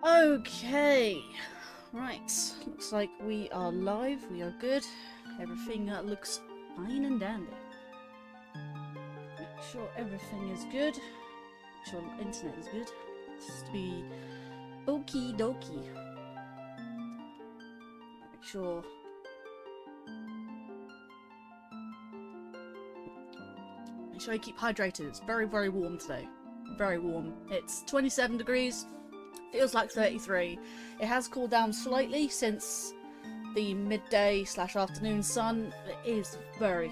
Okay, right, looks like we are live, we are good, everything looks fine and dandy. Make sure everything is good, make sure the internet is good, just to be okie dokie. Make sure you keep hydrated. It's very, very warm today. Very warm. It's 27 degrees. Feels like 33. It has cooled down slightly since the midday / afternoon sun. It is very,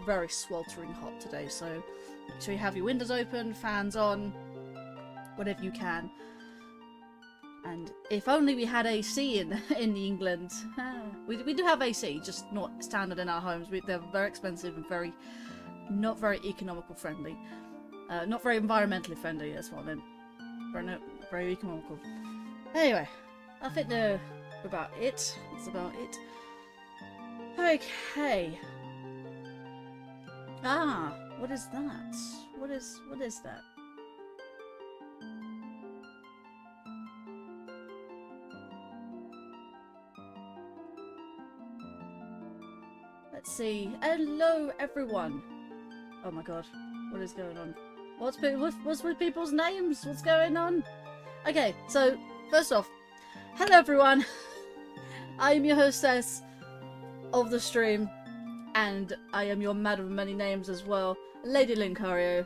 very sweltering hot today, so make sure you have your windows open, fans on, whatever you can. And if only we had AC in England. We do have AC, just not standard in our homes. They're very expensive and not very economical friendly. Not very environmentally friendly, that's what I meant. Very economical. Anyway, I think that's about it. That's about it. Okay. Ah, what is that? What is that? Let's see. Hello, everyone. Oh my god, what is going on? What's with people's names? What's going on? Okay, so first off, hello everyone. I am your hostess of the stream, and I am your madam of many names as well, Lady Linkario,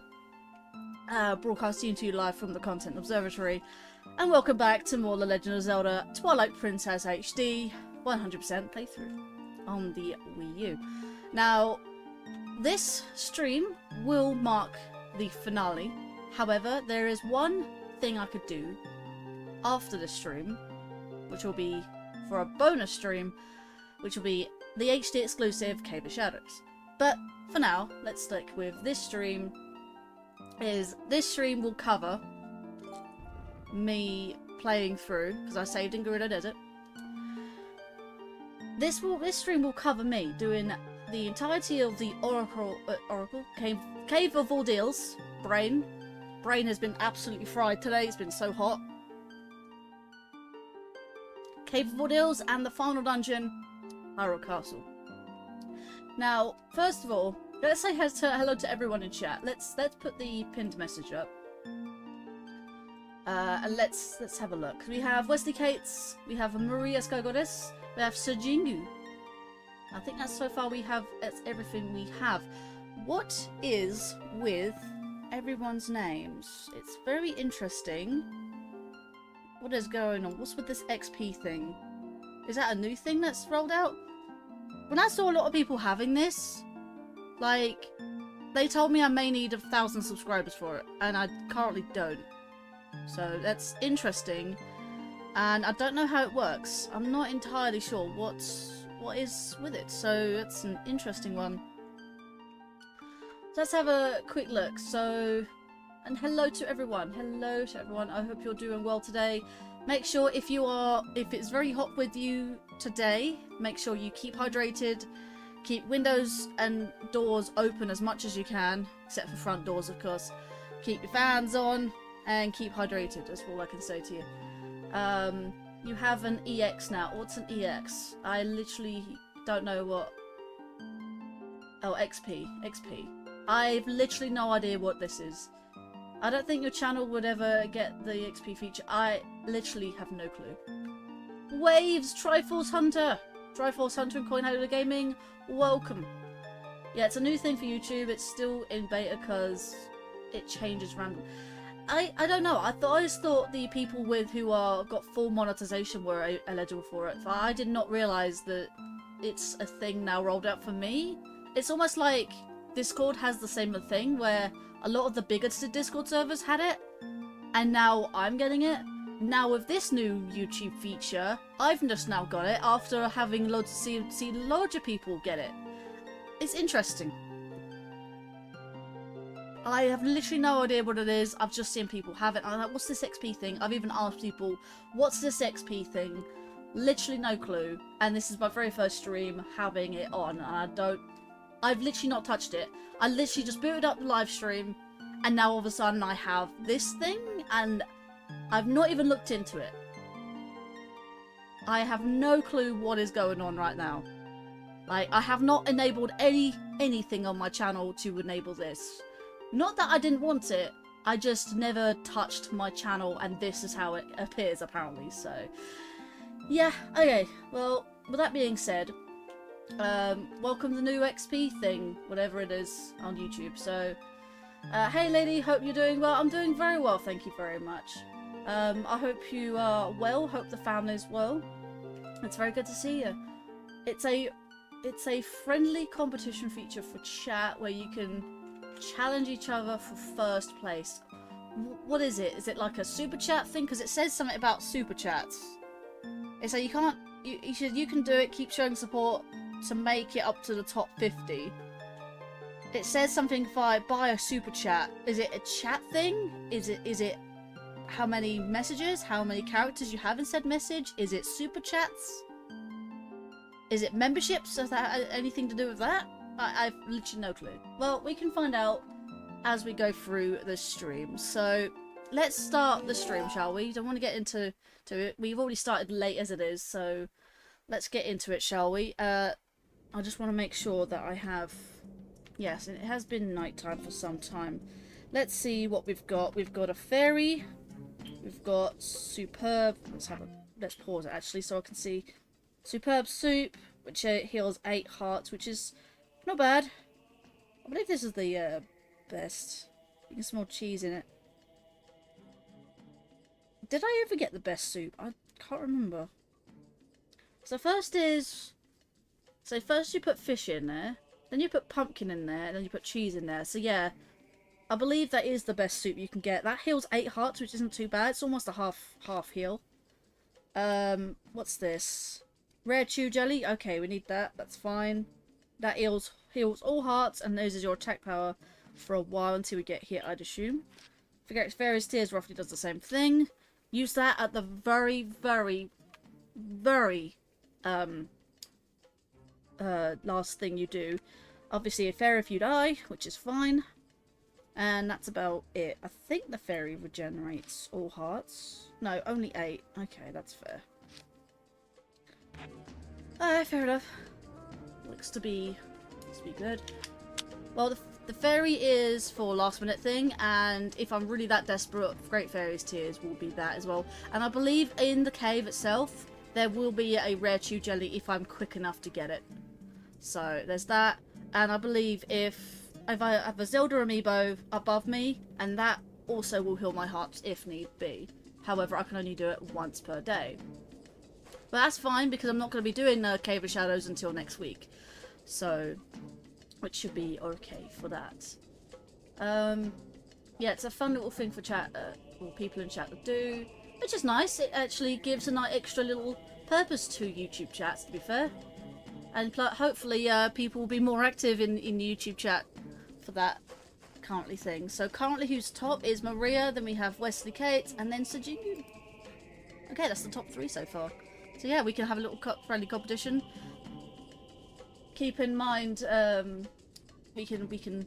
broadcasting to you live from the Content Observatory, and welcome back to more The Legend of Zelda Twilight Princess HD 100% playthrough on the Wii U. Now, this stream will mark the finale. However, there is one thing I could do after this stream, which will be for a bonus stream, which will be the HD exclusive Cave of Shadows. But for now, let's stick with this stream. This stream will cover me playing through, because I saved in Gerudo Desert. This stream will cover me doing the entirety of the Cave of Ordeals. Brain has been absolutely fried today. It's been so hot. Cave of Ordeals and the final dungeon, Hyrule Castle. Now, first of all, let's say hello to everyone in chat. Let's put the pinned message up. And let's have a look. We have Wesley Cates, we have Maria Skagodes, we have Sejingu. I think that's so far that's everything we have. What is with everyone's names? It's very interesting. What is going on? What's with this XP thing? Is that a new thing that's rolled out? When I saw a lot of people having this, like, they told me I may need 1,000 subscribers for it, and I currently don't. So that's interesting, and I don't know how it works. I'm not entirely sure what is with it, so that's an interesting one. So let's have a quick look. So, and hello to everyone. Hello to everyone. I hope you're doing well today. Make sure if it's very hot with you today, make sure you keep hydrated. Keep windows and doors open as much as you can, except for front doors, of course. Keep your fans on and keep hydrated. That's all I can say to you. You have an EX now. What's an EX? I literally don't know what... Oh, XP. XP. I've literally no idea what this is. I don't think your channel would ever get the XP feature. I literally have no clue. Waves! Triforce Hunter! Triforce Hunter and Coin Halo Gaming, welcome! Yeah, it's a new thing for YouTube. It's still in beta because it changes randomly. I don't know. I just thought the people who got full monetization were eligible for it. I did not realise that it's a thing now rolled out for me. It's almost like Discord has the same thing where a lot of the bigger Discord servers had it, and now I'm getting it. Now with this new YouTube feature, I've just now got it after having seen larger people get it. It's interesting. I have literally no idea what it is. I've just seen people have it. I'm like, what's this XP thing? I've even asked people, what's this XP thing? Literally no clue. And this is my very first stream having it on, and I've literally not touched it. I literally just booted up the live stream, and now all of a sudden I have this thing, and I've not even looked into it. I have no clue what is going on right now. Like, I have not enabled anything on my channel to enable this. Not that I didn't want it, I just never touched my channel, and this is how it appears apparently, so... Yeah, okay, well, with that being said, welcome to the new XP thing, whatever it is, on YouTube, so... hey lady, hope you're doing well. I'm doing very well, thank you very much. I hope you are well, hope the family's well. It's very good to see you. It's a friendly competition feature for chat where you can challenge each other for first place. What is it? Is it like a super chat thing? Because it says something about super chats. It's like you can do it, keep showing support to make it up to the top 50. It says something buy a super chat. Is it a chat thing? Is it how many messages, how many characters you have in said message? Is it super chats? Is it memberships? Does that have anything to do with that? I've literally no clue. Well, we can find out as we go through the stream. So let's start the stream, shall we? Don't want to get into it. We've already started late as it is, so let's get into it, shall we? I just want to make sure that I have... Yes, and it has been nighttime for some time. Let's see what we've got. We've got a fairy. We've got superb... Let's pause it, actually, so I can see. Superb soup, which heals 8 hearts, which is not bad. I believe this is the best. You can smell cheese in it. Did I ever get the best soup? I can't remember. So first you put fish in there, then you put pumpkin in there, and then you put cheese in there. So yeah, I believe that is the best soup you can get. That heals 8 hearts, which isn't too bad. It's almost a half heal. What's this? Rare chew jelly. Okay, we need that. That's fine. That heals all hearts and loses your attack power for a while until we get hit, I'd assume. Forget Fairy's Tears roughly does the same thing. Use that at the very, very, very last thing you do. Obviously a fairy if you die, which is fine. And that's about it. I think the fairy regenerates all hearts. No, only 8. Okay, that's fair. Fair enough. Looks to be good. Well, the fairy is for last minute thing, and if I'm really that desperate, Great Fairy's Tears will be that as well. And I believe in the cave itself, there will be a rare chew jelly if I'm quick enough to get it. So there's that, and I believe if I have a Zelda amiibo above me, and that also will heal my hearts if need be. However, I can only do it once per day. But that's fine because I'm not going to be doing Cave of Shadows until next week. So, which should be okay for that. Yeah, it's a fun little thing for chat, or people in chat to do, which is nice. It actually gives a nice extra little purpose to YouTube chats, to be fair. And hopefully people will be more active in YouTube chat for that currently thing. So currently who's top is Maria, then we have Wesley Kate, and then Sajingu. Okay, that's the top 3 so far. So yeah, we can have a little friendly competition. Keep in mind, we can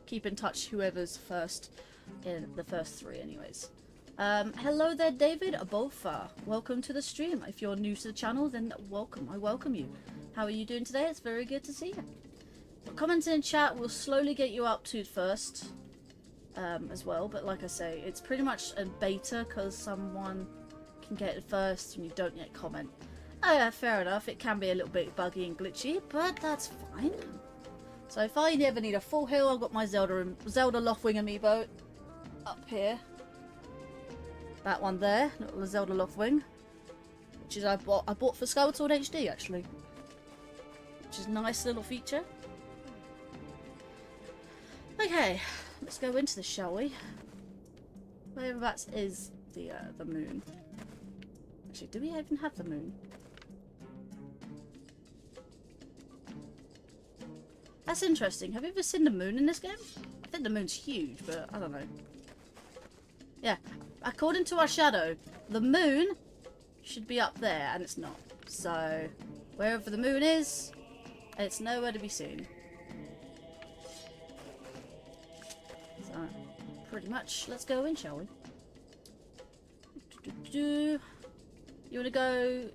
keep in touch whoever's first in the first 3 anyways. Hello there, David Bofa. Welcome to the stream. If you're new to the channel, then welcome. I welcome you. How are you doing today? It's very good to see you. But commenting in chat will slowly get you up to first as well. But like I say, it's pretty much a beta because someone can get it first and you don't yet comment. Oh yeah, fair enough. It can be a little bit buggy and glitchy, but that's fine. So if I ever need a full heal, I've got my Zelda Loftwing amiibo up here. That one there, little Zelda Loftwing, which is I bought for Skeletor HD actually, which is a nice little feature. Okay, let's go into this, shall we? Whereabouts is the moon? Actually, do we even have the moon? That's interesting. Have you ever seen the moon in this game? I think the moon's huge, but I don't know. Yeah, according to our shadow, the moon should be up there, and it's not. So, wherever the moon is, it's nowhere to be seen. So, pretty much, let's go in, shall we? You want to go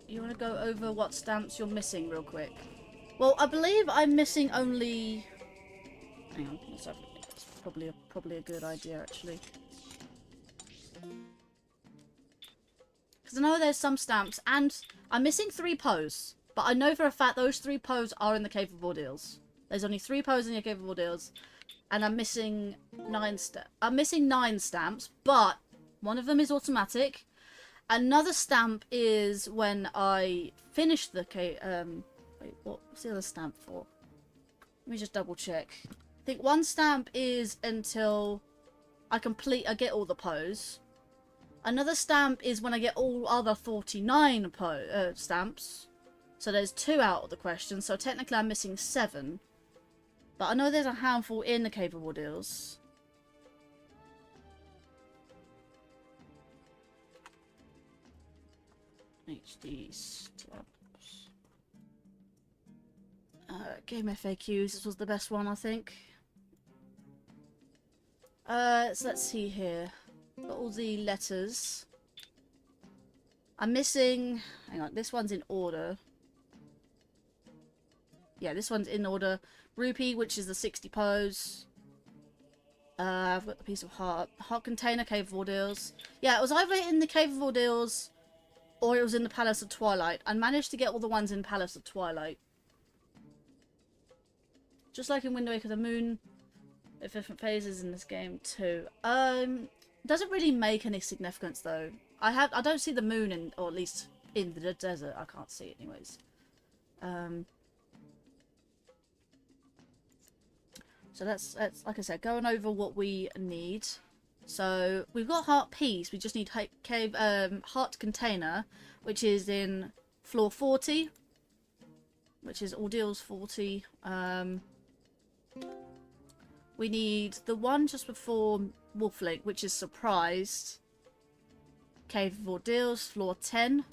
you want to go over what stamps you're missing real quick? Well, I believe I'm missing only... Hang on, let's have... It's probably a good idea, actually. Because I know there's some stamps, and I'm missing 3 Poes. But I know for a fact those 3 Poes are in the Cave of Ordeals. There's only 3 Poes in the Cave of Ordeals. And I'm missing 9 stamps, but one of them is automatic. Another stamp is when I finish the cave. Wait, what's the other stamp for? Let me just double check. I think one stamp is until I get all the Poes. Another stamp is when I get all other 49 stamps. So there's 2 out of the question. So technically I'm missing 7. But I know there's a handful in the Cave of Ordeals. HD stamps. Game FAQs. This was the best one, I think. So let's see here. Got all the letters. I'm missing... Hang on, this one's in order. Yeah, this one's in order. Rupee, which is the 60 Pose. I've got the piece of heart. Heart container, Cave of Ordeals. Yeah, it was either in the Cave of Ordeals or it was in the Palace of Twilight. I managed to get all the ones in Palace of Twilight. Just like in Wind Waker, the moon at different phases in this game too. Doesn't really make any significance though. I don't see the moon in, or at least in the desert. I can't see it anyways. So that's like I said, going over what we need. So we've got heart piece. We just need heart container, which is in floor 40, which is Ordeals 40. We need the one just before Wolflink, which is surprised. Cave of Ordeals, floor 10.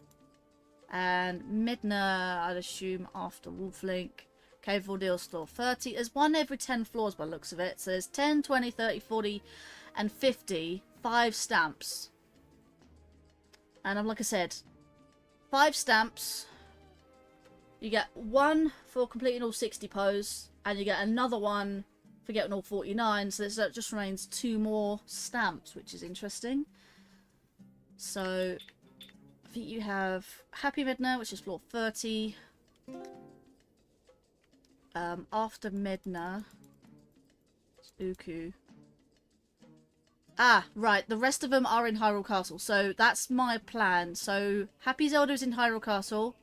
And Midna, I'd assume, after Wolflink. Cave of Ordeals, floor 30. There's one every 10 floors by the looks of it. So there's 10, 20, 30, 40, and 50. 5 stamps. And like I said, 5 stamps. You get 1 for completing all 60 pose. And you get another one for getting all 49. So that just remains 2 more stamps, which is interesting. So I think you have Happy Midna, which is floor 30. After Midna, it's Uku. Ah, right. The rest of them are in Hyrule Castle. So that's my plan. So Happy Zelda's in Hyrule Castle.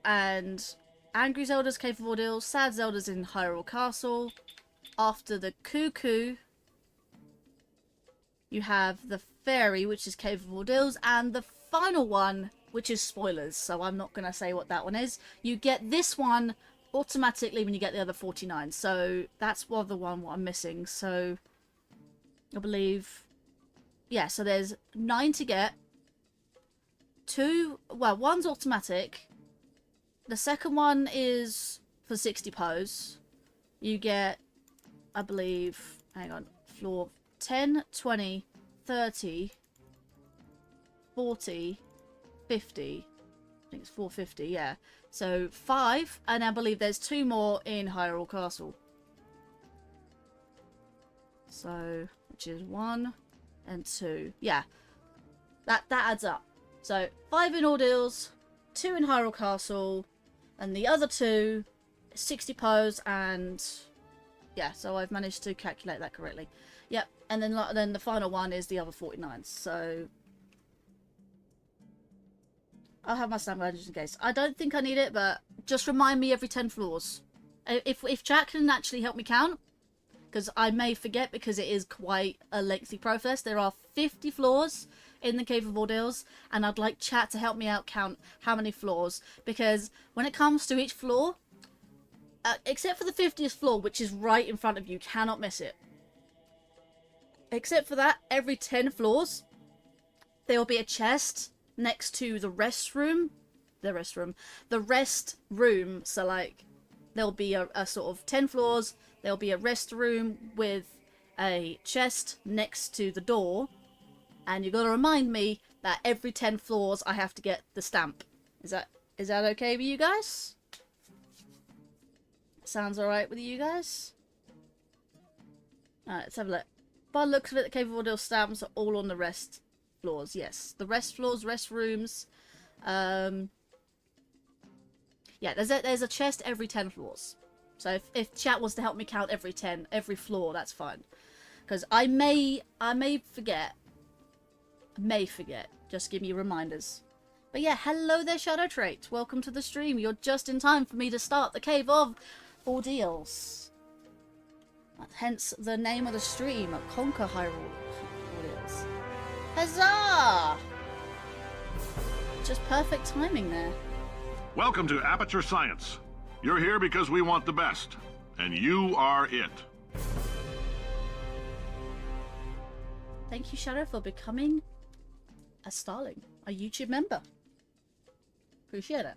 And Angry Zelda's Cave of Ordeals. Sad Zelda's in Hyrule Castle. After the Cuckoo, you have the Fairy, which is Cave of Ordeals. And the final one, which is spoilers, so I'm not going to say what that one is. You get this one automatically when you get the other 49. So that's the one what I'm missing. So I believe, yeah, so there's 9 to get. 2, well, one's automatic. The second one is for 60 pose. You get, I believe, hang on, floor 10, 20, 30, 40, 50. I think it's 450, yeah. So 5, and I believe there's 2 more in Hyrule Castle. So, which is 1 and 2. Yeah, that adds up. So 5 in Ordeals, 2 in Hyrule Castle, and the other 2, 60 pose, and yeah. So I've managed to calculate that correctly. Yep, and then the final one is the other 49. So I'll have my standby just in case. I don't think I need it, but just remind me every 10 floors. If chat can actually help me count, because I may forget because it is quite a lengthy process. There are 50 floors in the Cave of Ordeals, and I'd like chat to help me out count how many floors, because when it comes to each floor, except for the 50th floor, which is right in front of you, cannot miss it. Except for that, every 10 floors, there will be a chest next to the rest room. So like, there'll be a sort of 10 floors, there'll be a rest room with a chest next to the door, and you got to remind me that every 10 floors I have to get the stamp. Is that okay with you guys? Sounds alright with you guys? Alright, let's have a look. By the looks of it, the Cave of Ordeals stamps are all on the rest floors. Yes, the rest floors, rest rooms. Yeah, there's a chest every 10 floors. So if chat wants to help me count every floor, that's fine. Because I may forget. Just give me reminders. But yeah, hello there, Shadow Trait. Welcome to the stream. You're just in time for me to start the Cave of Ordeals. Hence the name of the stream, Conquer Hyrule Ordeals. Huzzah! Just perfect timing there. Welcome to Aperture Science. You're here because we want the best, and you are it. Thank you, Shadow, for becoming a starling, a YouTube member. Appreciate it.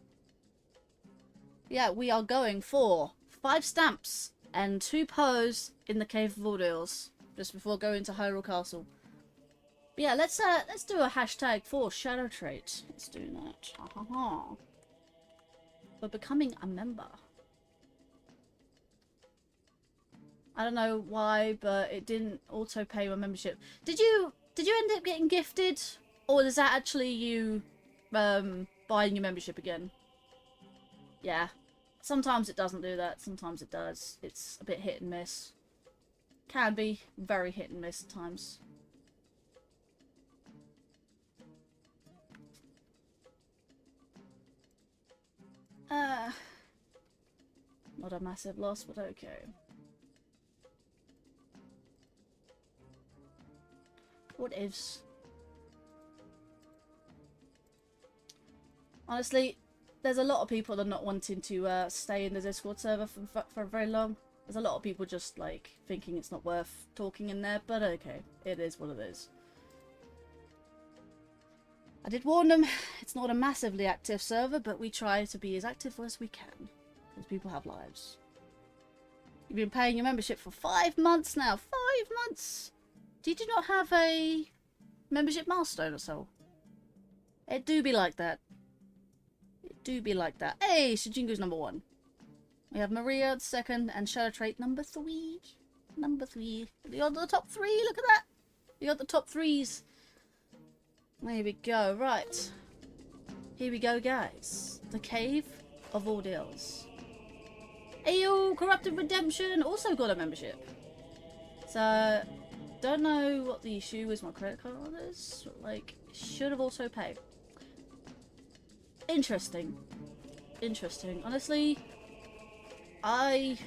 Yeah, we are going for 5 stamps and 2 pose in the Cave of Ordeals just before going to Hyrule Castle. But yeah, let's do a hashtag for Shadow Trait. Let's do that. For becoming a member. I don't know why, but it didn't auto pay my membership. Did you end up getting gifted, or is that actually you buying your membership again? Yeah. Sometimes it doesn't do that, sometimes it does. It's a bit hit and miss. Can be very hit and miss at times. Not a massive loss, but okay. What ifs? Honestly, there's a lot of people that are not wanting to stay in the Discord server for very long. There's a lot of people just like thinking it's not worth talking in there, but okay, it is what it is. I did warn them, it's not a massively active server, but we try to be as active as we can, because people have lives. You've been paying your membership for 5 months now. 5 months! Did you not have a membership milestone or so? It do be like that. It do be like that. Hey, Shijingu's number 1. We have Maria the 2nd and Shadow Trait number 3. Number 3. You got the top 3, look at that! You got the top 3s. There we go, right. Here we go, guys. The Cave of Ordeals. Ayo, Corrupted Redemption also got a membership. So, don't know what the issue with my credit card is. Like, should have auto paid. Interesting. Interesting. Honestly, I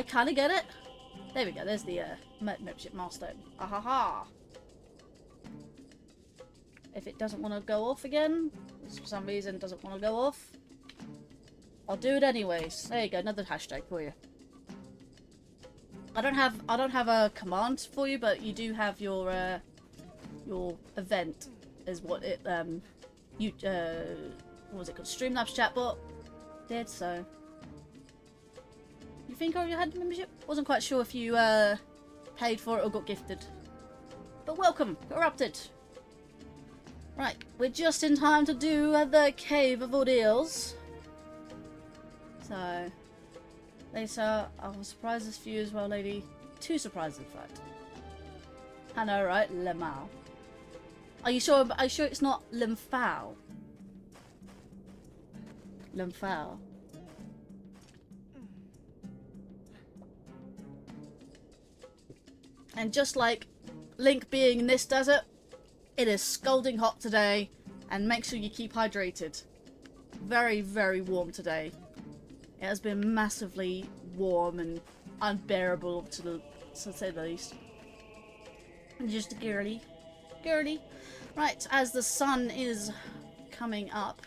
kind of get it. There we go. There's the membership milestone. Ahaha. If it doesn't want to go off again, for some reason it doesn't want to go off, I'll do it anyways. There you go. Another hashtag for you. I don't have a command for you, but you do have your event is what it what was it called? Streamlabs chatbot did. So you think you had membership? Wasn't quite sure if you paid for it or got gifted. But welcome, Corrupted. Right, we're just in time to do the Cave of Ordeals. So, Lisa, I was surprises for you as well, lady. 2 surprises, in fact. I know, right? Lemao. Are you sure it's not Lemfao? Lemfao. And just like Link being in this desert, it is scalding hot today, and make sure you keep hydrated. Very, very warm today. It has been massively warm and unbearable to say the least. And just girly. Right, as the sun is coming up,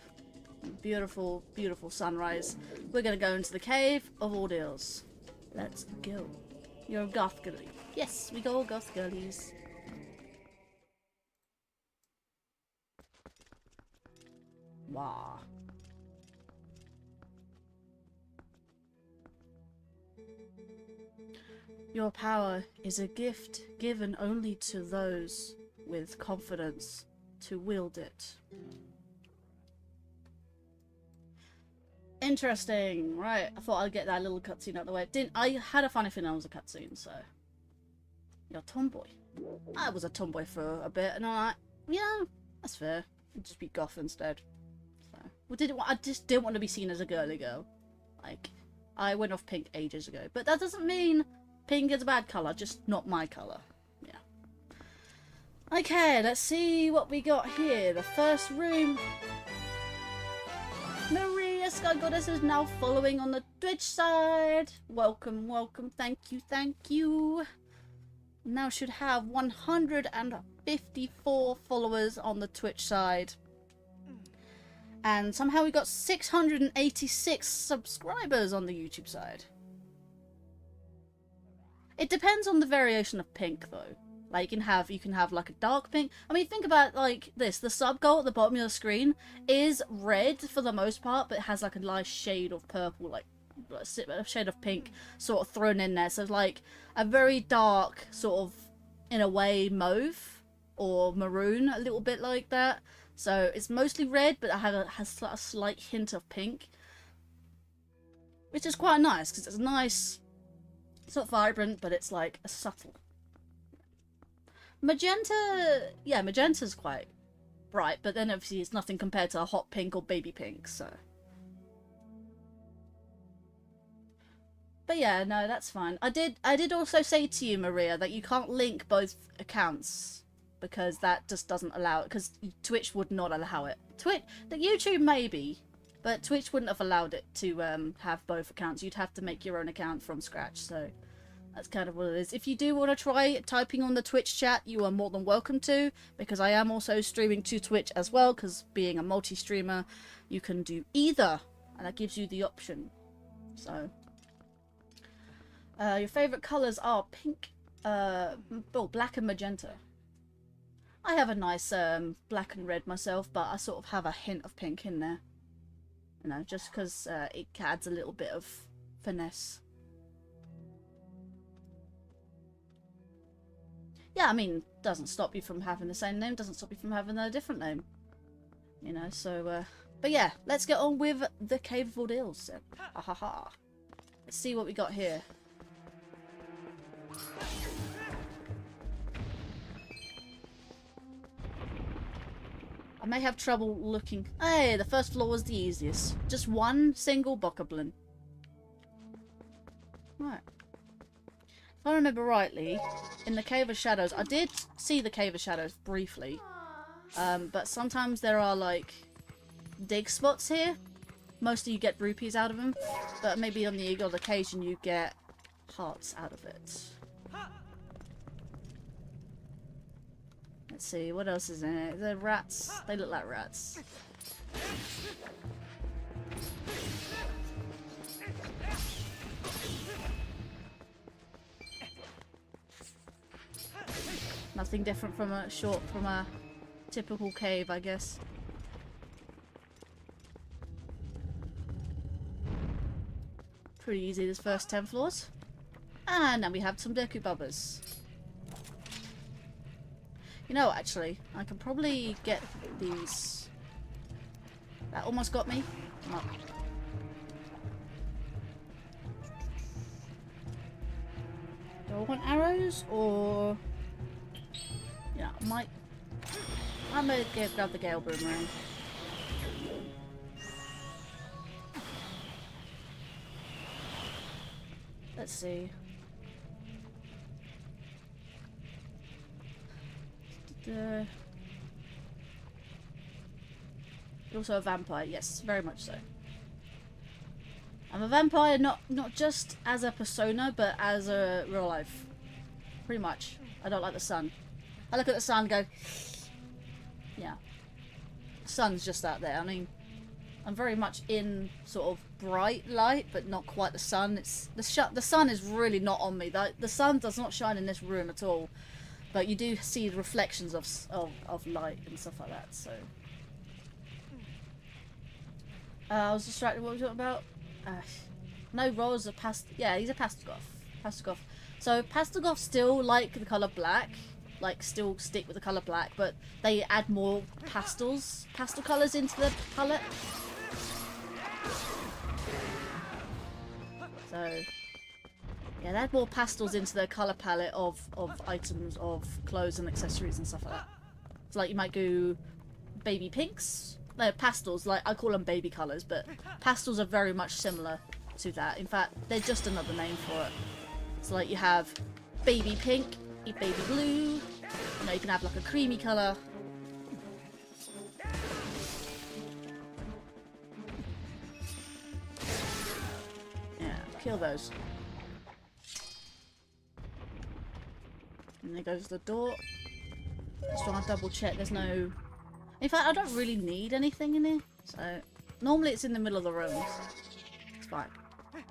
beautiful, beautiful sunrise, we're gonna go into the Cave of Ordeals. Let's go. You're a goth girly. Yes, we go goth girlies. Wow. Your power is a gift given only to those with confidence to wield it. Interesting. Right, I thought I'd get that little cutscene out of the way. Didn't I? Had a funny feeling it was a cutscene, so. You're a tomboy. I was a tomboy for a bit, and I'm like, yeah, that's fair. I'll just be goth instead. So, I just didn't want to be seen as a girly girl. Like, I went off pink ages ago, but that doesn't mean pink is a bad colour, just not my colour. Yeah. Okay, let's see what we got here. The first room. Maria Sky Goddess is now following on the Twitch side. Welcome, welcome. Thank you, thank you. Now should have 154 followers on the Twitch side. And somehow we got 686 subscribers on the YouTube side. It depends on the variation of pink though. Like you can have like a dark pink. I mean, think about like this. The sub goal at the bottom of the screen is red for the most part, but it has like a nice shade of purple, like a shade of pink sort of thrown in there. So it's like a very dark sort of, in a way, mauve or maroon, a little bit like that. So it's mostly red, but it has a slight hint of pink, which is quite nice because it's nice. It's not vibrant, but it's like a subtle. Magenta, yeah, magenta's quite bright, but then obviously it's nothing compared to a hot pink or baby pink, so. But yeah, no, that's fine. I did also say to you, Maria, that you can't link both accounts because that just doesn't allow it, because Twitch would not allow it. The YouTube maybe, but Twitch wouldn't have allowed it to have both accounts. You'd have to make your own account from scratch, so that's kind of what it is. If you do want to try typing on the Twitch chat, you are more than welcome to, because I am also streaming to Twitch as well, because being a multi-streamer, you can do either, and that gives you the option. So, your favourite colours are pink, black and magenta. I have a nice black and red myself, but I sort of have a hint of pink in there. You know, just because it adds a little bit of finesse. Yeah, I mean, doesn't stop you from having the same name, doesn't stop you from having a different name. You know, so, but yeah, let's get on with the Cave of Ordeals. Ha ha ha. Let's see what we got here. I may have trouble looking. Hey, the first floor was the easiest. Just one single bokoblin. Right. If I remember rightly, in the Cave of Shadows, I did see the Cave of Shadows briefly. But sometimes there are like dig spots here. Mostly you get rupees out of them. But maybe on the odd occasion you get hearts out of it. Let's see, what else is in it? They're rats. They look like rats. Nothing different from a typical cave, I guess. Pretty easy, this first 10 floors. And then we have some Deku Bubbas. You know, actually, I can probably get these. That almost got me. Come on. Do I want arrows or? Yeah, I might grab the Gale Boomerang. Let's see. You're also a vampire, yes, very much so. I'm a vampire not just as a persona, but as a real life. Pretty much. I don't like the sun. I look at the sun and go, yeah. The sun's just out there. I mean, I'm very much in sort of bright light, but not quite the sun. It's the sun is really not on me. The sun does not shine in this room at all. But you do see the reflections of light and stuff like that, so. I was distracted, what were we talking about? No, Ro's a yeah, he's a Pastagoth. So Pastagoths still like the colour black, like still stick with the colour black, but they add more pastel colours into the palette. So yeah, they add more pastels into the colour palette of items, of clothes and accessories and stuff like that. So like you might go baby pinks. No, pastels, like I call them baby colours, but pastels are very much similar to that. In fact, they're just another name for it. So like you have baby pink, baby blue, you know, you can have like a creamy colour. Yeah, kill those. And there goes the door. Just want to double check there's no... In fact, I don't really need anything in here. So, normally it's in the middle of the room. It's fine. Let's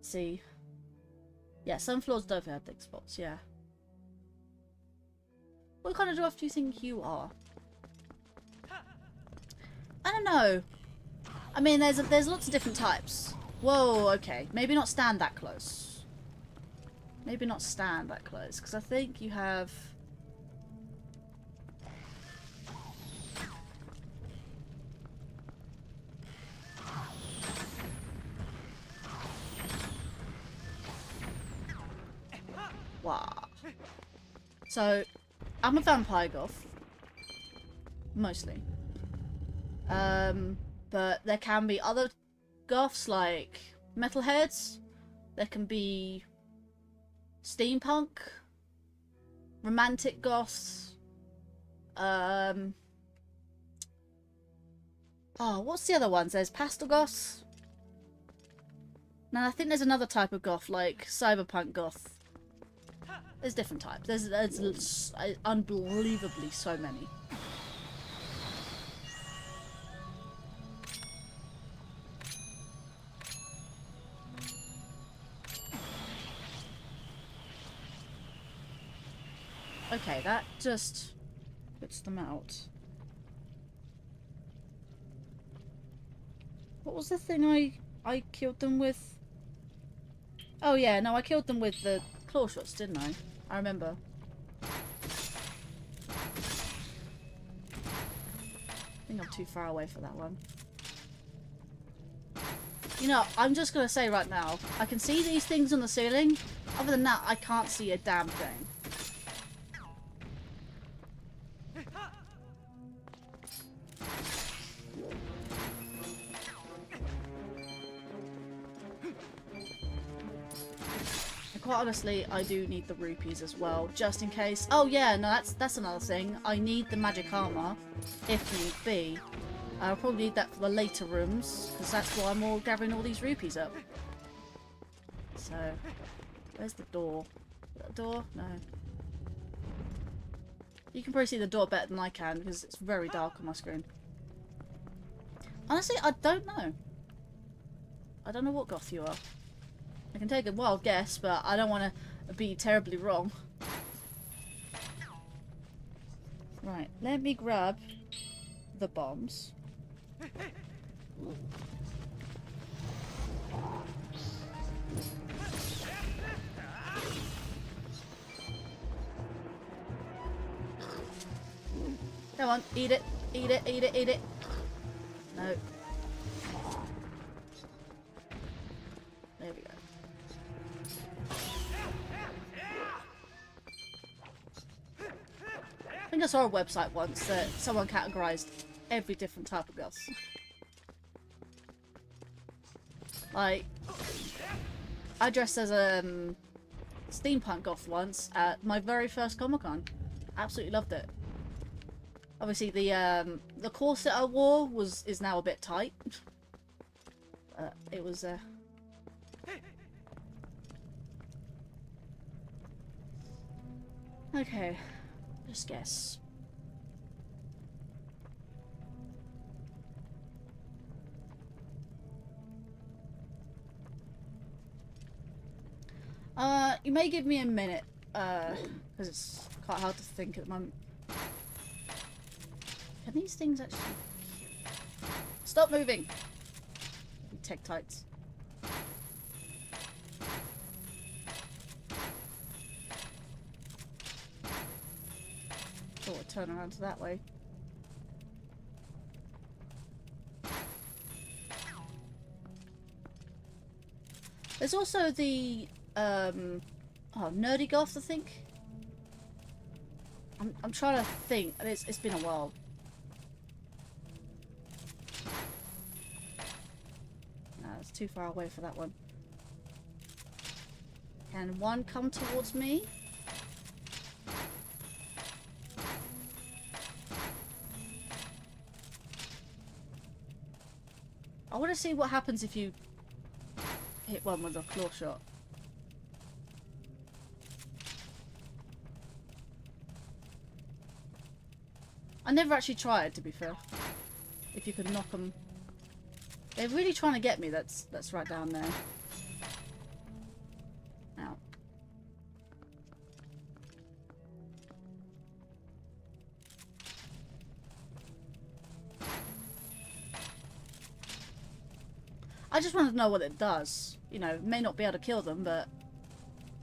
see. Yeah, some floors don't have thick spots, yeah. What kind of dwarf do you think you are? I don't know. I mean, there's lots of different types. Whoa, okay. Maybe not stand that close. Maybe not stand that close, because I think you have... Wow. So, I'm a vampire goth. Mostly. But there can be other goths like metalheads. There can be steampunk, romantic goths. Oh, what's the other ones? There's pastel goths. Now I think there's another type of goth, like cyberpunk goth. There's different types. There's unbelievably so many. Okay, that just puts them out. What was the thing I killed them with? Oh yeah, no, I killed them with the claw shots, didn't I? I remember. I think I'm too far away for that one. You know, I'm just gonna say right now, I can see these things on the ceiling. Other than that, I can't see a damn thing. Quite honestly, I do need the rupees as well, just in case. Oh yeah, no, that's another thing. I need the magic armor, if need be. I'll probably need that for the later rooms, because that's why I'm all gathering all these rupees up. So, where's the door? Is that a door? No. You can probably see the door better than I can, because it's very dark on my screen. Honestly, I don't know. I don't know what goth you are. I can take a wild guess, but I don't want to be terribly wrong. Right, let me grab the bombs. Come on, eat it, eat it, eat it, eat it. No. There we go. I think I saw a website once that someone categorized every different type of goths. Like, I dressed as a steampunk goth once at my very first Comic-Con. Absolutely loved it. Obviously, the corset I wore is now a bit tight. It was okay. Just guess. You may give me a minute, because it's quite hard to think at the moment. Can these things actually... Stop moving! Tech tights. thought I'd turn around to that way. There's also the Nerdy Goth, I think. I'm trying to think, and it's been a while. No, it's too far away for that one. Can one come towards me? I want to see what happens if you hit one with a claw shot. I never actually tried, to be fair. If you could knock them. They're really trying to get me. That's right down there. Ow. I just wanted to know what it does. You know, may not be able to kill them, but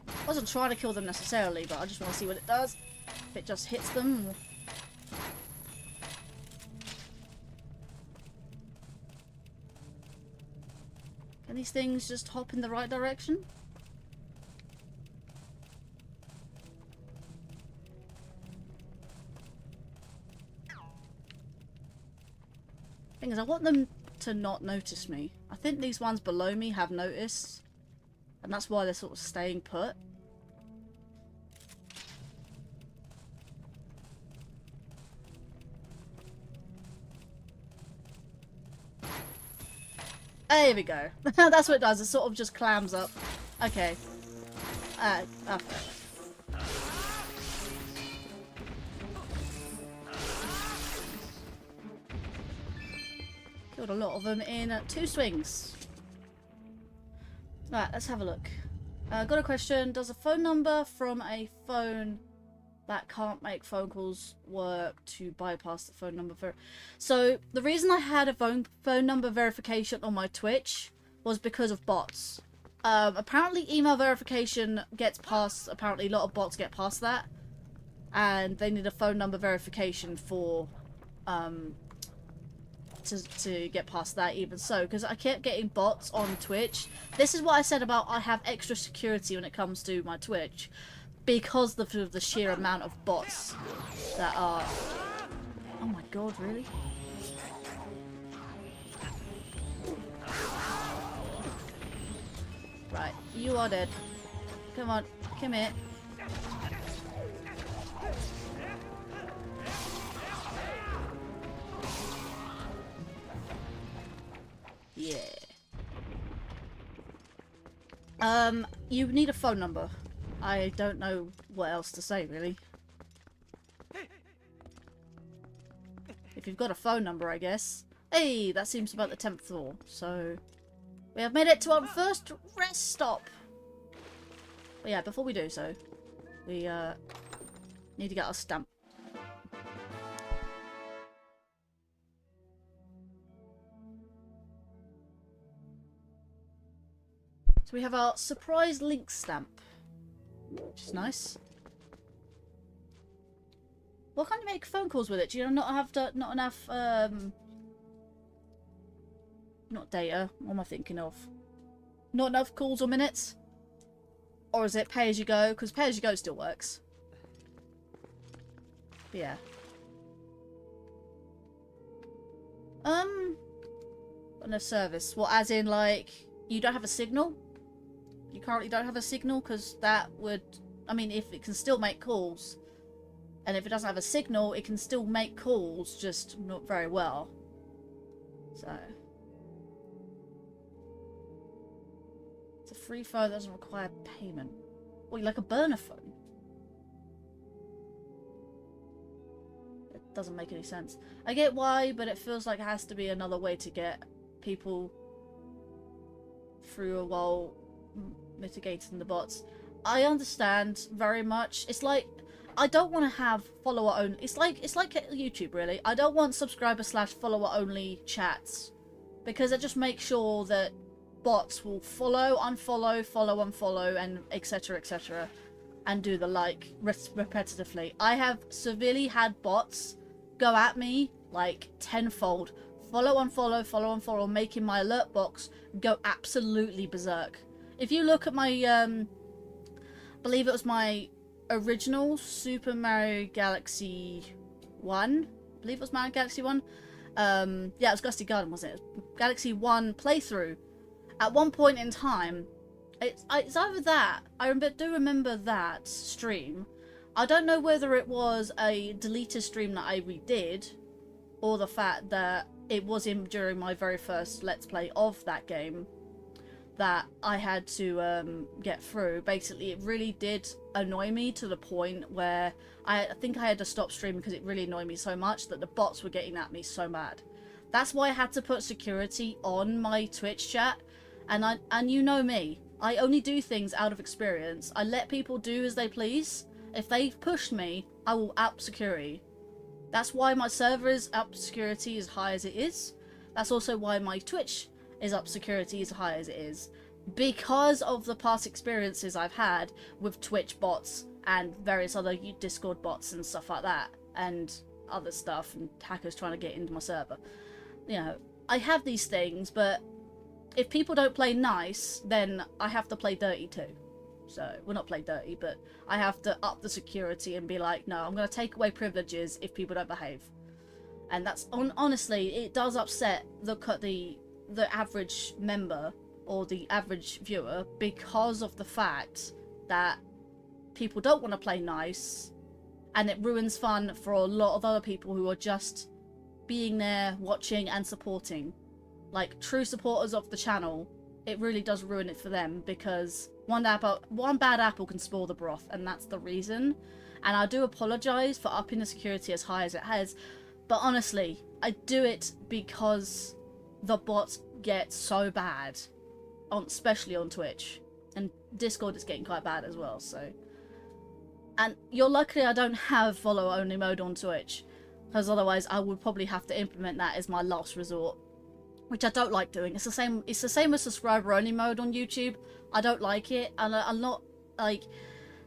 I wasn't trying to kill them necessarily, but I just want to see what it does. If it just hits them. Can these things just hop in the right direction? Thing is, I want them to not notice me. I think these ones below me have noticed, and that's why they're sort of staying put. There we go. That's what it does. It sort of just clams up. Okay. Okay. Killed a lot of them in 2 swings. Right, let's have a look. Got a question. Does a phone number from a phone that can't make phone calls work to bypass the phone number? So the reason I had a phone number verification on my Twitch was because of bots. Apparently email verification gets past, apparently a lot of bots get past that, and they need a phone number verification for to get past that. Even so, because I kept getting bots on Twitch. This is what I said about I have extra security when it comes to my Twitch, because of the sheer amount of bots that are... Oh my god, really? Right, you are dead. Come on, come here. Yeah. You need a phone number. I don't know what else to say, really. If you've got a phone number, I guess. Hey, that seems about the 10th floor. So, we have made it to our first rest stop. But yeah, before we do so, we need to get our stamp. So we have our surprise link stamp, which is nice. What can you make phone calls with it? Do you not have not enough not data? What am I thinking of? Not enough calls or minutes? Or is it pay as you go? Because pay as you go still works. But yeah. Enough service. What, as in like you don't have a signal? You currently don't have a signal, because that would, I mean, if it can still make calls, and if it doesn't have a signal, it can still make calls, just not very well. So it's a free phone that doesn't require payment. What, like a burner phone? It doesn't make any sense. I get why, but it feels like it has to be another way to get people through while mitigating the bots. I understand very much. It's like, I don't want to have follower only. It's like YouTube, really. I don't want subscriber / follower only chats, because it just makes sure that bots will follow, unfollow, follow, unfollow, and etc, etc. and do the like repetitively. I have severely had bots go at me like tenfold, follow, unfollow, making my alert box go absolutely berserk. If you look at my, believe it was my original Super Mario Galaxy 1, I believe it was Mario Galaxy 1, yeah, it was Gusty Garden, wasn't it? Galaxy 1 playthrough. At one point in time, it's either that, I do remember that stream. I don't know whether it was a deleted stream that I redid, or the fact that it was during my very first Let's Play of that game that I had to get through. Basically, it really did annoy me to the point where I think I had to stop streaming because it really annoyed me so much that the bots were getting at me so mad. That's why I had to put security on my Twitch chat, and you know me, I only do things out of experience. I let people do as they please. If they push me, I will up security. That's why my server is up security as high as it is. That's also why my Twitch is up security as high as it is. Because of the past experiences I've had with Twitch bots and various other Discord bots and stuff like that. And other stuff and hackers trying to get into my server. You know, I have these things, but if people don't play nice, then I have to play dirty too. So, well, not play dirty, but I have to up the security and be like, no, I'm going to take away privileges if people don't behave. And that's, honestly, it does upset the average member or the average viewer because of the fact that people don't want to play nice, and it ruins fun for a lot of other people who are just being there, watching and supporting. Like, true supporters of the channel, it really does ruin it for them because one bad apple can spoil the broth, and that's the reason. And I do apologise for upping the security as high as it has, but honestly, I do it because the bots get so bad, especially on Twitch, and Discord is getting quite bad as well. So, and you're lucky I don't have follow only mode on Twitch, because otherwise I would probably have to implement that as my last resort, which I don't like doing. It's the same as subscriber only mode on YouTube. I don't like it, and I'm not like,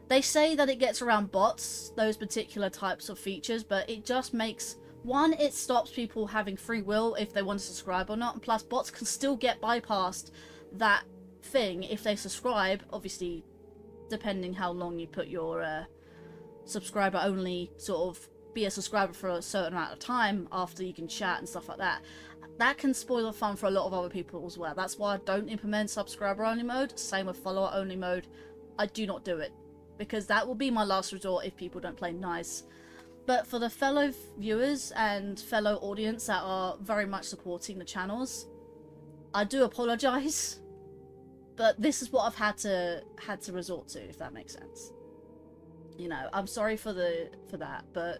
they say that it gets around bots, those particular types of features, but it just makes, one, it stops people having free will if they want to subscribe or not, and plus bots can still get bypassed that thing if they subscribe, obviously depending how long you put your subscriber only, sort of be a subscriber for a certain amount of time after you can chat and stuff like that. That can spoil the fun for a lot of other people as well. That's why I don't implement subscriber only mode. Same with follower only mode. I do not do it, because that will be my last resort if people don't play nice. But for the fellow viewers and fellow audience that are very much supporting the channels, I do apologise, but this is what I've had to resort to, if that makes sense. You know, I'm sorry for that, but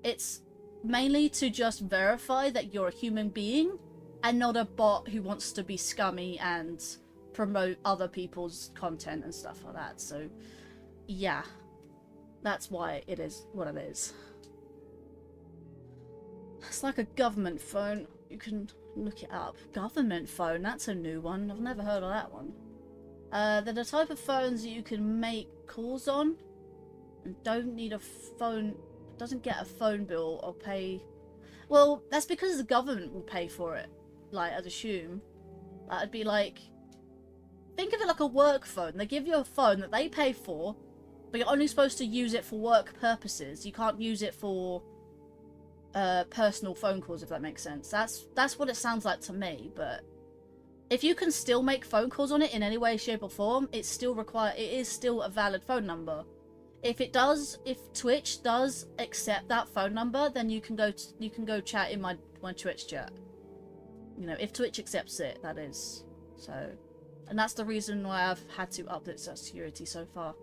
it's mainly to just verify that you're a human being and not a bot who wants to be scummy and promote other people's content and stuff like that. So yeah, that's why it is what it is. It's like a government phone. You can look it up. Government phone, that's a new one. I've never heard of that one. They're the type of phones that you can make calls on and don't need a phone, doesn't get a phone bill or pay. Well, that's because the government will pay for it, like, I'd assume. It'd be like, think of it like a work phone. They give you a phone that they pay for, but you're only supposed to use it for work purposes. You can't use it for personal phone calls, if that makes sense. That's what it sounds like to me. But if you can still make phone calls on it in any way, shape or form, it is still a valid phone number. If Twitch does accept that phone number, then you can go chat in my Twitch chat. You know, if Twitch accepts it, that is. So, and that's the reason why I've had to up its security so far.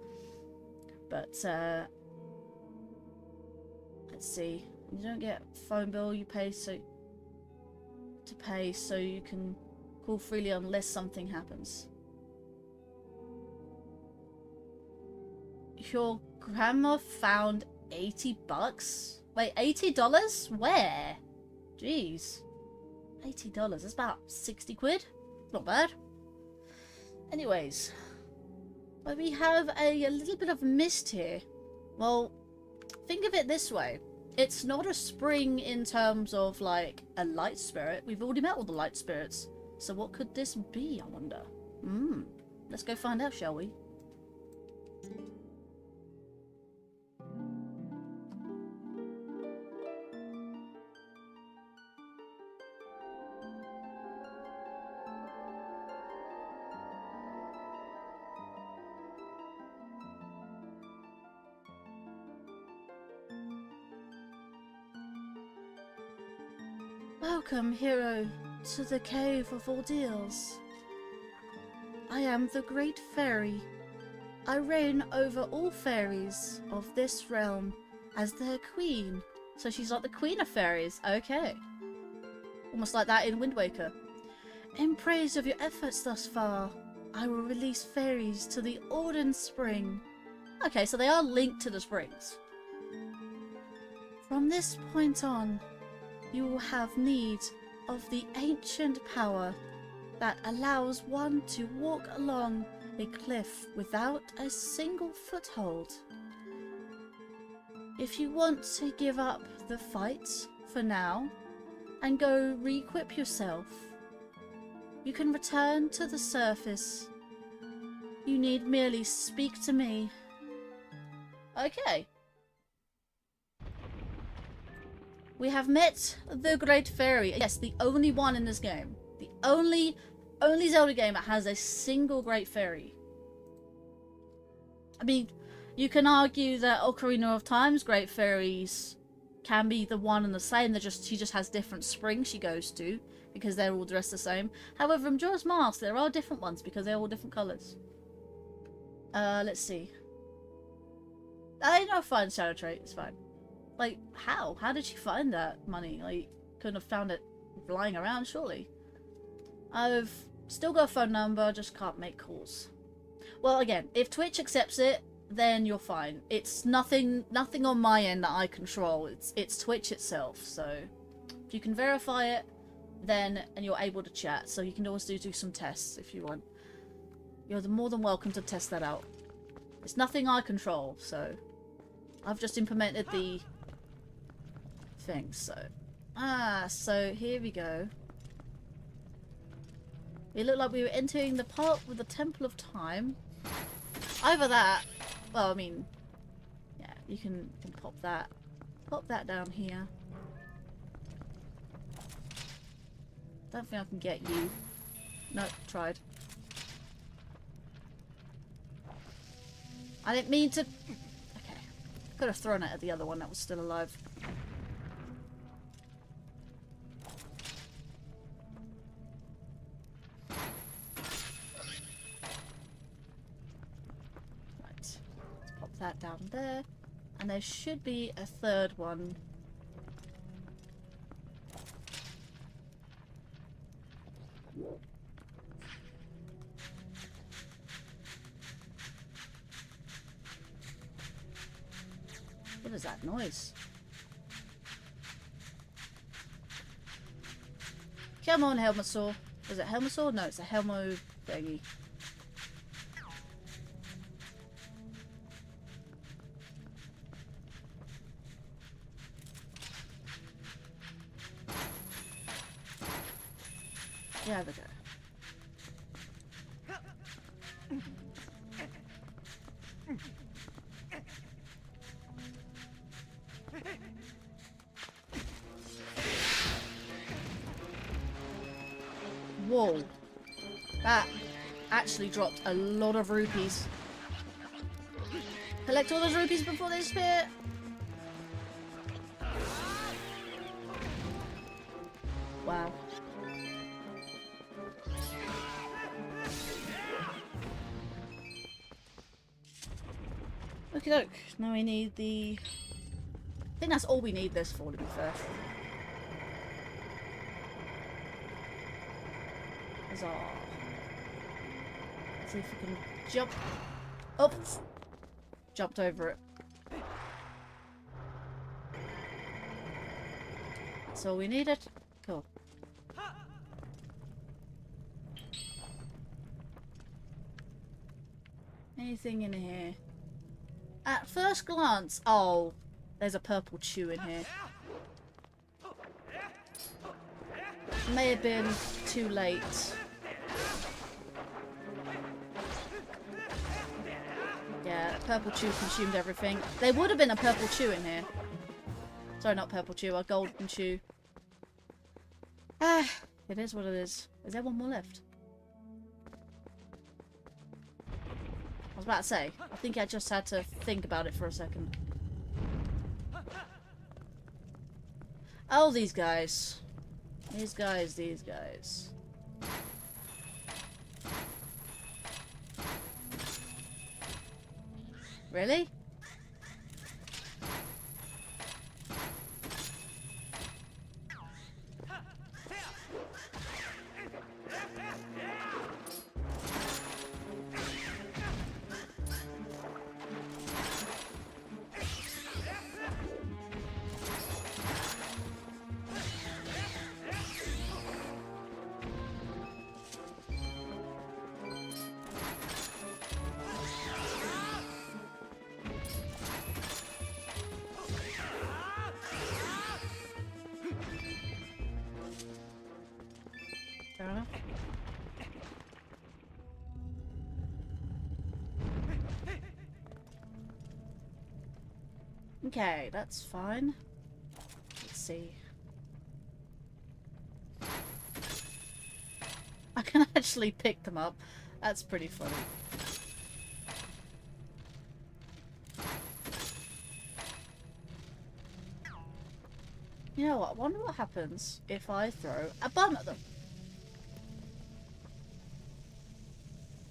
But let's see. You don't get phone bill. You pay so you can call freely unless something happens. Your grandma found $80? Wait, $80? Where? Jeez. $80. That's about 60 quid. Not bad. Anyways. But we have a little bit of mist here. Well, think of it this way. It's not a spring in terms of, like, a light spirit. We've already met all the light spirits. So what could this be, I wonder? Let's go find out, shall we? Welcome, hero, to the Cave of Ordeals. I am the Great Fairy. I reign over all fairies of this realm as their queen. So she's like the queen of fairies. Okay. Almost like that in Wind Waker. In praise of your efforts thus far, I will release fairies to the Orden Spring. Okay, so they are linked to the springs. From this point on, you will have need of the ancient power that allows one to walk along a cliff without a single foothold. If you want to give up the fight for now and go re-equip yourself, you can return to the surface. You need merely speak to me. Okay. We have met the Great Fairy. Yes, the only one in this game. The only Zelda game that has a single Great Fairy. I mean, you can argue that Ocarina of Time's Great Fairies can be the one and the same. She just has different springs she goes to because they're all dressed the same. However, in Majora's Mask, there are different ones because they're all different colours. Let's see. I know, fine shadow trait. It's fine. Like, how? How did she find that money? Like, couldn't have found it lying around, surely. I've still got a phone number, just can't make calls. Well, again, if Twitch accepts it, then you're fine. It's nothing on my end that I control. It's Twitch itself, so if you can verify it, then and you're able to chat, so you can always do some tests if you want. You're more than welcome to test that out. It's nothing I control, so I've just implemented the thing, so so here we go. It looked like we were entering the part with the Temple of Time. Either that, well, I mean, yeah, you can pop that down here. Don't think I can get you. Nope, tried. I didn't mean to. Okay, could have thrown it at the other one that was still alive. That down there, and there should be a third one. What is that noise? Come on, Helmasaur. Was it Helmasaur? No, it's a Helmo thingy. There we go. Whoa. That actually dropped a lot of rupees. Collect all those rupees before they disappear. Wow. Okie doke. Now we need the... I think that's all we need this for, to be fair. Huzzah. Let's see if we can jump. Oh! Jumped over it. That's all we needed. Cool. Anything in here? At first glance, oh, there's a purple chew in here. May have been too late. Yeah, purple chew consumed everything. There would have been a purple chew in here. Sorry, not purple chew, a golden chew. Ah, it is what it is. Is there one more left? I was about to say, I think I just had to think about it for a second. Oh, these guys. These guys. Really? Fair enough. Okay, that's fine. Let's see. I can actually pick them up. That's pretty funny. You know what? I wonder what happens if I throw a bun at them.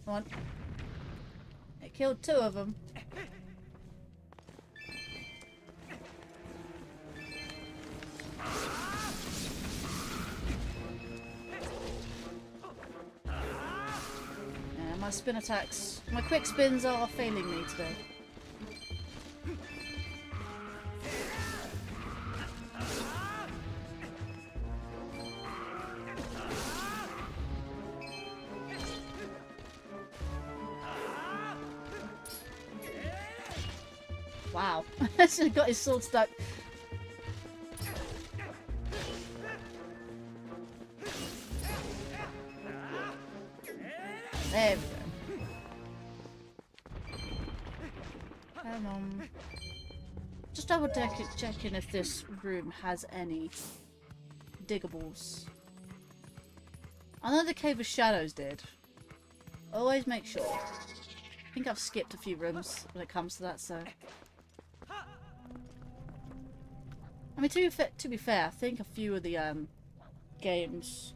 Come on. It killed 2 of them. Yeah, my spin attacks, my quick spins are failing me today. Wow, he got his sword stuck. There we go. Come on. Just double checking if this room has any diggables. I know the Cave of Shadows did. Always make sure. I think I've skipped a few rooms when it comes to that, so... I mean, to be fair, I think a few of the games.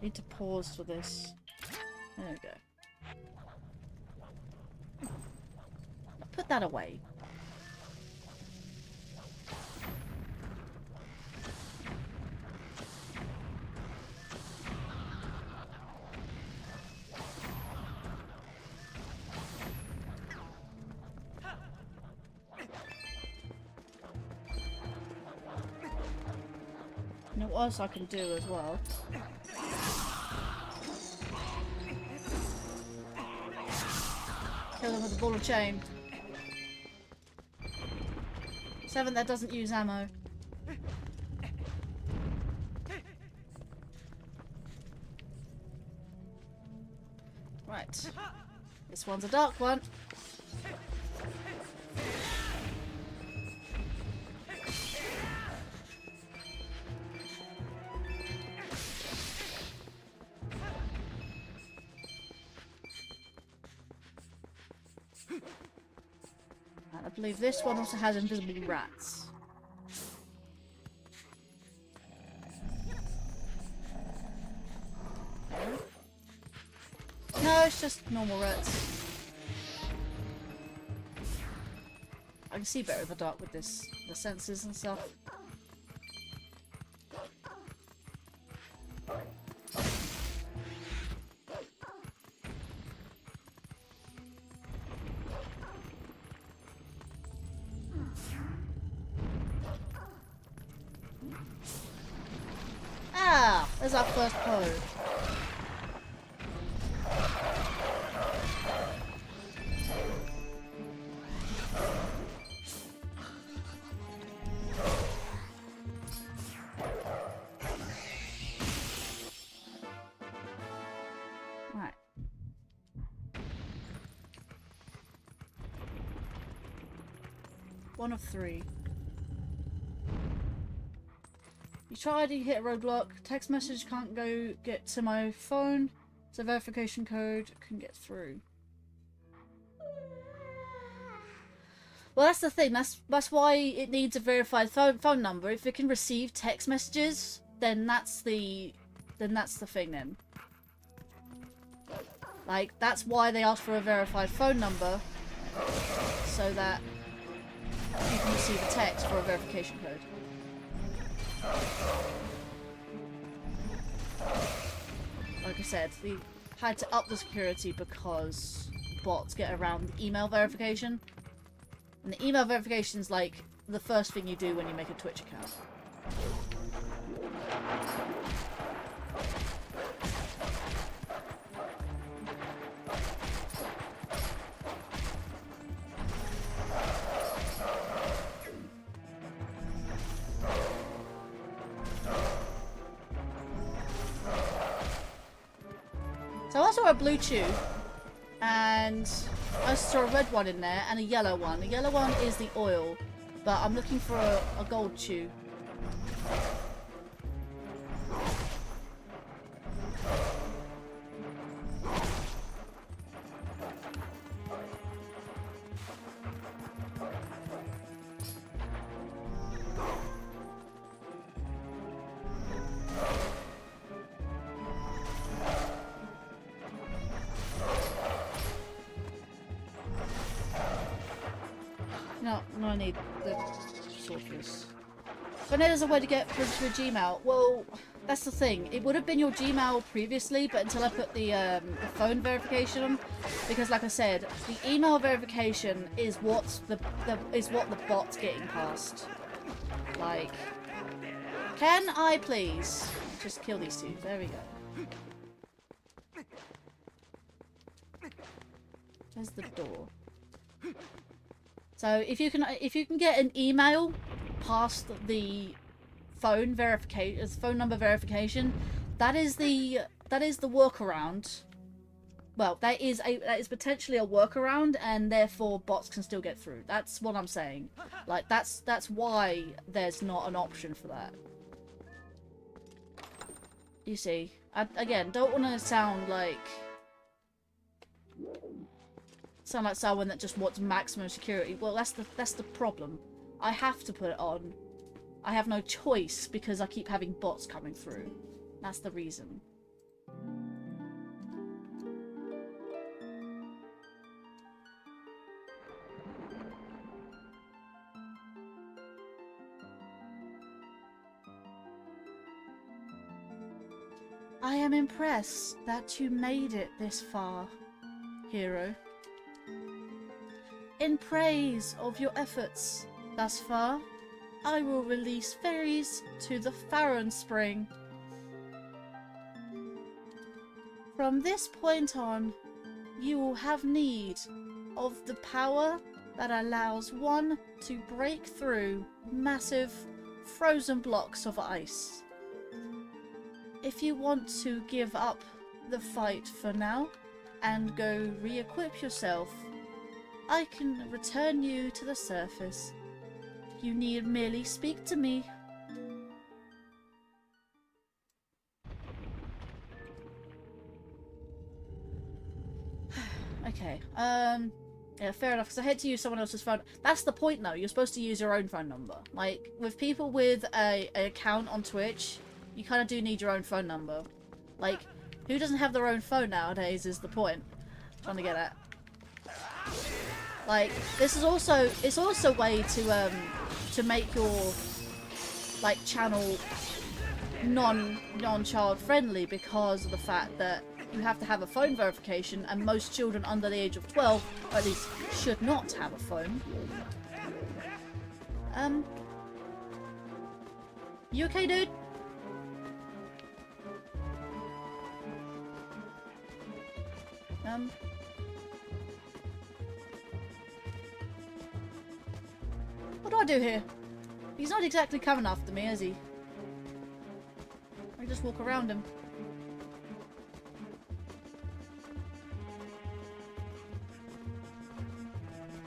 Need to pause for this. There we go. I'll put that away. You know what else I can do as well? Kill them with a ball of chain. 7 that doesn't use ammo. Right. This one's a dark one. I believe this one also has invisible rats. No, it's just normal rats. I can see better in the dark with this, the sensors and stuff. There's our first code. Right. One of 3. You tried, you hit a roadblock. Text message can't get to my phone. So verification code can get through. Well, that's the thing. That's why it needs a verified phone number. If it can receive text messages, then that's the thing. Then, like, that's why they ask for a verified phone number, so that you can receive a text for a verification code. Like I said, we had to up the security because bots get around email verification. And the email verification is like the first thing you do when you make a Twitch account. So I saw a blue chew, and I saw a red one in there, and a yellow one. The yellow one is the oil, but I'm looking for a gold chew. No, I need the sorceress. But now there's a way to get through to a Gmail. Well, that's the thing. It would have been your Gmail previously, but until I put the phone verification on, because like I said, the email verification is what's the bot's getting past. Like, can I please just kill these two? There we go. There's the door. So if you can get an email past the phone number verification, that is the workaround. Well, that is potentially a workaround, and therefore bots can still get through. That's what I'm saying. Like that's why there's not an option for that. You see, I again don't want to sound like someone that just wants maximum security. Well, that's the problem. I have to put it on. I have no choice because I keep having bots coming through. That's the reason. I am impressed that you made it this far, hero. In praise of your efforts thus far, I will release fairies to the Farron Spring. From this point on, you will have need of the power that allows one to break through massive frozen blocks of ice. If you want to give up the fight for now and go re-equip yourself, I can return you to the surface. You need merely speak to me. Okay, yeah, fair enough, because I had to use someone else's phone. That's the point, though. You're supposed to use your own phone number. Like, with people with an account on Twitch, you kind of do need your own phone number. Like, who doesn't have their own phone nowadays is the point. I'm trying to get at. Like, this is also, it's also a way to make your, like, channel non-child friendly, because of the fact that you have to have a phone verification, and most children under the age of 12, or at least should not have a phone. You okay, dude? What do I do here? He's not exactly coming after me, is he? I just walk around him.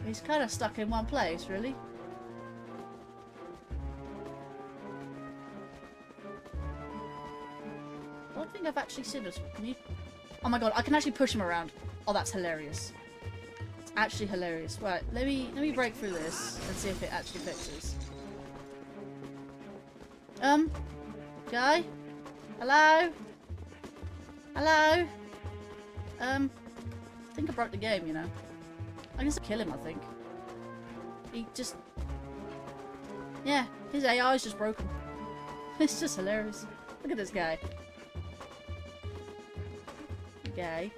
He's kind of stuck in one place, really. I don't think I've actually seen this. Can you? Oh my god, I can actually push him around. Oh, that's hilarious. It's actually hilarious. Right, let me break through this and see if it actually fixes. Guy? Hello? Hello? I think I broke the game, you know. I can still kill him, I think. He just... Yeah, his AI is just broken. It's just hilarious. Look at this guy. Guy.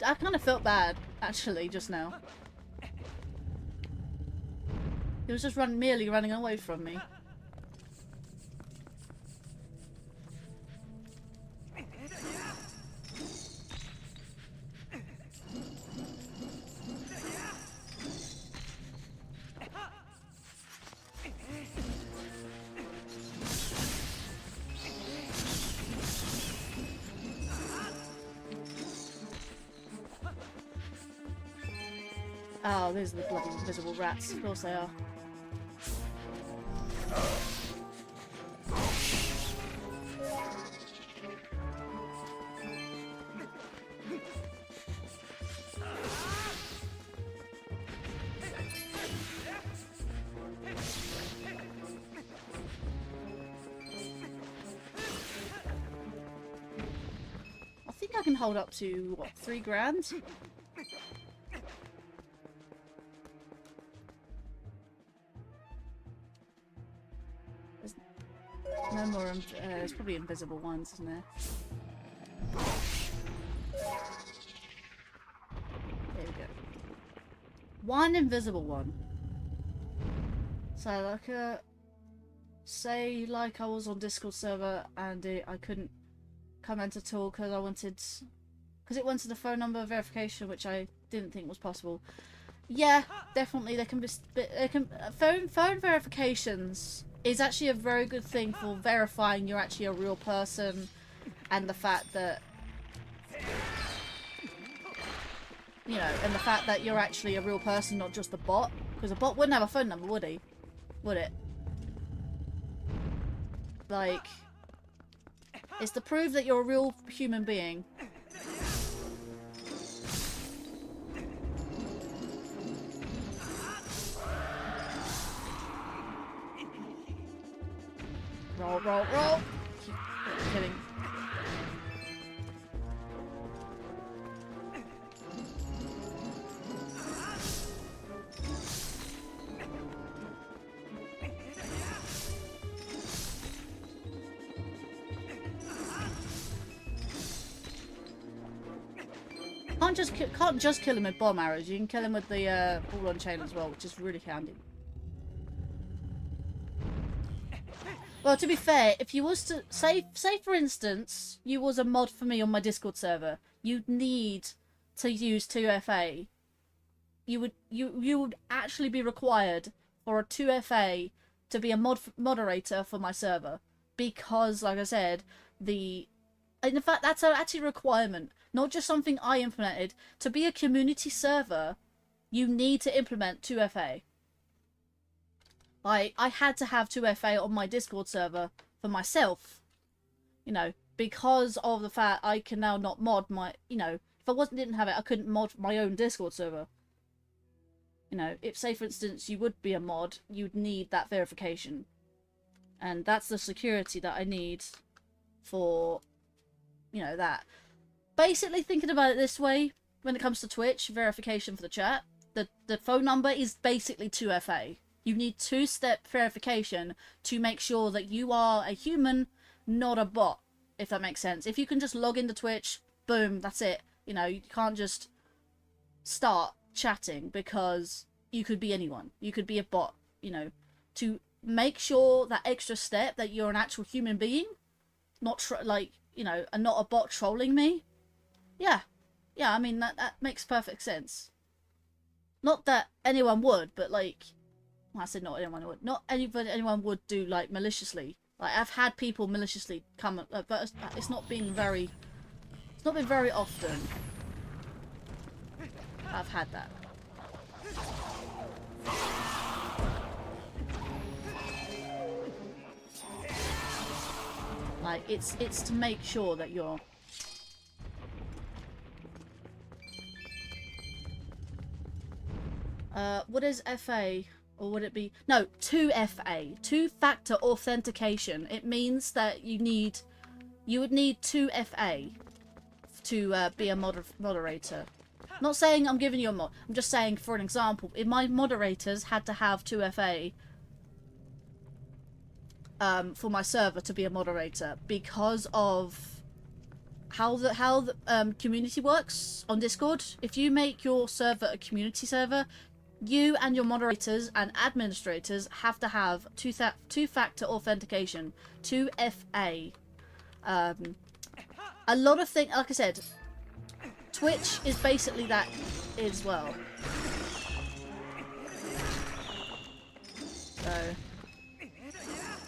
I kind of felt bad, actually, just now. He was just merely running away from me. Oh, these are the bloody invisible rats. Of course they are. I think I can hold up to, what, 3 grand? No more, there's probably invisible ones, isn't there? There we go. One invisible one. So, like, say, like, I was on Discord server and I couldn't comment at all because I wanted... Because it wanted the phone number verification, which I didn't think was possible. Yeah, definitely, there can be... phone verifications is actually a very good thing for verifying you're actually a real person, and the fact that, you know, and the fact that you're actually a real person, not just a bot. Because a bot wouldn't have a phone number, would he? Would it? Like, it's to prove that you're a real human being. Roll, roll, roll! Keep kidding. Can't just kill him with bomb arrows. You can kill him with the ball on chain as well, which is really handy. Well, to be fair, if you was to say for instance, you was a mod for me on my Discord server, you'd need to use 2FA. You would actually be required for a 2FA to be a moderator for my server, because, like I said, in fact that's actually a requirement, not just something I implemented. To be a community server, you need to implement 2FA. Like, I had to have 2FA on my Discord server for myself, you know, because of the fact I can now not mod my, you know, if I didn't have it, I couldn't mod my own Discord server. You know, if, say, for instance, you would be a mod, you'd need that verification. And that's the security that I need for, you know, that. Basically, thinking about it this way, when it comes to Twitch, verification for the chat, the phone number is basically 2FA. You need 2-step verification to make sure that you are a human, not a bot, if that makes sense. If you can just log into Twitch, boom, that's it. You know, you can't just start chatting, because you could be anyone. You could be a bot, you know. to make sure that extra step that you're an actual human being, not like, you know, and not a bot trolling me. Yeah, I mean, that makes perfect sense. Not that anyone would, but like, well, I said not anyone would. Not anyone would do like maliciously. Like, I've had people maliciously come, but it's not been very often. I've had that. Like, it's to make sure that you're... what is FA? Or would it be... No, 2FA. Two-factor authentication. It means that you would need 2FA to be a moderator. Not saying I'm giving you a mod. I'm just saying, for an example, if my moderators had to have 2FA for my server to be a moderator, because of how the community works on Discord. If you make your server a community server, you and your moderators and administrators have to have two-factor authentication, 2FA. A lot of things, like I said, Twitch is basically that as well.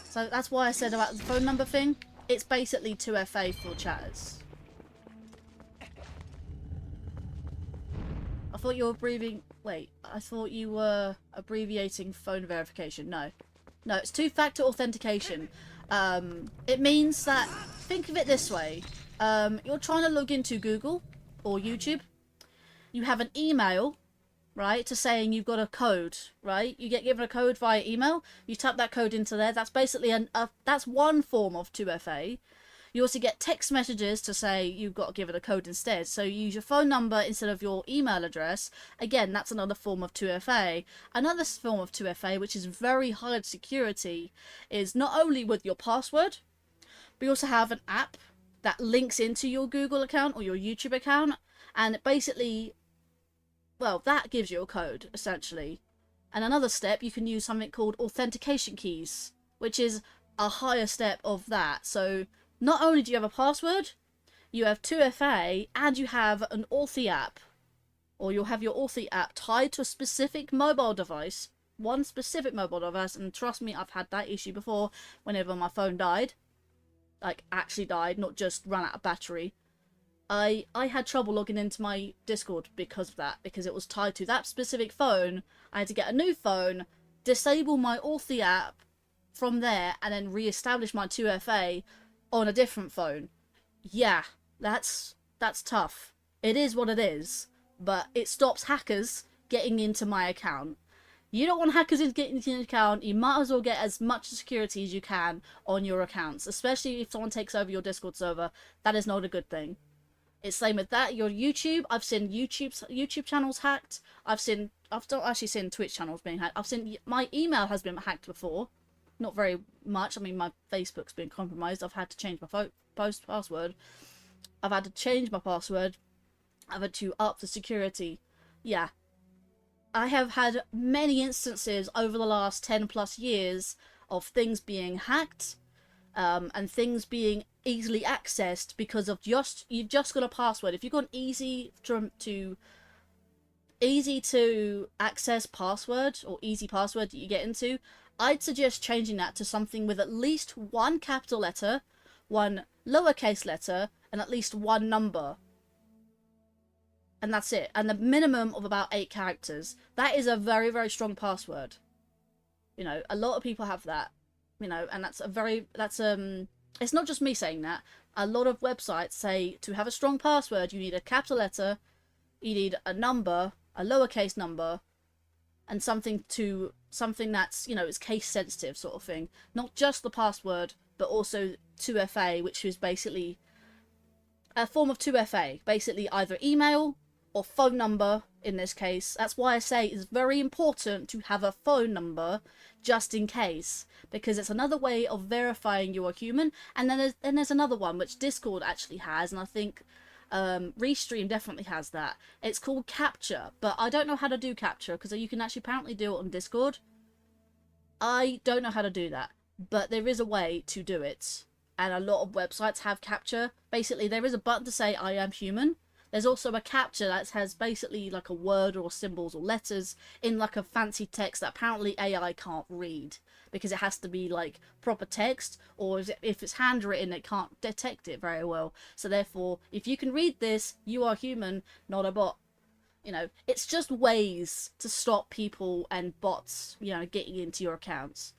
So that's why I said about the phone number thing. It's basically 2FA for chatters. I thought you were I thought you were abbreviating phone verification. No, it's two-factor authentication. It means that, think of it this way. You're trying to log into Google or YouTube. You have an email, right, to saying you've got a code, right? You get given a code via email. You type that code into there. That's basically that's one form of 2FA. You also get text messages to say you've got given a code instead. So you use your phone number instead of your email address. Again, that's another form of 2FA. Another form of 2FA, which is very high security, is not only with your password, but you also have an app that links into your Google account or your YouTube account. And basically, well, that gives you a code, essentially. And another step, you can use something called authentication keys, which is a higher step of that. So not only do you have a password, you have 2FA, and you have an Authy app. Or you'll have your Authy app tied to a specific mobile device. One specific mobile device, and trust me, I've had that issue before whenever my phone died. Like, actually died, not just ran out of battery. I had trouble logging into my Discord because of that, because it was tied to that specific phone. I had to get a new phone, disable my Authy app from there, and then re-establish my 2FA on a different phone. Yeah, that's tough. It is what it is, but it stops hackers getting into my account. You don't want hackers getting into your account. You might as well get as much security as you can on your accounts, especially if someone takes over your Discord server. That is not a good thing. It's same with that. Your YouTube, I've seen YouTube channels hacked. I've not actually seen Twitch channels being hacked. I've seen my email has been hacked before. Not very much. I mean, my Facebook's been compromised. I've had to change my password. I've had to change my password. I've had to up the security. Yeah. I have had many instances over the last 10+ years of things being hacked, and things being easily accessed because of you've just got a password. If you've got an easy to access password or easy password that you get into, I'd suggest changing that to something with at least one capital letter, one lowercase letter, and at least one number. And that's it. And the minimum of about 8 characters. That is a very, very strong password. You know, a lot of people have that. You know, and it's not just me saying that. A lot of websites say to have a strong password, you need a capital letter, you need a number, a lowercase number, and something that's, you know, is case sensitive sort of thing. Not just the password, but also 2FA, which is basically a form of 2FA. Basically either email or phone number in this case. That's why I say it's very important to have a phone number just in case, because it's another way of verifying you're a human. And then there's another one which Discord actually has, and I think Restream definitely has that. It's called capture, but I don't know how to do capture because you can actually apparently do it on Discord. I don't know how to do that, but there is a way to do it. And a lot of websites have capture. Basically, there is a button to say I am human. There's also a capture that has basically like a word or symbols or letters in like a fancy text that apparently AI can't read because it has to be like proper text, or if it's handwritten it can't detect it very well. So therefore, if you can read this, you are human, not a bot. You know, it's just ways to stop people and bots, you know, getting into your accounts.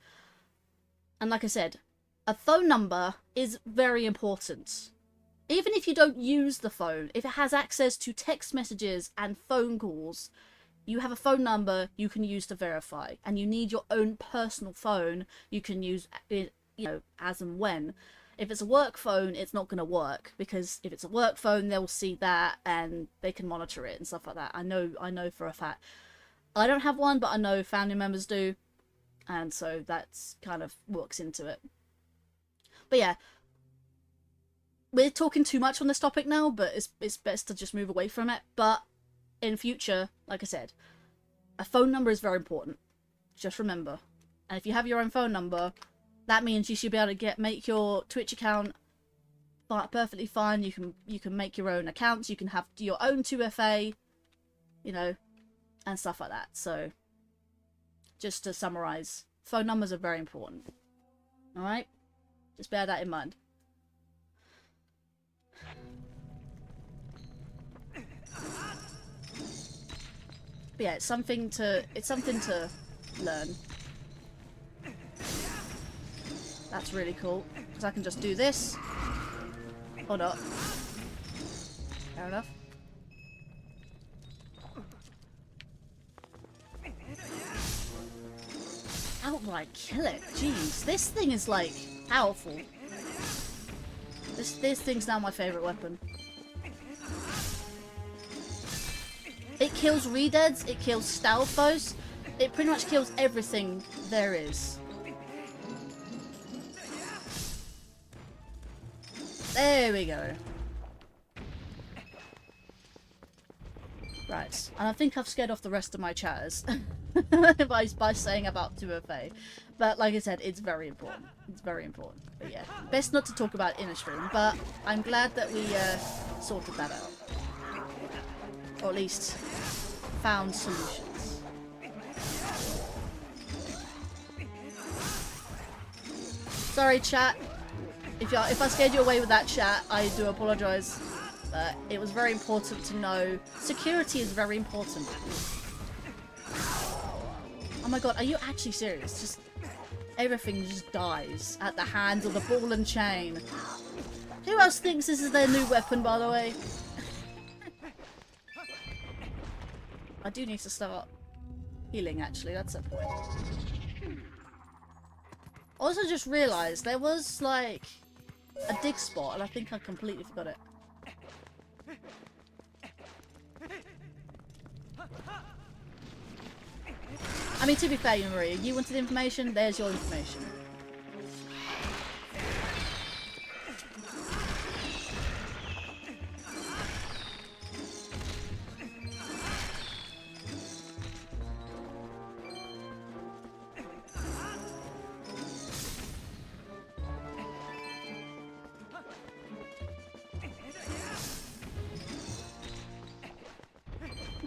And like I said, a phone number is very important. Even if you don't use the phone, if it has access to text messages and phone calls, you have a phone number you can use to verify. And you need your own personal phone you can use it, you know, as and when. If it's a work phone, it's not going to work, because if it's a work phone, they'll see that and they can monitor it and stuff like that. I know for a fact. I don't have one, but I know family members do. And so that's kind of works into it. But yeah, we're talking too much on this topic now, but it's best to just move away from it. But in future, like I said, a phone number is very important. Just remember. And if you have your own phone number, that means you should be able to make your Twitch account perfectly fine. You can make your own accounts. You can have your own 2FA, you know, and stuff like that. So, just to summarize, phone numbers are very important. All right, just bear that in mind. But yeah, it's something to learn. That's really cool, because I can just do this or not. Fair enough. Outright kill it. Jeez, this thing is like powerful. This thing's now my favorite weapon. It kills redeads, it kills stealth foes, it pretty much kills everything there is. There we go. Right, and I think I've scared off the rest of my chatters by saying about 2FA. But like I said, it's very important. It's very important. But yeah, best not to talk about it in a stream, but I'm glad that we sorted that out. Or at least found solutions. Sorry, chat. If I scared you away with that, chat, I do apologise. But it was very important to know. Security is very important. Oh my god, are you actually serious? Just everything just dies at the hands of the ball and chain. Who else thinks this is their new weapon, by the way? I do need to start healing, actually. That's a point. Also just realised there was, like, a dig spot, and I think I completely forgot it. I mean, to be fair, Maria, you wanted information, there's your information.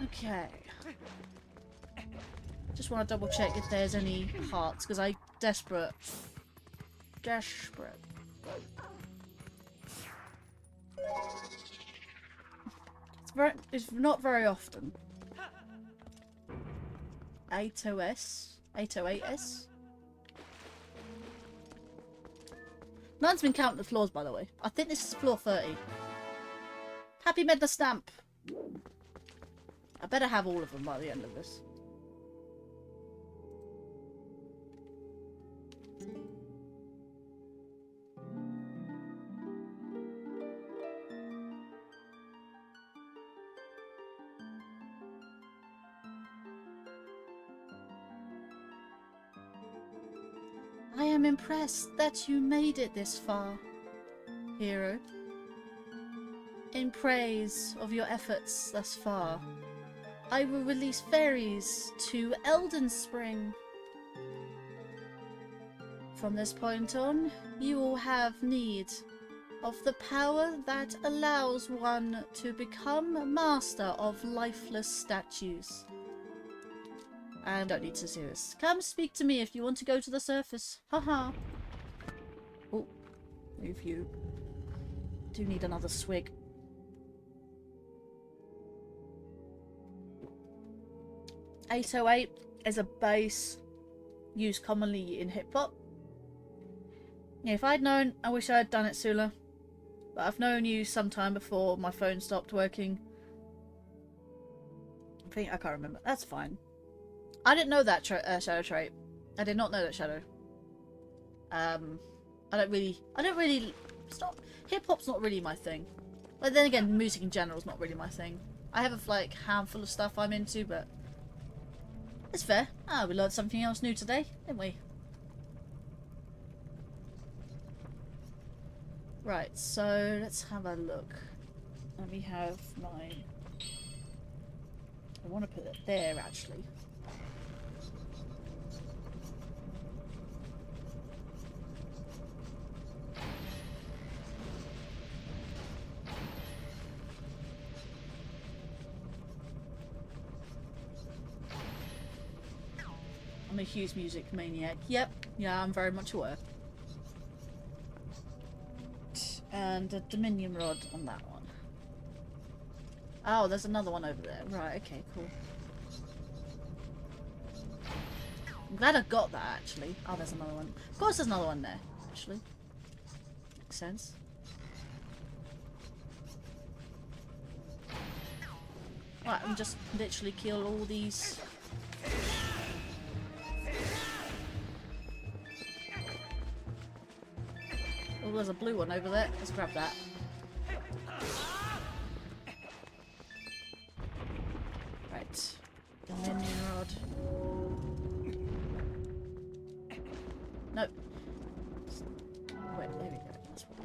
Okay. Just want to double check if there's any hearts, because I'm desperate. Desperate. It's not very often. 8OS? 808S? Mine's been counting the floors, by the way. I think this is floor 30. Happy Medler Stamp! I better have all of them by the end of this. I am impressed that you made it this far, hero. In praise of your efforts thus far, I will release fairies to Elden Spring. From this point on, you will have need of the power that allows one to become master of lifeless statues. I don't need to see this. Come speak to me if you want to go to the surface. Haha. Oh, move you. Do need another swig. .808 is a bass used commonly in hip-hop. Yeah, if I'd known, I wish I had done it sooner. But I've known you sometime before my phone stopped working. I can't remember. That's fine. I didn't know that shadow trait. I did not know that shadow. I don't really. Stop. Hip hop's not really my thing. But then again, music in general is not really my thing. I have a like handful of stuff I'm into, but it's fair. Ah, we learned something else new today, didn't we? Right, so let's have a look. Let me have my... I want to put it there, actually. I'm a huge music maniac. Yep, yeah, I'm very much aware. And a Dominion rod on that one. Oh, there's another one over there. Right, okay, cool. I'm glad I got that, actually. Oh, there's another one. Of course there's another one there, actually. Makes sense. Right, and just literally kill all these... Oh, there's a blue one over there. Let's grab that. Right. Dominion rod. Nope. Wait, there we go. That's what...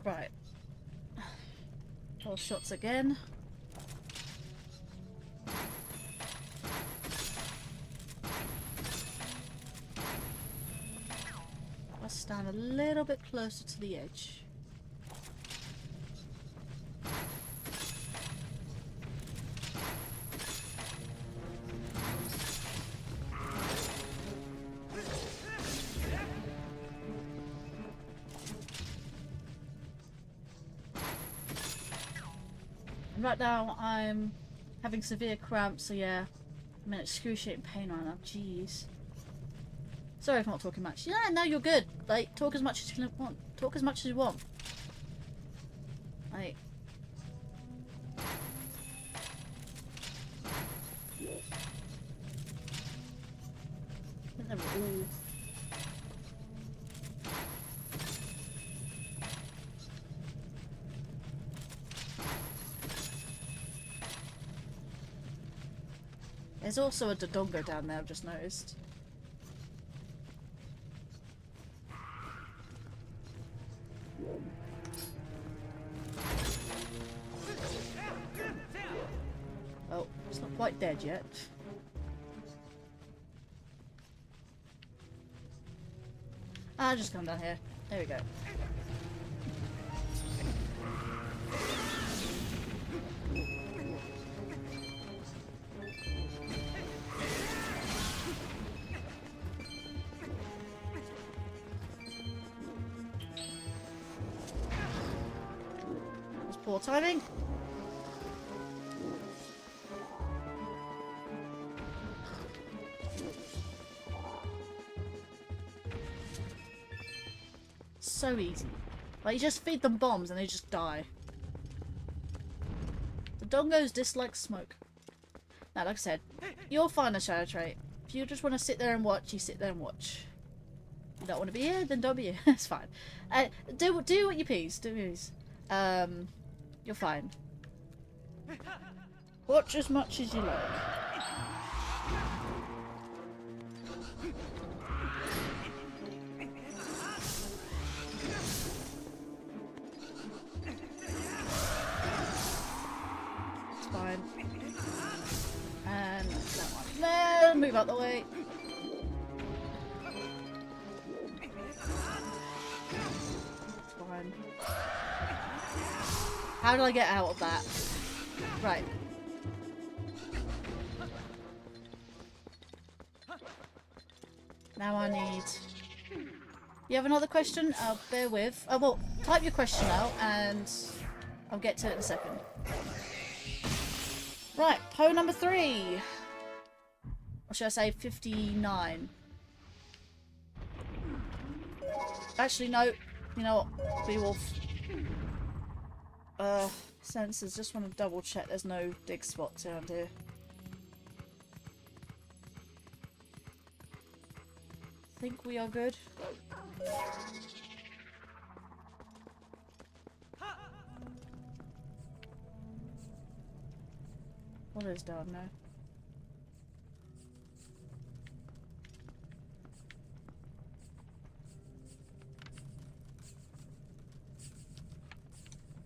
Right. 12 shots again. Stand a little bit closer to the edge. And right now I'm having severe cramps, so yeah, I'm in excruciating pain right now. Jeez. Sorry if I'm not talking much. Yeah, no, you're good. Like, talk as much as you want. Talk as much as you want. Like... I think they were all... There's also a Dodongo down there, I've just noticed. Oh, it's not quite dead yet. Ah, just come down here. There we go. That's poor timing. So easy. Like, you just feed them bombs and they just die. The dongos dislike smoke. Now, like I said, you'll find a shadow trait. If you just want to sit there and watch, you sit there and watch. If you don't want to be here, then don't be here. It's fine. Do what you please. Do what you please. You're fine. Watch as much as you like. fine. And that one there, move out the way. Fine. How did I get out of that? Right. Now I need... You have another question? Bear with. Oh, well, type your question out and I'll get to it in a second. Right, Poe number 3. Or should I say 59? Actually, no. You know what? Beowulf. Sensors. Just want to double check there's no dig spots around here. I think we are good. What is down there?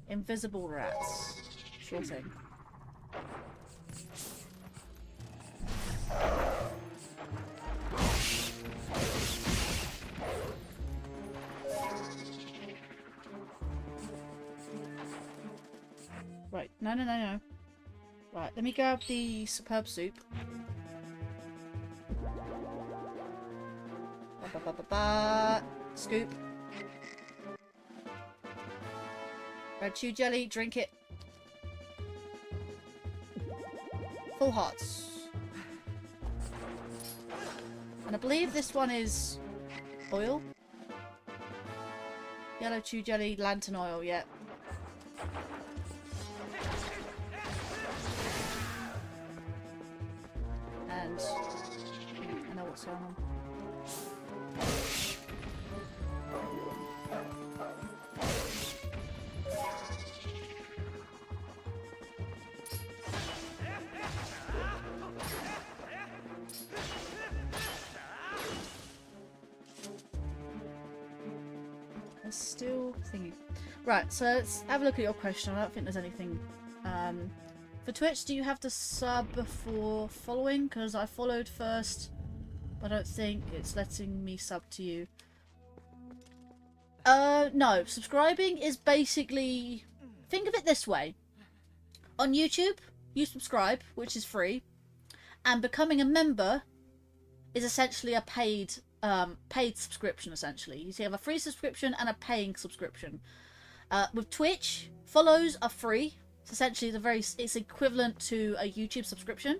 Invisible rats. Sure thing. Right, no. Right, let me grab the superb soup. Scoop. Red chew jelly, drink it. Full hearts. And I believe this one is oil. Yellow chew jelly, lantern oil, yeah. And I know what's going on. Still thinking. Right, so let's have a look at your question. I don't think there's anything. For Twitch, do you have to sub before following? Because I followed first. I don't think it's letting me sub to you. No. Subscribing is basically... Think of it this way. On YouTube, you subscribe, which is free. And becoming a member is essentially a paid subscription, essentially. You have a free subscription and a paying subscription. With Twitch, follows are free. It's essentially it's equivalent to a YouTube subscription.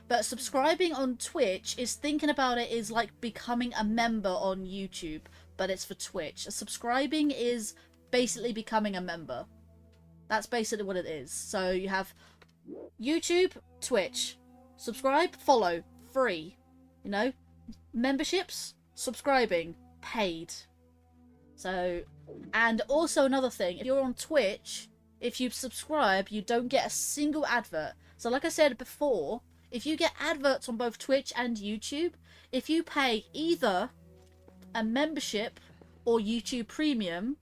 But subscribing on Twitch is, thinking about it, is like becoming a member on YouTube, but it's for Twitch. Subscribing is basically becoming a member. That's basically what it is. So you have YouTube, Twitch, subscribe, follow, free. You know, memberships, subscribing, paid. So, and also another thing, if you're on Twitch, if you subscribe, you don't get a single advert. So like I said before, if you get adverts on both Twitch and YouTube, if you pay either a membership or YouTube Premium,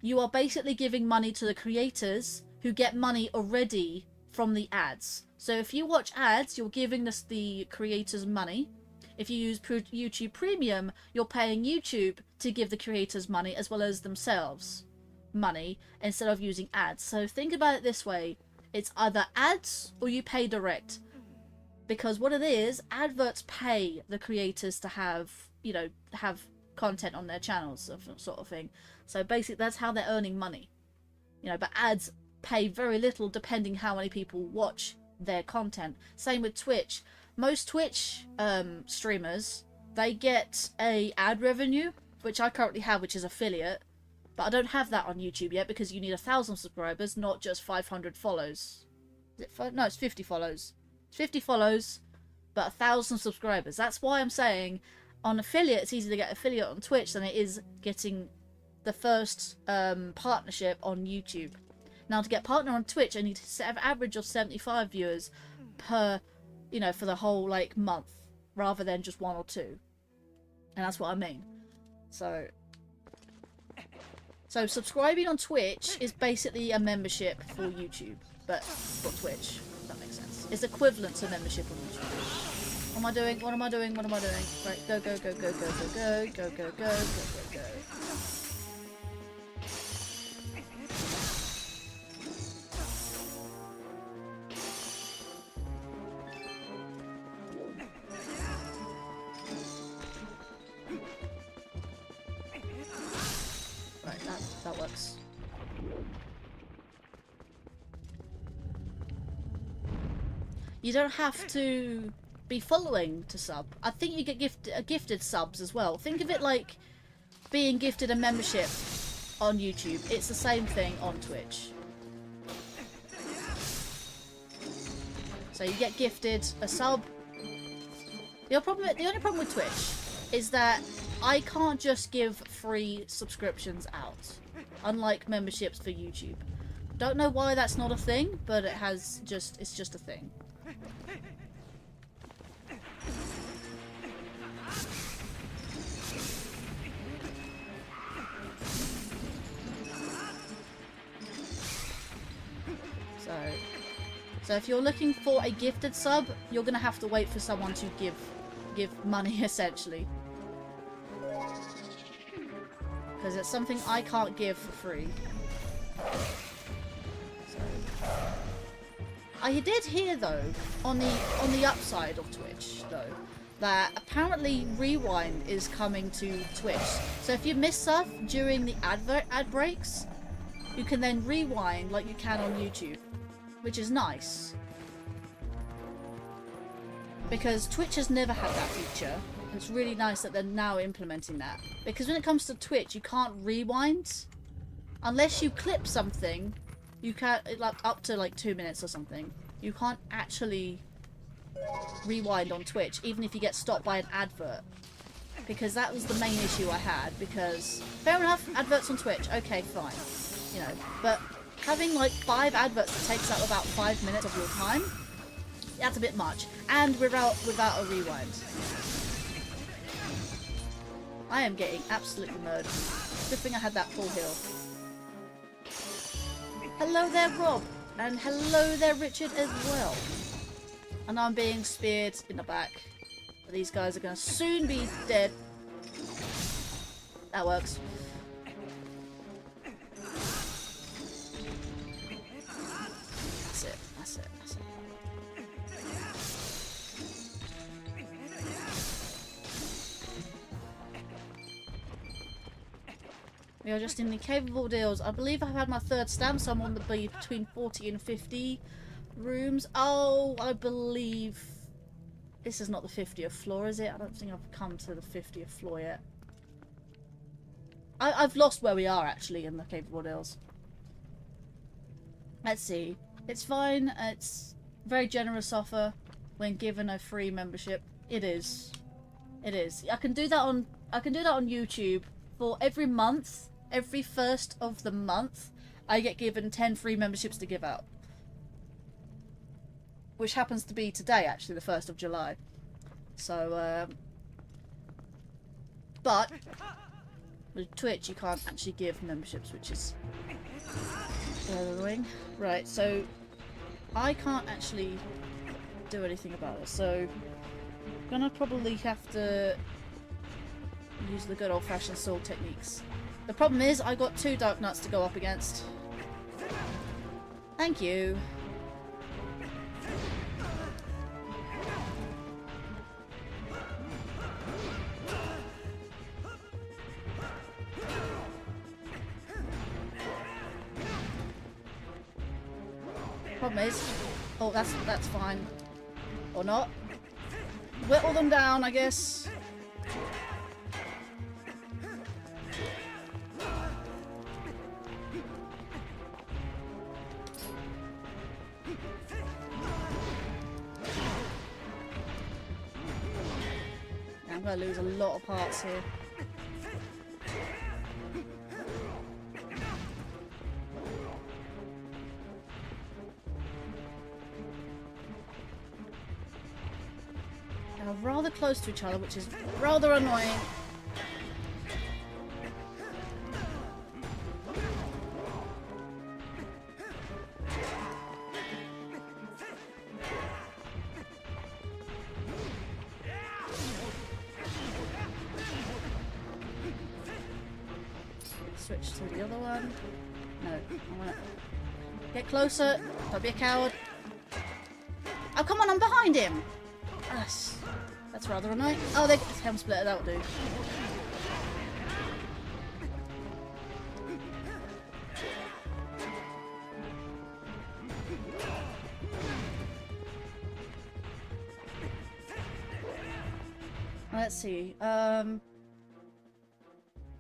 you are basically giving money to the creators who get money already from the ads. So if you watch ads, you're giving the creators money. If you use YouTube Premium, you're paying YouTube to give the creators money as well as themselves money instead of using ads. So think about it this way. It's either ads or you pay direct. Because what it is, adverts pay the creators to have, you know, have content on their channels, sort of thing. So basically that's how they're earning money. You know, but ads pay very little depending how many people watch their content. Same with Twitch. Most Twitch streamers, they get a ad revenue, which I currently have, which is affiliate. But I don't have that on YouTube yet because you need 1,000 subscribers, not just 500 follows. Is it no, it's 50 follows. It's 50 follows, but 1,000 subscribers. That's why I'm saying on affiliate, it's easier to get affiliate on Twitch than it is getting the first partnership on YouTube. Now, to get partner on Twitch, I need to set an average of 75 viewers per, you know, for the whole, like, month, rather than just 1 or 2. And that's what I mean. So subscribing on Twitch is basically a membership for YouTube. but for Twitch. If that makes sense. It's equivalent to membership on YouTube. What am I doing? What am I doing? What am I doing? Right, go, go, go, go, go, go, go, go, go, go, go, go, go. Right, that works. You don't have to be following to sub. I think you get gifted subs as well. Think of it like being gifted a membership on YouTube. It's the same thing on Twitch. So you get gifted a sub. The only problem with Twitch is that I can't just give free subscriptions out, unlike memberships for YouTube. Don't know why that's not a thing, but it's just a thing. So if you're looking for a gifted sub, you're gonna have to wait for someone to give money, essentially. Because it's something I can't give for free. So I did hear though, on the upside of Twitch though, that apparently Rewind is coming to Twitch. So if you miss stuff during the ad breaks, you can then rewind like you can on YouTube, which is nice. Because Twitch has never had that feature. It's really nice that they're now implementing that. Because when it comes to Twitch, you can't rewind. Unless you clip something, you can't, like, up to like 2 minutes or something. You can't actually rewind on Twitch, even if you get stopped by an advert. Because that was the main issue I had. Because, fair enough, adverts on Twitch, okay, fine. You know, but having like 5 adverts that takes up about 5 minutes of your time, that's a bit much. And without a rewind. I am getting absolutely murdered. Good thing I had that full heal. Hello there, Rob. And hello there, Richard, as well. And I'm being speared in the back. But these guys are going to soon be dead. That works. That's it. That's it. That's it. We are just in the Cave of Ordeals. I believe I've had my 3rd stamp, so I'm on the between 40 and 50 rooms. Oh, I believe this is not the 50th floor, is it? I don't think I've come to the 50th floor yet. I've lost where we are, actually, in the Cave of Ordeals. Let's see. It's fine. It's very generous offer when given a free membership. It is. It is. I can do that on YouTube for every month. Every 1st of the month, I get given 10 free memberships to give out. Which happens to be today, actually, the 1st of July. So, but with Twitch, you can't actually give memberships, which is annoying. Right, so I can't actually do anything about it. So, I'm gonna probably have to use the good old-fashioned sword techniques. The problem is, I got 2 Dark Nuts to go up against. Thank you. Problem is, oh, that's fine, or not. Whittle them down, I guess. I'm gonna lose a lot of parts here. They're rather close to each other, which is rather annoying. switch to the other one. No, I wanna get closer. Don't be a coward. Oh, come on, I'm behind him! Yes. That's rather annoying. Oh, they helm splitter, that'll do. Let's see.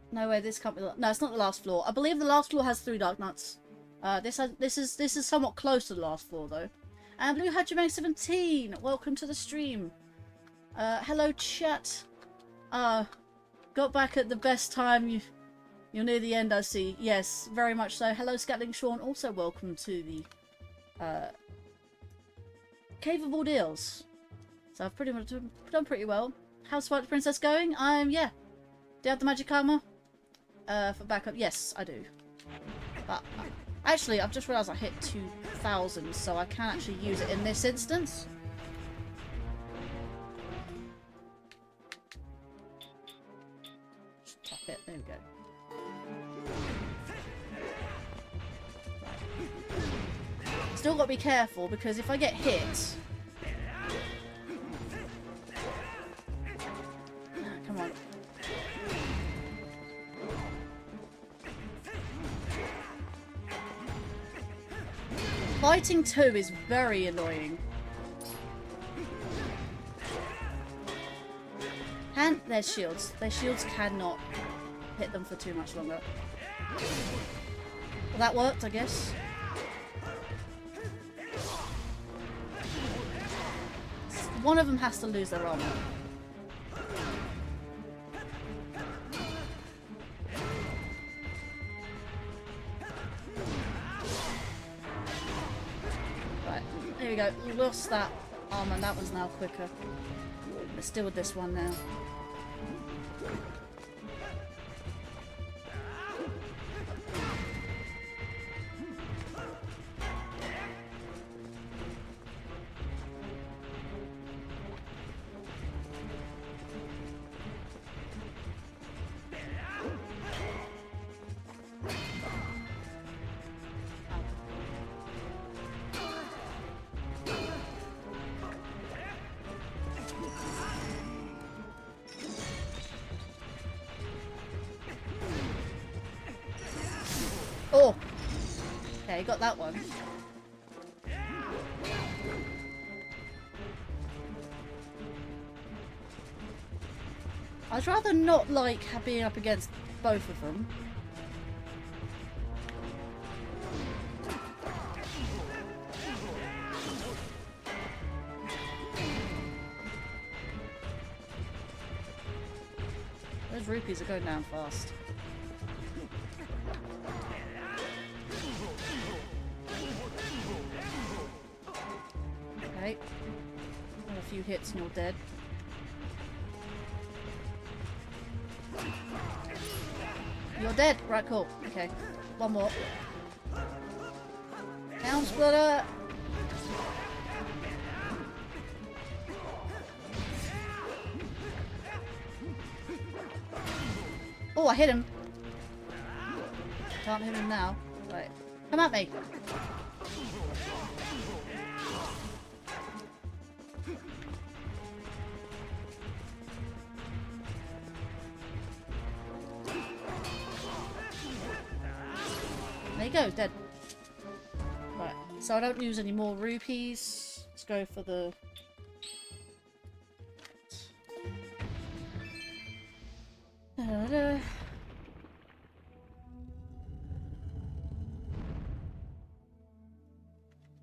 No way, this can't be. No, it's not the last floor. I believe the last floor has 3 dark nuts. This is somewhat close to the last floor though. And Blue Hajime 17, welcome to the stream. Hello chat. Got back at the best time. You're near the end, I see. Yes, very much so. Hello Scatling Sean, also welcome to the Cave of Ordeals. So I've pretty much done pretty well. How's Twilight Princess going? Yeah. Do you have the magic armor? For backup? Yes, I do. But actually, I've just realised I hit 2,000, so I can actually use it in this instance. Just tap it. There we go. Still got to be careful because if I get hit. Come on. Fighting 2 is very annoying. And their shields. Their shields cannot hit them for too much longer. Well, that worked, I guess. One of them has to lose their armor. Right, there we go. We lost that armor, and that one's now quicker. Let's deal with this one now. Oh! Okay, got that one. I'd rather not like being up against both of them. Those rupees are going down fast. Okay. A few hits and you're dead. You're dead! Right, cool. Okay. One more. Down splitter! Oh, I hit him! Can't hit him now. Right. Come at me! There you go, dead. Right, so I don't use any more rupees. Let's go for the...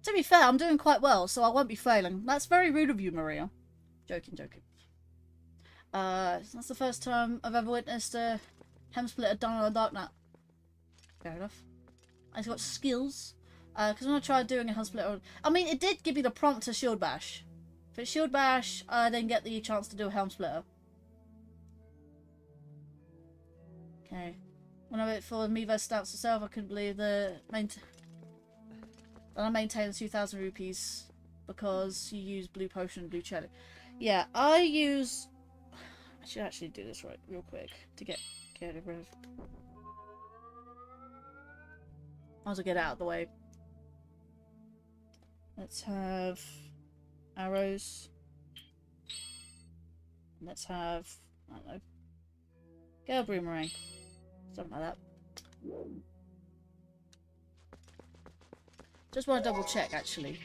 To be fair, I'm doing quite well, so I won't be failing. That's very rude of you, Maria. Joking, joking. That's the first time I've ever witnessed a hem splitter done on a dark nut. Fair enough. I've got skills. Because when I tried doing a hem splitter... I mean, it did give me the prompt to shield bash. If it's shield bash, I then get the chance to do a helm splitter. Okay. When I went for Miiverse stats herself, I couldn't believe the... I maintain the 2,000 rupees because you use blue potion and blue cherry. Yeah, I use... I should actually do this right real quick to get rid of... Might as well get it out of the way. Let's have arrows. Let's have, I don't know, Gale Boomerang. Something like that. Just want to double check, actually.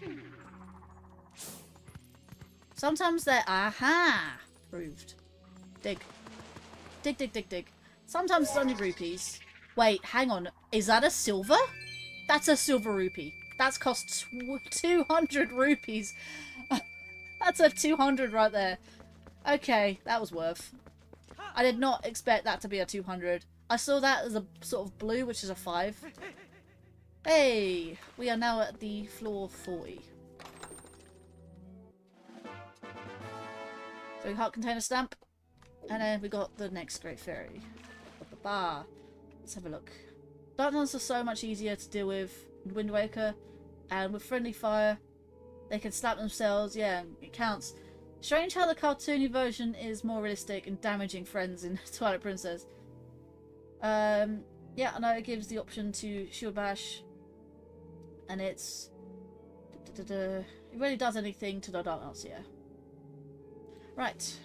Sometimes they're... Aha! Proved. Dig. Dig, dig, dig, dig. Sometimes it's only rupees. Wait, hang on. Is that a silver? That's a silver rupee. That's cost 200 rupees. That's a 200 right there. Okay, that was worth. I did not expect that to be a 200. I saw that as a sort of blue, which is a 5. Hey, we are now at the floor 40. So we can't contain a stamp. And then we got the next Great Fairy. Ba-ba-ba. Let's have a look. Darkness are so much easier to deal with in Wind Waker. And with Friendly Fire, they can slap themselves. Yeah, it counts. Strange how the cartoony version is more realistic and damaging friends in Twilight Princess. Yeah, I know it gives the option to Shield Bash. And it's... it really does anything to the Darkness, yeah. Right.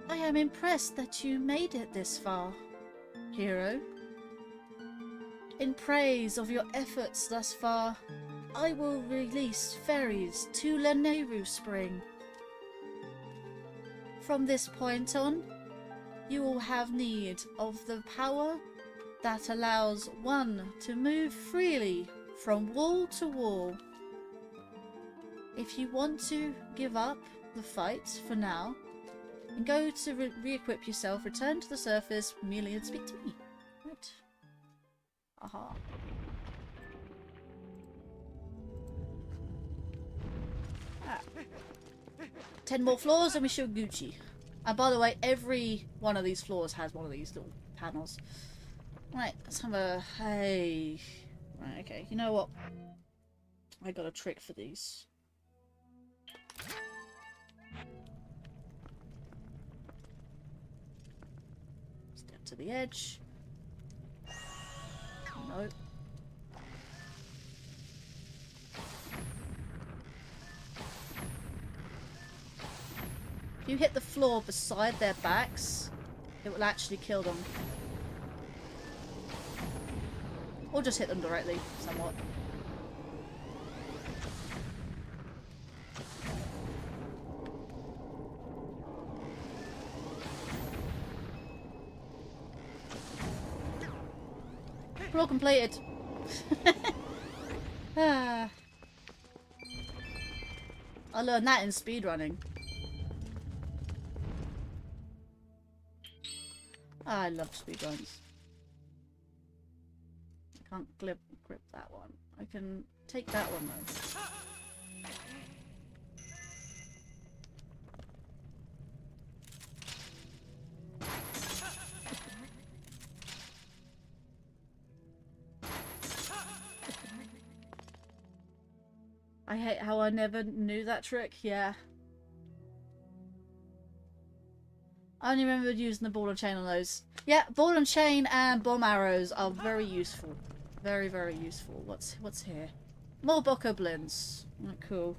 I am impressed that you made it this far, hero. In praise of your efforts thus far, I will release fairies to Lanayru Spring. From this point on, you will have need of the power that allows one to move freely from wall to wall. If you want to give up the fight for now, and go to re-equip yourself, return to the surface merely and speak to me. Right. Aha. Ah. 10 more floors and we should Gucci. And by the way, every one of these floors has one of these little panels. Right, let's have a... Hey. Right, okay. You know what? I got a trick for these. Step to the edge. No. If you hit the floor beside their backs, it will actually kill them. Or just hit them directly, somewhat. Floor completed. I learned that in speedrunning. I love speedruns. I can't grip that one. I can take that one though. I hate how I never knew that trick, yeah. I only remembered using the ball and chain on those. Yeah, ball and chain and bomb arrows are very useful. Very, very useful. What's here? More bokoblins. Oh, cool.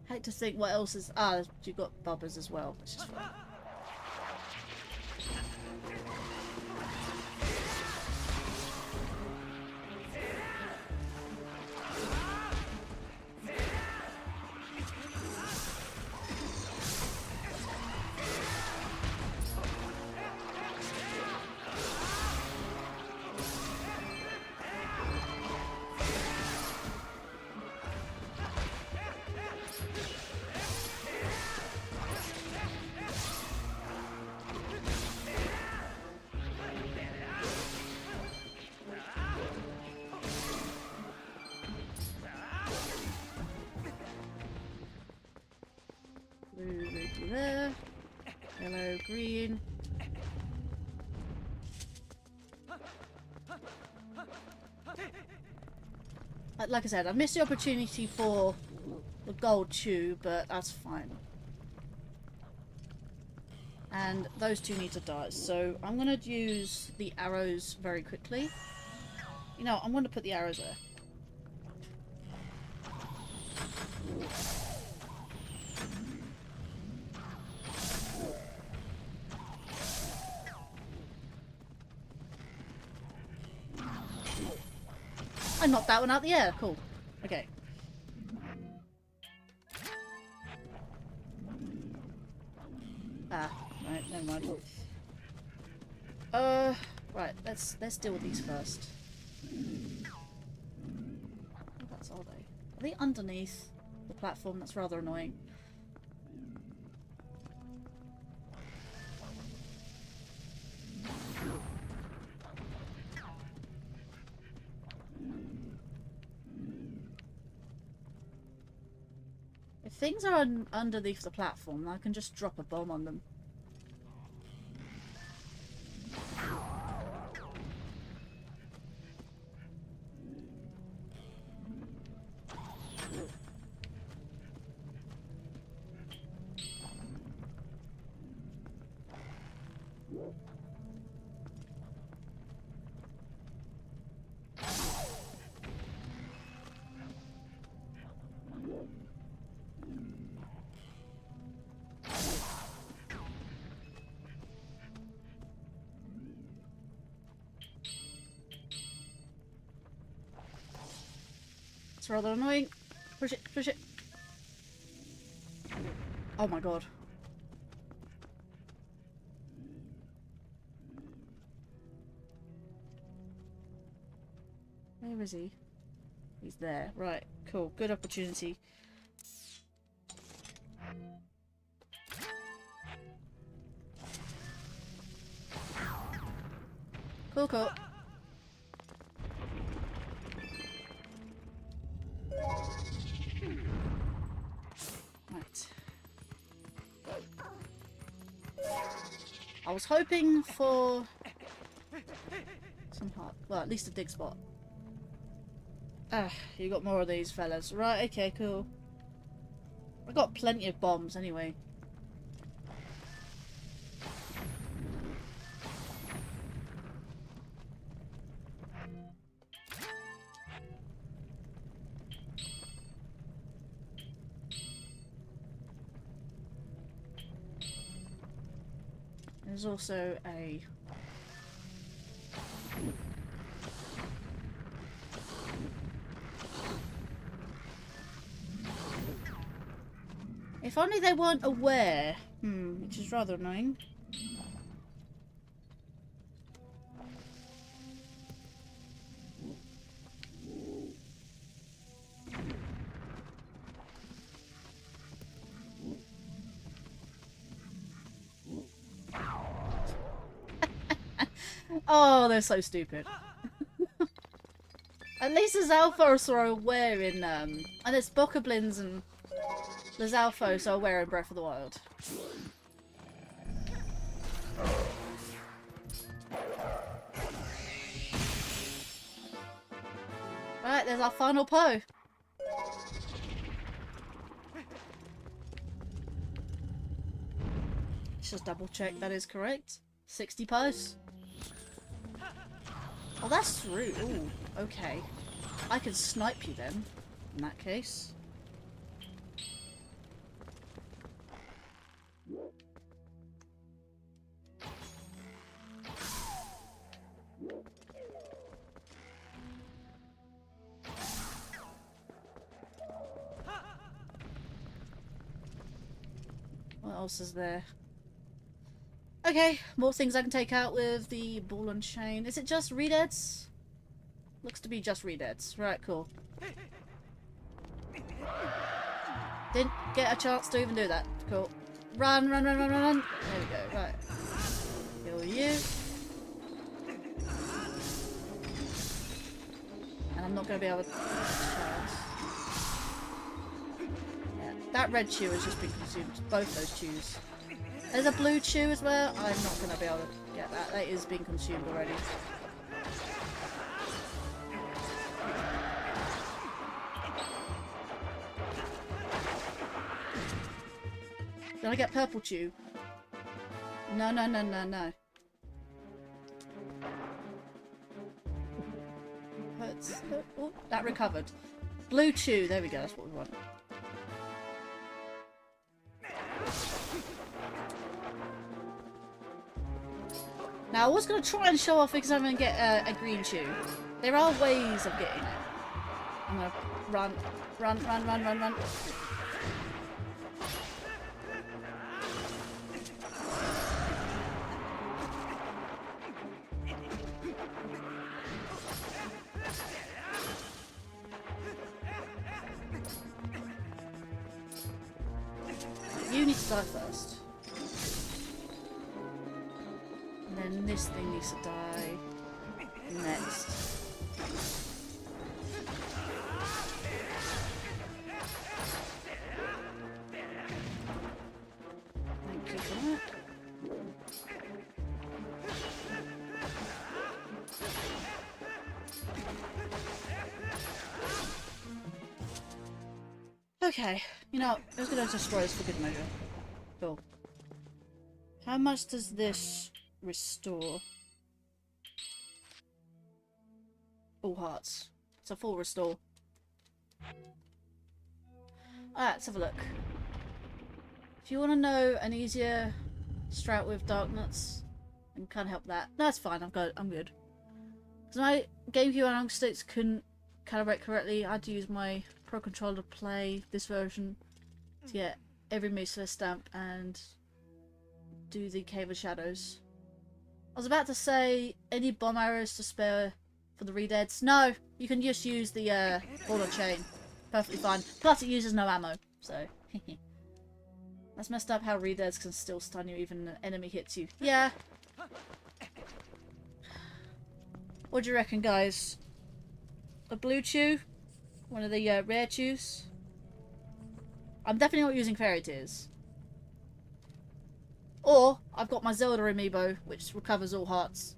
Hate to think what else is... Ah, you've got bubbers as well, which is fun. Like I said, I missed the opportunity for the gold chew, but that's fine. And those two need to die, so I'm going to use the arrows very quickly. You know, I'm going to put the arrows there. I knocked that one out the air. Cool. Okay. Ah, right, never mind. Right, let's deal with these first. Whereabouts are they? Are they underneath the platform? That's rather annoying. If things are underneath the platform, I can just drop a bomb on them. It's rather annoying. Push it, push it. Oh my god. Where is he? He's there. Right, cool. Good opportunity. Cool, cool. Right. I was hoping for some heart. Well, at least a dig spot. Ah, you got more of these fellas. Right, okay, cool. I got plenty of bombs anyway. There's also a... If only they weren't aware. Which is rather annoying. Oh, they're so stupid. At least the Zalfos are aware in, and it's Bokoblins and the Zalfos are aware in Breath of the Wild. Right, there's our final Poe. Let's just double check that is correct. 60 Poes. Oh, that's rude. Ooh, okay. I can snipe you then, in that case. What else is there? Okay, more things I can take out with the ball and chain. Is it just redeads? Looks to be just redeads. Right, cool. Didn't get a chance to even do that. Cool. Run, run, run, run, run, run. There we go, right. Kill you. And I'm not going to be able to charge. Yeah, that red chew has just been consumed. Both those chews. There's a blue chew as well. I'm not going to be able to get that. That is being consumed already. Did I get purple chew? No, no, no, no, no. Hurts. Oh, that recovered. Blue chew. There we go. That's what we want. Now, I was going to try and show off because I'm going to get a green chew. There are ways of getting it. I'm going to run, run, run, run, run, run. You need to die first. And then this thing needs to die next. Thank you for that. Okay, you know, I was going to destroy this for good measure. Cool. How much does this restore? All hearts. It's a full restore. Alright, let's have a look. If you want to know an easier strat with dark nuts, and can't help that. That's fine, I'm good. Because my GameCube analog sticks couldn't calibrate correctly, I had to use my Pro Controller to play this version to get every Moose stamp and do the Cave of Shadows. I was about to say any bomb arrows to spare for the redeads. No, you can just use the ball and chain. Perfectly fine. Plus it uses no ammo, so that's messed up how redeads can still stun you even an enemy hits you. Yeah. What do you reckon, guys? A blue chew? One of the rare chews? I'm definitely not using fairy tears. Or, I've got my Zelda amiibo, which recovers all hearts.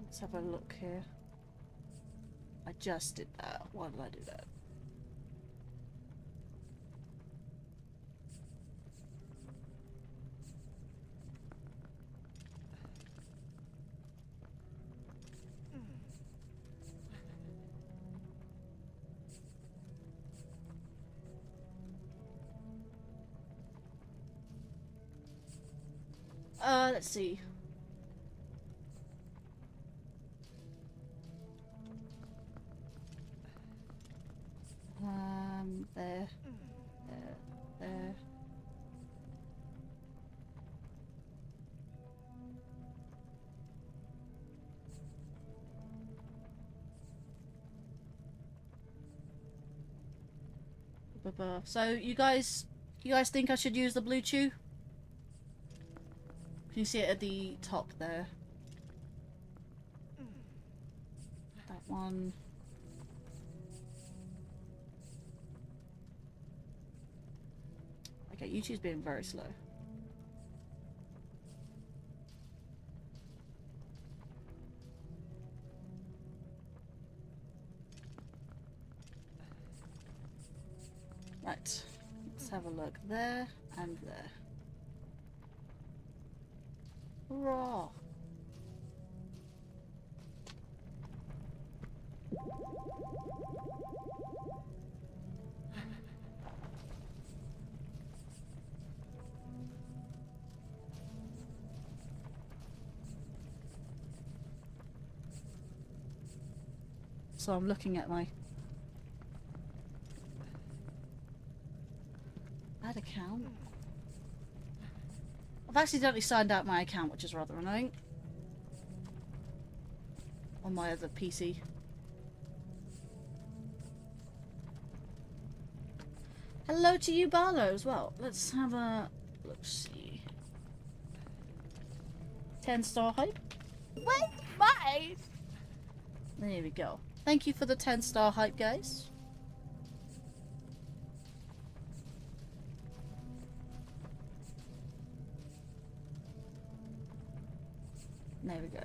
Let's have a look here. I just did that. Why did I do that? Let's see. There. There. So you guys think I should use the blue chew? Can you see it at the top there? That one. Okay, YouTube's being very slow. Right, let's have a look there and there. Raw. So I'm looking at my ad account. I've accidentally signed out my account, which is rather annoying. On my other PC. Hello to you, Barlow, as well. Let's have a look-see. 10-star hype. Wait, mine! There we go. Thank you for the 10-star hype, guys. There we go.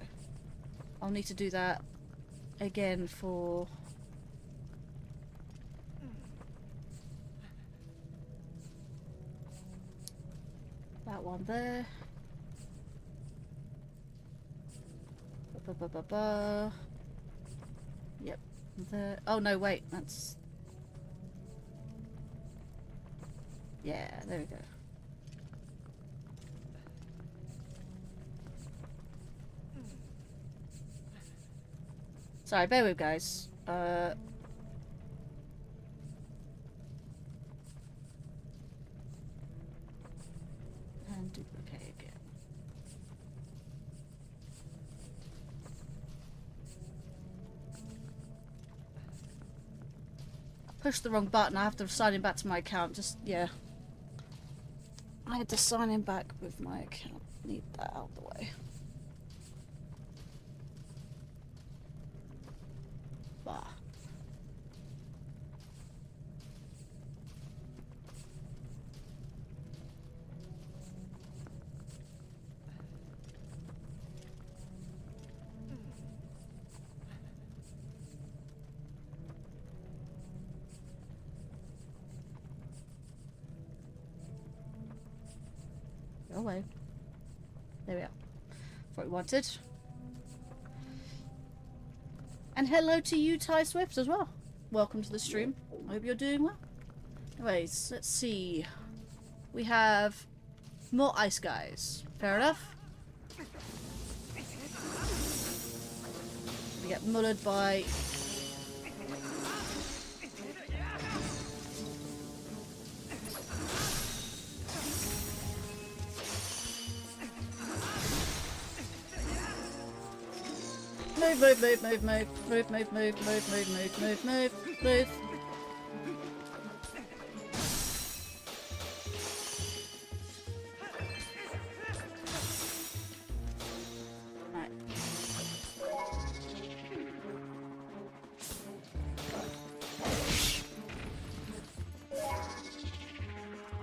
I'll need to do that again for... that one there. Yep. There. Oh no, wait. That's... yeah, there we go. Sorry, bear with guys. And duplicate again. I pushed the wrong button. I have to sign in back to my account. Just, yeah. I had to sign in back with my account. Need that out of the way. Bah. Go away. There we are. What we wanted. And hello to you, Ty Swift, as well. Welcome to the stream. I hope you're doing well. Anyways, let's see. We have more ice guys. Fair enough. We get mullered by... Move. Right.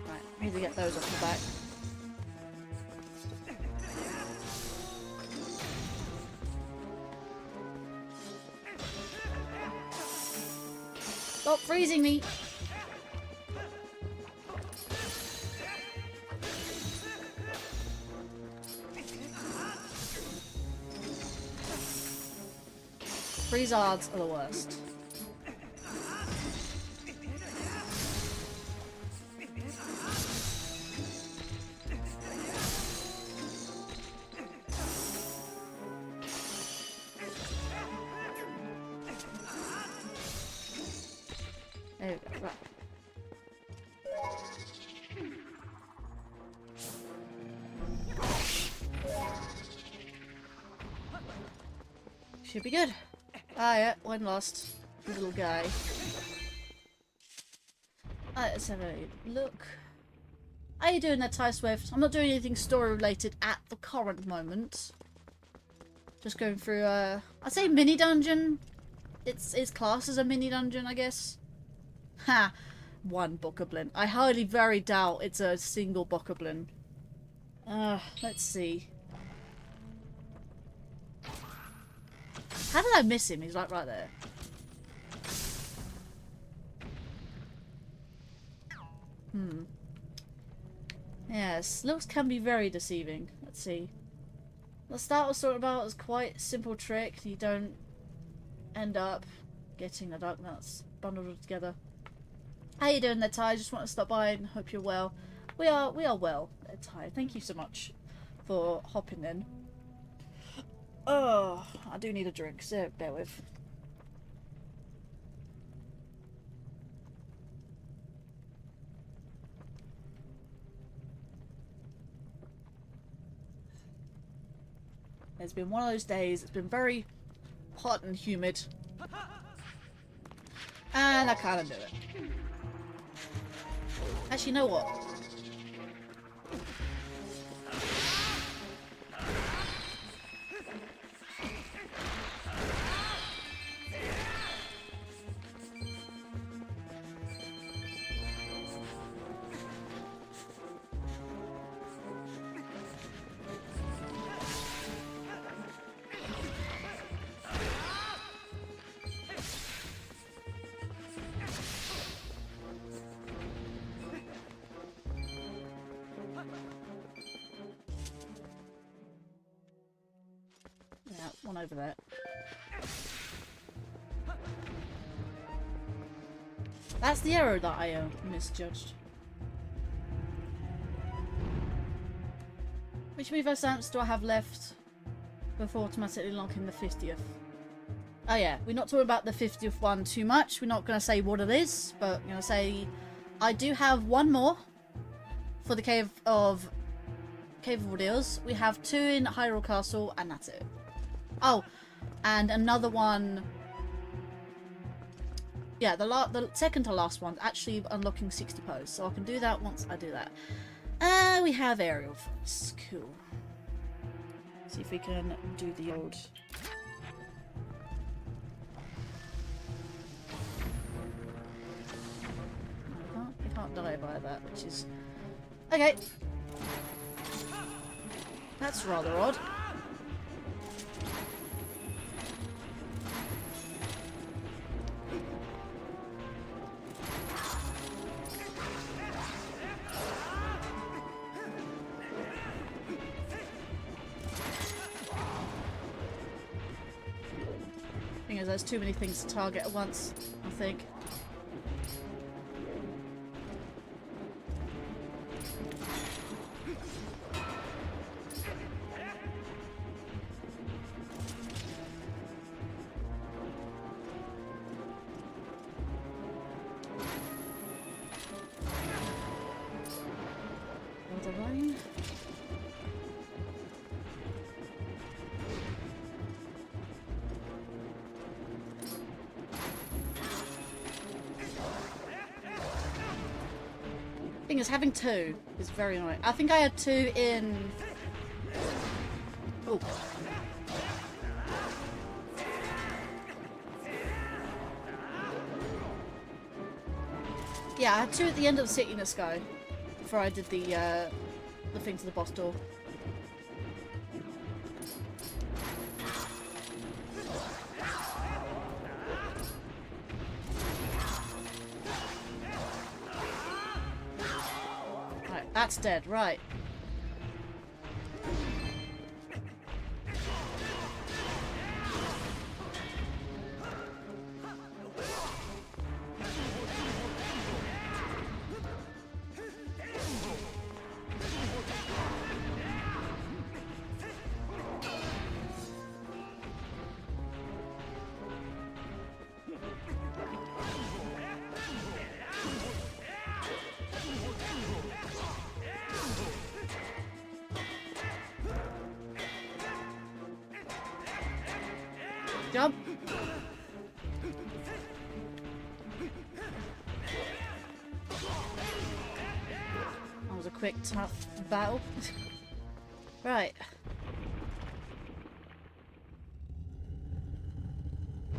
Right, need to get those off the back. Stop freezing me! Freezards are the worst. There we go. Right. Should be good. Ah, yeah, one lost. Little guy. Let's have a look. How you doing there, Ty Swift? I'm not doing anything story related at the current moment. Just going through, I'd say mini dungeon. It's classed as a mini dungeon, I guess. Ha! One bokoblin. I highly very doubt it's a single bokoblin. Let's see. How did I miss him? He's like right there. Yes, looks can be very deceiving. Let's see. The start was talking about as quite a simple trick. You don't end up getting the dark nuts bundled together. How you doing there, Ty? Just want to stop by and hope you're well. We are well, Ty. Thank you so much for hopping in. Oh, I do need a drink, so bear with. It's been one of those days. It's been very hot and humid. And I can't do it. Actually, you know what? one over there. That's the arrow that I misjudged. Which Miivo stamps do I have left before automatically unlocking the 50th? Oh yeah, we're not talking about the 50th one too much. We're not going to say what it is, but I'm going to say I do have one more for the Cave of Ordeals. We have 2 in Hyrule Castle, and that's it. Oh, and another one. Yeah, the second to last one, actually unlocking 60 pose, so I can do that once I do that. We have aerial first. Cool. See if we can do the old. You can't die by that, which is okay. That's rather odd. Thing is, there's too many things to target at once, I think. Thing is, having 2 is very annoying. I think I had 2 in. Oh. Yeah, I had 2 at the end of the city in the sky before I did the thing to the boss door. That's dead, right. Jump. That was a quick, tough battle. Right.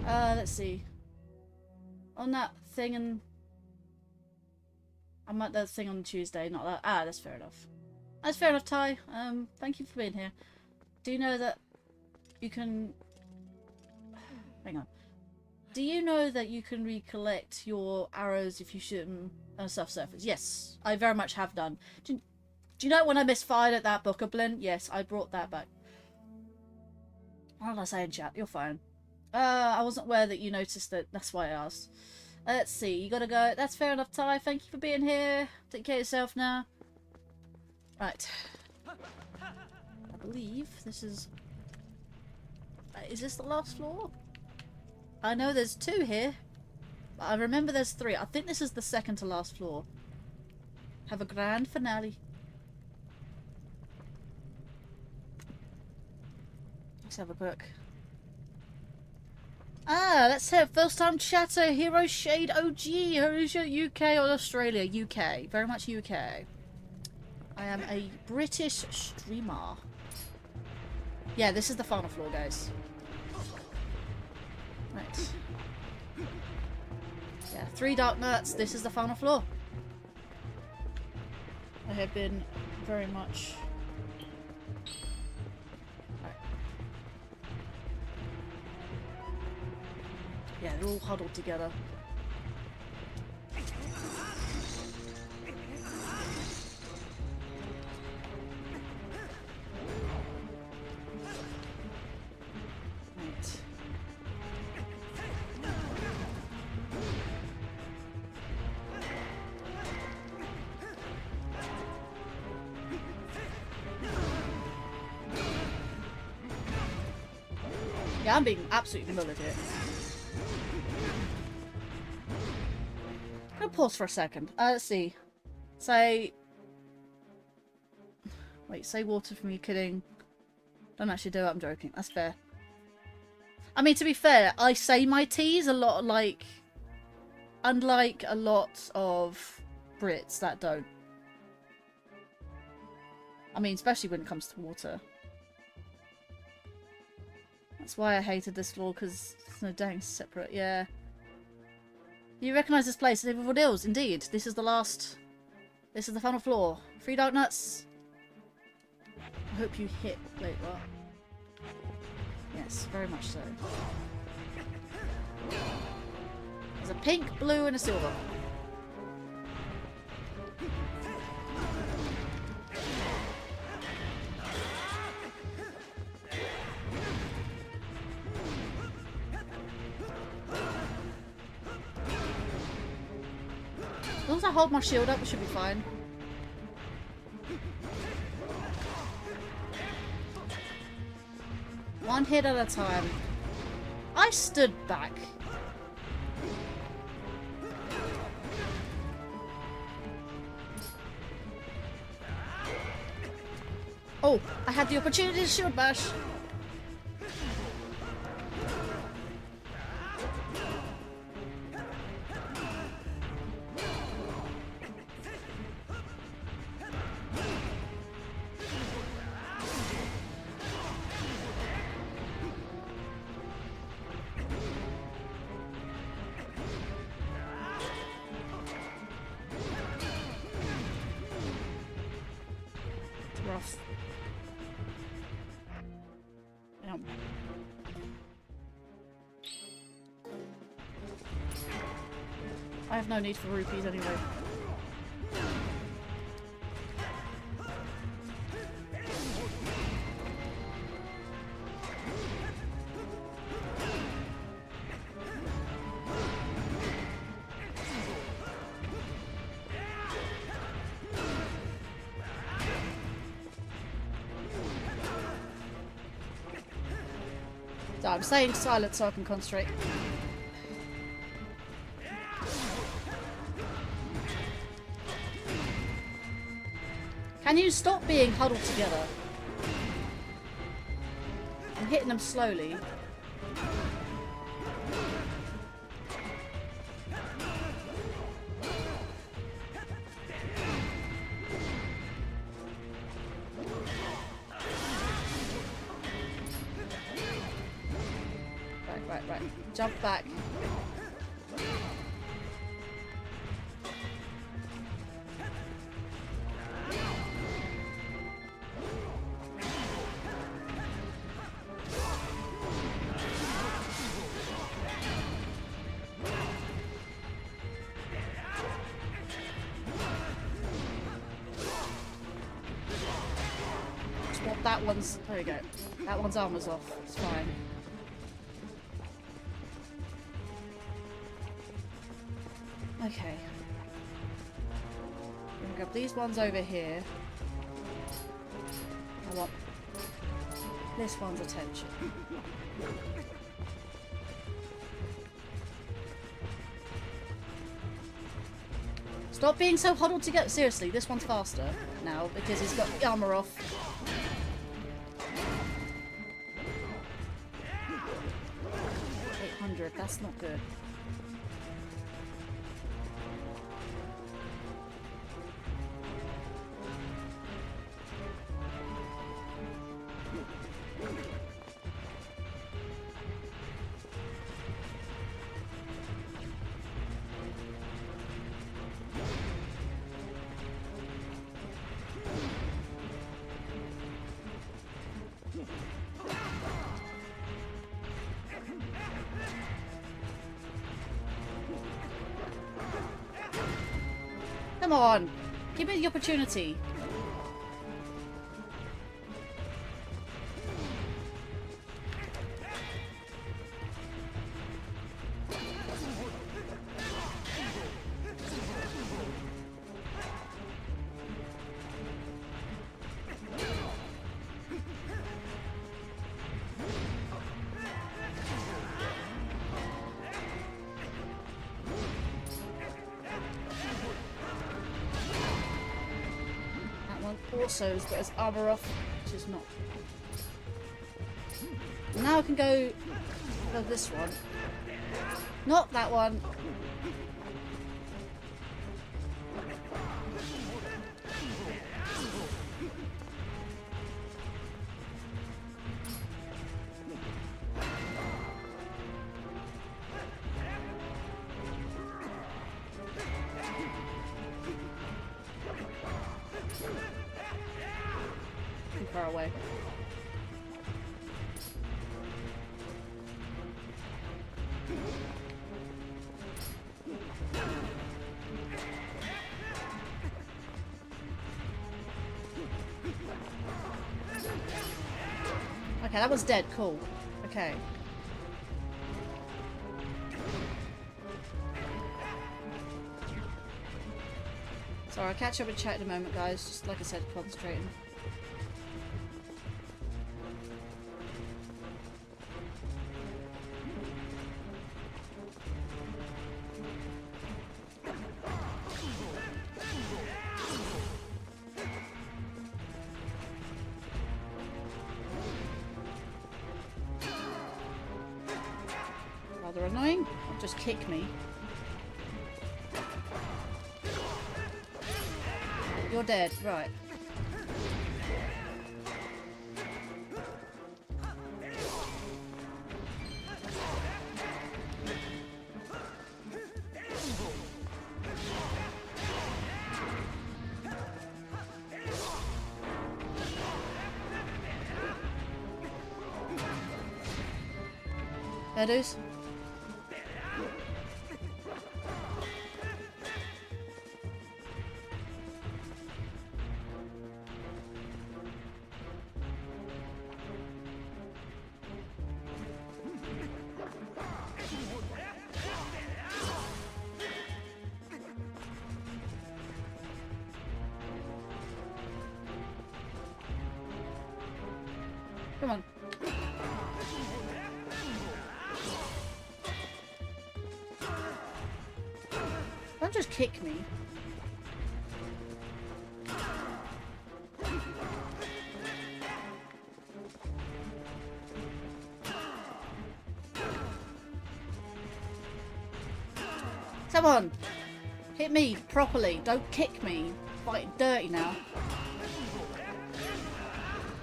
Let's see. On that thing and I might do that thing on Tuesday, not that. Ah, that's fair enough. That's fair enough, Ty. Thank you for being here. Do you know that you can... Hang on. Do you know that you can recollect your arrows if you shoot them on a soft surface? Yes, I very much have done. Do you know when I misfired at that Bokoblin? Yes, I brought that back. What did I say in chat? You're fine. I wasn't aware that you noticed that. That's why I asked. Let's see. You gotta go. That's fair enough, Ty. Thank you for being here. Take care of yourself now. Right. I believe this is... is this the last floor? I know there's 2 here, but I remember there's 3. I think this is the second to last floor. Have a grand finale. Let's have a look. Ah, let's have first time chatter. Hero Shade OG. UK or Australia? UK. Very much UK. I am a British streamer. Yeah, this is the final floor, guys. Right. Yeah, 3 dark nuts. This is the final floor. I have been very much... Right. Yeah, they're all huddled together. Okay, I'm being absolutely mullered here. I'm gonna pause for a second. Let's see. Say... Wait, say water from you kidding. Don't actually do it, I'm joking. That's fair. I mean, to be fair, I say my T's a lot like... Unlike a lot of Brits that don't. I mean, especially when it comes to water. That's why I hated this floor, because it's no dang separate, yeah. You recognise this place, Cave of Ordeals, indeed. This is the last... This is the final floor. 3 dark nuts. I hope you hit... Wait, what? Yes, very much so. There's a pink, blue, and a silver. As long as I hold my shield up, it should be fine. One hit at a time. I stood back. Oh, I had the opportunity to shield bash. Rough. Yep. I have no need for rupees anyway. So I'm saying silent so I can concentrate. Can you stop being huddled together? I'm hitting them slowly. Right. Jump back. Swap that one's... There you go. That one's armor's off. It's fine. Okay. I'm gonna grab these ones over here. I want this one's attention. Stop being so huddled together. Seriously, this one's faster now because he's got the armor off. 800, that's not good. Come on, give me the opportunity. one also has got his armor off, which is not. Now I can go for this one. Not that one. Too far away. Okay, that was dead. Cool. Okay. Sorry, I'll catch up with chat in a moment, guys. Just like I said, concentrating. Rather annoying. Just kick me. You're dead, right. There, dudes. Come on. Don't just kick me. Come on. Hit me properly. Don't kick me. Fighting dirty now.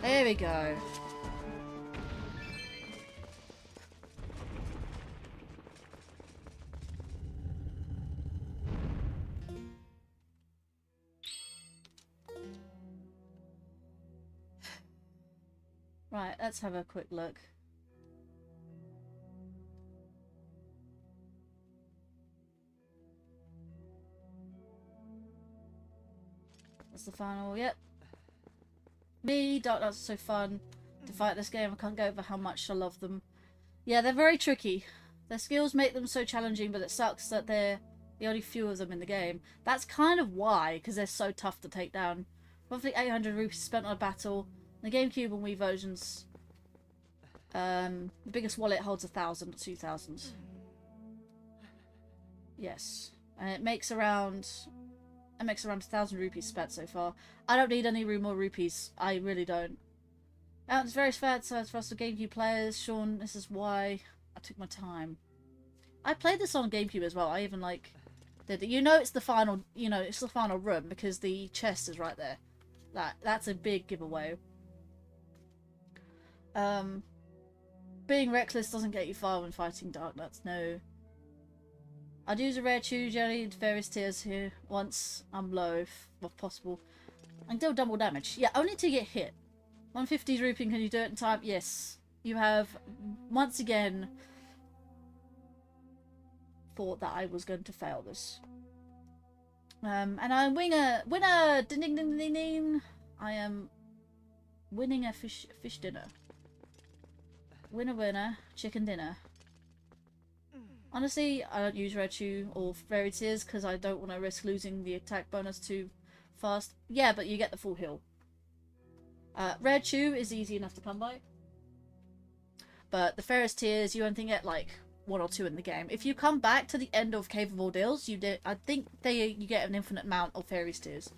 There we go. Right, let's have a quick look. That's the final, yep. Me, Dark Knights are so fun to fight this game. I can't go over how much I love them. Yeah, they're very tricky. Their skills make them so challenging, but it sucks that they're the only few of them in the game. That's kind of why, because they're so tough to take down. Roughly 800 rupees spent on a battle. The GameCube and Wii versions, the biggest wallet holds 1,000 or 2,000. Yes, and it makes around 1,000 rupees spent so far. I don't need any more rupees. I really don't. It's very fair for us GameCube players. Sean, this is why I took my time. I played this on GameCube as well. I even did it. You know, it's the final. You know, it's the final room because the chest is right there. That's a big giveaway. Being reckless doesn't get you far when fighting Dark Knights, no. I'd use a rare chew jelly and various tears here once I'm low, if possible. And deal double damage. Yeah, only to get hit. 150's rooping, can you do it in time? Yes. You have, once again, thought that I was going to fail this. And I'm winner, ding ding ding ding ding. I am winning a fish dinner. Winner, chicken dinner. Honestly, I don't use Red Chew or Fairy Tears because I don't want to risk losing the attack bonus too fast. Yeah, but you get the full heal. Red Chew is easy enough to come by. But the Fairy Tears, you only get like 1 or 2 in the game. If you come back to the end of Cave of Ordeals, I think you get an infinite amount of Fairy Tears.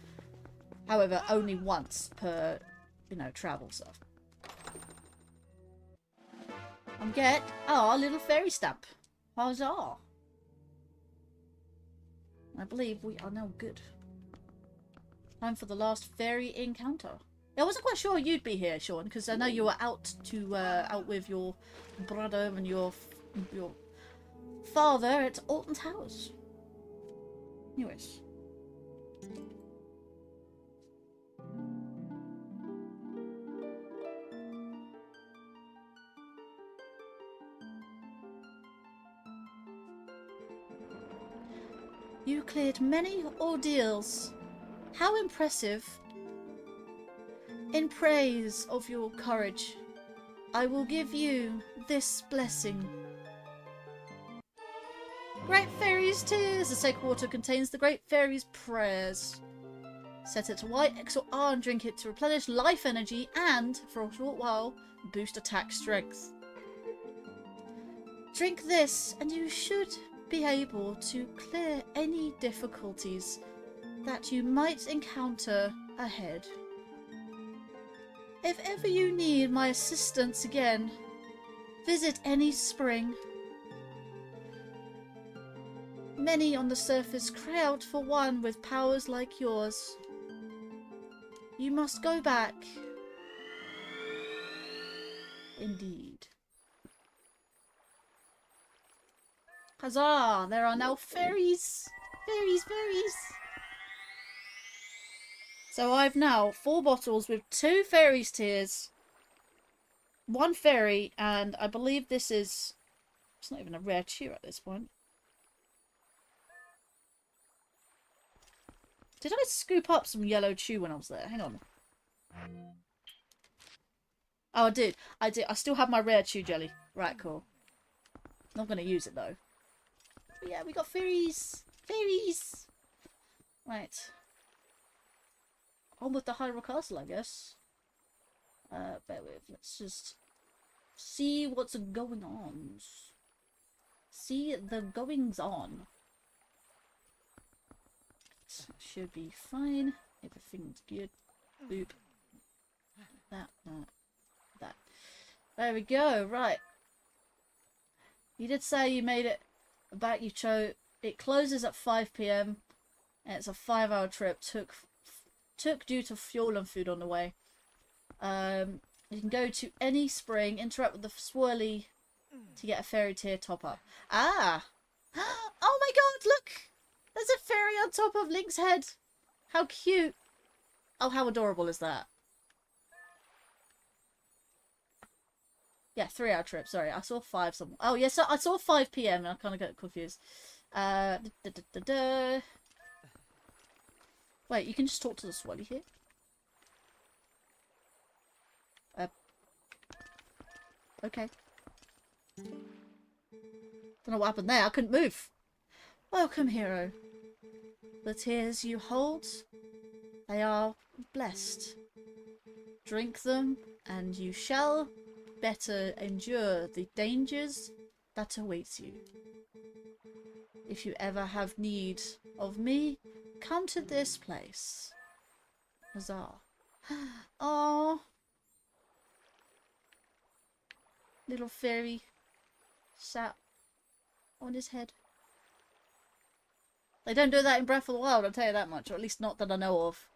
However, only once per, you know, travel stuff. And get our little fairy stamp. Huzzah! I believe we are now good. Time for the last fairy encounter. I wasn't quite sure you'd be here, Sean, because I know you were out with your brother and your father at Alton Towers. Anyways. You cleared many ordeals. How impressive. In praise of your courage, I will give you this blessing. Great Fairy's Tears. The sacred water contains the Great Fairy's prayers. Set it to Y, X or R and drink it to replenish life energy and, for a short while, boost attack strength. Drink this and you should be able to clear any difficulties that you might encounter ahead. If ever you need my assistance again, visit any spring. Many on the surface cry out for one with powers like yours. You must go back. Indeed. Huzzah! There are now fairies! Fairies, fairies! So I've now 4 bottles with 2 fairies' tears, 1 fairy, and I believe this is... It's not even a rare chew at this point. Did I scoop up some yellow chew when I was there? Hang on. Oh, I did. I did. I still have my rare chew jelly. Right, cool. Not going to use it, though. But yeah, we got fairies. Fairies! Right. On with the Hyrule Castle, I guess. Bear with. Let's just see what's going on. See the goings on. Should be fine. Everything's good. Boop. That. There we go. Right. You did say you made it back. You chose. It closes at 5 PM. And it's a 5-hour trip. Took due to fuel and food on the way. You can go to any spring, interact with the swirly to get a fairy tier top up. Ah! Oh my god, look! There's a fairy on top of Link's head. How cute. Oh, how adorable is that? Yeah, 3-hour trip. Sorry, I saw 5 somewhere. Oh, yes, I saw 5 PM and I kind of got confused. Wait, you can just talk to the swirly here? Okay. Don't know what happened there. I couldn't move. Welcome, hero. The tears you hold, they are blessed. Drink them, and you shall better endure the dangers that await you. If you ever have need of me, come to this place. Huzzah. Oh, little fairy sat on his head. They don't do that in Breath of the Wild, I'll tell you that much, or at least not that I know of.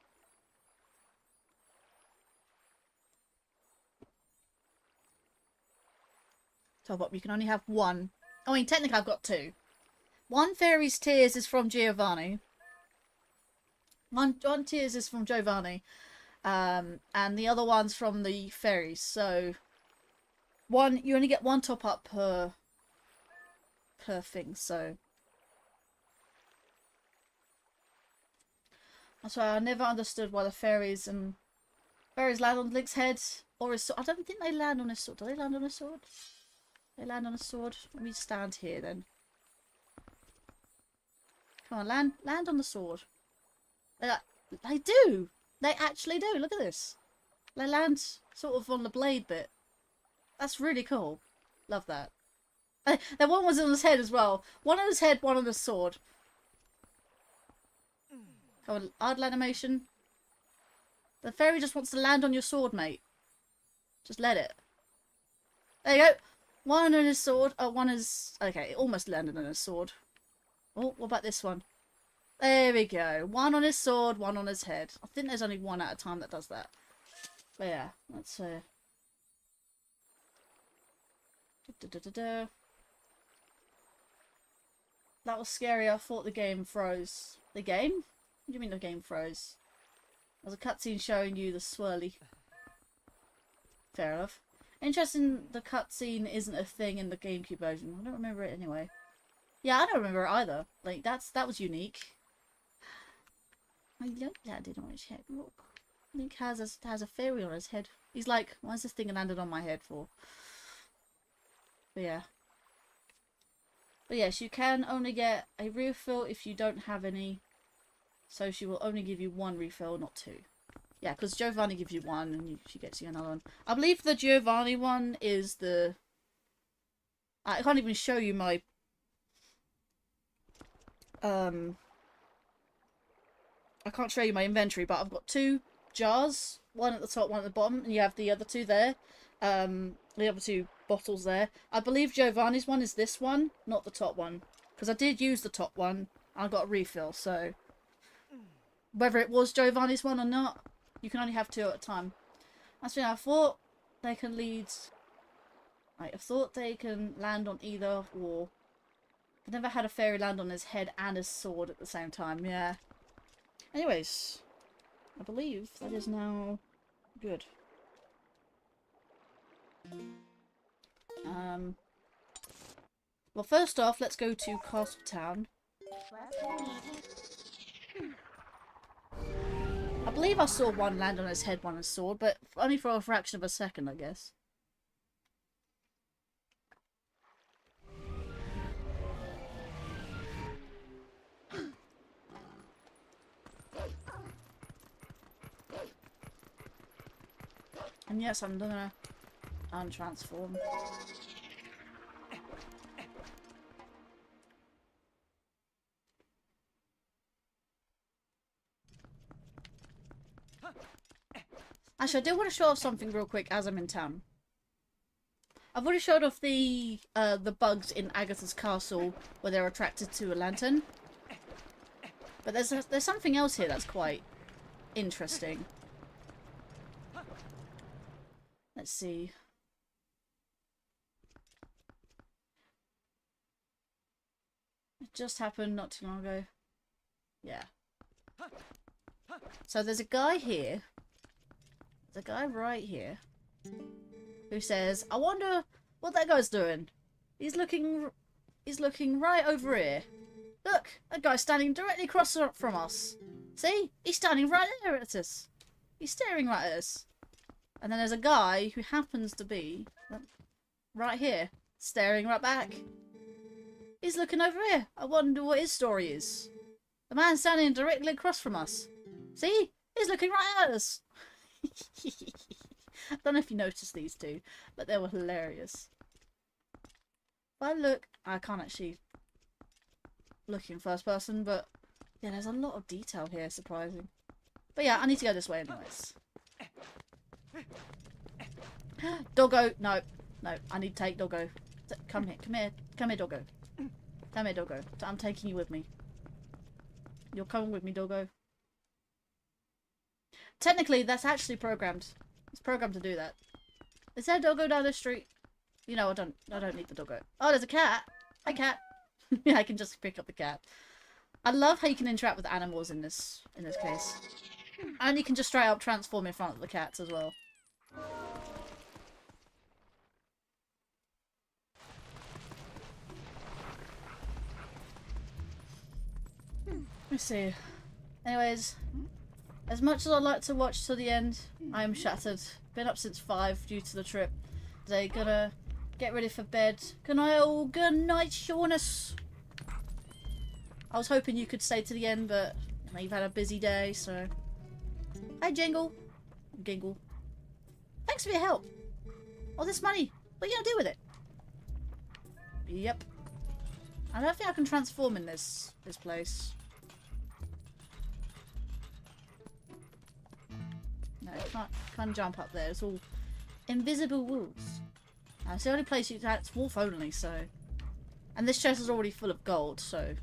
Top up, you can only have 1. I mean, technically I've got 2. 1 Fairy's Tears is from Giovanni. One Tears is from Giovanni. And the other one's from the fairies. So, you only get 1 top up per thing, so. That's why I never understood why the fairies land on Link's head or his sword. I don't think they land on his sword. Do they land on his sword? They land on a sword. Let me stand here then. Come on, land on the sword. They do. They actually do. Look at this. They land sort of on the blade bit. That's really cool. Love that. Then one was on his head as well. One on his head, one on his sword. Come on, idle animation. The fairy just wants to land on your sword, mate. Just let it. There you go. One on his sword. Oh, one is... Okay, it almost landed on his sword. Oh, what about this one? There we go. One on his sword, one on his head. I think there's only one at a time that does that. But yeah, let's That was scary. I thought the game froze. The game? What do you mean the game froze? There's a cutscene showing you the swirly. Fair enough. Interesting, the cutscene isn't a thing in the GameCube version. I don't remember it anyway. Yeah, I don't remember it either. Like, that was unique. I like that did on his head. Look. Link has a fairy on his head. He's like, why's this thing landed on my head for? But yeah. But yes, you can only get a refill if you don't have any. So she will only give you one refill, not two. Yeah, because Giovanni gives you one and she gets you another one. I believe the Giovanni one is the... I can't even show you my... I can't show you my inventory, but I've got two jars. One at the top, one at the bottom. And you have the other two there. The other two bottles there. I believe Giovanni's one is this one, not the top one. Because I did use the top one. I got a refill, so... Whether it was Giovanni's one or not, you can only have two at a time. That's why I thought they can lead... Right, I thought they can land on either or... I've never had a fairy land on his head and his sword at the same time, yeah. Anyways, I believe that is now good. Well, first off, let's go to Castle Town. I believe I saw one land on his head, one on his sword, but only for a fraction of a second, I guess. And yes, I'm gonna untransform. Actually, I do want to show off something real quick as I'm in town. I've already showed off the bugs in Agatha's castle where they're attracted to a lantern. But there's something else here that's quite interesting. Let's see. It just happened not too long ago. Yeah. So there's a guy here. There's a guy right here. Who says, I wonder what that guy's doing. He's looking right over here. Look, that guy's standing directly across from us. See? He's standing right there at us. He's staring right at us. And then there's a guy who happens to be right here, staring right back. He's looking over here. I wonder what his story is. The man standing directly across from us. See? He's looking right at us. I don't know if you noticed these two, but they were hilarious. If I look, I can't actually look in first person, but yeah, there's a lot of detail here, surprising. But yeah, I need to go this way anyways. Doggo, no, I need to take Doggo. Come here, Doggo. Come here, Doggo. I'm taking you with me. You're coming with me, Doggo. Technically, that's actually programmed. It's programmed to do that. Is there a Doggo down the street? You know, I don't need the Doggo. Oh, there's a cat. Hi, cat. Yeah, I can just pick up the cat. I love how you can interact with animals in this case. And you can just straight up transform in front of the cats as well. Let's see. Anyways, as much as I'd like to watch to the end, I am shattered. Been up since 5 due to the trip. Today, gonna get ready for bed. Good night, Shaunus. I was hoping you could stay to the end, but you know, you've had a busy day, so... Hi, Jingle. Gingle. Thanks for your help. All this money. What are you gonna do with it? Yep. I don't think I can transform in this place. Can't jump up there. It's all invisible walls. It's the only place that's wolf only, so... And this chest is already full of gold, so...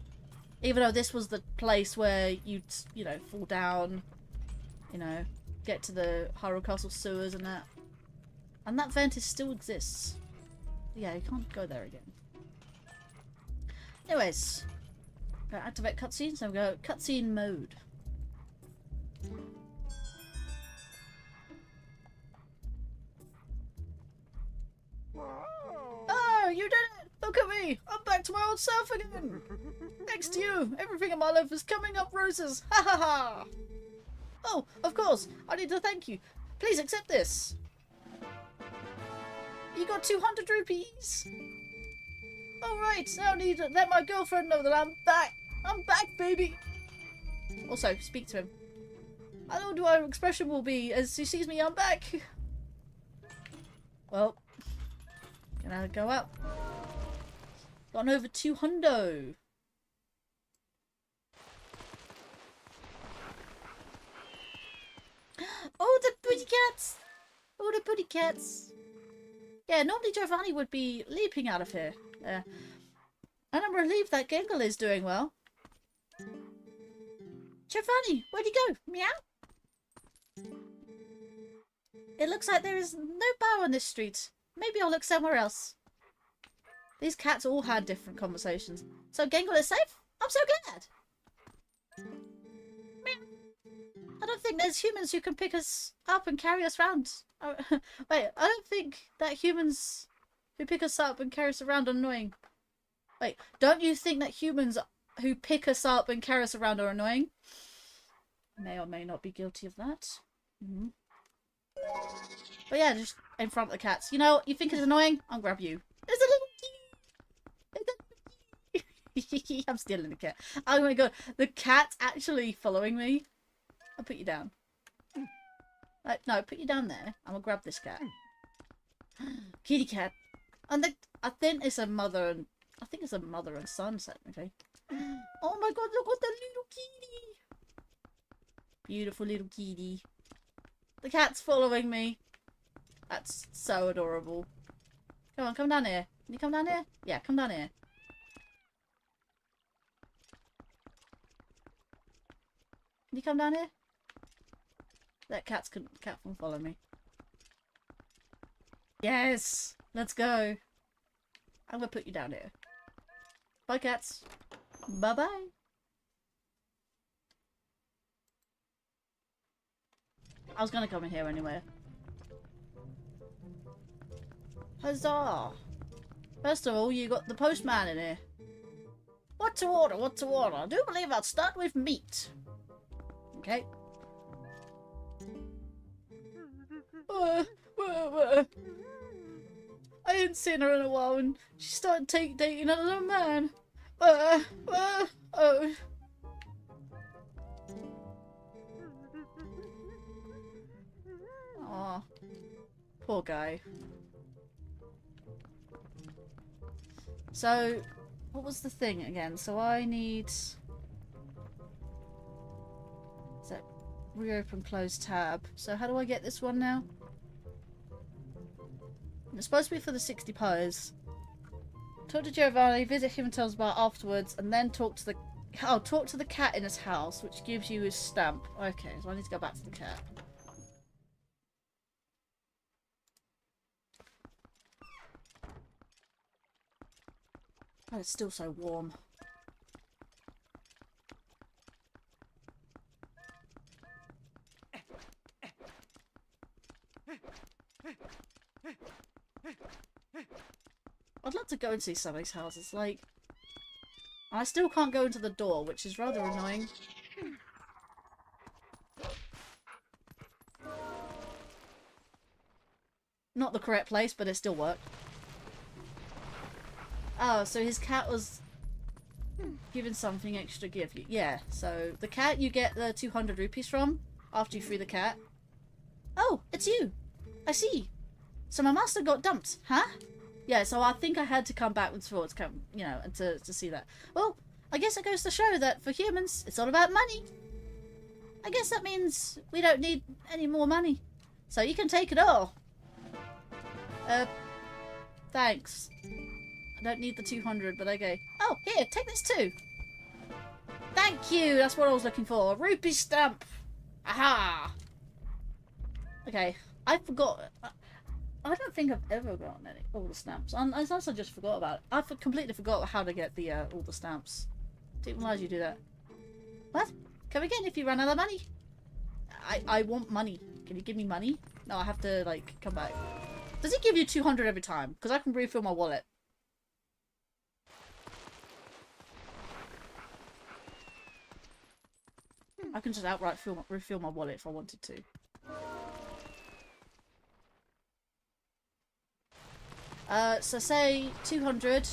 Even though this was the place where you'd, you know, fall down, you know, get to the Hyrule Castle sewers and that. And that vent still exists. Yeah, you can't go there again. Anyways, gotta activate cutscene, so we go cutscene mode. Oh, you did it! Look at me! I'm back to my old self again! Thanks to you, everything in my life is coming up roses! Ha ha ha! Oh, of course, I need to thank you. Please accept this. You got 200 rupees. Alright, now I need to let my girlfriend know that I'm back. I'm back, baby. Also, speak to him. I don't know what our expression will be as he sees me. I'm back. Well, gonna go up. Gotten over 200. Oh, the pretty cats! Oh, the pretty cats! Yeah, normally Giovanni would be leaping out of here. And I'm relieved that Gengar is doing well. Giovanni, where'd he go? Meow? It looks like there is no bar on this street. Maybe I'll look somewhere else. These cats all had different conversations. So Gengar is safe? I'm so glad! I don't think there's humans who can pick us up and carry us around. Oh, wait, I don't think that humans who pick us up and carry us around are annoying. Wait, don't you think that humans who pick us up and carry us around are annoying? May or may not be guilty of that. But yeah, just in front of the cats. You know what? You think it's annoying? I'll grab you. There's a little kitty! I'm stealing the cat. Oh my god, the cat's actually following me. I'll put you down. No, put you down there. I'm gonna grab this cat. Kitty cat. And I think it's a mother and son technically. Oh my god, look at the little kitty. Beautiful little kitty. The cat's following me. That's so adorable. Come on, come down here. Can you come down here? Yeah, come down here. Can you come down here? That cat can follow me. Yes! Let's go. I'm gonna put you down here. Bye, cats. Bye-bye. I was gonna come in here anyway. Huzzah! First of all, you got the postman in here. What to order? What to order? I do believe I'll start with meat. Okay. I hadn't seen her in a while and she started dating another man. Oh. Aw. Poor guy. So, what was the thing again? So I need... Reopen close tab. So how do I get this one now? It's supposed to be for the 60 pies. Talk to Giovanni, visit him and tell us about it afterwards, and then talk to the cat in his house, which gives you his stamp. Okay, so I need to go back to the cat. Oh, it's still so warm. I'd love to go and see some of these houses, like... I still can't go into the door, which is rather annoying. Not the correct place, but it still worked. Oh, so his cat was given something extra to give you. Yeah, so the cat you get the 200 rupees from after you free the cat. Oh, it's you! I see. So my master got dumped, huh? Yeah, so I think I had to come backwards forwards, you know, and to see that. Well, I guess it goes to show that for humans, it's all about money. I guess that means we don't need any more money. So you can take it all. Thanks. I don't need the 200, but okay. Oh, here, take this too. Thank you, that's what I was looking for. Rupee stamp. Aha! Okay, I forgot. I don't think I've ever gotten all the stamps. Unless I just forgot about it. I completely forgot how to get the all the stamps. Didn't realize you do that. What? Come again if you run out of money. I want money. Can you give me money? No, I have to, like, come back. Does he give you 200 every time? Because I can refill my wallet. I can just outright refill my wallet if I wanted to. So say 200.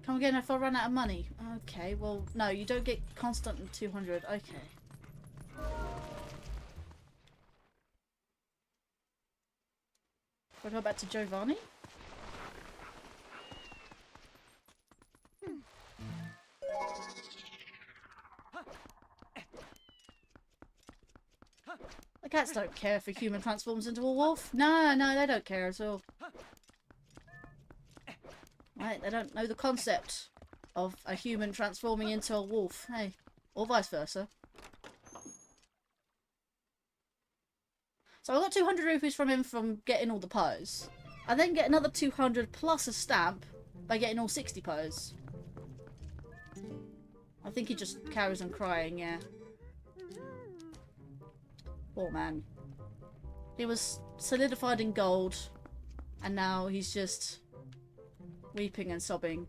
Come again if I run out of money. Okay, well, no, you don't get constant 200. Okay. We'll go back to Giovanni. The cats don't care if a human transforms into a wolf. No, they don't care at all. Right, they don't know the concept of a human transforming into a wolf. Hey, or vice versa. So I got 200 rupees from him from getting all the pose. I then get another 200 plus a stamp by getting all 60 pose. I think he just carries on crying, yeah. Poor man. He was solidified in gold, and now he's just weeping and sobbing.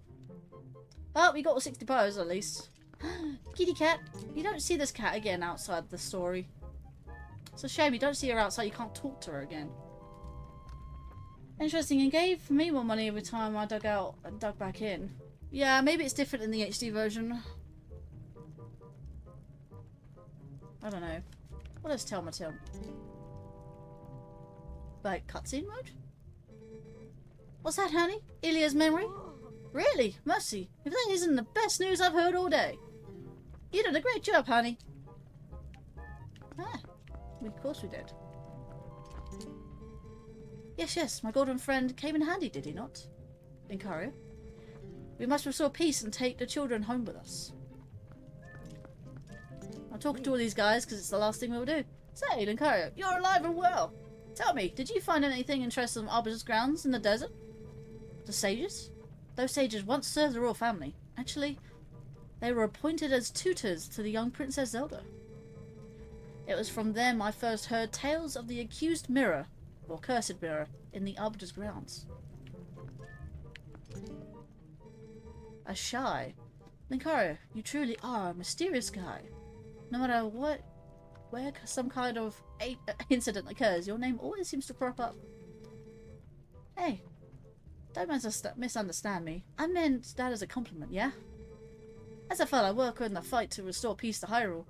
But we got all 60 pose at least. Kitty cat. You don't see this cat again outside the story. It's a shame you don't see her outside, you can't talk to her again. Interesting, and gave me more money every time I dug out and dug back in. Yeah, maybe it's different in the HD version. I don't know. What does tell my tell? Like cutscene mode? What's that, honey? Ilya's memory? Really? Mercy. If that isn't the best news I've heard all day. You did a great job, honey. Ah, of course we did. Yes, my golden friend came in handy, did he not? Linkario. We must restore peace and take the children home with us. I'm talking to all these guys because it's the last thing we'll do. Say, Linkario, you're alive and well. Tell me, did you find anything interesting on Arbiter's grounds in the desert? The sages? Those sages once served the royal family. Actually, they were appointed as tutors to the young Princess Zelda. It was from them I first heard tales of the accused mirror, or cursed mirror, in the Arbiter's grounds. A shy. Linkario, you truly are a mysterious guy. No matter where some kind of incident occurs, your name always seems to crop up. Hey, don't misunderstand me. I meant that as a compliment, yeah? As a fellow worker in the fight to restore peace to Hyrule,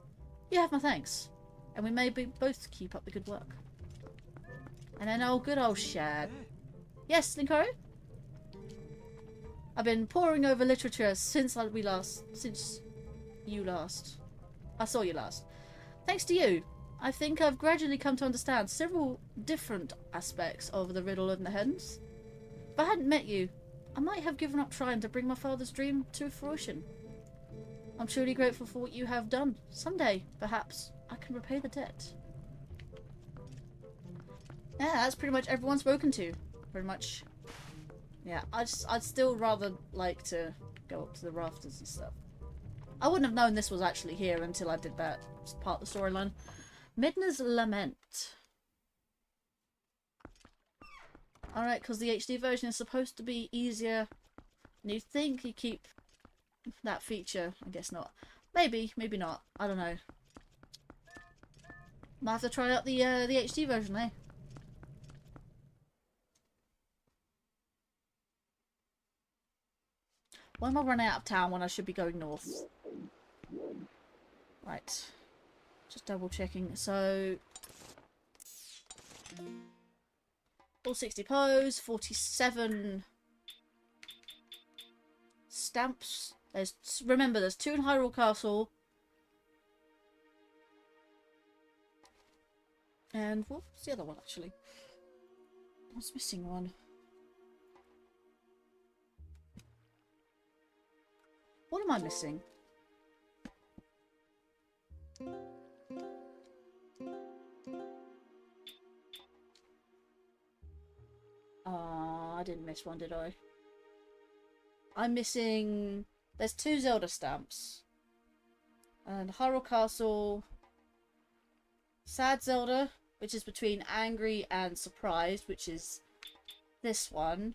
you have my thanks, and we may both keep up the good work. And then good old Shad. Yes, Linkario? I've been poring over literature since you last. I saw you last. Thanks to you, I think I've gradually come to understand several different aspects of the riddle of the hens. If I hadn't met you, I might have given up trying to bring my father's dream to fruition. I'm truly grateful for what you have done. Someday, perhaps, I can repay the debt. Yeah, that's pretty much everyone spoken to. Pretty much. Yeah, I'd still rather like to go up to the rafters and stuff. I wouldn't have known this was actually here until I did that part of the storyline. Midna's Lament. Alright, because the HD version is supposed to be easier. And you think you keep that feature. I guess not. Maybe, maybe not. I don't know. Might have to try out the HD version, eh? Why am I running out of town when I should be going north? Right. Just double checking. So, all 60 pose, 47 stamps, Remember, there's 2 in Hyrule Castle. And what's the other one, actually? I was missing one. What am I missing? I didn't miss one, did I? I'm missing... There's 2 Zelda stamps. And Hyrule Castle... Sad Zelda, which is between angry and surprised, which is this one.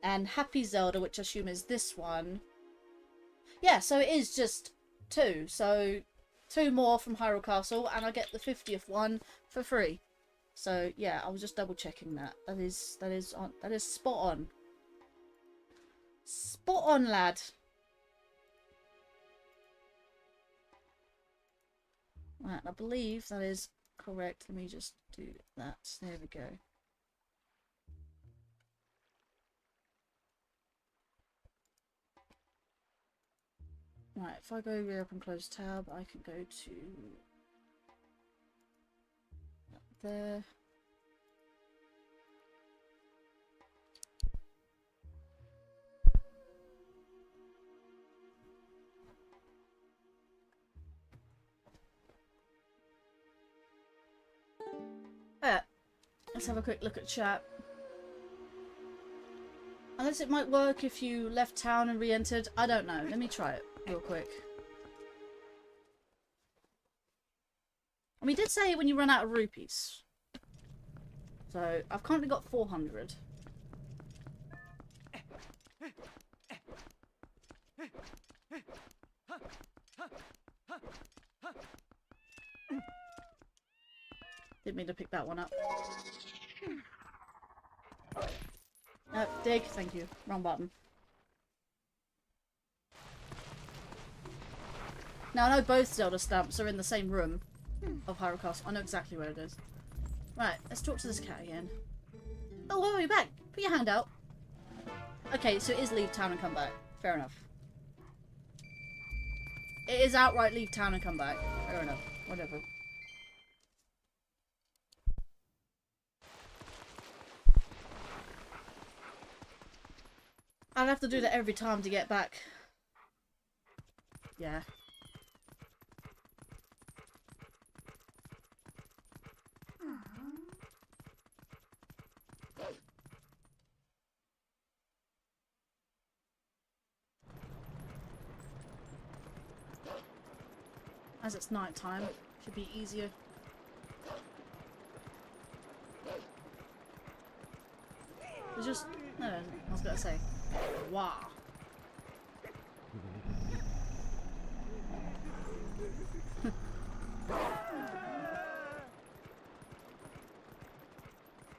And Happy Zelda, which I assume is this one. Yeah, so it is just 2. So 2 more from Hyrule Castle, and I get the 50th one for free. So yeah, I was just double checking that. That is spot on. Spot on, lad. Right, I believe that is correct. Let me just do that. There we go. Right, if I go reopen close tab, I can go to there. Let's have a quick look at chat. Unless it might work if you left town and re-entered. I don't know. Let me try it real quick. And we did say when you run out of rupees. So I've currently got 400. Didn't mean to pick that one up. Dig, thank you. Wrong button. Now I know both Zelda stamps are in the same room of Hyrule Castle. I know exactly where it is. Right, let's talk to this cat again. Oh, wait, you're back. Put your hand out. Okay, so it is leave town and come back. Fair enough. It is outright leave town and come back. Fair enough. Whatever. I'd have to do that every time to get back. Yeah. As it's night time, should be easier. It's just... No, I was gonna say. Wow.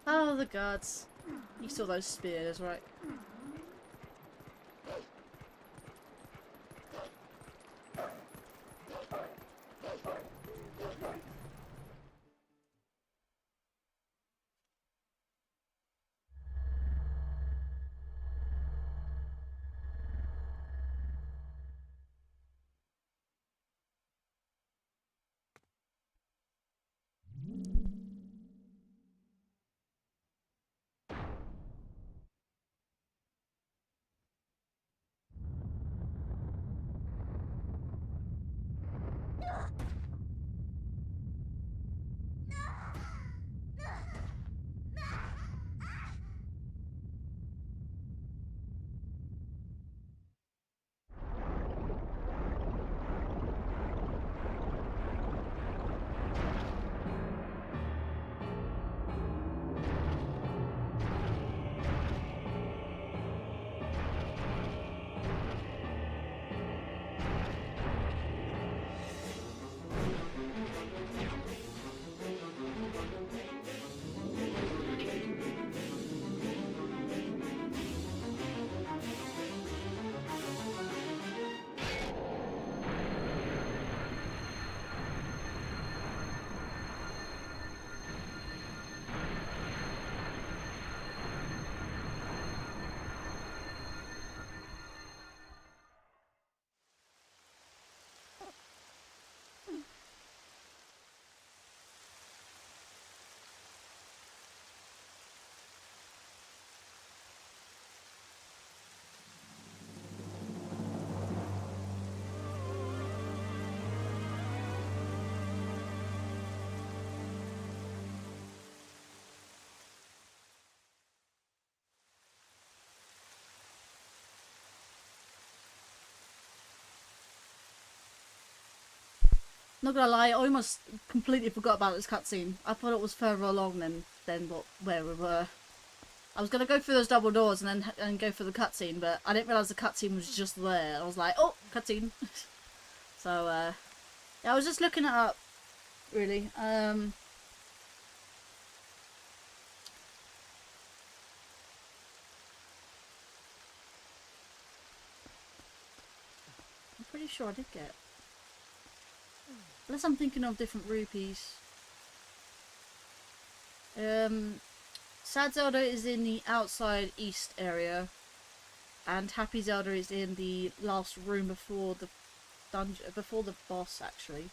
Oh, the gods. You saw those spears, right? Not gonna lie, I almost completely forgot about this cutscene. I thought it was further along than where we were. I was gonna go through those double doors and go for the cutscene, but I didn't realise the cutscene was just there. I was like, oh, cutscene. So, yeah, I was just looking it up, really. I'm pretty sure I did get. Unless I'm thinking of different rupees. Sad Zelda is in the outside east area, and Happy Zelda is in the last room before the dungeon, before the boss, actually.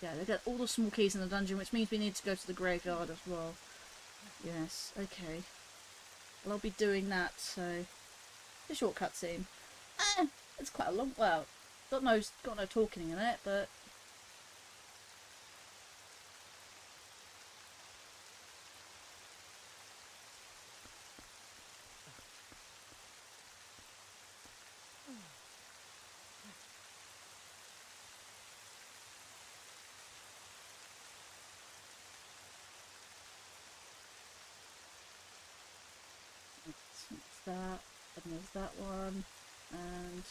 Yeah, they got all the small keys in the dungeon, which means we need to go to the graveyard as well. Yes, okay. Well, I'll be doing that, so a short cutscene. It's quite a long. Well, got no talking in it, but. That, and there's that one, and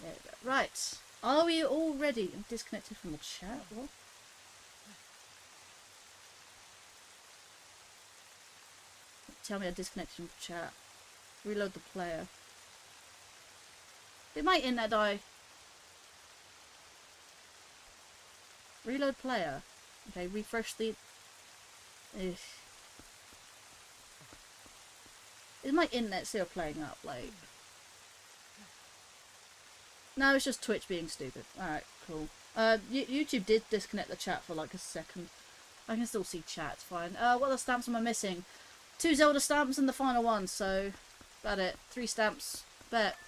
there we go. Right, are we all ready? I'm disconnected from the chat. What? Tell me I disconnected from the chat. Reload the player. Did my internet die? Reload player. Okay, refresh the. Ugh. Is my internet still playing up? Like, no, it's just Twitch being stupid. Alright, cool. YouTube did disconnect the chat for like a second. I can still see chat, it's fine. What other stamps am I missing? 2 Zelda stamps and the final one, so about it. 3 stamps. Bet.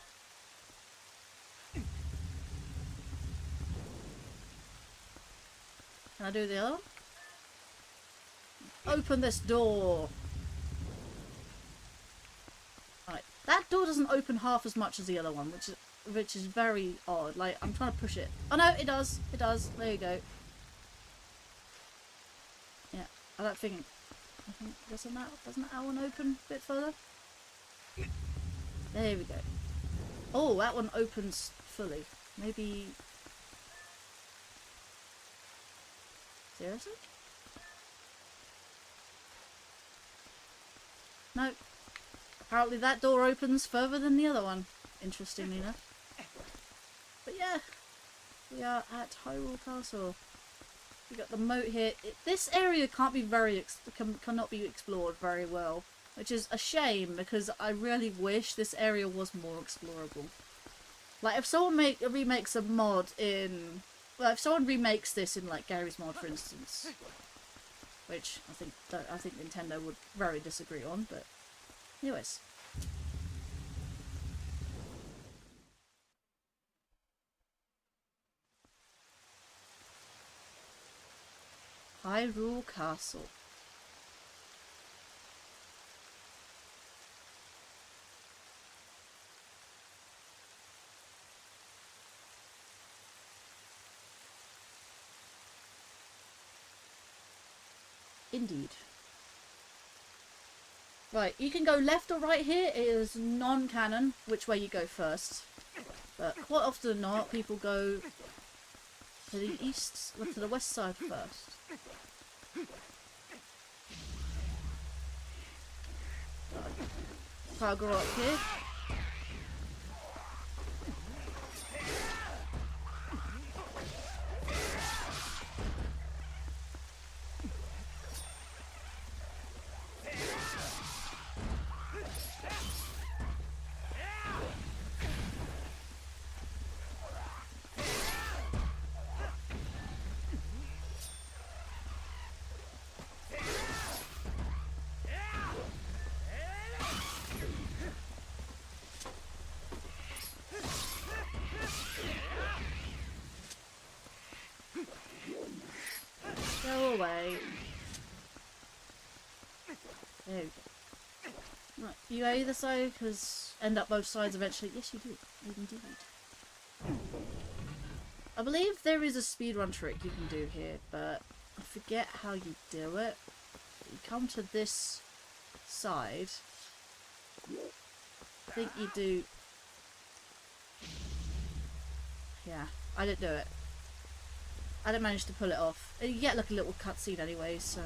Can I do the other one? Open this door. Right, that door doesn't open half as much as the other one, which is very odd. Like, I'm trying to push it. Oh no, it does. It does. There you go. Yeah, I don't think. I think doesn't that one open a bit further? There we go. Oh, that one opens fully. Maybe. Seriously? No. Apparently that door opens further than the other one, interestingly enough. But yeah, we are at Hyrule Castle. We got the moat here. This area can't be cannot be explored very well, which is a shame because I really wish this area was more explorable. Like if someone remakes a mod in, well, if someone remakes this in like Gary's mod, for instance, which I think Nintendo would very disagree on, but. Anyways. Hyrule Castle. Indeed. Right, you can go left or right here. It is non-canon which way you go first. But quite often than not, people go to the east, to the west side first. I'll go up here. Go away. There we go. Right, you go either side, because end up both sides eventually. Yes, you do. You indeed. I believe there is a speedrun trick you can do here, but I forget how you do it. You come to this side. I think you do... Yeah, I didn't do it. I didn't manage to pull it off. You get like a little cutscene anyway, so...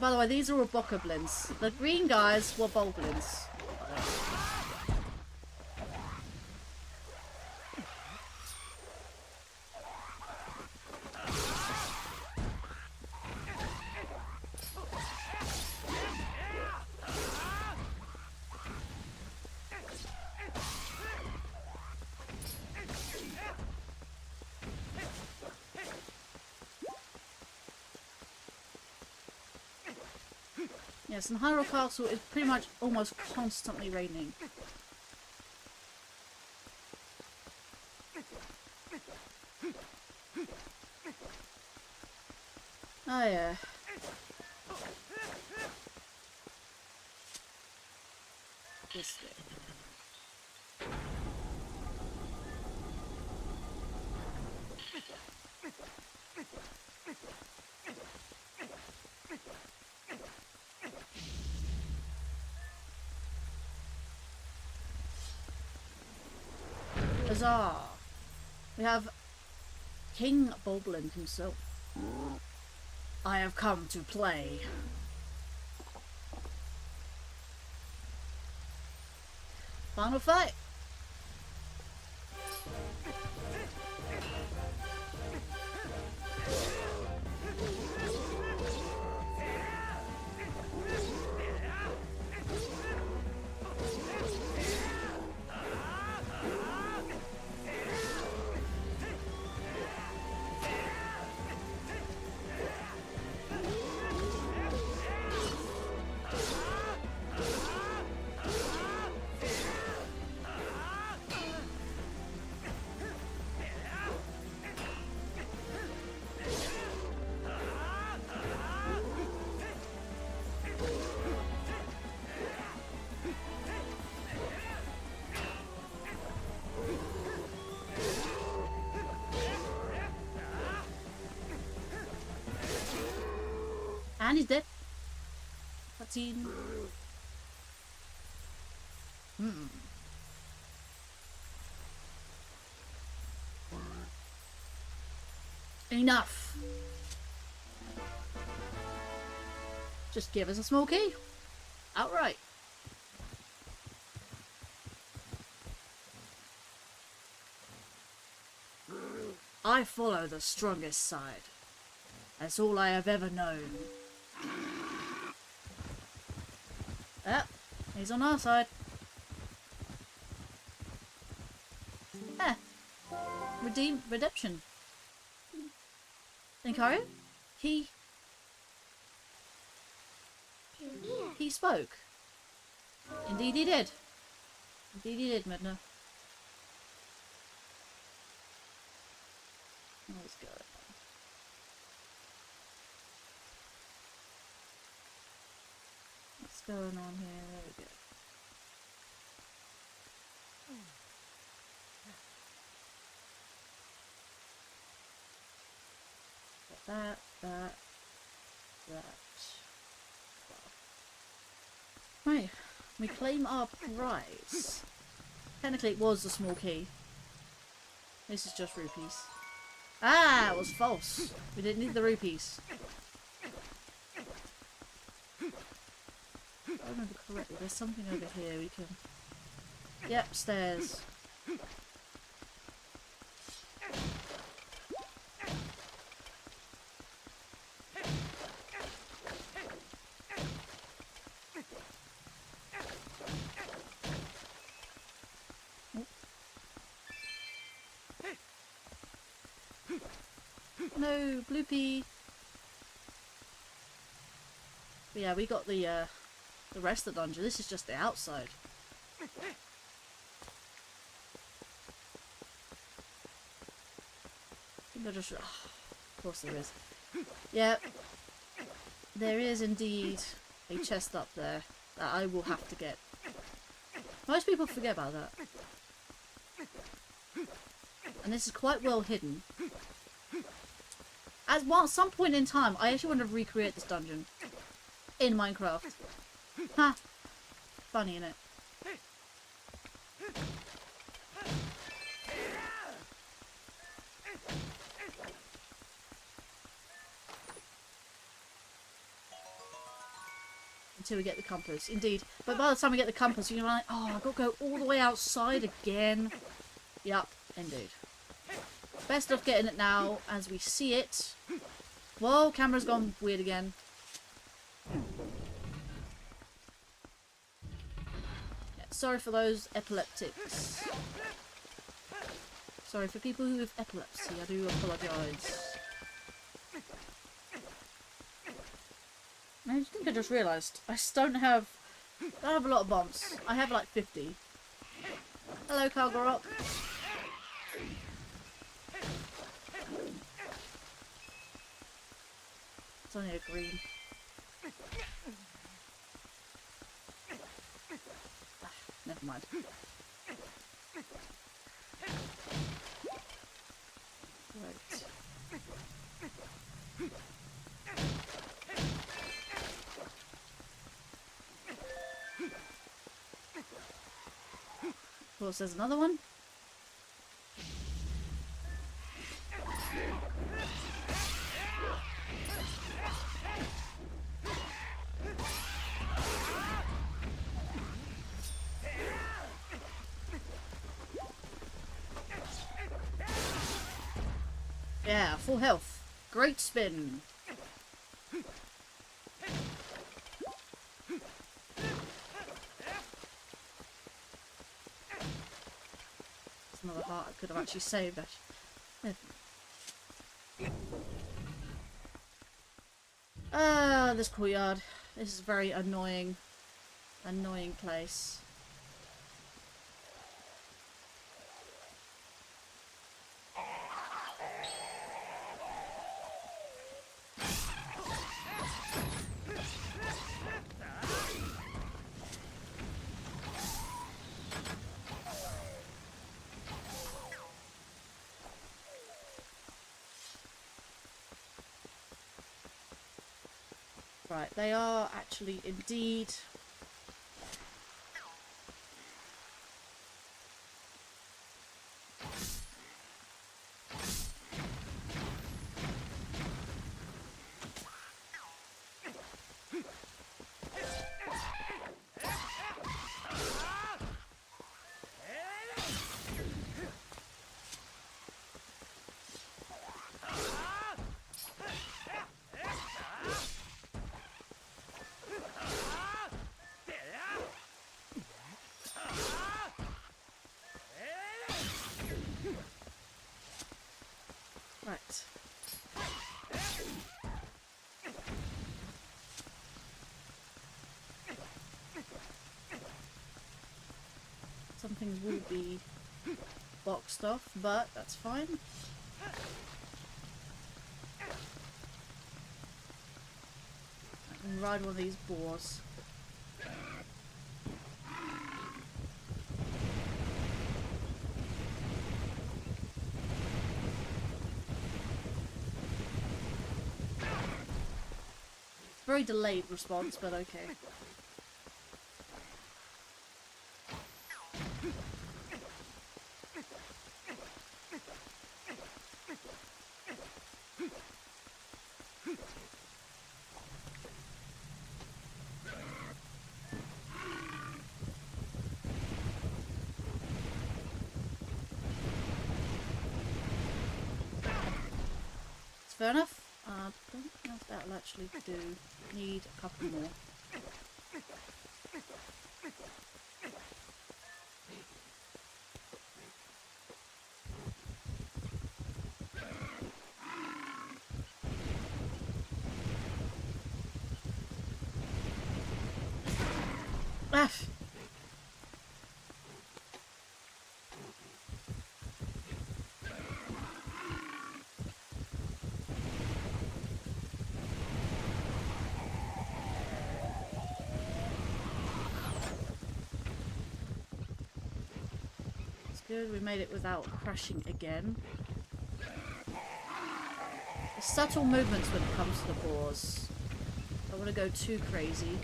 By the way, these are all bokoblins. The green guys were boblins. Yes, and Hyrule Castle is pretty much almost constantly raining. Oh yeah. This way. Huzzah! We have King Boblin himself. I have come to play. Final fight! And he's dead. Cutscene. Enough. Just give us a small key. Outright. I follow the strongest side. That's all I have ever known. Ah, he's on our side. Ah, redemption. Linkario? He spoke. Indeed he did. Indeed he did, Midna. Let's go. What's going on here? There we go. That. Right, we claim our prize. Technically it was a small key. This is just rupees. Ah, it was false. We didn't need the rupees. If I remember correctly, there's something over here we can... Yep, stairs. No, Bloopy. But yeah, we got the rest of the dungeon. This is just the outside. I think I just... Oh, of course there is. Yeah. There is indeed a chest up there that I will have to get. Most people forget about that. And this is quite well hidden. At some point in time, I actually want to recreate this dungeon in Minecraft. Ha! Funny, innit? Until we get the compass. Indeed. But by the time we get the compass, you're like, oh, I've got to go all the way outside again. Yup, indeed. Best of getting it now as we see it. Whoa, camera's gone weird again. Yeah, sorry for those epileptics. Sorry for people who have epilepsy. I do apologise. I think I just realised I don't have a lot of bombs. I have like 50. Hello, Kalgorok. It's only a green. Ah, never mind. Right. Of course, there's another one. Yeah, full health. Great spin. Another heart I could have actually saved. This courtyard. This is a very annoying place. Right, they are actually indeed. Right. Some things will be boxed off, but that's fine. I can ride one of these boars. Very delayed response, but okay. It's fair enough. I don't know if that'll actually do. Need a couple more. Ah. It's good, we made it without crashing again. There's subtle movements when it comes to the boars. Don't want to go too crazy.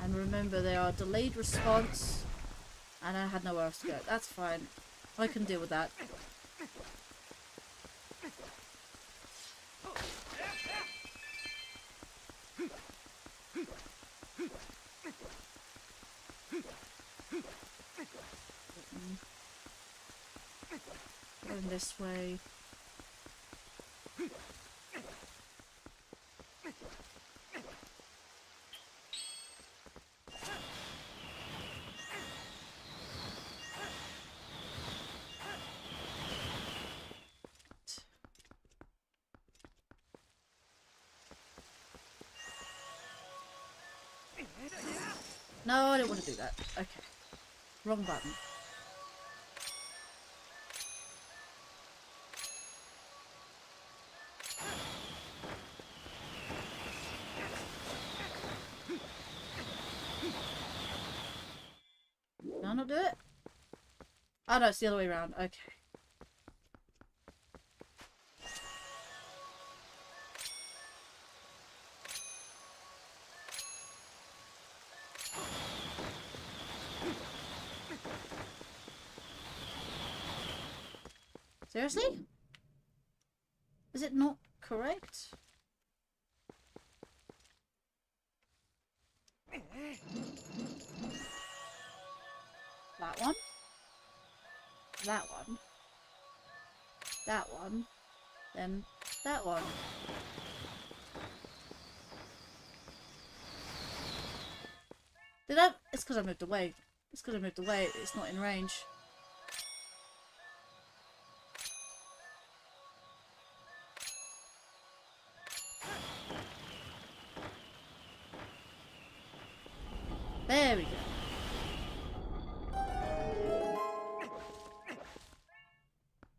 And remember, they are delayed response, and I had nowhere else to go. That's fine. I can deal with that. Going this way. No, I don't want to do that. Okay. Wrong button. Did I not do it? Oh no, it's the other way around. Okay. Seriously? Is it not correct? That one. That one. That one. Then that one. Did I? It's because I moved away. It's because I moved away. It's not in range. There we go.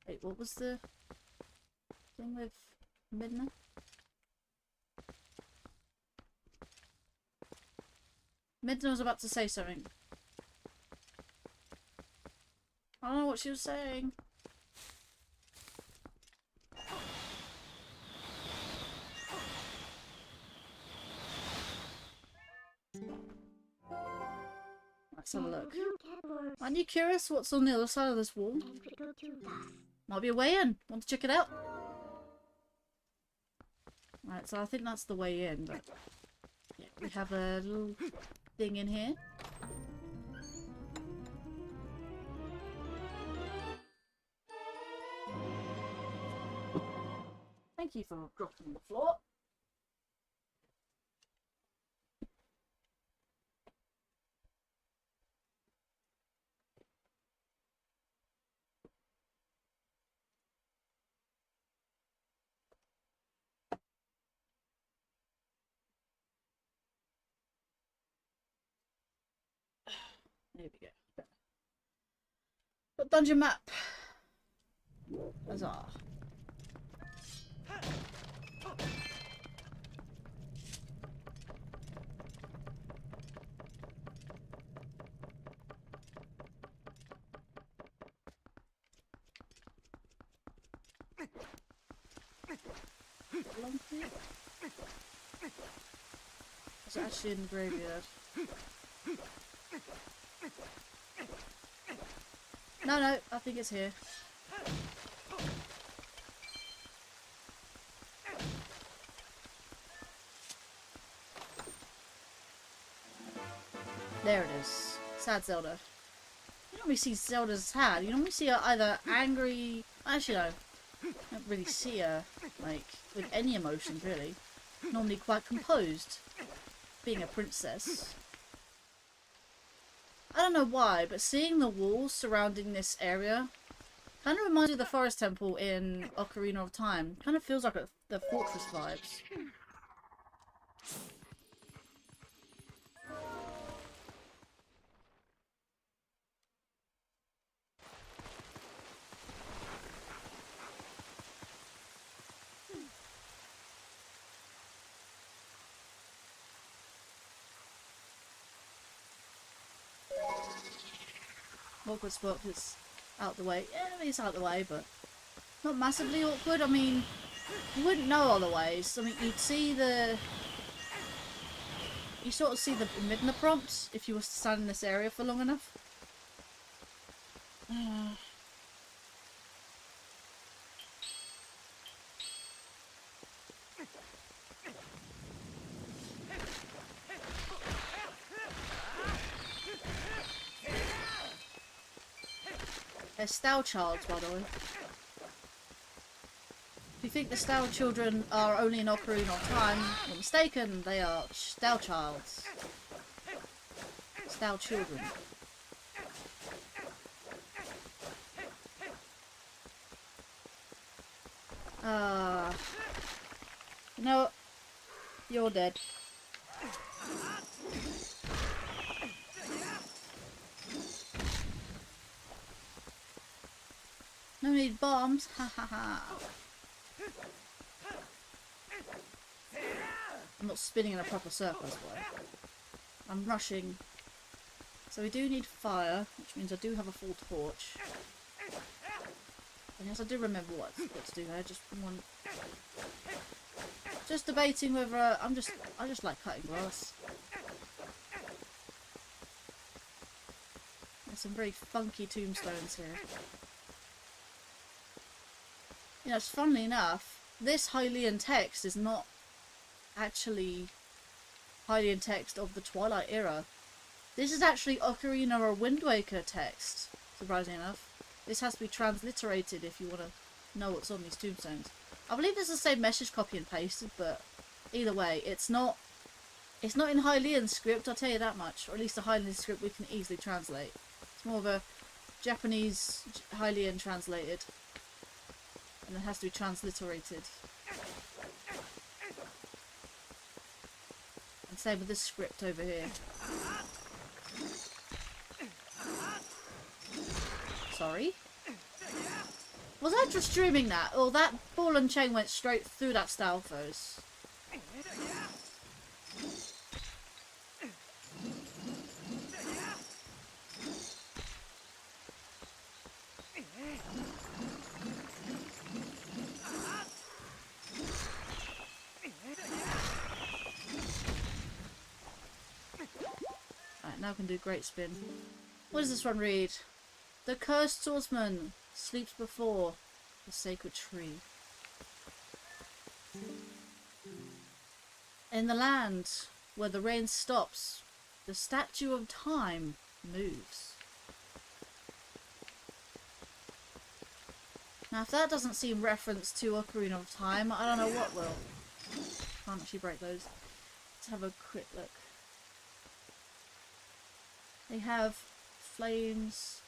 Wait, what was the thing with Midna? Midna was about to say something. I don't know what she was saying. Let's have a look. Aren't you curious what's on the other side of this wall? Might be a way in. Want to check it out? Right, so I think that's the way in, but yeah, we have a little thing in here. Thank you for dropping on the floor. There we go. Got dungeon map. Huzzah. It's actually in the graveyard. No, I think it's here. There it is. Sad Zelda. You normally see Zelda sad. You normally see her either angry... Actually, no. You don't really see her, like, with any emotions, really. Normally quite composed. Being a princess. I don't know why, but seeing the walls surrounding this area kind of reminds me of the forest temple in Ocarina of Time. Kind of feels like the fortress vibes. awkward spot is out the way. Yeah, I mean, it's out the way, but not massively awkward. I mean, you wouldn't know otherwise. I mean, you'd see the... You sort of see the midna prompts if you were to stand in this area for long enough. They're Stau Childs, by the way. If you think the Stau children are only in Ocarina of Time, you're mistaken. They are Stau Childs. Stau children. You know what? You're dead. No need bombs. Ha ha ha. I'm not spinning in a proper circle, boy. I'm rushing. So we do need fire, which means I do have a full torch. And yes, I do remember what to do there. Just debating whether I just like cutting grass. There's some very funky tombstones here. You know, funnily enough, this Hylian text is not actually Hylian text of the Twilight era. This is actually Ocarina or Wind Waker text, surprisingly enough. This has to be transliterated if you want to know what's on these tombstones. I believe it's the same message copy and pasted, but either way, it's not in Hylian script, I'll tell you that much. Or at least a Hylian script we can easily translate. It's more of a Japanese Hylian translated. And it has to be transliterated. And same with this script over here. Sorry? Was I just dreaming that? Or that ball and chain went straight through that Stalfos? Right, now I can do great spin. What does this one read? The cursed swordsman sleeps before the sacred tree. In the land where the rain stops, the statue of time moves. Now if that doesn't seem reference to Ocarina of Time, I don't know what will. Can't actually break those. Let's have a quick look. They have flames.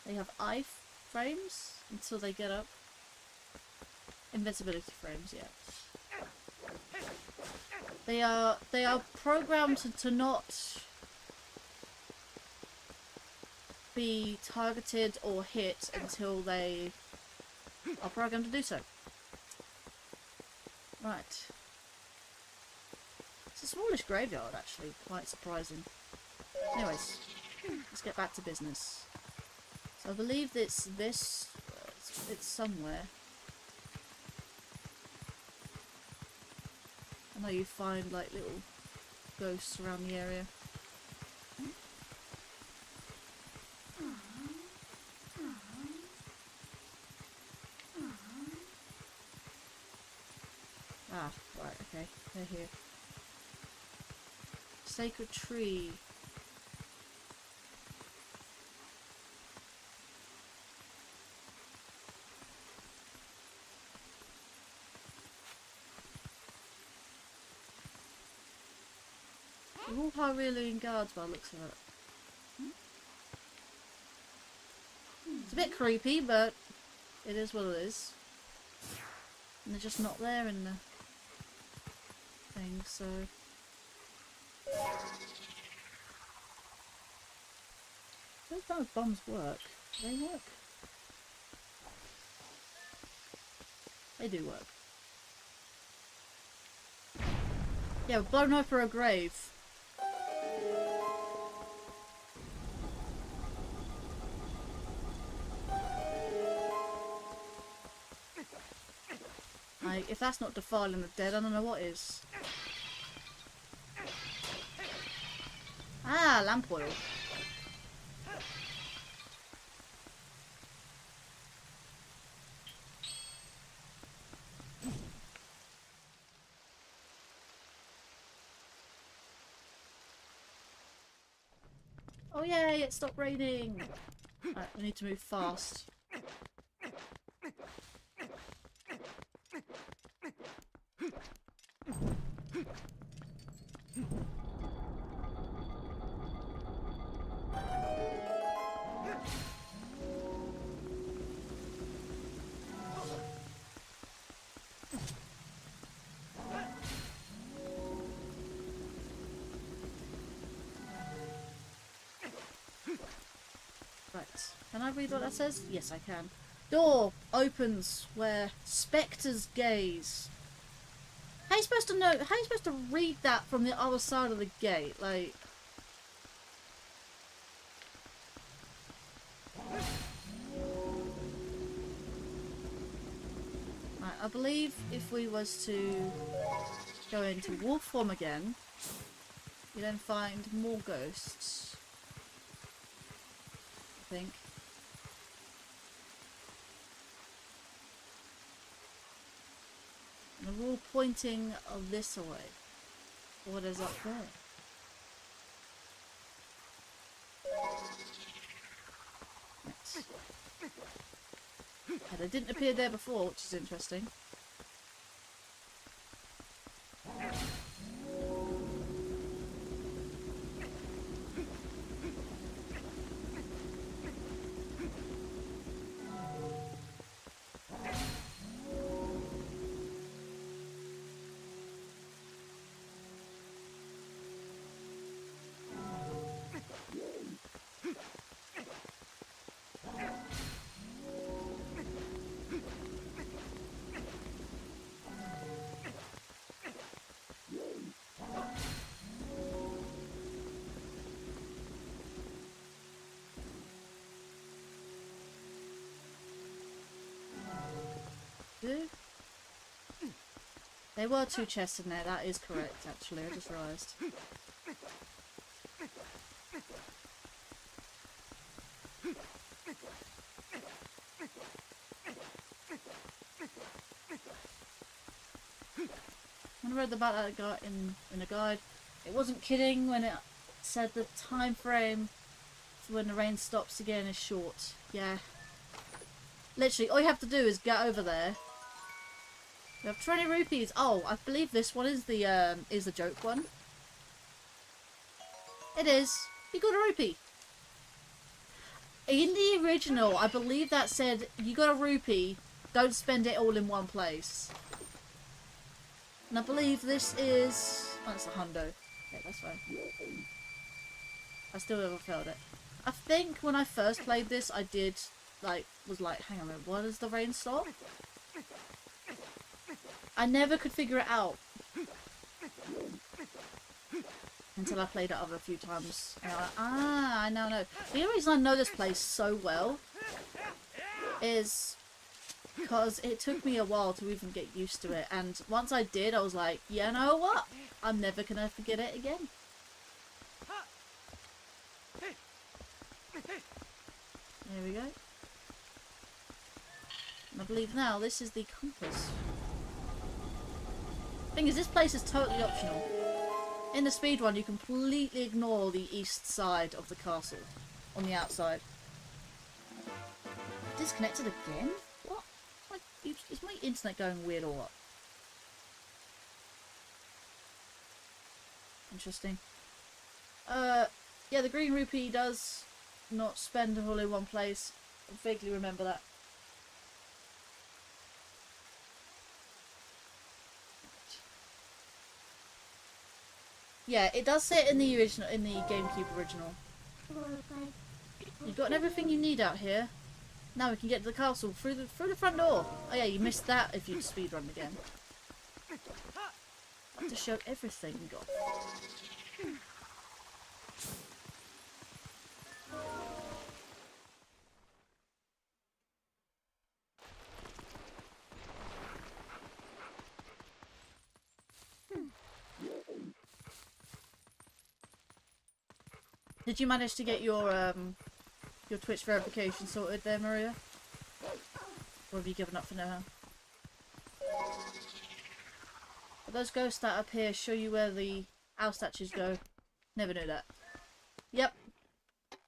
They have eye frames until they get up. Invincibility frames, yeah. They are programmed to not be targeted or hit until they are programmed to do so. Right. It's a smallish graveyard, actually. Quite surprising. Anyways, let's get back to business. So I believe it's somewhere. I know you find like little ghosts around the area. Ah, right, okay, they're here. Sacred tree. They're all Hyrulean guards by the looks of it. It's a bit creepy, but it is what it is. And they're just not there in the thing, so... Those kind of bombs work. Do they work? They do work. Yeah, we're blown over a grave. If that's not defiling the dead, I don't know what is. Ah, lamp oil. Oh yay, it stopped raining! Alright, we need to move fast. Right, can I read what that says? Yes, I can. Door opens where spectres gaze. How are you supposed to know? How are you supposed to read that from the other side of the gate? Like, right, I believe if we was to go into wolf form again, you then find more ghosts. I think. And they're all pointing this away. What is up there? Right. Yeah, they didn't appear there before, which is interesting. There were two chests in there, that is correct actually, I just realised. When I read about that guy in a guide, it wasn't kidding when it said the time frame for when the rain stops again is short. Yeah. Literally, all you have to do is get over there. We have 20 rupees. Oh, I believe this one is the joke one. It is. You got a rupee. In the original, I believe that said, you got a rupee, don't spend it all in one place. And I believe this is... Oh, it's a hundo. Yeah, that's fine. I still never failed it. I think when I first played this, I did, was like, hang on a minute, why does the rain stop? I never could figure it out. Until I played it over a few times. And I'm like, ah, I now know. The only reason I know this place so well is because it took me a while to even get used to it. And once I did, I was like, you know what? I'm never going to forget it again. There we go. And I believe now this is the compass. Thing is, this place is totally optional. In the speedrun, you completely ignore the east side of the castle on the outside. Disconnected again? What? Is my internet going weird or what? Interesting. Yeah, the green rupee does not spend all in one place. I vaguely remember that. Yeah, it does say it in the original, in the GameCube original. You've got everything you need out here. Now we can get to the castle through the front door. Oh yeah, you missed that if you'd speedrun again. I have to show everything we got. Did you manage to get your Twitch verification sorted there, Maria? Or have you given up for now? But those ghosts that appear show you where the owl statues go. Never knew that. Yep.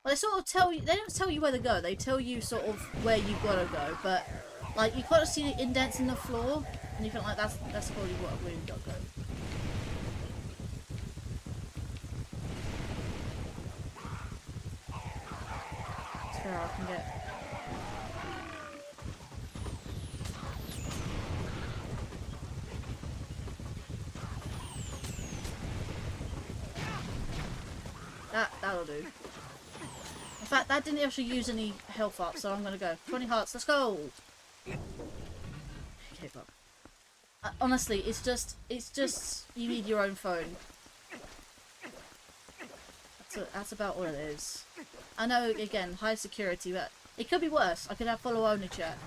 Well, they sort of tell you. They don't tell you where to go. They tell you sort of where you gotta go. But like you gotta see the indents in the floor, and you think like that's probably where you gotta go. That's where I can get. That'll do. In fact, that didn't actually use any health up, so I'm gonna go. 20 hearts, let's go! Okay, but honestly, it's just you need your own phone. That's about all it is. I know, again, high security, but it could be worse. I could have follow-only chat.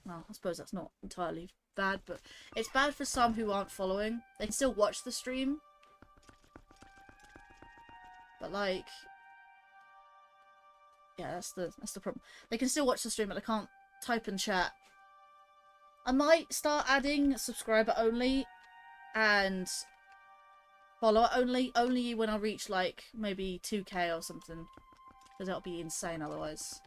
Well, I suppose that's not entirely bad, but it's bad for some who aren't following. They can still watch the stream. But like, yeah, that's the problem. They can still watch the stream, but they can't type and chat. I might start adding subscriber only and follower only when I reach like maybe 2K or something, because that'll be insane otherwise.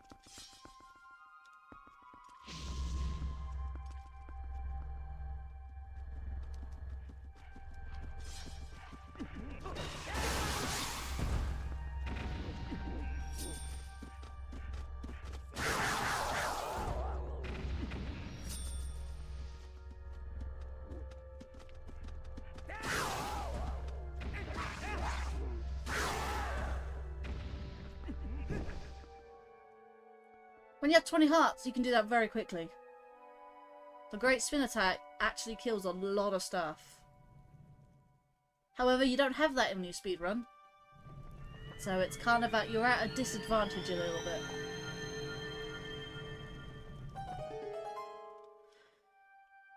When you have 20 hearts, you can do that very quickly. The Great Spin Attack actually kills a lot of stuff. However, you don't have that in your speedrun. So it's kind of you're at a disadvantage a little bit.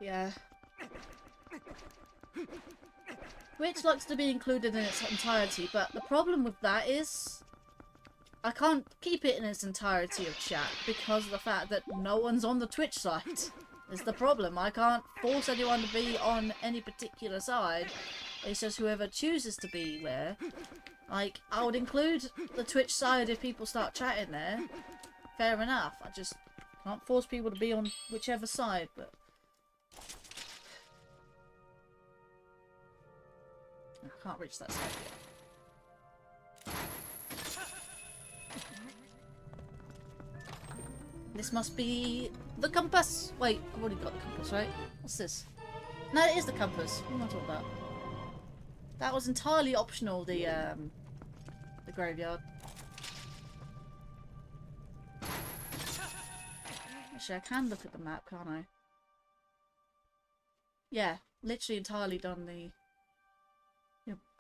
Yeah. Which likes to be included in its entirety, but the problem with that is I can't keep it in its entirety of chat because of the fact that no one's on the Twitch side. Is the problem. I can't force anyone to be on any particular side. It's just whoever chooses to be there. Like, I would include the Twitch side if people start chatting there. Fair enough. I just can't force people to be on whichever side, but I can't reach that side yet. This must be the compass. Wait, I've already got the compass, right? What's this? No, it is the compass. What am I talking about? That was entirely optional, the graveyard. Actually, I can look at the map, can't I? Yeah, literally entirely done the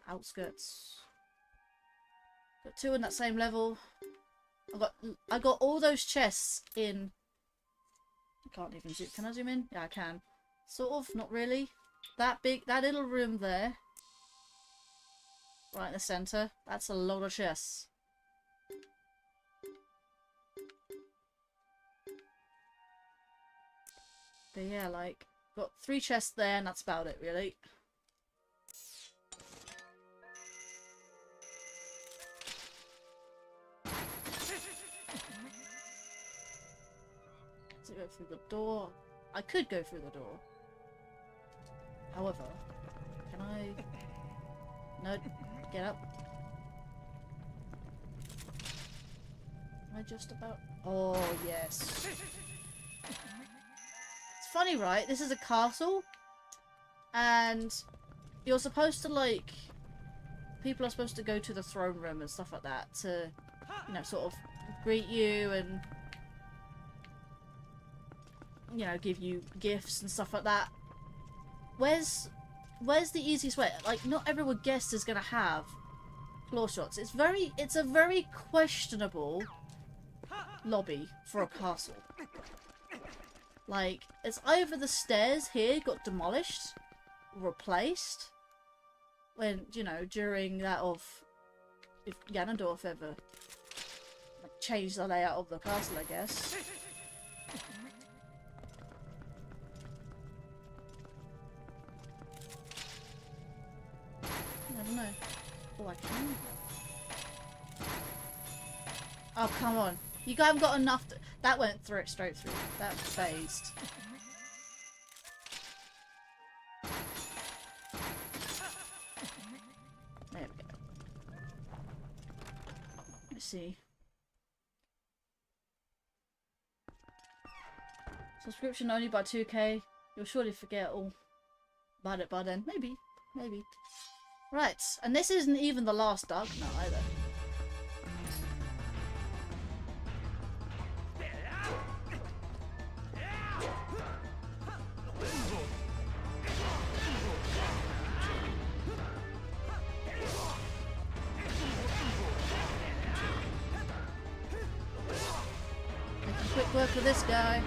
outskirts. Got two in that same level. I got all those chests in. I can't even zoom. Can I zoom in? Yeah, I can. Sort of, not really. That little room there, right in the center. That's a lot of chests. But yeah, like, got 3 chests there, and that's about it, really. To go through the door. I could go through the door. However, can I? No, get up. Am I just about? Oh yes. It's funny, right? This is a castle, and you're supposed to like. People are supposed to go to the throne room and stuff like that to, you know, sort of greet you and, you know, give you gifts and stuff like that. Where's the easiest way? Like, not every guest is gonna have claw shots. It's a very questionable lobby for a castle. Like, it's either the stairs here got demolished, replaced, when, you know, during that of if Ganondorf ever like, changed the layout of the castle, I guess. I don't know. Oh, I can. Oh, come on. You haven't got enough. That went through it straight through. That phased. There we go. Let's see. Subscription only by 2k. You'll surely forget all about it by then. Maybe. Maybe. Right. And this isn't even the last Dark Knight either. Quick work for this guy.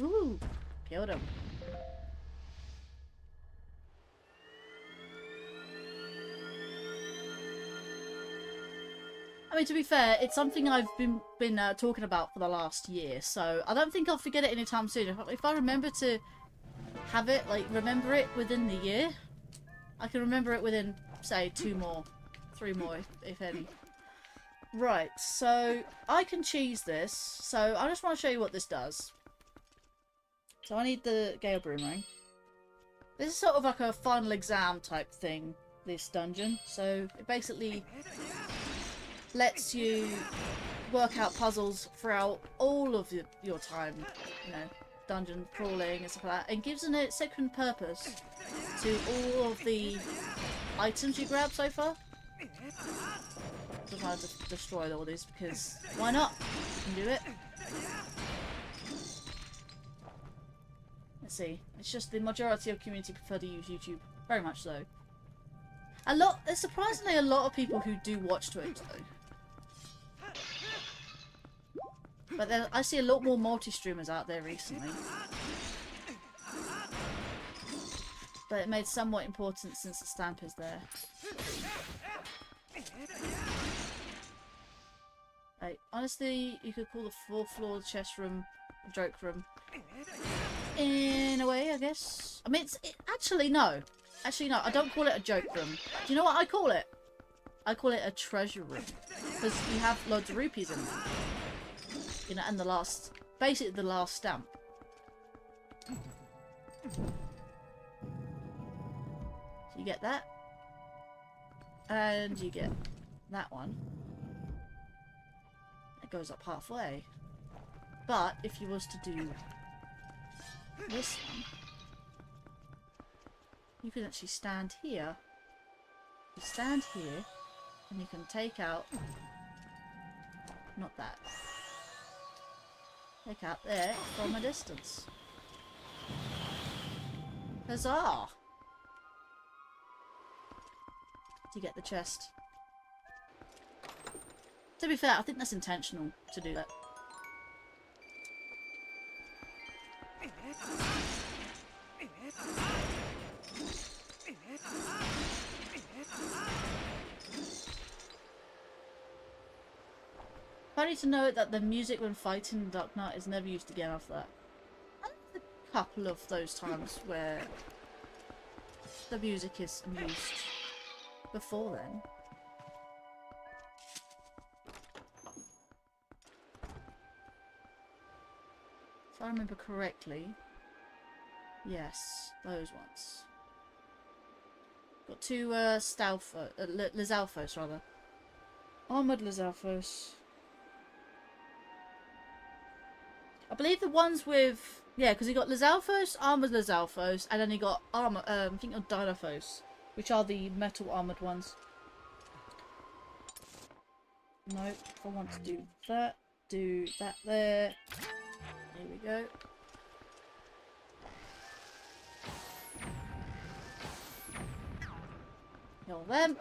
Ooh, killed him. I mean, to be fair, it's something I've been talking about for the last year, so I don't think I'll forget it anytime soon. If I remember to have it, like, remember it within the year, I can remember it within, say, 2 more, 3 more, if any. Right, so I can cheese this, so I just want to show you what this does. So I need the Gale Boomerang. This is sort of like a final exam type thing, this dungeon, so it basically lets you work out puzzles throughout all of your time, you know, dungeon crawling and stuff like that, and gives a second purpose to all of the items you grab so far. I'm trying to destroy all these because why not? You can do it. Let's see. It's just the majority of community prefer to use YouTube. Very much so. There's surprisingly a lot of people who do watch Twitch though. But then I see a lot more multi-streamers out there recently. But it made somewhat important since the stamp is there. Like, honestly, you could call the 4th floor chest room a joke room. In a way, I guess. I mean, actually, no. Actually, no, I don't call it a joke room. Do you know what I call it? I call it a treasure room. Because you have loads of rupees in there. You know, and basically the last stamp. So you get that. And you get that one. It goes up halfway. But if you was to do this one, you can actually stand here. You stand here, and you can take out, not that, take out there from a distance. Huzzah! To get the chest. To be fair, I think that's intentional to do that. Funny to note that the music when fighting the Dark Knight is never used again after that. And there's a couple of those times where the music is used before then. If I remember correctly, yes, those ones. Got 2 Lizalfos rather. Armoured Lizalfos. I believe the ones with, yeah, because you got Lizalfos, Armoured Lizalfos, and then you got I think of Dinophos, which are the metal armoured ones. No, if I want to do that there. Here we go. Kill them.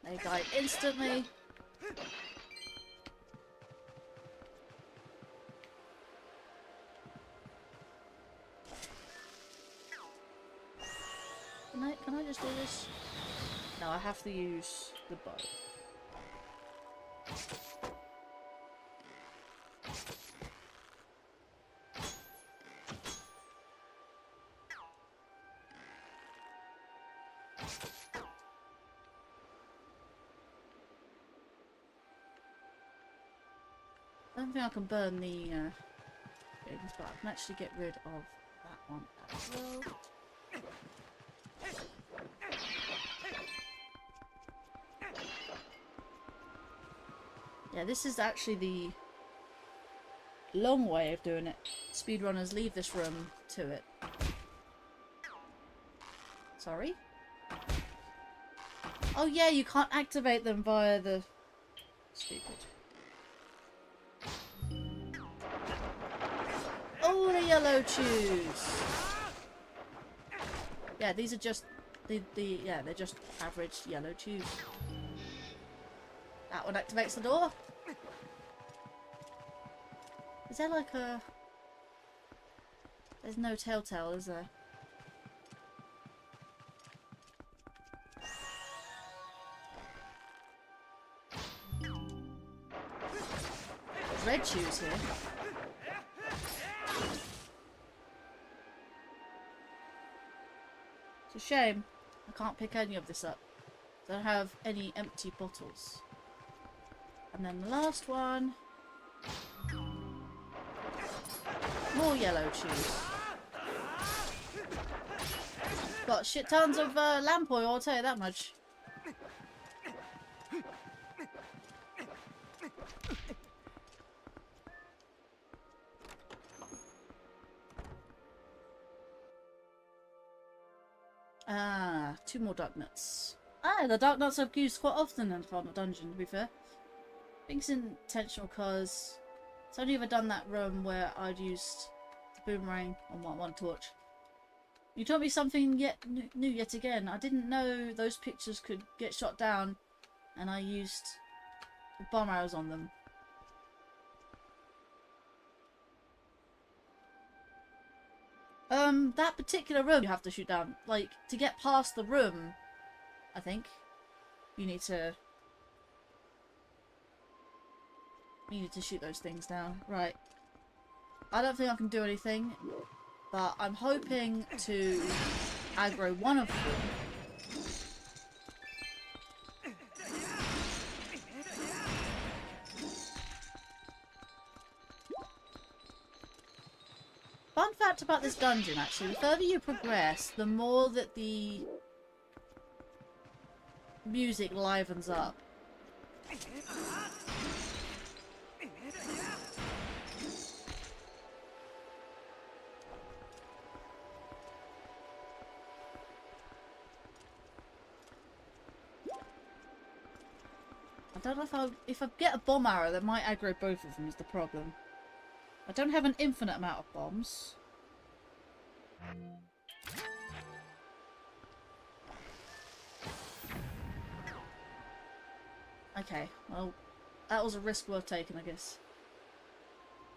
They die instantly. Can I just do this? No, I have to use the bow. I don't think I can burn the things, but I can actually get rid of that one as well. Yeah, this is actually the long way of doing it. Speedrunners leave this room to it. Sorry? Oh yeah, you can't activate them via the... Stupid. Oh, the yellow chews! Yeah, these are just... yeah, they're just average yellow chews. That one activates the door. Is there like a... There's no telltale, is there? There's red shoes here. It's a shame I can't pick any of this up. I don't have any empty bottles. And then the last one. More yellow cheese. Got shit tons of lamp oil, I'll tell you that much. Ah, 2 more dark nuts. Ah, the dark nuts I've used quite often in the final dungeon, to be fair. I think it's intentional because it's only ever done that room where I'd used the boomerang on one torch. You taught me something new yet again. I didn't know those pictures could get shot down, and I used bomb arrows on them. That particular room you have to shoot down. Like, to get past the room, I think, you need to shoot those things down. Right. I don't think I can do anything, but I'm hoping to aggro one of them. Fun fact about this dungeon, actually, the further you progress, the more that the music livens up. I don't know if I get a bomb arrow, that might aggro both of them is the problem. I don't have an infinite amount of bombs. Okay, well, that was a risk worth taking, I guess.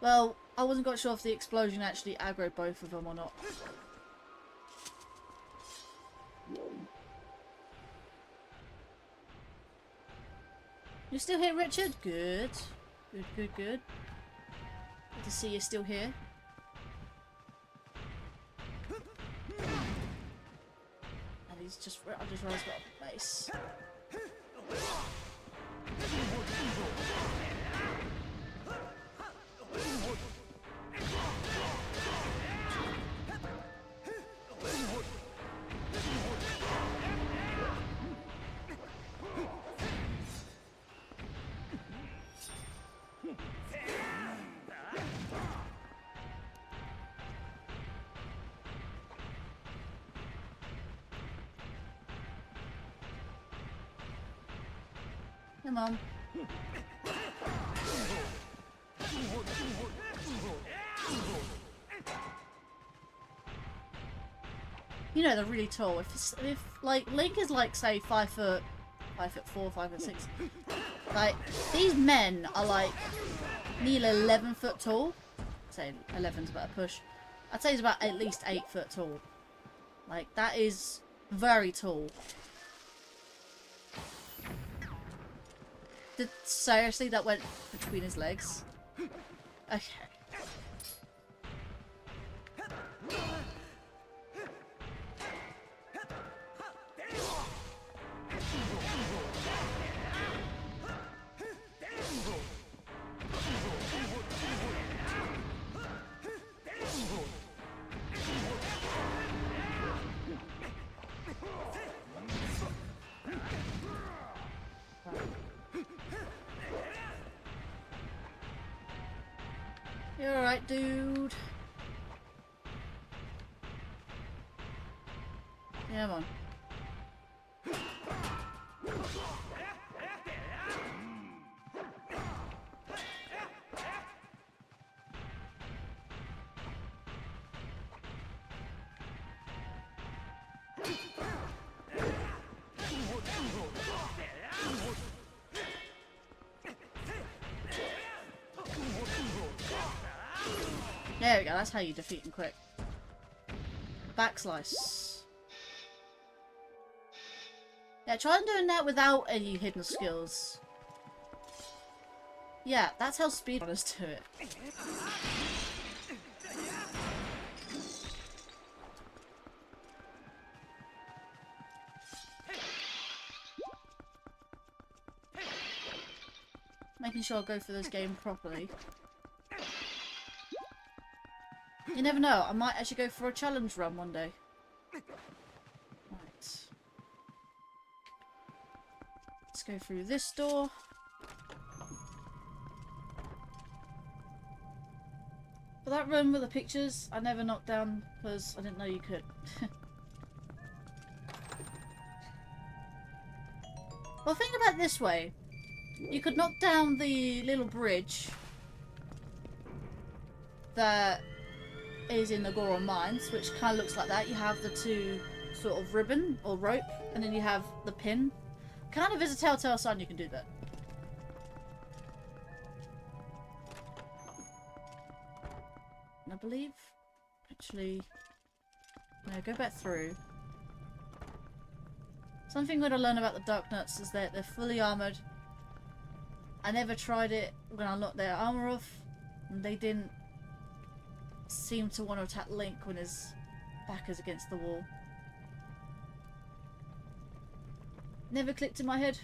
Well, I wasn't quite sure if the explosion actually aggroed both of them or not. You're still here, Richard? Good. Good, good, good. Good to see you're still here. And he's just... I just realised what a base. Come on. You know, they're really tall. If like Link is like say 5 foot, 5'4", 5'6", like these men are like nearly 11 foot tall. I'd say 11's about a push. I'd say he's about at least 8 foot tall. Like that is very tall. Seriously, that went between his legs. Okay. You're alright, dude. Yeah, come on. There we go, that's how you defeat him quick. Backslice. Yeah, try doing that without any hidden skills. Yeah, that's how speedrunners do it. Making sure I go through this game properly. You never know, I might actually go for a challenge run one day. Right. Let's go through this door. For that room with the pictures, I never knocked down because I didn't know you could. Well, think about it this way. You could knock down the little bridge that is in the Goron Mines, which kind of looks like that. You have the two sort of ribbon or rope, and then you have the pin. Kind of is a telltale sign you can do that. And I believe, actually, no, go back through. Something good I learned about the Dark Nuts is that they're fully armoured. I never tried it when I knocked their armour off, and they didn't seem to want to attack Link when his back is against the wall. Never clicked in my head.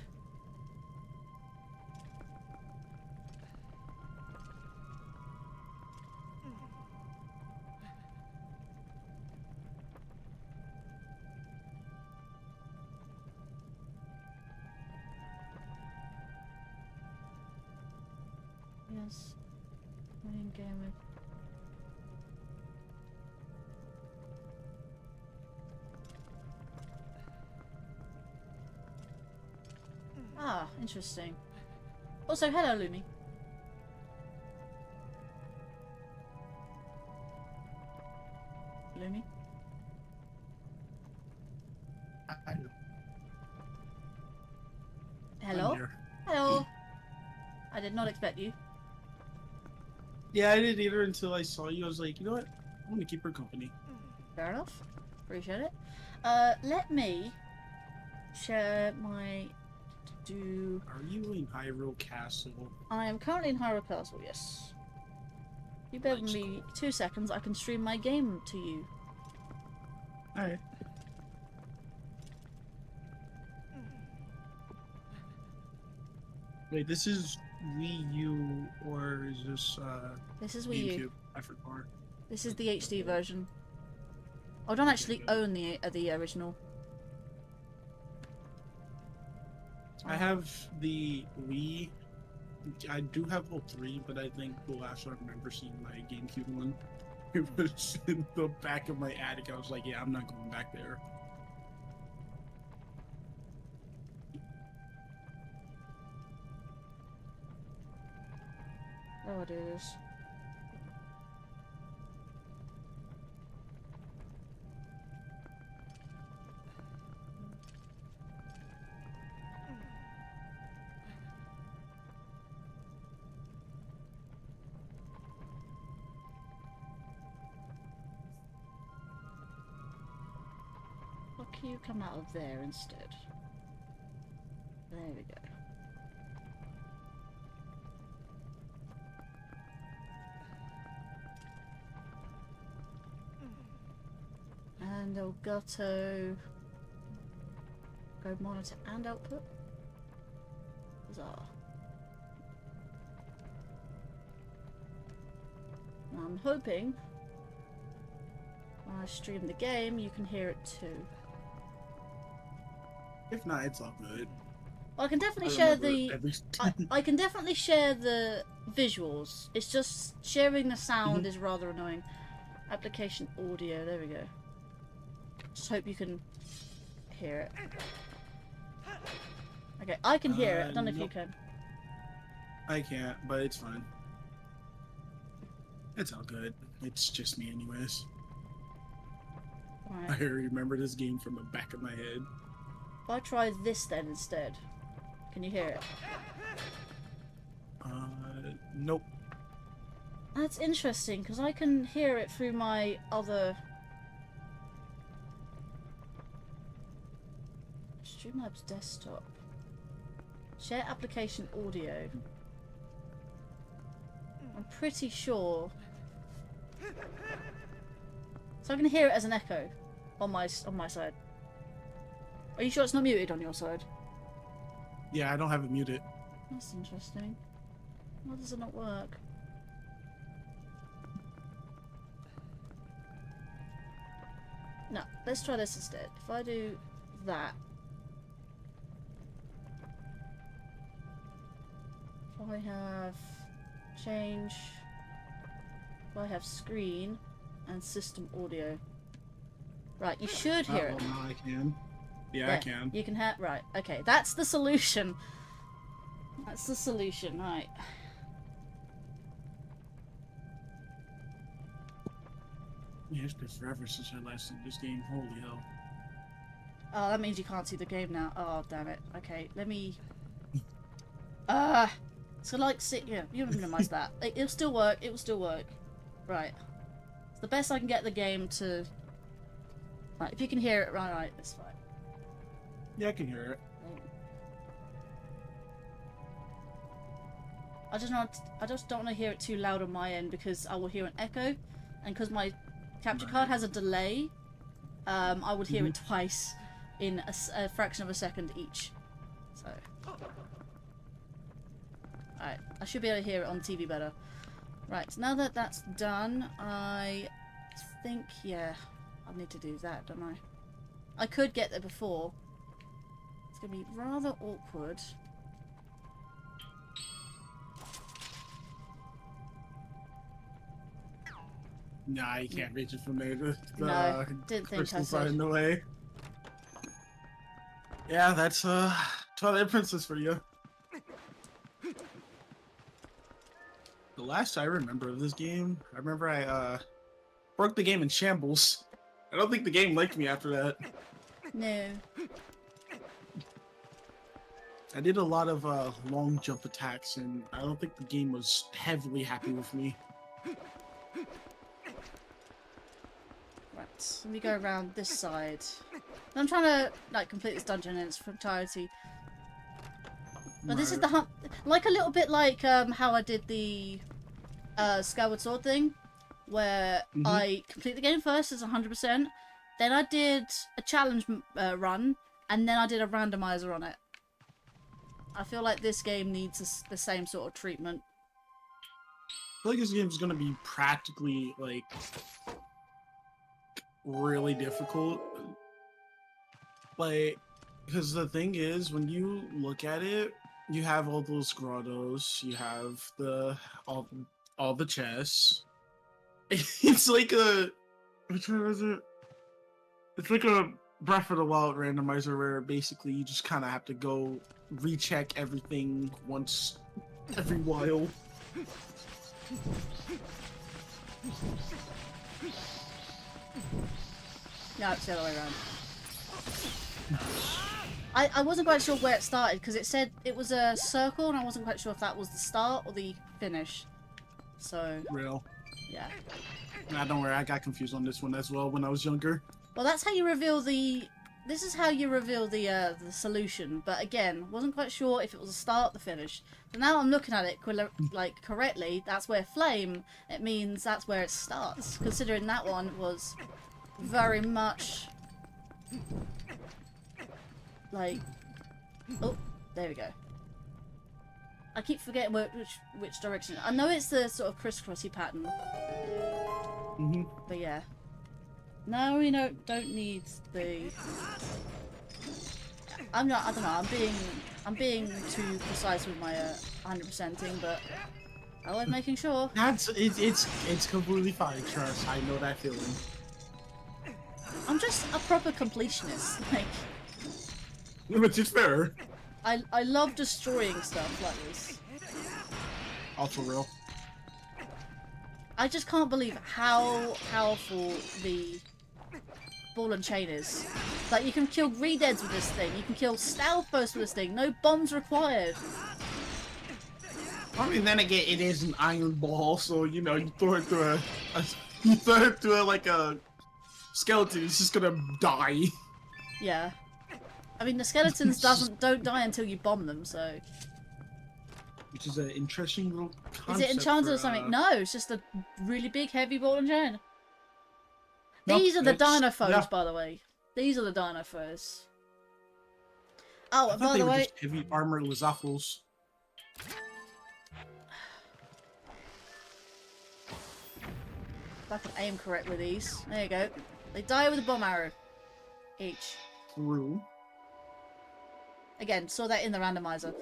Yes. Playing game with. Ah, interesting. Also, hello, Lumi. Lumi? Hello? Hello? I did not expect you. Yeah, I didn't either until I saw you. I was like, you know what? I'm gonna keep her company. Fair enough. Appreciate it. Let me share my... Are you in Hyrule Castle? I am currently in Hyrule Castle, yes. You bear with me 2 seconds, I can stream my game to you. Alright. Wait, this is Wii U or is this This is Wii U. GameCube? I forgot. This is the HD version. I don't actually own the original. I have the Wii. I do have all three, but I think the last one I remember seeing my GameCube one, it was in the back of my attic. I was like, yeah, I'm not going back there. Oh, it is. What can you come out of there instead? There we go. And Elgato. Go monitor and output. Bizarre. I'm hoping when I stream the game you can hear it too. If not, it's all good. Well, I can definitely I share remember the. I can definitely share the visuals. It's just sharing the sound is rather annoying. Application audio. There we go. Just hope you can hear it. Okay, I can hear it. I don't know if you can. I can't, but it's fine. It's all good. It's just me anyways. Right. I remember this game from the back of my head. If I try this then instead, can you hear it? Nope. That's interesting because I can hear it through my other Streamlabs desktop. Share application audio. I'm pretty sure. So I can hear it as an echo on my side. Are you sure it's not muted on your side? Yeah, I don't have it muted. That's interesting. Why does it not work? No, let's try this instead. If I do that. If I have change. If I have screen and system audio. Right, you should hear it. Now I can. Yeah, I can. You can have. Right, okay, that's the solution. That's the solution, right. Yeah, it's been forever since I last did this game. Holy hell. Oh, that means you can't see the game now. Oh, damn it. Okay, let me... So, like, yeah, you minimize that. It'll still work. It will still work. Right. It's the best I can get the game to... Right, if you can hear it, right, it's fine. Yeah, I can hear it. I just don't want to hear it too loud on my end because I will hear an echo, and because my capture card has a delay, I would hear it twice in a fraction of a second each. So, alright, I should be able to hear it on TV better. Right, now that that's done, I think, yeah, I need to do that, don't I? I could get there before. It's gonna be rather awkward. Nah, you can't reach it from there. No, didn't think I crystals are said. in the way. Yeah, that's Twilight Princess for you. The last I remember of this game, I remember I broke the game in shambles. I don't think the game liked me after that. No. I did a lot of long jump attacks, and I don't think the game was heavily happy with me. Right, let me go around this side. I'm trying to like complete this dungeon in its entirety. But this is the hunt, like a little bit like how I did the Skyward Sword thing, where I complete the game first as 100%, then I did a challenge run, and then I did a randomizer on it. I feel like this game needs the same sort of treatment. I feel like this game's gonna be practically like really difficult. Like, because the thing is, when you look at it, you have all those grottos, you have all the chests. It's like a, which one is it? It's like a Breath of the Wild randomizer where basically you just kind of have to go recheck everything once every while. No, it's the other way around. I wasn't quite sure where it started because it said it was a circle and I wasn't quite sure if that was the start or the finish. So, Real. yeah. Nah, don't worry, I got confused on this one as well when I was younger. Well, that's how you reveal the... This is how you reveal the solution, but again, wasn't quite sure if it was the start or the finish. So now I'm looking at it like correctly, that's where flame, it means that's where it starts. Considering that one was very much... like... Oh, there we go. I keep forgetting which direction. I know it's the sort of crisscrossy pattern. But yeah. No, we don't need the... I don't know, I'm being too precise with my 100%ing, but I was making sure. It's completely fine, trust. I know that feeling. I'm just a proper completionist. Like, Which is fair. I love destroying stuff like this. Also real. I just can't believe how powerful the ball and chain is. Like, you can kill Redeads with this thing, you can kill Stealth Bursts with this thing, no bombs required. I mean, then again, it is an iron ball, so, you know, you throw it through you throw it through like a skeleton, it's just gonna die. Yeah. I mean, the skeletons don't die until you bomb them, so... Which is an interesting little concept. Is it enchanted or something? No, it's just a really big, heavy ball and chain. No, These are the dino foes, yeah. by the way. These are the dino foes. Oh, I and thought by they the were way... just heavy armor Lazaffles. If I can aim correct with these. There you go. They die with a bomb arrow. Each. True. Again, saw that in the randomizer.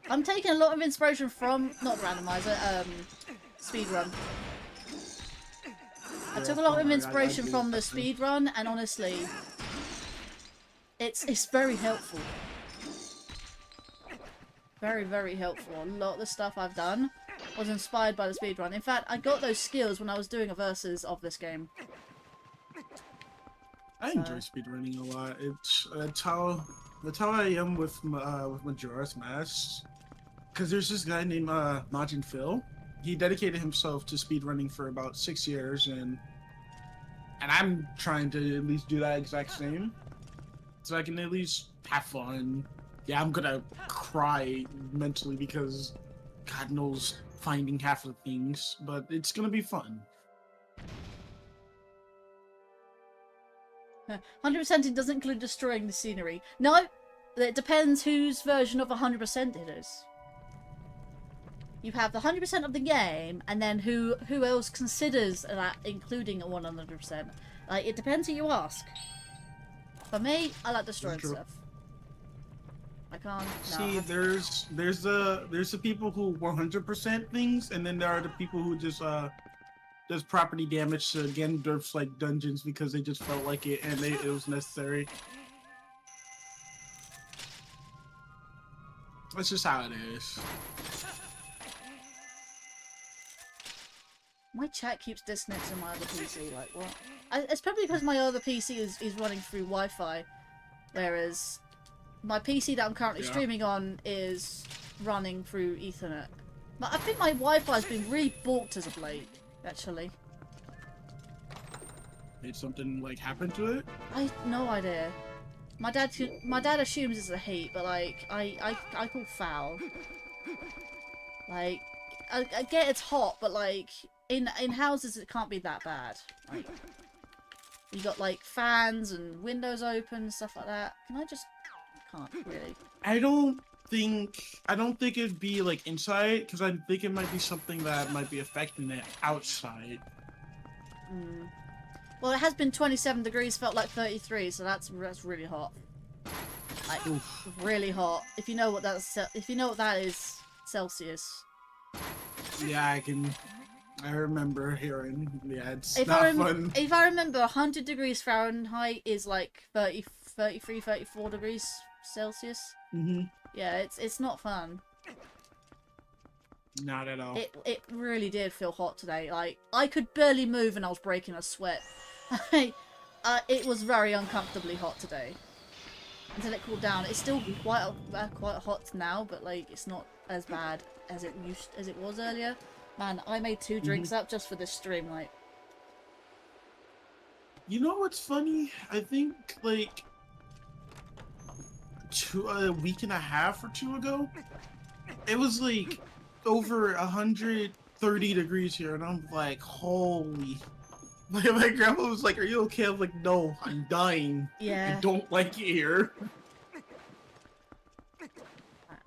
I'm taking a lot of inspiration from... Not randomizer, speedrun. I took a lot of inspiration from the speedrun, and honestly... It's very helpful. Very, very helpful. A lot of the stuff I've done was inspired by the speedrun. In fact, I got those skills when I was doing a versus of this game. I enjoy speedrunning a lot. That's how I am with Majora's Mask. Because there's this guy named Majin Phil. He dedicated himself to speedrunning for about 6 years, and I'm trying to at least do that exact same, so I can at least have fun. Yeah, I'm gonna cry mentally because God knows finding half of the things, but it's gonna be fun. 100% it doesn't include destroying the scenery. No, it depends whose version of 100% it is. You have the 100% of the game, and then who else considers that including a 100%. Like, it depends who you ask. For me, I like destroying stuff. I can't. No, See, there's the people who 100% things, and then there are the people who just does property damage to Ganondorf's like dungeons because they just felt like it and it was necessary. That's just how it is. My chat keeps disconnecting my other PC. Like, what? It's probably because my other PC is running through Wi-Fi, whereas my PC that I'm currently streaming on is running through Ethernet. But I think my Wi-Fi's been really balked as of late, actually. Did something like happen to it? I have no idea. My dad assumes it's a heat, but like I call foul. Like I get it's hot, but like in houses it can't be that bad. Like, you got like fans and windows open, stuff like that. Can I just? I can't really. I don't think it'd be like inside, because I think it might be something that might be affecting it outside. Well, it has been 27 degrees, felt like 33, so that's really hot. Like, really hot. If you know what that is Celsius. Yeah, I remember hearing. Yeah, it's If not fun. If I remember, 100 degrees Fahrenheit is like 33, 34 degrees Celsius. Mm-hmm. Yeah, it's not fun. Not at all. It really did feel hot today. Like, I could barely move and I was breaking a sweat. It was very uncomfortably hot today. Until it cooled down. It's still quite hot now, but like it's not as bad as it was earlier. Man, I made 2 drinks up just for this stream. Like, you know what's funny? I think like a week and a half or 2 ago, it was like over 130 degrees here, and I'm like, holy. My grandma was like, "Are you okay?" I'm like, "No, I'm dying. yeah. I don't like it here."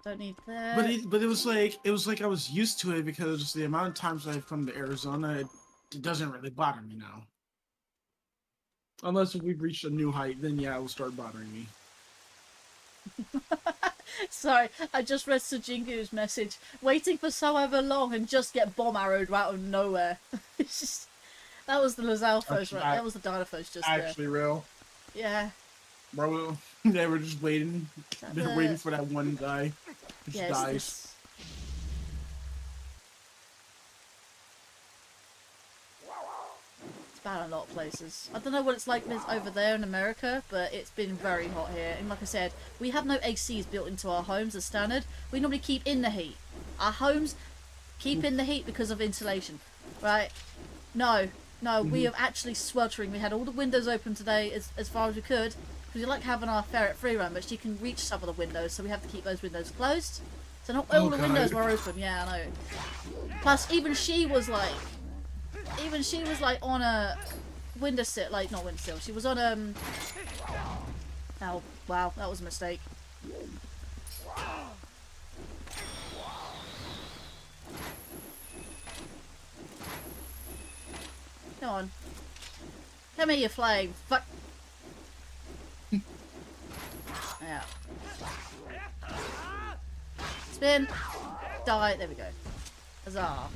Don't need that. But it was like I was used to it because the amount of times I've come to Arizona, it doesn't really bother me now. Unless if we've reached a new height, then yeah, it will start bothering me. Sorry, I just read Sujingu's message. Waiting for however long and just get bomb arrowed out of nowhere. It's just, that was the Lizalfos, right? That was the Dynafos just actually there. Real. Yeah. Bro, they were just waiting. They're waiting for that one guy. Who just dies. It's bad in a lot of places. I don't know what it's like over there in America, but it's been very hot here. And like I said, we have no ACs built into our homes as standard. We normally keep in the heat. Our homes keep in the heat because of insulation, right? No, we are actually sweltering. We had all the windows open today as far as we could. Because we like having our ferret free run, but she can reach some of the windows, so we have to keep those windows closed. So not all the windows were open. Yeah, I know. Plus, even she was like on a windowsill, like not windowsill. She was on Oh wow, that was a mistake. Come on. Come here, you flame. Fuck. Yeah. Spin. Die. There we go. Huzzah.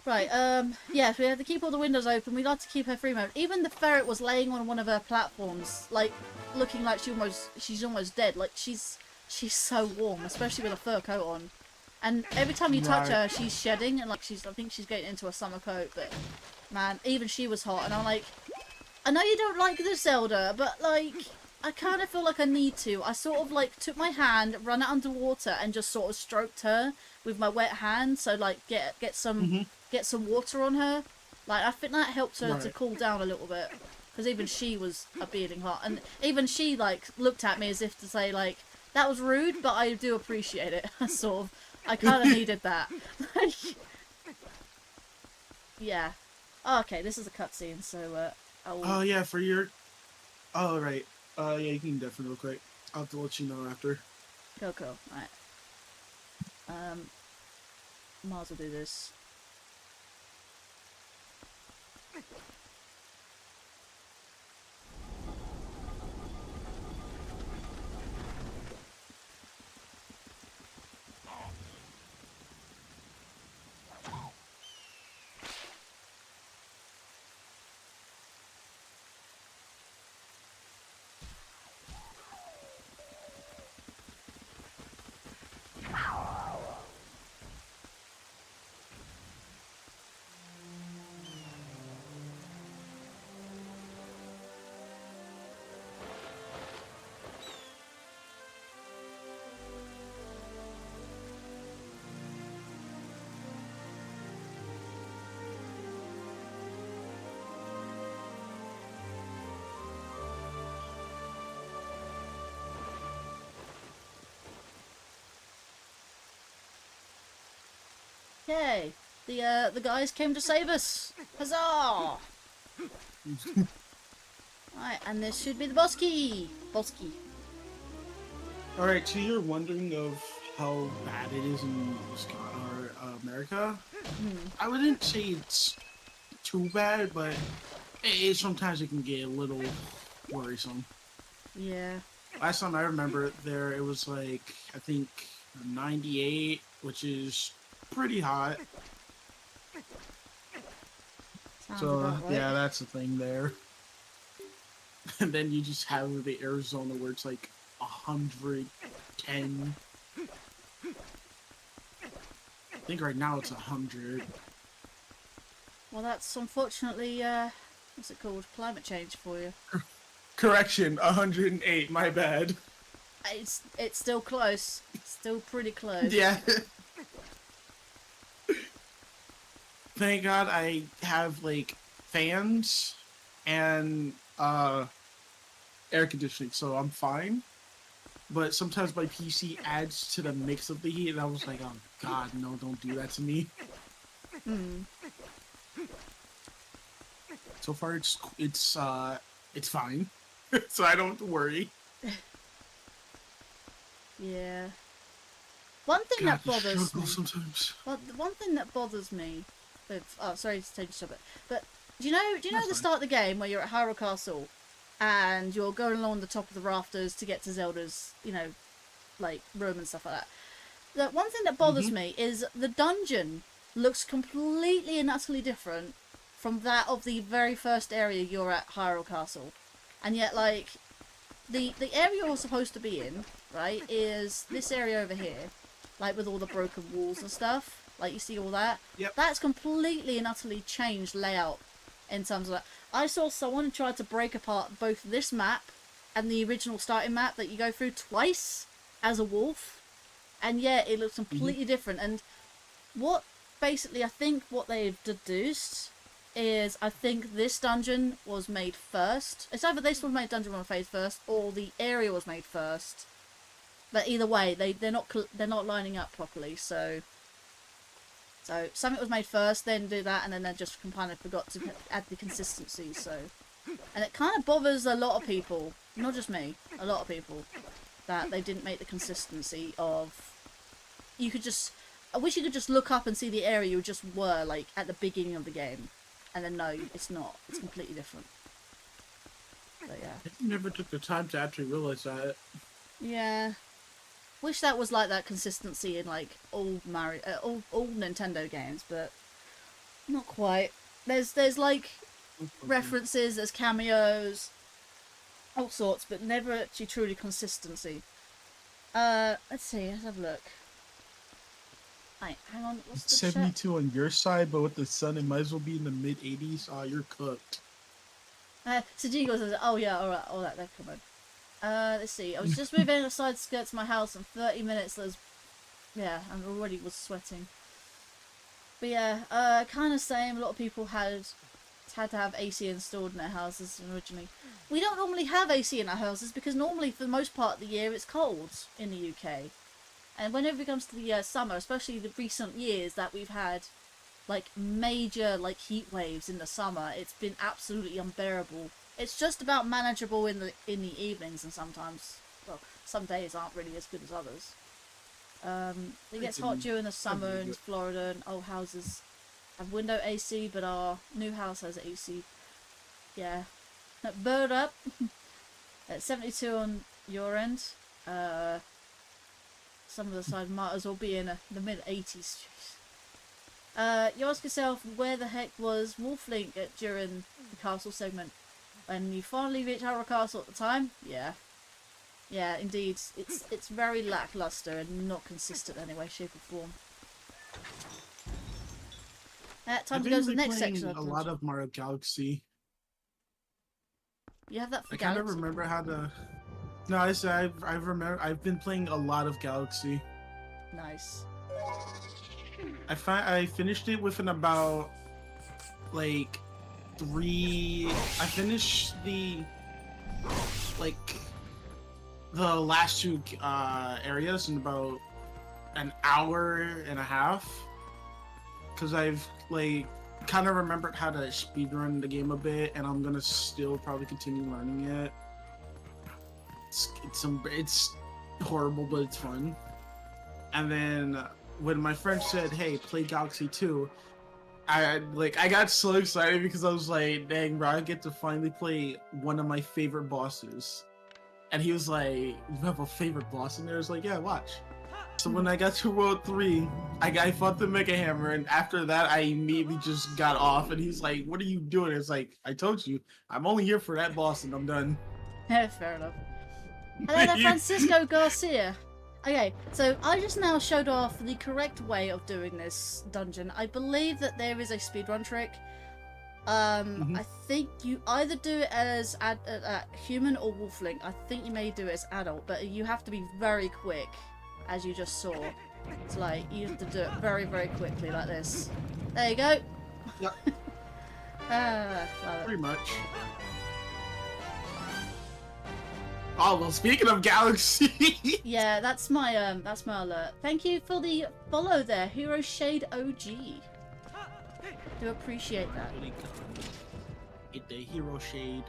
Right, yeah, so we have to keep all the windows open. We like to keep her free mode. Even the ferret was laying on one of her platforms, like, looking like she's almost dead. Like, she's so warm, especially with a fur coat on. And every time you touch her, she's shedding, and like, I think she's getting into a summer coat, but, man, even she was hot, and I'm like, I know you don't like the Zelda, but, like, I kind of feel like I need to. I sort of, like, took my hand, run it underwater, and just sort of stroked her with my wet hand, so, like, get some water on her. Like, I think that helped her to cool down a little bit, because even she was being hot, and even she, like, looked at me as if to say, like, that was rude, but I do appreciate it. Sort of. I kind of needed that. Yeah. Oh, okay, this is a cutscene, so, Oh, yeah, for your... Oh, right. Yeah, you can definitely real quick. I'll have to let you know after. Cool. Right. Might as well do this. Yay! The guys came to save us! Huzzah! Right, and this should be the boss key! Boss key. Alright, so you're wondering of how bad it is in America? I wouldn't say it's too bad, but sometimes it can get a little worrisome. Yeah. Last time I remember there, it was like, I think 98, which is pretty hot. Sounds So, about right. yeah, that's the thing there. And then you just have the Arizona where it's like 110. think right now it's 100. Well, that's unfortunately, what's it called? Climate change for you. Correction, 108. My bad. It's still close. It's still pretty close. Yeah. Thank God I have like fans and air conditioning, so I'm fine. But sometimes my PC adds to the mix of the heat, and I was like, oh God, no, don't do that to me. Hmm. So far, it's fine, so I don't worry. Yeah. One thing God, that bothers me. sometimes. Well, the one thing that bothers me with sorry to take a stop it, but do you know That's the fine. start of the game where you're at Hyrule Castle and you're going along the top of the rafters to get to Zelda's, like room and stuff like that. The one thing that bothers me is the dungeon looks completely and utterly different from that of the very first area you're at Hyrule Castle, and yet like the area you're supposed to be in, right, is this area over here, like with all the broken walls and stuff. Like you see all that. Yep. That's completely and utterly changed layout in terms of that. I saw someone who tried to break apart both this map and the original starting map that you go through twice as a wolf, and yeah, it looks completely different. And what basically I think what they've deduced is I think this dungeon was made first. It's either this was made dungeon was made first or the area was made first. But either way, they're not lining up properly. So something was made first, then do that, and then they just kind of forgot to add the consistency. So, and it kind of bothers a lot of people, not just me, a lot of people, that they didn't make the consistency of. I wish you could just look up and see the area you just were like at the beginning of the game, and then no, it's not. It's completely different. But yeah. I never took the time to actually realize that. Yeah. Wish that was like that consistency in like old old Nintendo games, but not quite. There's like references, there's cameos, all sorts, but never actually truly consistency. Let's see, let's have a look. Right, hang on, what's the 72 on your side, but with the sun, it might as well be in the mid-80s. Oh, you're cooked. So Jingo says, oh yeah, alright, they've come on. Let's see, I was just moving aside the skirts of my house in 30 minutes, yeah, I already was sweating. But yeah, kind of same, a lot of people had to have AC installed in their houses originally. We don't normally have AC in our houses because normally for the most part of the year it's cold in the UK. And whenever it comes to the summer, especially the recent years that we've had like major like heat waves in the summer, it's been absolutely unbearable. It's just about manageable in the evenings, and sometimes, well, some days aren't really as good as others. It gets hot during the summer in Florida, and old houses have window AC, but our new house has AC. Yeah. Bird up. At 72 on your end. Some of the side might as well be in the mid-80s. You ask yourself, where the heck was Wolflink during the castle segment? When you finally reach Hyrule Castle at the time? Yeah. Yeah, indeed. It's very lackluster and not consistent in any way, shape or form. Time to go to the next section. A lot of Mario Galaxy. You have that for I kind of Galaxy? remember how to... No, I said I remember. I've been playing a lot of Galaxy. Nice. I finished it within about like 3. I finished the last 2 areas in about an hour and a half, because I've like kind of remembered how to speedrun the game a bit, and I'm gonna still probably continue learning it. It's horrible, but it's fun. And then when my friend said, "Hey, play Galaxy 2," I got so excited because I was like, "Dang, bro, I get to finally play one of my favorite bosses." And he was like, "You have a favorite boss in there?" I was like, "Yeah, watch." So when I got to World 3, I fought the Mega Hammer, and after that, I immediately just got off. And he's like, "What are you doing?" It's like, "I told you, I'm only here for that boss, and I'm done." Yeah, fair enough. Hello there, Francisco Garcia. Okay, so I just now showed off the correct way of doing this dungeon. I believe that there is a speedrun trick. I think you either do it as human or wolfling. I think you may do it as adult, but you have to be very quick, as you just saw. It's like, you have to do it very, very quickly, like this. There you go. Yep. Love it. Pretty much. Oh, well, speaking of Galaxy. Yeah, that's my alert. Thank you for the follow there, Hero Shade OG. Do appreciate that. Get the Hero Shade.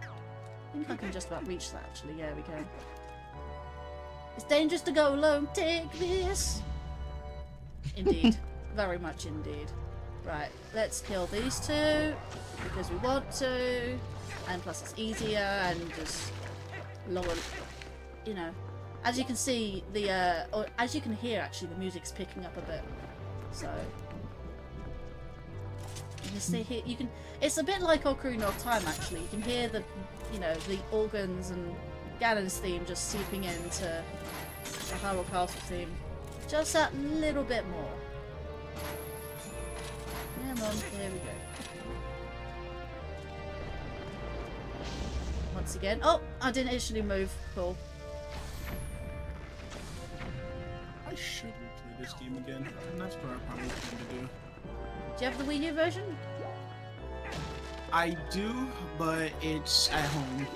I think I can just about reach that, actually. Yeah, we can. It's dangerous to go alone. Take this. Indeed. Very much indeed. Right, let's kill these two because we want to, and plus it's easier and just lower, you know. As you can see, or as you can hear, actually, the music's picking up a bit. So you can stay here. You can. It's a bit like Ocarina of Time, actually. You can hear the, the organs and Ganon's theme just seeping into the Hyrule Castle theme, just that little bit more. Come on, there we go. Once again. Oh, I didn't actually move. Cool. I should replay this game again, and that's what I probably plan to do. Do you have the Wii U version? I do, but it's at home.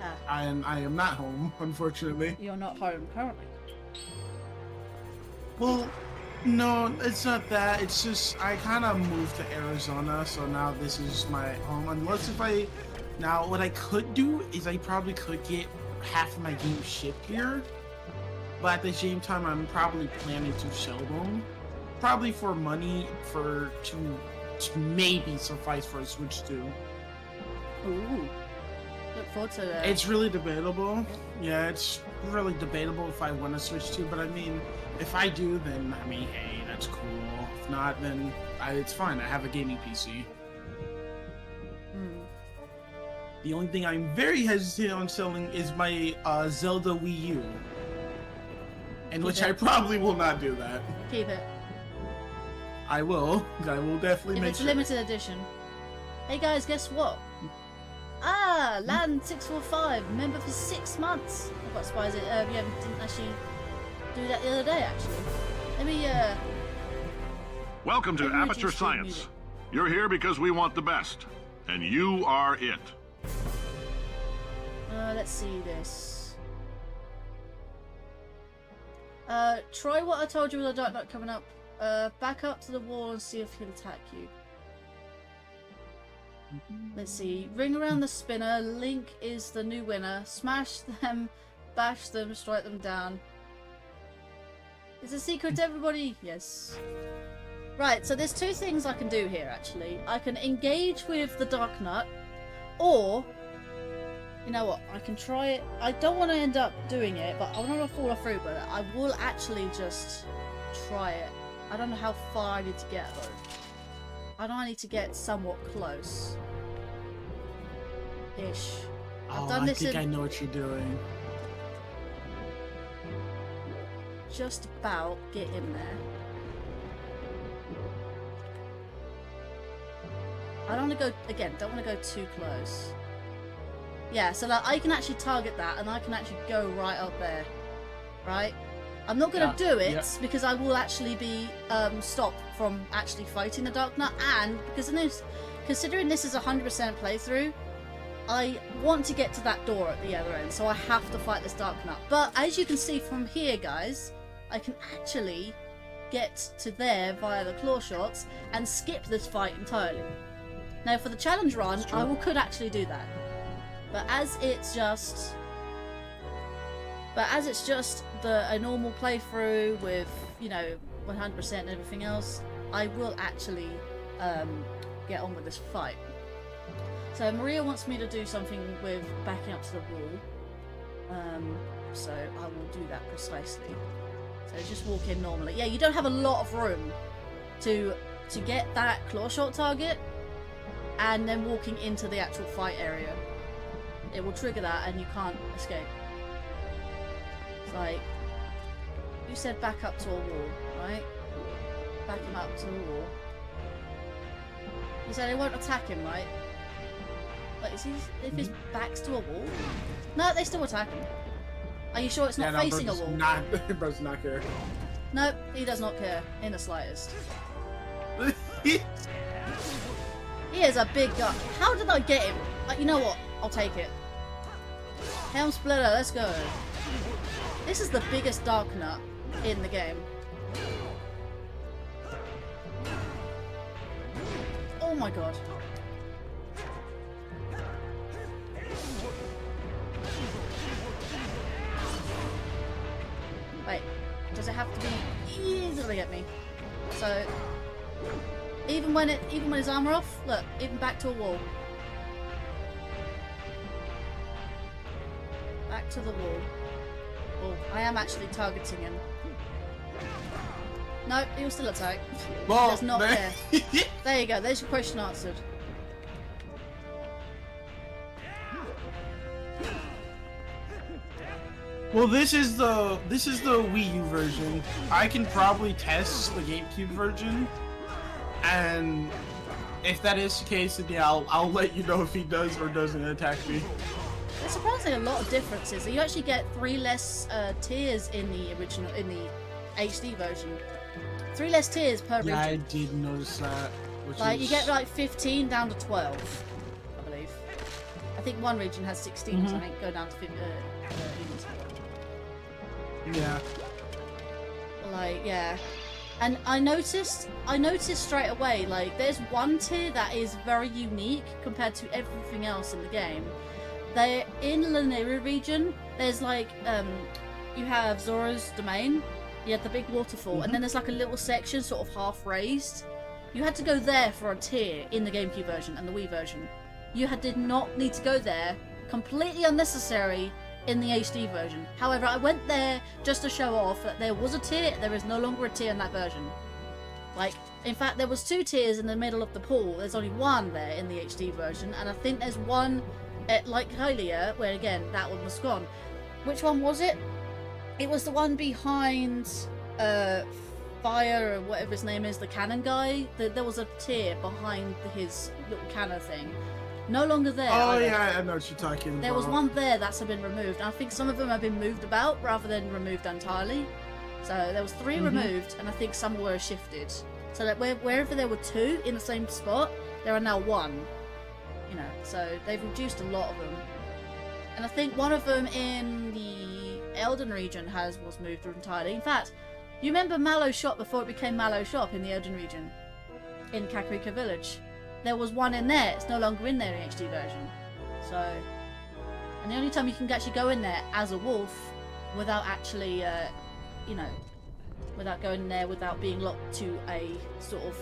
Ah. I am not home, unfortunately. You're not home currently. Well, no, it's not that. It's just I kind of moved to Arizona, so now this is my home. Unless now what I could do is I probably could get half of my games shipped here, but at the same time I'm probably planning to sell them, probably for money to maybe suffice for a Switch 2. Ooh. Look forward to that. It's really debatable. Yeah, it's really debatable if I want to Switch 2, but I mean, if I do, then I mean, hey, that's cool. If not, then it's fine. I have a gaming PC. The only thing I'm very hesitant on selling is my Zelda Wii U, in which I probably will not do that. Keep it. I will definitely If make it's sure. limited edition. Hey guys, guess what? Ah, Land645, member for 6 months. I'm quite surprised that you didn't actually do that the other day, actually. Let me, Welcome to let me Aperture reduce the Science. music. You're here because we want the best, and you are it. Let's see this. Try what I told you with the Dark Knight coming up. Back up to the wall and see if he'll attack you. Let's see. Ring around the spinner. Link is the new winner. Smash them, bash them, strike them down. Is a secret to everybody? Yes. Right, so there's two things I can do here, actually. I can engage with the Dark Nut, or, you know what, I can try it. I don't want to end up doing it, but I don't want to follow through, but I will actually just try it. I don't know how far I need to get, though. I know I need to get somewhat close. Ish. I've done this I think I know what you're doing. Just about get in there. I don't want to go, again, don't want to go too close. Yeah, so like, I can actually target that and I can actually go right up there. Right? I'm not going to do it because I will actually be stopped from actually fighting the Dark Knight, and because in this, considering this is a 100% playthrough, I want to get to that door at the other end, so I have to fight this Dark Knight. But as you can see from here, guys, I can actually get to there via the claw shots and skip this fight entirely. Now for the challenge run, could actually do that. But as it's just a normal playthrough with, 100% and everything else, I will actually get on with this fight. So Maria wants me to do something with backing up to the wall. So I will do that precisely. So just walk in normally. Yeah, you don't have a lot of room to get that claw shot target and then walking into the actual fight area. It will trigger that and you can't escape. It's like, You said back up to a wall, right? Back him up to the wall. You said they won't attack him, right? But is he, if his back's to a wall? No, they still attack him. Are you sure it's not facing a wall? Bro's not care. No, he does not care in the slightest. He is a big guy. How did I get him? Like, you know what? I'll take it. Helm Splitter, let's go. This is the biggest Dark Nut in the game. Oh my god. Wait, does it have to be easily get me? So even when his armor off, look, even back to a wall. Back to the wall. Oh, I am actually targeting him. No, he'll still attack. Well, That's not fair. There you go, there's your question answered. Well, this is the Wii U version. I can probably test the GameCube version, and if that is the case, then yeah, I'll let you know if he does or doesn't attack me. There's surprisingly a lot of differences. You actually get 3 less tiers in the original, in the HD version. 3 less tiers per region. Yeah, I did notice that. Like, you get like 15 down to 12, I believe. I think one region has 16, so I think go down to 15. Yeah. Like, yeah. And I noticed straight away, like, there's one tier that is very unique compared to everything else in the game. They're in Linkario region, there's like, you have Zora's domain, you have the big waterfall, and then there's like a little section sort of half raised. You had to go there for a tier in the GameCube version and the Wii version. You did not need to go there, completely unnecessary in the HD version. However, I went there just to show off that there was a tier, there is no longer a tier in that version. Like, in fact, there was 2 tiers in the middle of the pool, there's only 1 there in the HD version, and I think there's 1 at like Hylia, where again, that one was gone. Which one was it? It was the one behind Fire, or whatever his name is, the cannon guy. There was a tier behind his little cannon thing. No longer there. Oh either. yeah, I know what you're talking about. There was one there that's been removed. And I think some of them have been moved about rather than removed entirely. So there was 3 removed, and I think some were shifted. So that wherever there were 2 in the same spot, there are now 1. You know, so they've reduced a lot of them. And I think one of them in the Elden region was moved entirely. In fact, you remember Mallow Shop before it became Mallow Shop in the Elden region? In Kakariko Village. There was 1 in there, it's no longer in there in HD version. So, and the only time you can actually go in there as a wolf without actually, you know, without going in there without being locked to a sort of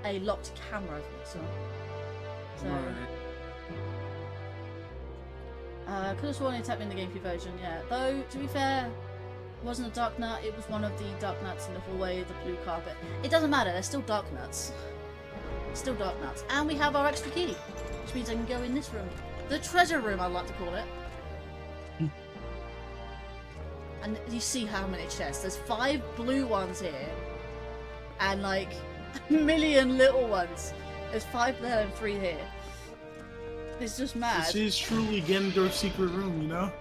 a locked camera. So could have sworn he attacked me in the GameCube version, yeah. Though, to be fair, it wasn't a Dark Nut, it was one of the Dark Nuts in the hallway, the blue carpet. It doesn't matter, they're still Dark Nuts. Still Dark Nuts. And we have our extra key, which means I can go in this room. The treasure room, I'd like to call it. And you see how many chests. There's 5 blue ones here. And like a million little ones. There's 5 there and 3 here. It's just mad. This is truly Ganondorf's secret room, you know?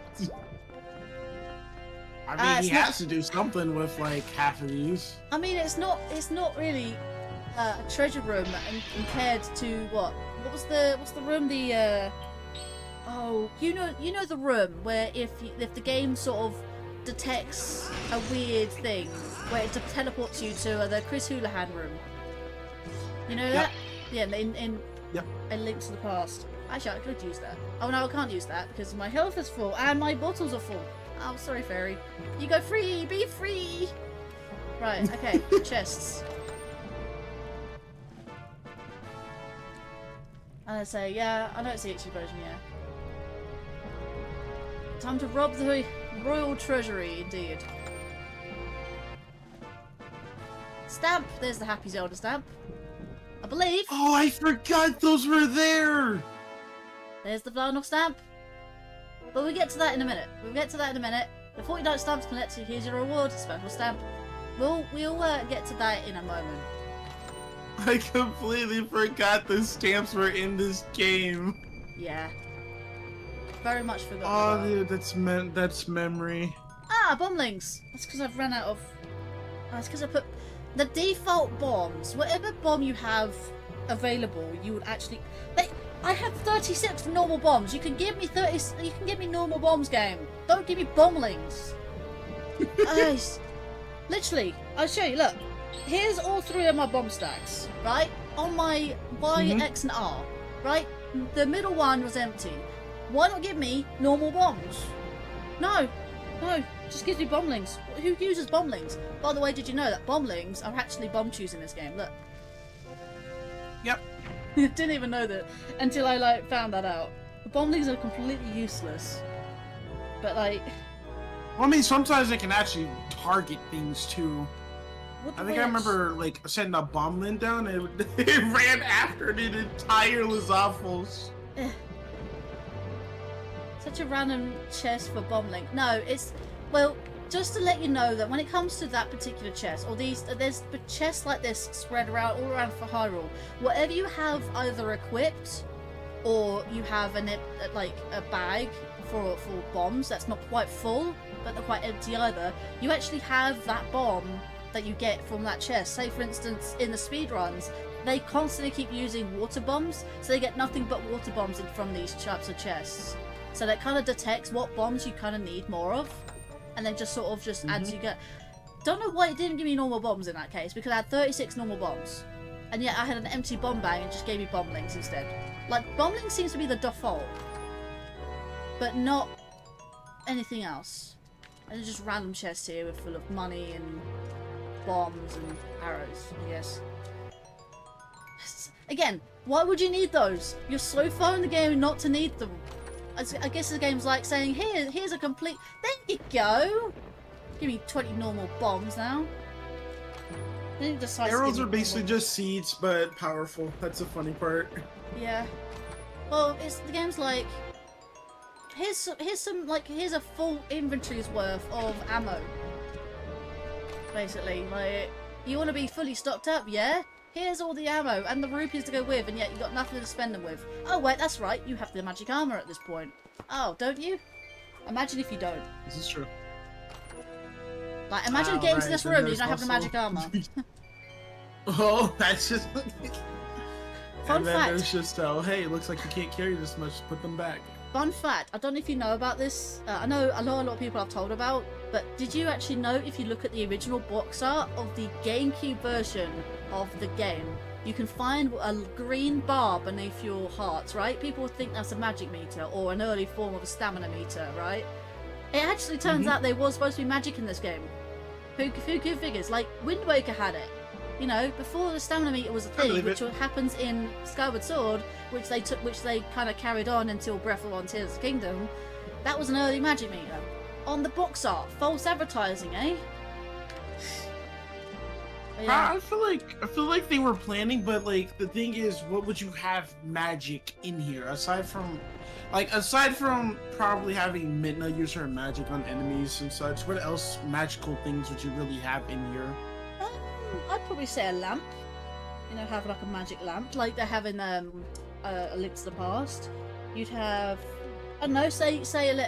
I mean, he has to do something with like half of these. I mean, it's not really a treasure room and compared to what's the room, the oh, you know the room where if the game sort of detects a weird thing where it teleports you to the Chris Houlihan room, you know that? Yeah, in Link to the Past. Actually, I could use that. Oh no, I can't use that because my health is full and my bottles are full. Oh, sorry, fairy. You go free, be free. Right, okay, chests. And I say, yeah, I know it's the HD version, yeah. Time to rob the royal treasury, indeed. Stamp! There's the Happy Zelda stamp. I believe. Oh, I forgot those were there! There's the Vlarnok stamp. But we'll get to that in a minute. The 49 stamps collected. Here's your reward. Special stamp. We'll get to that in a moment. I completely forgot the stamps were in this game. Yeah. Very much forgot. Oh, about. dude, that's memory. Ah, bomblings. That's because I've run out of. That's because I put the default bombs. Whatever bomb you have available, you would actually. I have 36 normal bombs. You can give me 30. You can give me normal bombs, game. Don't give me bomblings. Literally, I'll show you. Look, here's all 3 of my bomb stacks. Right on my Y, X, and R. Right, the middle one was empty. Why not give me normal bombs? No, just gives me bomblings. Who uses bomblings? By the way, did you know that bomblings are actually bomb chews in this game? Look. Yep. Didn't even know that until I found that out. The bomblings are completely useless. But well, I mean, sometimes they can actually target things too. I think I remember setting a bomblin down and it ran after it in tireless awfuls. Such a random chest for bombling. No, it's just to let you know that when it comes to that particular chest, or there's chests like this spread around all around for Hyrule. Whatever you have either equipped, or you have a bag for bombs that's not quite full, but not quite empty either. You actually have that bomb that you get from that chest. Say for instance, in the speedruns, they constantly keep using water bombs, so they get nothing but water bombs from these types of chests. So that kind of detects what bombs you kind of need more of, and then just adds you get. Don't know why it didn't give me normal bombs in that case, because I had 36 normal bombs, and yet I had an empty bomb bag and just gave me bomblings instead. Like, bombling seems to be the default, but not anything else. And there's just random chests here full of money and bombs and arrows, I guess. Again, why would you need those? You're so far in the game not to need them. I guess the game's like saying, here's a complete. There you go. Give me 20 normal bombs now. Arrows are basically just seeds, but powerful. That's the funny part. Yeah. Well, the game's like, here's a full inventory's worth of ammo. Basically, like, you want to be fully stocked up, yeah? Here's all the ammo and the rupees to go with, and yet you got nothing to spend them with. Oh wait, that's right, you have the magic armor at this point. Oh, don't you? Imagine if you don't. This is true. Like, imagine getting to this room and you don't have the magic armor. Oh, that's just... Fun fact. There's just, hey, it looks like you can't carry this much, put them back. Fun fact, I don't know if you know about this. I know a lot of people I've told about, but did you actually know if you look at the original box art of the GameCube version of the game, you can find a green bar beneath your hearts, right? People think that's a magic meter or an early form of a stamina meter, right? It actually turns out there was supposed to be magic in this game. Who figures? Like, Wind Waker had it. You know, before the stamina meter was a thing, which happens in Skyward Sword, which they kind of carried on until Breath of the Wild Tears of the Kingdom. That was an early magic meter. On the box art, false advertising, eh? Yeah. I feel like they were planning, but like the thing is, what would you have magic in here aside from probably having midnight user magic on enemies and such? What else magical things would you really have in here? I'd probably say a lamp. You know, have like a magic lamp, like they have in A Link to the Past. You'd have, I don't know, say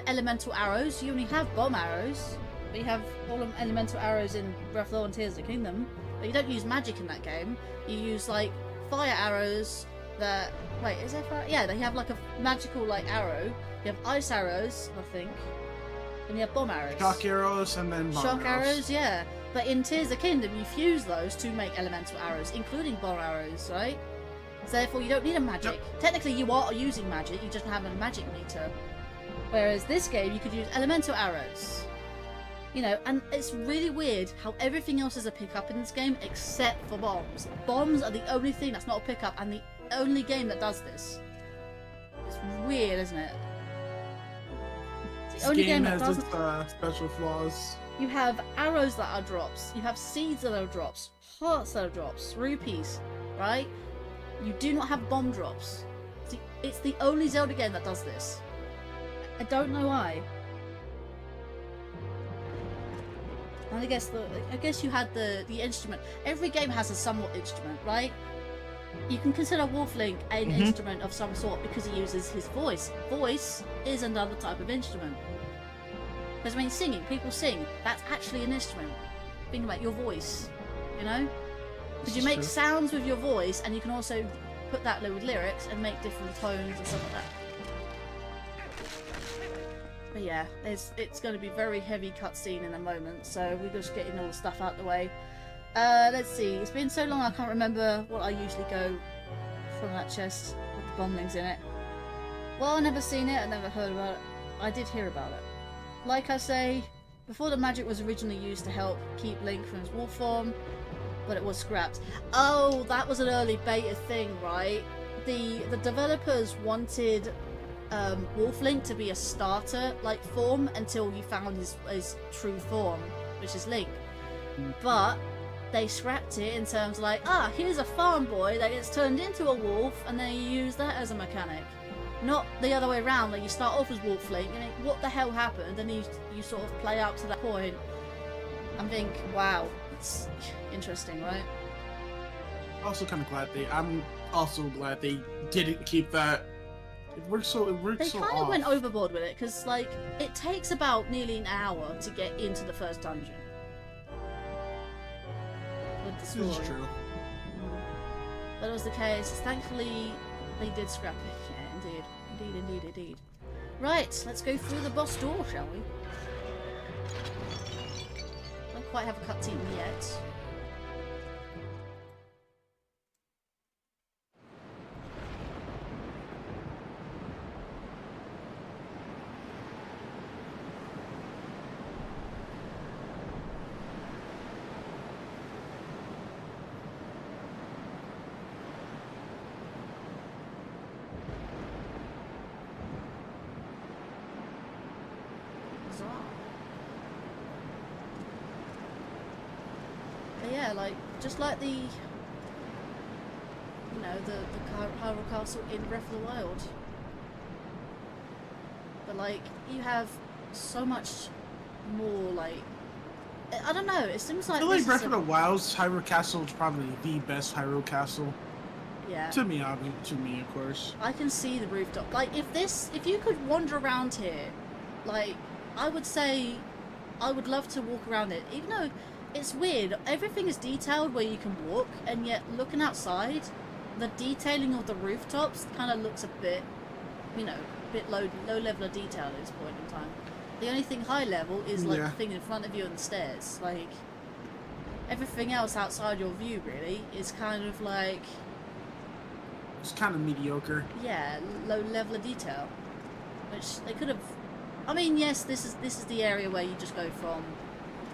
elemental arrows. You only have bomb arrows, but you have all them elemental arrows in Breath of the Wild and Tears of the Kingdom. But you don't use magic in that game. You use like fire arrows that. Wait, is there fire? Yeah, they have like a magical like arrow. You have ice arrows, I think, and you have bomb arrows. Shock arrows and then bomb shock arrows, yeah. But in Tears of the Kingdom, you fuse those to make elemental arrows, including bomb arrows, right? So therefore, you don't need a magic. Yep. Technically, you are using magic. You just have a magic meter. Whereas this game, you could use elemental arrows. You know, and it's really weird how everything else is a pickup in this game except for bombs. Bombs are the only thing that's not a pickup and the only game that does this. It's weird, isn't it? It's the only game that does its special flaws. You have arrows that are drops. You have seeds that are drops. Hearts that are drops. Rupees, right? You do not have bomb drops. It's the only Zelda game that does this. I don't know why. And I guess you had the instrument. Every game has a somewhat instrument, right? You can consider Wolf Link an instrument of some sort because he uses his voice. Voice is another type of instrument. Because I mean, singing, people sing. That's actually an instrument. Think about your voice, you know? Because you make sounds with your voice, and you can also put that with lyrics and make different tones and stuff like that. But yeah, it's going to be very heavy cutscene in a moment, so we're just getting all the stuff out the way. Let's see, it's been so long I can't remember what I usually go from that chest with the bombings in it. Well, I've never seen it, I never heard about it. I did hear about it. Like I say, before the magic was originally used to help keep Link from his wolf form, but it was scrapped. Oh, that was an early beta thing, right? The developers wanted Wolf Link to be a starter-like form until he found his true form, which is Link. But they scrapped it in terms of like, here's a farm boy that gets turned into a wolf, and then you use that as a mechanic. Not the other way around, like you start off as Wolf Link, and think, what the hell happened? And you sort of play up to that point and think, wow, it's interesting, right? I'm also glad they didn't keep that. It works so They so kind of off. went overboard with it, because like it takes about nearly an hour to get into the first dungeon. With the This story. is true. That was the case. Thankfully, they did scrap it. Yeah, indeed. Right, let's go through the boss door, shall we? Don't quite have a cutscene yet. But yeah, like just like the Hyrule Castle in Breath of the Wild. But like you have so much more like I don't know. It seems like I feel like Breath of the Wild's Hyrule Castle is probably the best Hyrule Castle. Yeah. To me, of course. I can see the rooftop. Like if you could wander around here, like I would say, I would love to walk around it. Even though it's weird, everything is detailed where you can walk, and yet looking outside, the detailing of the rooftops kind of looks a bit, a bit low level of detail at this point in time. The only thing high level is like the thing in front of you and the stairs. Like everything else outside your view really is kind of like. It's kind of mediocre. Yeah, low level of detail, which they could have. I mean, yes, this is the area where you just go from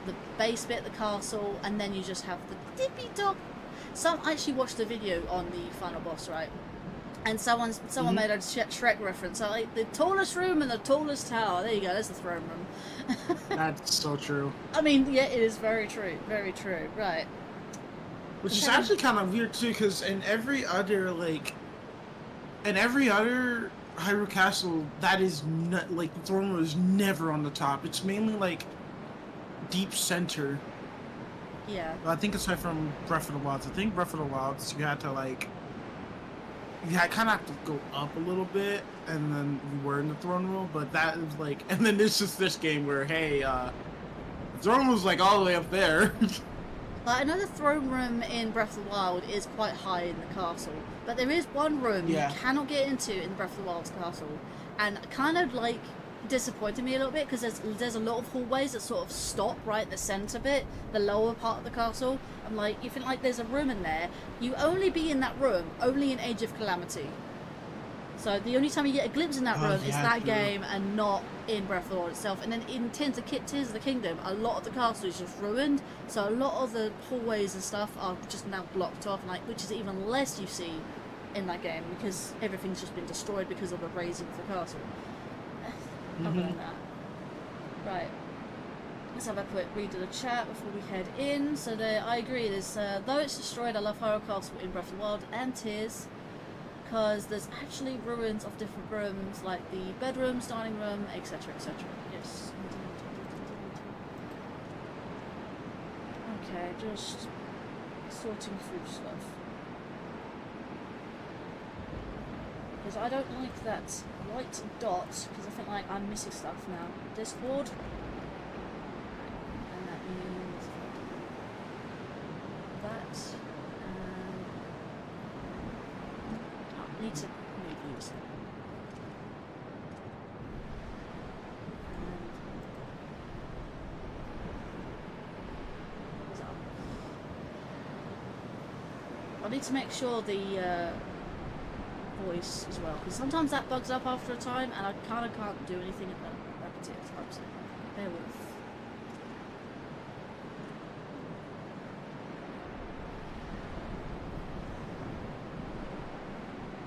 the base bit of the castle, and then you just have the dippy top. I actually watched the video on the final boss, right? And someone made a Shrek reference. So, like the tallest room and the tallest tower. There you go. There's the throne room. That's so true. I mean, yeah, it is very true. Very true. Right. Which is actually kind of weird too, because in every other Hyrule Castle, that is not like the throne room is never on the top. It's mainly like deep center. Yeah. I think aside from Breath of the Wild, I think Breath of the Wild, you had to kind of have to go up a little bit, and then you were in the throne room. But that is like, and then this is this game where the throne room was like all the way up there. Like, I know the throne room in Breath of the Wild is quite high in the castle, but there is one room you cannot get into in Breath of the Wild's castle, and kind of like disappointed me a little bit because there's a lot of hallways that sort of stop right in the center bit, the lower part of the castle. I'm like, you think like there's a room in there, you only be in that room only in Age of Calamity. So the only time you get a glimpse in that room is that game, and not in Breath of the Wild itself. And then in Tears of the Kingdom, a lot of the castle is just ruined, so a lot of the hallways and stuff are just now blocked off, like, which is even less you see in that game because everything's just been destroyed because of the razing of the castle. Other than that. Right. Let's have a quick read of the chat before we head in. So I agree, there's though it's destroyed, I love Hyrule Castle in Breath of the Wild and Tears, because there's actually ruins of different rooms, like the bedrooms, dining room, etc, etc. Yes. Okay, just sorting through stuff. Because I don't like that white dot, because I think like I'm missing stuff now. Discord. And that means that. I need to move these. I need to make sure the voice as well, because sometimes that bugs up after a time and I kind of can't do anything at that particular time, so bear with.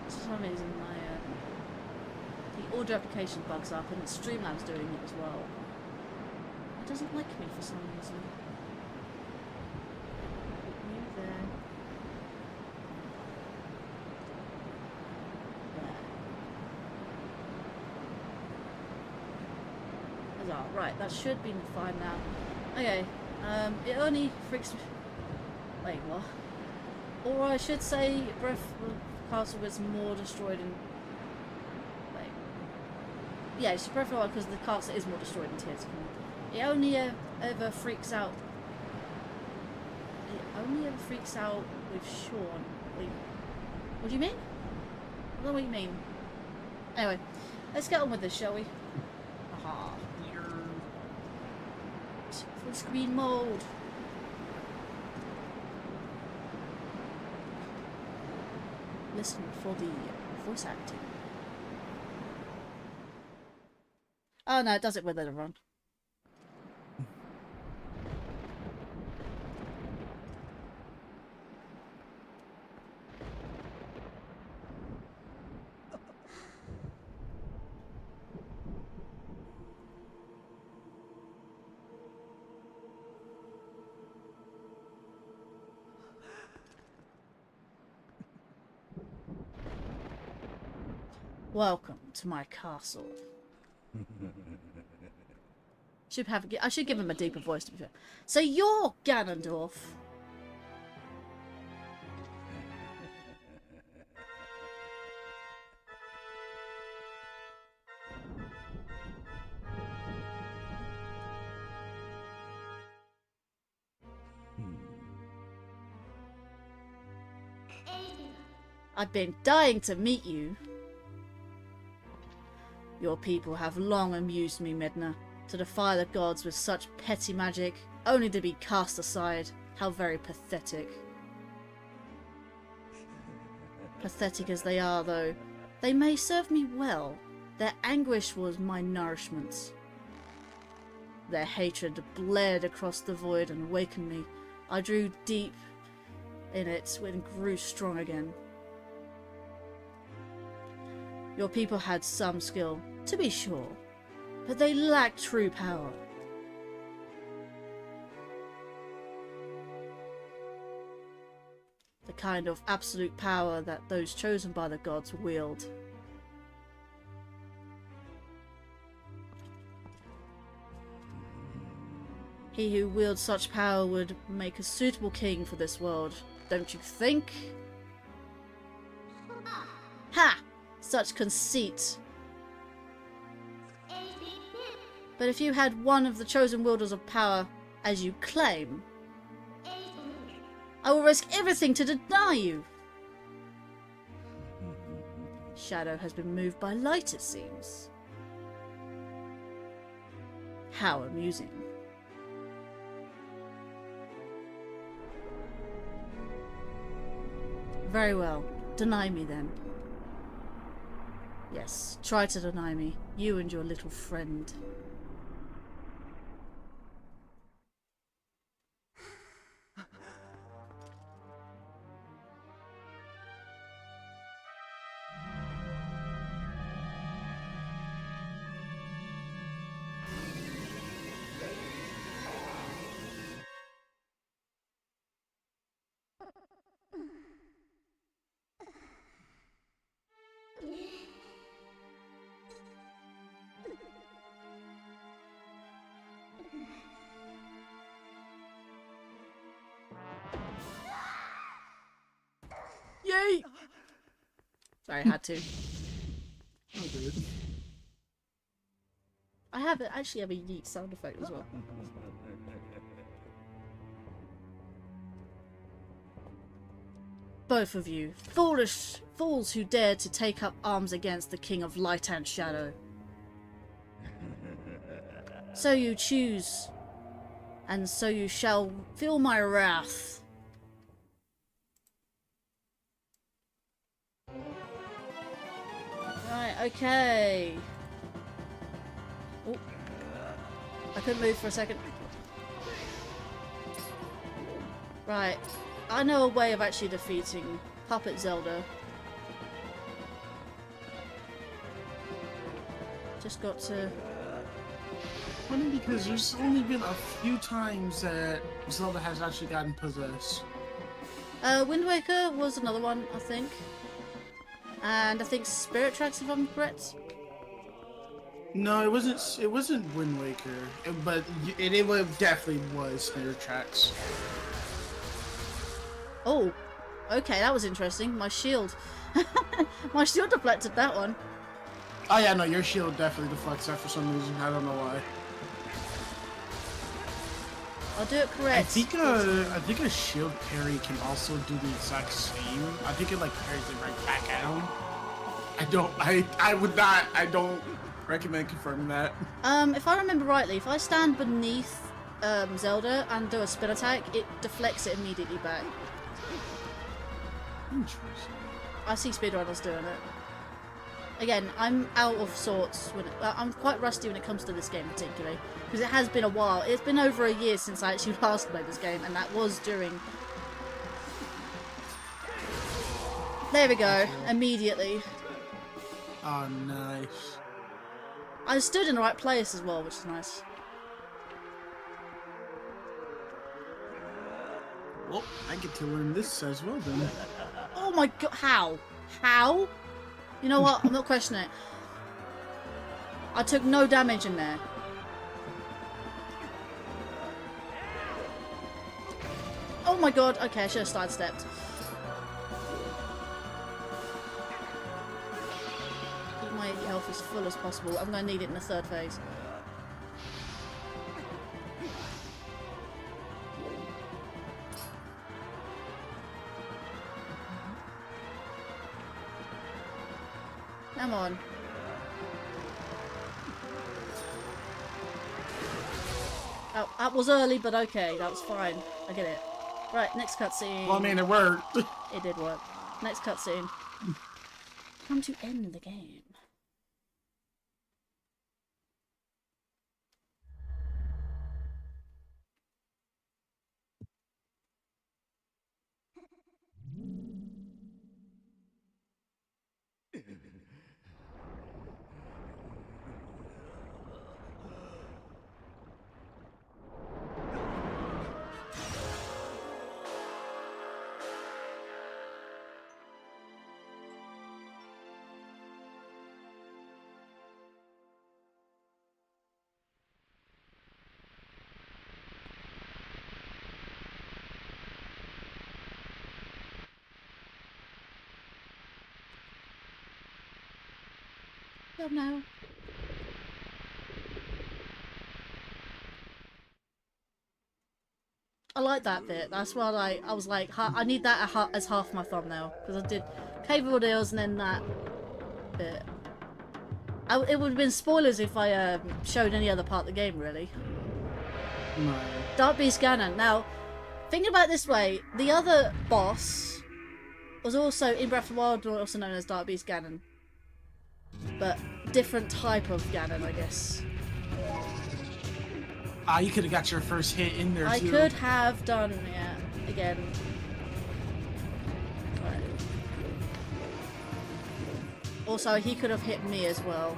For some reason the audio application bugs up and Streamlabs doing it as well. It doesn't like me for some reason. You there. Right, that should be fine now. Okay, it only freaks me. Wait, what? Or I should say, Breath of the Castle was more destroyed in. Wait. Yeah, it's Breath of the Wild because the castle is more destroyed in Tears. It only ever freaks out. It only ever freaks out with Sean. Wait, what do you mean? I don't know what you mean. Anyway, let's get on with this, shall we? Aha. Full screen mode. Listen for the voice acting. Oh no, it does it with it run. Welcome to my castle. I should give him a deeper voice to be fair. So you're Ganondorf. I've been dying to meet you. Your people have long amused me, Midna. To defy the gods with such petty magic, only to be cast aside. How very pathetic. Pathetic as they are, though, they may serve me well. Their anguish was my nourishment. Their hatred blared across the void and awakened me. I drew deep in it and grew strong again. Your people had some skill, to be sure, but they lacked true power. The kind of absolute power that those chosen by the gods wield. He who wields such power would make a suitable king for this world, don't you think? Ha! Such conceit. But if you had one of the chosen wielders of power, as you claim, I will risk everything to deny you. Shadow has been moved by light, it seems. How amusing. Very well. Deny me then. Yes, try to deny me. You and your little friend. me! Sorry, I had to. Oh, good. I actually have a yeet sound effect as well. Both of you, foolish fools who dared to take up arms against the King of Light and Shadow. So you choose, and so you shall feel my wrath. Right, okay. Oh, I couldn't move for a second. Right, I know a way of actually defeating Puppet Zelda. Just got to... Funny because there's only been a few times that Zelda has actually gotten possessed. Wind Waker was another one, I think. And I think Spirit Tracks, if I'm correct. No, it wasn't. It wasn't Wind Waker, but it definitely was Spirit Tracks. Oh, okay, that was interesting. My shield. My shield deflected that one. Oh yeah, no, your shield definitely deflects that for some reason. I don't know why. I'll do it correct. I think a shield parry can also do the exact same. I think it like parries it right back at him. I don't recommend confirming that. If I remember rightly, if I stand beneath Zelda and do a spin attack, it deflects it immediately back. Interesting. I see speedrunners doing it. Again, I'm out of sorts. I'm quite rusty when it comes to this game particularly, because it has been a while. It's been over a year since I actually last played this game, and that was during... There we go, immediately. Oh, nice. I stood in the right place as well, which is nice. Well, I get to learn this as well then. Oh my god, how? How? You know what? I'm not questioning it. I took no damage in there. Oh my god, okay, I should have sidestepped. Keep my health as full as possible. I'm going to need it in the third phase. Come on. Oh, that was early, but okay, that was fine. I get it. Right, next cutscene. Well, I mean, it worked. It did work. Next cutscene. Come to end the game. Don't know. I like that bit. That's what I was like, I need that as half my thumbnail. Because I did Cave of Ordeals and then that bit. It would have been spoilers if I showed any other part of the game, really. No. Dark Beast Ganon. Now, thinking about it this way, the other boss was also in Breath of the Wild, also known as Dark Beast Ganon. But different type of Ganon, I guess. Ah, you could have got your first hit in there, I too. could have done, yeah, again. Right. Also, he could have hit me as well.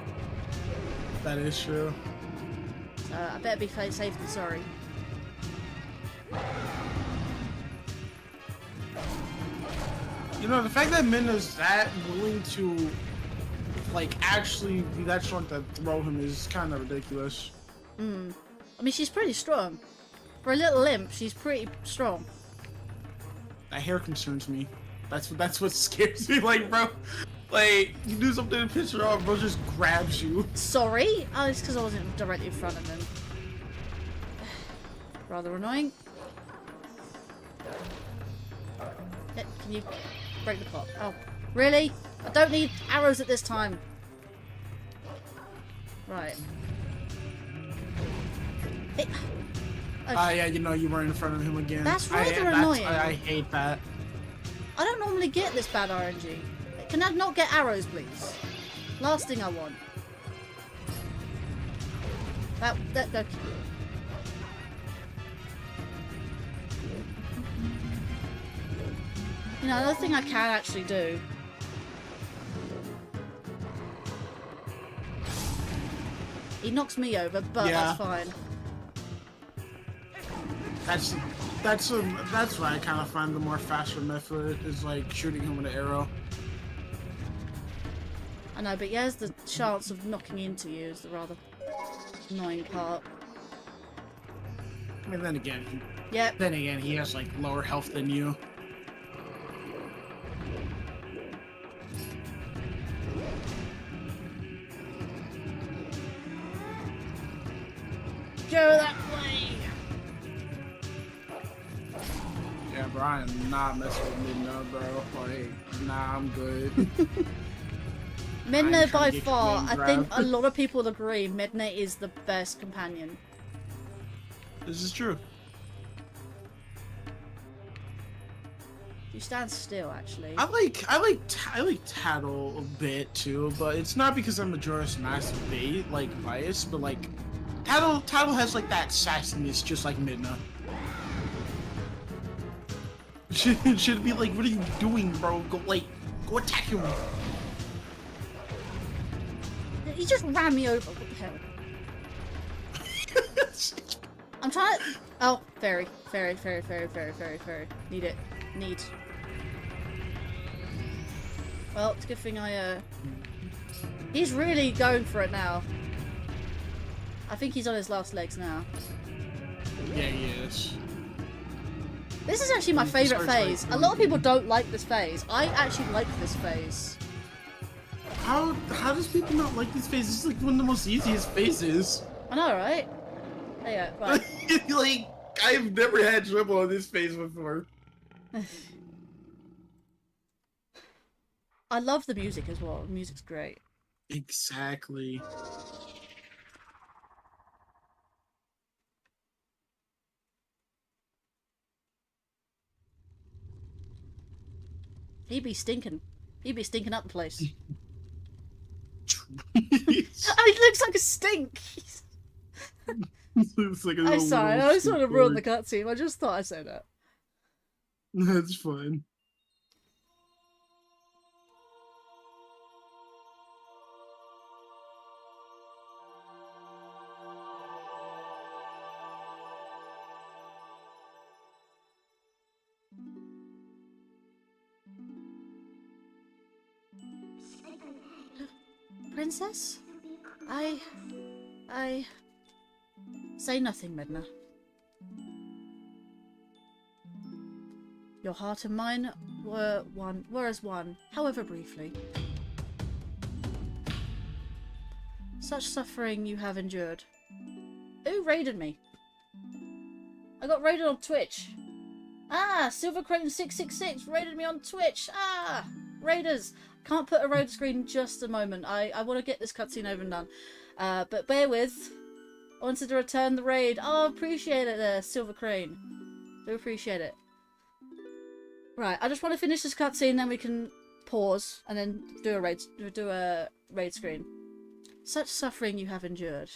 That is true. So I better be safe than sorry. You know, the fact that Minna's that willing to, like, actually be that strong to throw him is kind of ridiculous. Hmm. I mean, she's pretty strong. For a little imp, she's pretty strong. That hair concerns me. That's what scares me. Like, bro, like you do something to piss her off, bro just grabs you. Sorry? Oh, it's because I wasn't directly in front of him. Rather annoying. Can you break the pot? Oh, really? I don't need arrows at this time. Right. Yeah, you know you were in front of him again. That's rather annoying. I hate that. I don't normally get this bad RNG. Can I not get arrows, please? Last thing I want. That. You know, another thing I can actually do. He knocks me over, but Yeah. that's fine. That's why I kind of find the more faster method is like shooting him with an arrow. I know, but he has the chance of knocking into you is the rather annoying part. And then again, Yep. he has like lower health than you. Go that way! Yeah, bro, I am not messing with Midna, bro. Like, nah, I'm good. Midna by trying to get far, clean I think grab. a lot of people agree, Midna is the best companion. This is true. You stand still, actually. I like Tattle a bit too, but it's not because I'm Majora's Mask bias, but like Tattle has like that sassiness just like Midna. Should be like, what are you doing, bro? Go attack him. He just ran me over. What the hell? I'm trying to... Oh, fairy. Fairy. Need it. Need. Well, it's a good thing I, He's really going for it now. I think he's on his last legs now. Yeah, he is. This is actually my favourite phase. A lot of people don't like this phase. I actually like this phase. How does people not like this phase? This is like one of the most easiest phases. I know, right? There you go. Right. Like, I've never had trouble on this phase before. I love the music as well. The music's great. Exactly. He'd be stinking. He'd be stinking up the place. It's Oh, he looks like a stink. like a I'm little sorry, little I just want to stink ruin the bug. cutscene. I just thought I'd say that. That's fine. Princess? I say nothing, Midna. Your heart and mine were as one, however briefly. Such suffering you have endured. Who raided me? I got raided on Twitch. Ah, Silver Crane 666 raided me on Twitch. Ah, raiders. Can't put a raid screen just a moment. I want to get this cutscene over and done. But bear with. I wanted to return the raid. Oh, appreciate it there, Silver Crane. Do appreciate it. Right, I just want to finish this cutscene, then we can pause and then do a raid screen. Such suffering you have endured.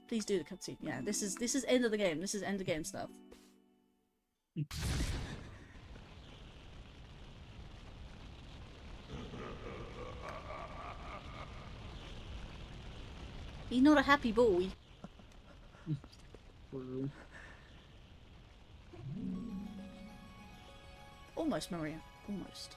Please do the cutscene. Yeah, this is end of the game. This is end of game stuff. He's not a happy boy. Almost, Maria. Almost.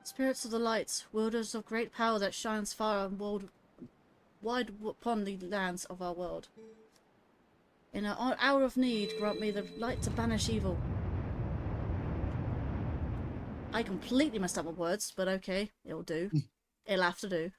Spirits of the light, wielders of great power that shines far and wide upon the lands of our world. In our hour of need, grant me the light to banish evil. I completely messed up my words, but okay, it'll do. It'll have to do.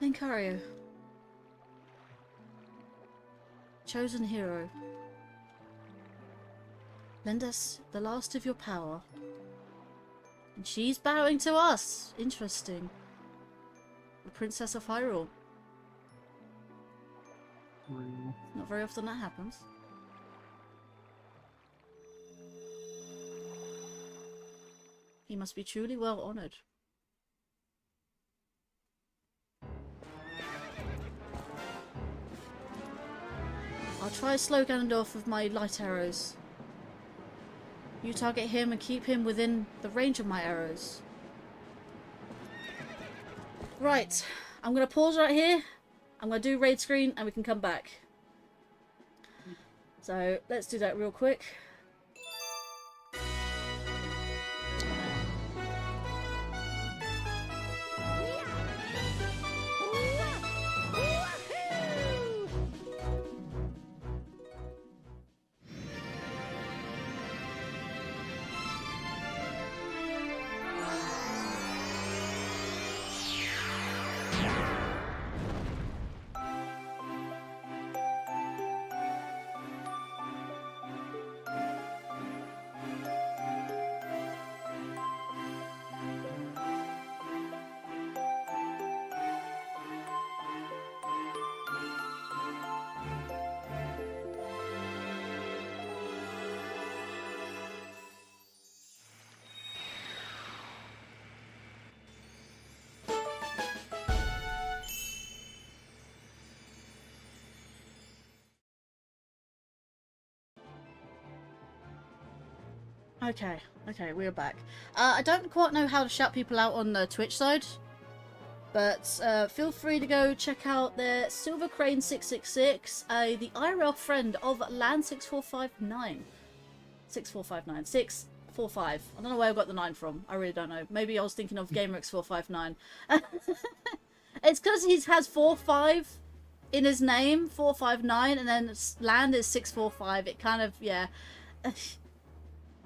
Linkario. Chosen hero. Lend us the last of your power. And she's bowing to us. Interesting. The Princess of Hyrule. Not very often that happens. He must be truly well honoured. I'll try slow Ganondorf with my light arrows. You target him and keep him within the range of my arrows. Right, I'm going to pause right here. I'm going to do raid screen and we can come back. So let's do that real quick. Okay, we're back. I don't quite know how to shout people out on the Twitch side, but feel free to go check out their Silver Crane 666, the IRL friend of Land 6459. 6459. 645. I don't know where I got the 9 from. I really don't know. Maybe I was thinking of GamerX 459. It's because he has 45 in his name, 459, and then Land is 645. It kind of, yeah.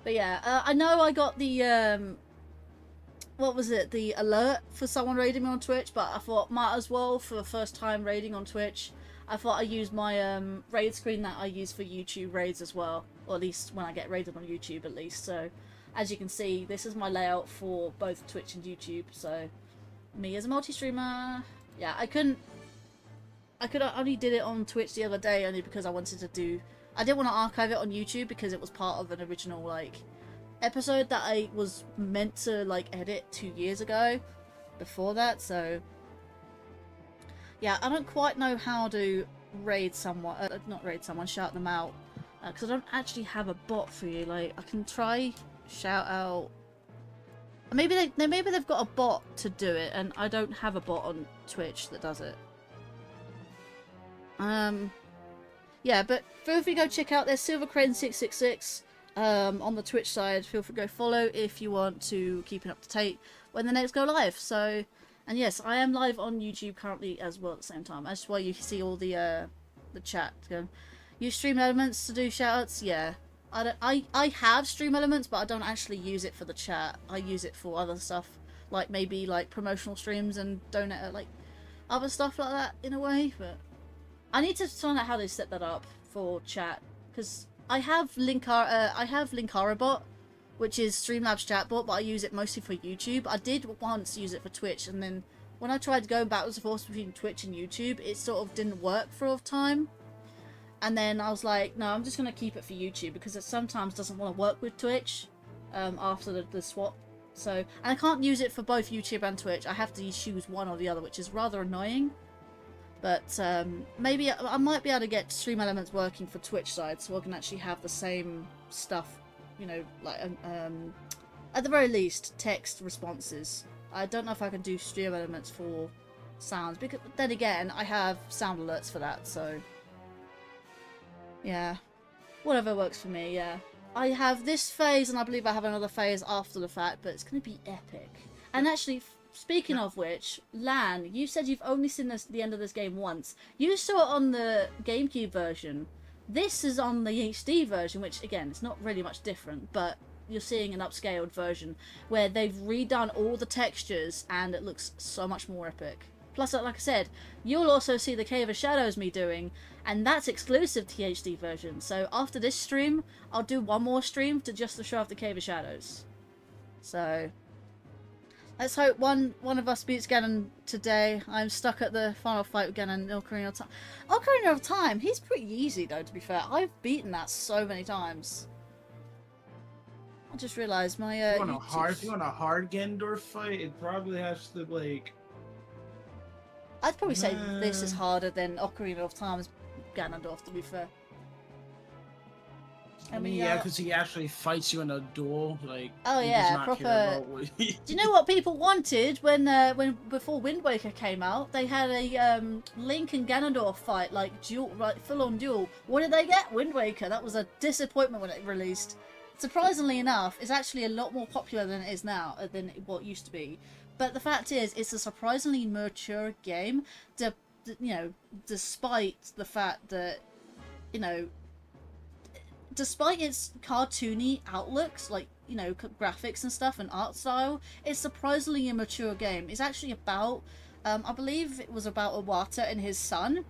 But yeah, I know I got the, what was it, the alert for someone raiding me on Twitch, but I thought might as well, for the first time raiding on Twitch, I thought I'd use my raid screen that I use for YouTube raids as well, or at least when I get raided on YouTube at least. So as you can see, this is my layout for both Twitch and YouTube. So me as a multi-streamer, yeah, I only did it on Twitch the other day only because I wanted to do, I didn't want to archive it on YouTube because it was part of an original like episode that I was meant to like edit 2 years ago before that. So yeah, I don't quite know how to raid someone, not raid someone, shout them out, because I don't actually have a bot for you. Like I can try shout out, maybe they've got a bot to do it and I don't have a bot on Twitch that does it. Yeah, but feel free to go check out their Silver Crane 666 on the Twitch side. Feel free to go follow if you want to keep it up to date when the next go live. So, and yes, I am live on YouTube currently as well at the same time. That's why you see all the chat going. Use Stream Elements to do shoutouts. Yeah, I have Stream Elements, but I don't actually use it for the chat. I use it for other stuff, like maybe like promotional streams and donate like other stuff like that in a way, but. I need to find out how they set that up for chat, because I have Linkario bot, which is Streamlabs chatbot, but I use it mostly for YouTube. I did once use it for Twitch, and then when I tried going backwards and forwards between Twitch and YouTube, it sort of didn't work for a time. And then I was like, no, I'm just going to keep it for YouTube, because it sometimes doesn't want to work with Twitch after the swap. So, and I can't use it for both YouTube and Twitch. I have to choose one or the other, which is rather annoying. But maybe I might be able to get Stream Elements working for Twitch side, so I can actually have the same stuff, you know, like at the very least, text responses. I don't know if I can do Stream Elements for sounds, because then again, I have sound alerts for that, so yeah, whatever works for me. Yeah, I have this phase, and I believe I have another phase after the fact, but it's going to be epic. And actually, speaking of which, Lan, you said you've only seen the end of this game once. You saw it on the GameCube version. This is on the HD version, which again, it's not really much different, but you're seeing an upscaled version where they've redone all the textures and it looks so much more epic. Plus, like I said, you'll also see the Cave of Shadows me doing, and that's exclusive to the HD version. So after this stream, I'll do one more stream to show off the Cave of Shadows. So let's hope one of us beats Ganon today. I'm stuck at the final fight with Ganon in Ocarina of Time. Ocarina of Time, he's pretty easy though, to be fair. I've beaten that so many times. I just realised my if you want a hard Ganondorf fight, it probably has to like. I'd probably say this is harder than Ocarina of Time's Ganondorf, to be fair. I mean, yeah, because he actually fights you in a duel, like. Oh he yeah, does not proper. care about what Do you know what people wanted when before Wind Waker came out? They had a Link and Ganondorf fight, like duel, like full-on duel. What did they get? Wind Waker. That was a disappointment when it released. Surprisingly enough, it's actually a lot more popular than it is now, than what it used to be. But the fact is, it's a surprisingly mature game. You know, despite the fact that, you know, despite its cartoony outlooks, like, you know, graphics and stuff and art style, it's surprisingly a mature game. It's actually about, I believe it was about Iwata and his son.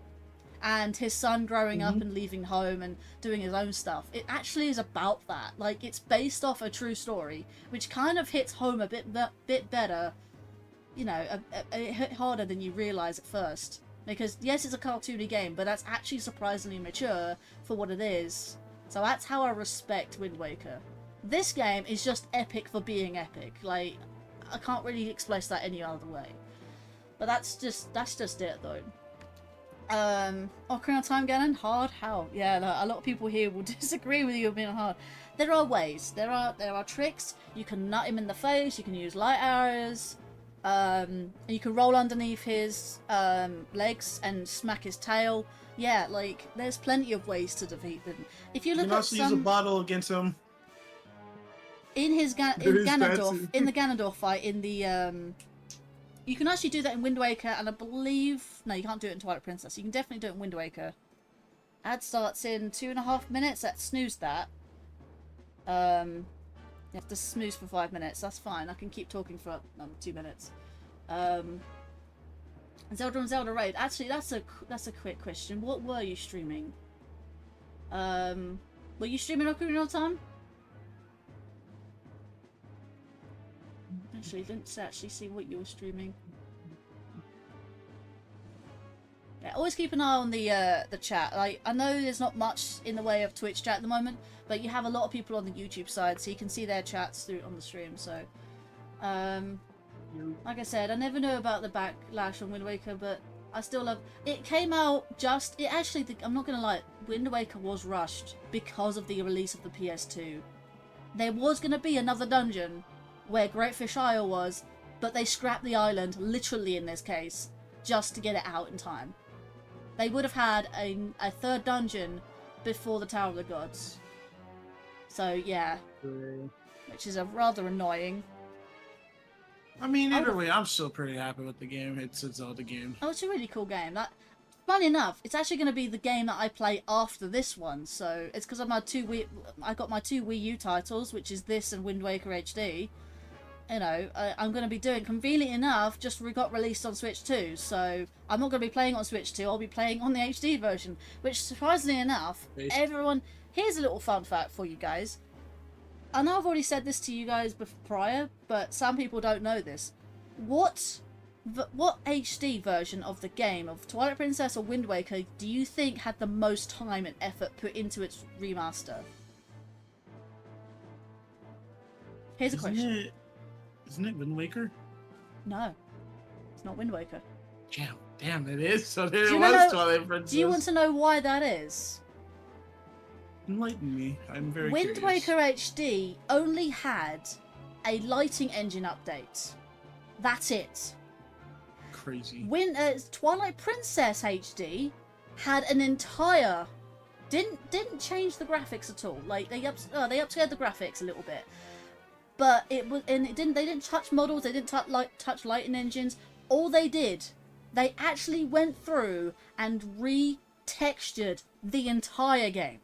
And his son growing up and leaving home and doing his own stuff. It actually is about that. Like, it's based off a true story, which kind of hits home a bit better. You know, it hit harder than you realise at first. Because, yes, it's a cartoony game, but that's actually surprisingly mature for what it is. So that's how I respect Wind Waker. This game is just epic for being epic. Like, I can't really express that any other way. But that's just it, though. Ocarina of Time Ganon, hard? How? Yeah, a lot of people here will disagree with you being hard. There are ways. There are tricks. You can nut him in the face. You can use light arrows. You can roll underneath his legs and smack his tail. Yeah, like there's plenty of ways to defeat them. If you look you can also use a bottle against him. In his Ganondorf, in the Ganondorf fight, in the you can actually do that in Wind Waker, and I believe... No, you can't do it in Twilight Princess. You can definitely do it in Wind Waker. Ad starts in 2.5 minutes. Let's snooze that. You have to snooze for 5 minutes. That's fine. I can keep talking for 2 minutes. Zelda and Zelda Raid. Actually, that's a quick question. What were you streaming? Were you streaming Ocarina of Time? Actually, I didn't actually see what you were streaming. Yeah, always keep an eye on the chat. Like, I know there's not much in the way of Twitch chat at the moment, but you have a lot of people on the YouTube side, so you can see their chats through on the stream. So, like I said, I never knew about the backlash on Wind Waker, but I still love. It came out just. It actually. I'm not gonna lie. Wind Waker was rushed because of the release of the PS2. There was gonna be another dungeon where Great Fish Isle was, but they scrapped the island, literally in this case, just to get it out in time. They would have had a third dungeon before the Tower of the Gods. So, yeah. Which is a rather annoying. I mean, either way, I'm still pretty happy with the game. It's a Zelda game. Oh, it's a really cool game. Funny enough, it's actually going to be the game that I play after this one. So, it's because I got my two Wii U titles, which is this and Wind Waker HD. You know, I'm going to be doing, conveniently enough, just got released on Switch 2, so I'm not going to be playing on Switch 2, I'll be playing on the HD version, which, surprisingly enough, everyone... Here's a little fun fact for you guys. I know I've already said this to you guys prior, but some people don't know this. What HD version of the game, of Twilight Princess or Wind Waker, do you think had the most time and effort put into its remaster? Here's a question. Isn't it Wind Waker? No, it's not Wind Waker. Damn, it is. So there Do it you was, know- Twilight Princess. Do you want to know why that is? Enlighten me. I'm very Wind curious. Waker HD only had a lighting engine update. That's it. Crazy. Twilight Princess HD had an entire didn't change the graphics at all. Like they upscaled the graphics a little bit, but they didn't touch models. They didn't touch lighting engines. All they did, they actually went through and retextured the entire game.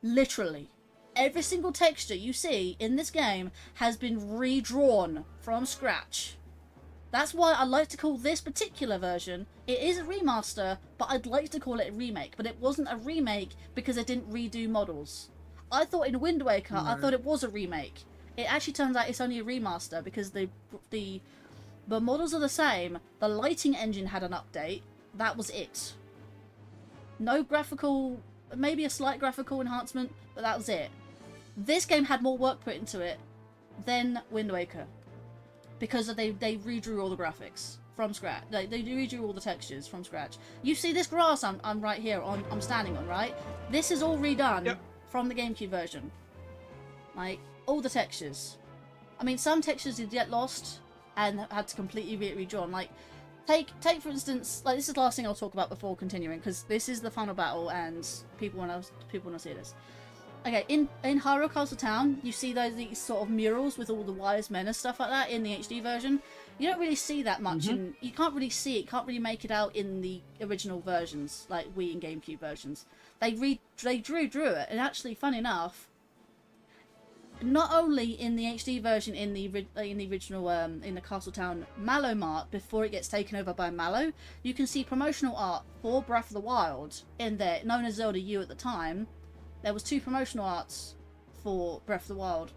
Literally, every single texture you see in this game has been redrawn from scratch. That's why I like to call this particular version, it is a remaster, but I'd like to call it a remake. But it wasn't a remake because it didn't redo models. I thought in Wind Waker, I thought it was a remake. It actually turns out it's only a remaster because the models are the same. The lighting engine had an update. That was it. No graphical, maybe a slight graphical enhancement, but that was it. This game had more work put into it than Wind Waker. Because they redrew all the graphics from scratch. They redrew all the textures from scratch. You see this grass I'm right here I'm standing on, right? This is all redone from the GameCube version. Like, all the textures. I mean, some textures did get lost and had to completely be redrawn. Like, take for instance, like this is the last thing I'll talk about before continuing, because this is the final battle and people want to see this. Okay, in Hyrule Castle Town, you see these sort of murals with all the wise men and stuff like that in the HD version. You don't really see that much, and you can't really see it. Can't really make it out in the original versions, like Wii and GameCube versions. They drew it, and actually, fun enough, not only in the HD version in the original in the Castle Town Mallow Mart before it gets taken over by Mallow, you can see promotional art for Breath of the Wild in there, known as Zelda U at the time. There was 2 promotional arts for Breath of the Wild.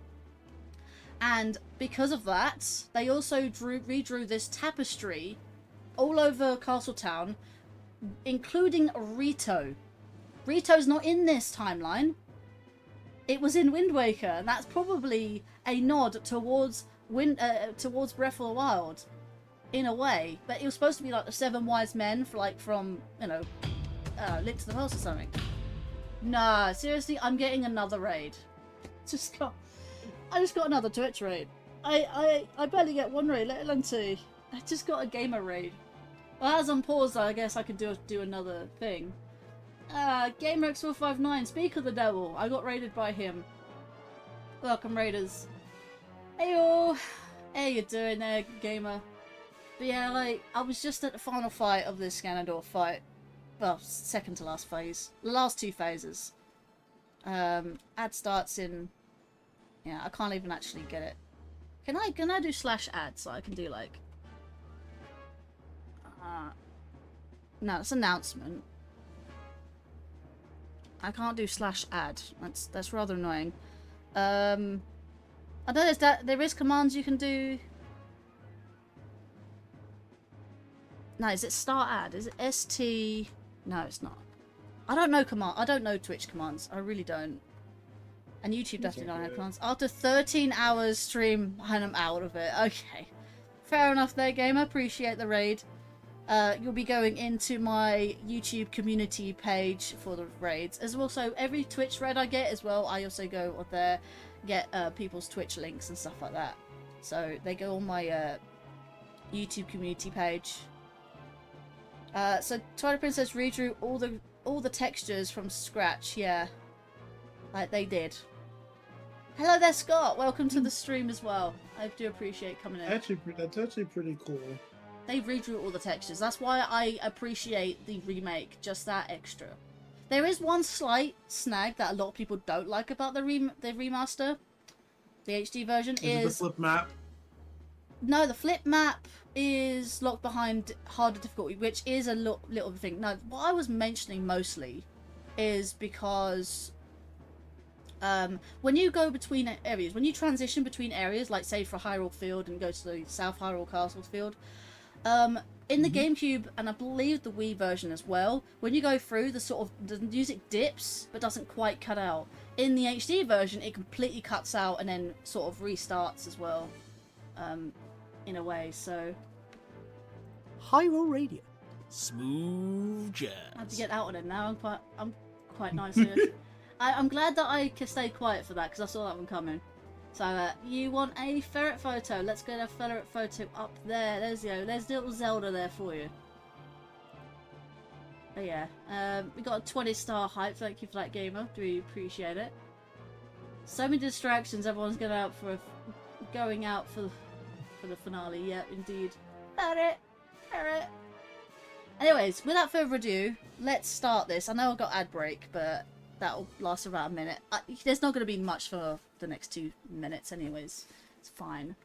And because of that, they also redrew this tapestry all over Castle Town, including Rito. Rito's not in this timeline. It was in Wind Waker, and that's probably a nod towards Breath of the Wild, in a way. But it was supposed to be like the 7 wise men, from Link to the Past or something. Nah, seriously, I'm getting another raid. I just got another Twitch raid. I barely get 1 raid, let alone 2. I just got a gamer raid. Well, as I'm paused, I guess I could do another thing. GamerX459, speak of the devil. I got raided by him. Welcome, raiders. Heyo! How you doing there, gamer? But yeah, like, I was just at the final fight of this Ganondorf fight. Well, second to last phase. The last 2 phases. Ad starts in... Yeah, I can't even actually get it. Can I do /ad so I can do like... No, it's announcement. I can't do /ad. That's rather annoying. I know there is commands you can do. No, is it start ad? Is it ST? No, it's not. I don't know I don't know Twitch commands. I really don't. And YouTube definitely don't have commands. After 13 hours stream, and I'm out of it. Okay. Fair enough there, gamer. Appreciate the raid. You'll be going into my YouTube community page for the raids. As well, so every Twitch raid I get as well, I also go on there, get people's Twitch links and stuff like that. So they go on my YouTube community page. So Twilight Princess redrew all the textures from scratch, yeah. Like they did. Hello there, Scott. Welcome to the stream as well. I do appreciate coming in. That's actually pretty cool. They redrew all the textures. That's why I appreciate the remake, just that extra. There is one slight snag that a lot of people don't like about the remaster. The HD version is the flip map. No, the flip map is locked behind harder difficulty, which is a little thing. No, what I was mentioning mostly is because when you go between areas, when you transition between areas, like say for Hyrule Field and go to the South Hyrule Castle Field, in the GameCube and I believe the Wii version as well, when you go through, the music dips but doesn't quite cut out. In the HD version, it completely cuts out and then sort of restarts as well. in a way. So Hyrule Radio. Smooth jazz. I have to get out on it now. I'm quite nice here. I'm glad that I stayed quiet for that because I saw that one coming. So you want a ferret photo? Let's get a ferret photo up there. There's little Zelda there for you. But yeah, we got a 20-star hype. Thank you for that, gamer. Do we appreciate it? So many distractions. Everyone's going out for the finale. Yeah, indeed. Ferret. Anyways, without further ado, let's start this. I know I've got ad break, but that'll last about a minute. There's not going to be much for the next 2 minutes, anyways. It's fine.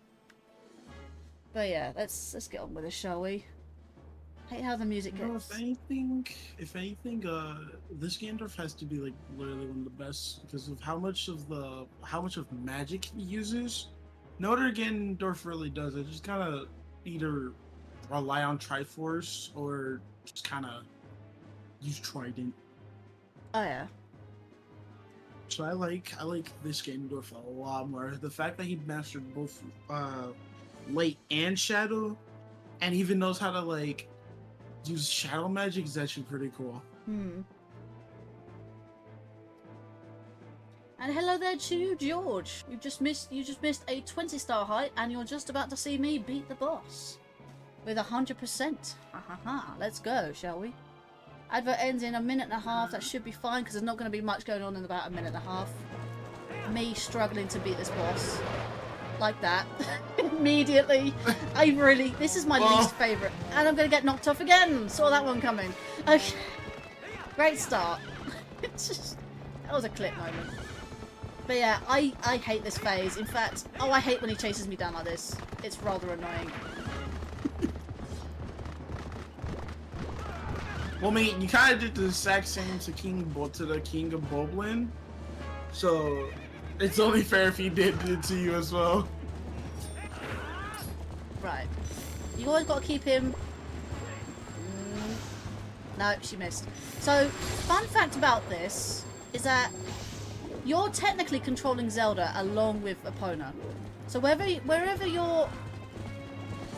But yeah, let's get on with it, shall we? Hate how the music gets. If anything, this Gandalf has to be like literally one of the best because of how much of magic he uses. No other Gandalf really does. It just kind of either rely on Triforce or just kind of use Trident. Oh yeah. So I like this Gandalf a lot more. The fact that he mastered both light and shadow, and even knows how to like use shadow magic is actually pretty cool. And hello there to George. You just missed a 20-star height, and you're just about to see me beat the boss with 100%. Let's go, shall we? Advert ends in a minute and a half. That should be fine because there's not going to be much going on in about a minute and a half. Me struggling to beat this boss like that immediately. This is my least favourite, and I'm going to get knocked off again. Saw that one coming. Okay, great start. That was a clip moment. But yeah, I hate this phase. In fact, I hate when he chases me down like this. It's rather annoying. Well, mate, you kind of did the exact same to the King of Boblin, so it's only fair if he did it to you as well. Right. You always got to keep him... No, she missed. So, fun fact about this is that you're technically controlling Zelda along with Epona. So wherever your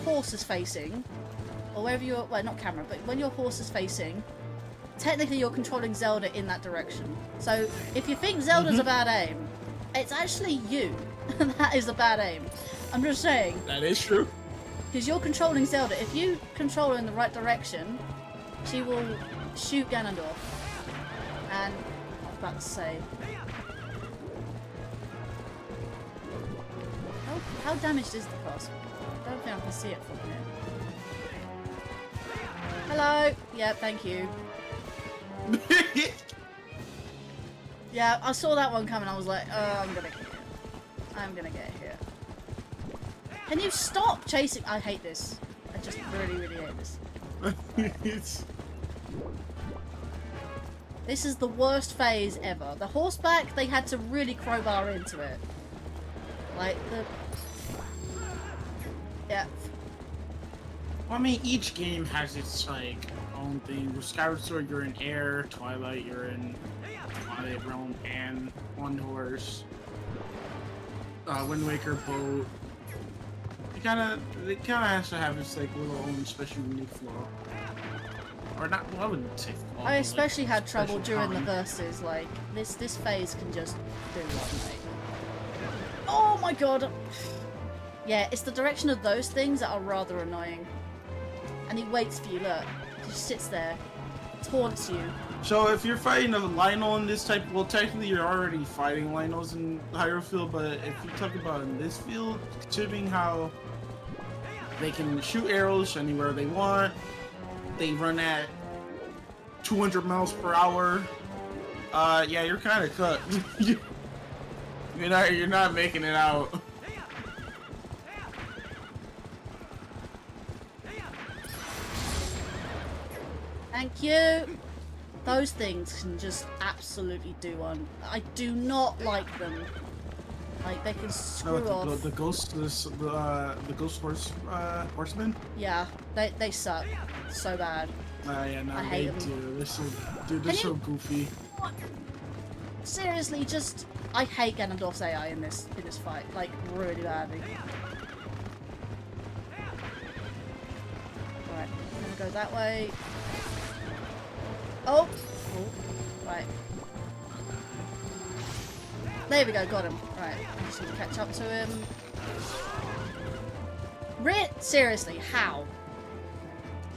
horse is facing, or wherever your... Well, not camera, but when your horse is facing, technically you're controlling Zelda in that direction. So if you think Zelda's a bad aim, it's actually you. That is a bad aim. I'm just saying. That is true. Because you're controlling Zelda. If you control her in the right direction, she will shoot Ganondorf. And I was about to say... How damaged is the castle? I don't think I can see it from here. Hello! Yeah, thank you. Yeah, I saw that one coming. I was like, oh, I'm gonna get here. Can you stop chasing? I hate this. I just really, really hate this. Right. This is the worst phase ever. The horseback, they had to really crowbar into it. Like, yeah. Well, I mean, each game has its, like, own thing. With Skyward Sword, you're in air. Twilight, you're in Twilight Realm and one horse. Wind Waker, boat. It kind of has to have its, like, little own special unique flow. Or not, well, I wouldn't say flow. I especially like, had trouble during time. the verses. Like, this phase can just do one thing. Oh my god! Yeah, it's the direction of those things that are rather annoying. And he waits for you, look. He just sits there. Taunts you. So if you're fighting a Lionel in this type, well, technically you're already fighting Lionels in Hyrule field, but if you talk about in this field, considering how they can shoot arrows anywhere they want, they run at 200 miles per hour, yeah, you're kind of cut. You're not making it out. Thank you! Those things can just absolutely do one. I do not like them. Like, they can screw off. The ghost horsemen? Yeah, they suck so bad. Yeah, no, I they hate them. do. They're so goofy. Seriously, just... I hate Ganondorf's AI in this fight, like, really badly. go that way. Oh! Oh, right. There we go, got him. Right, I just need to catch up to him. Seriously, how?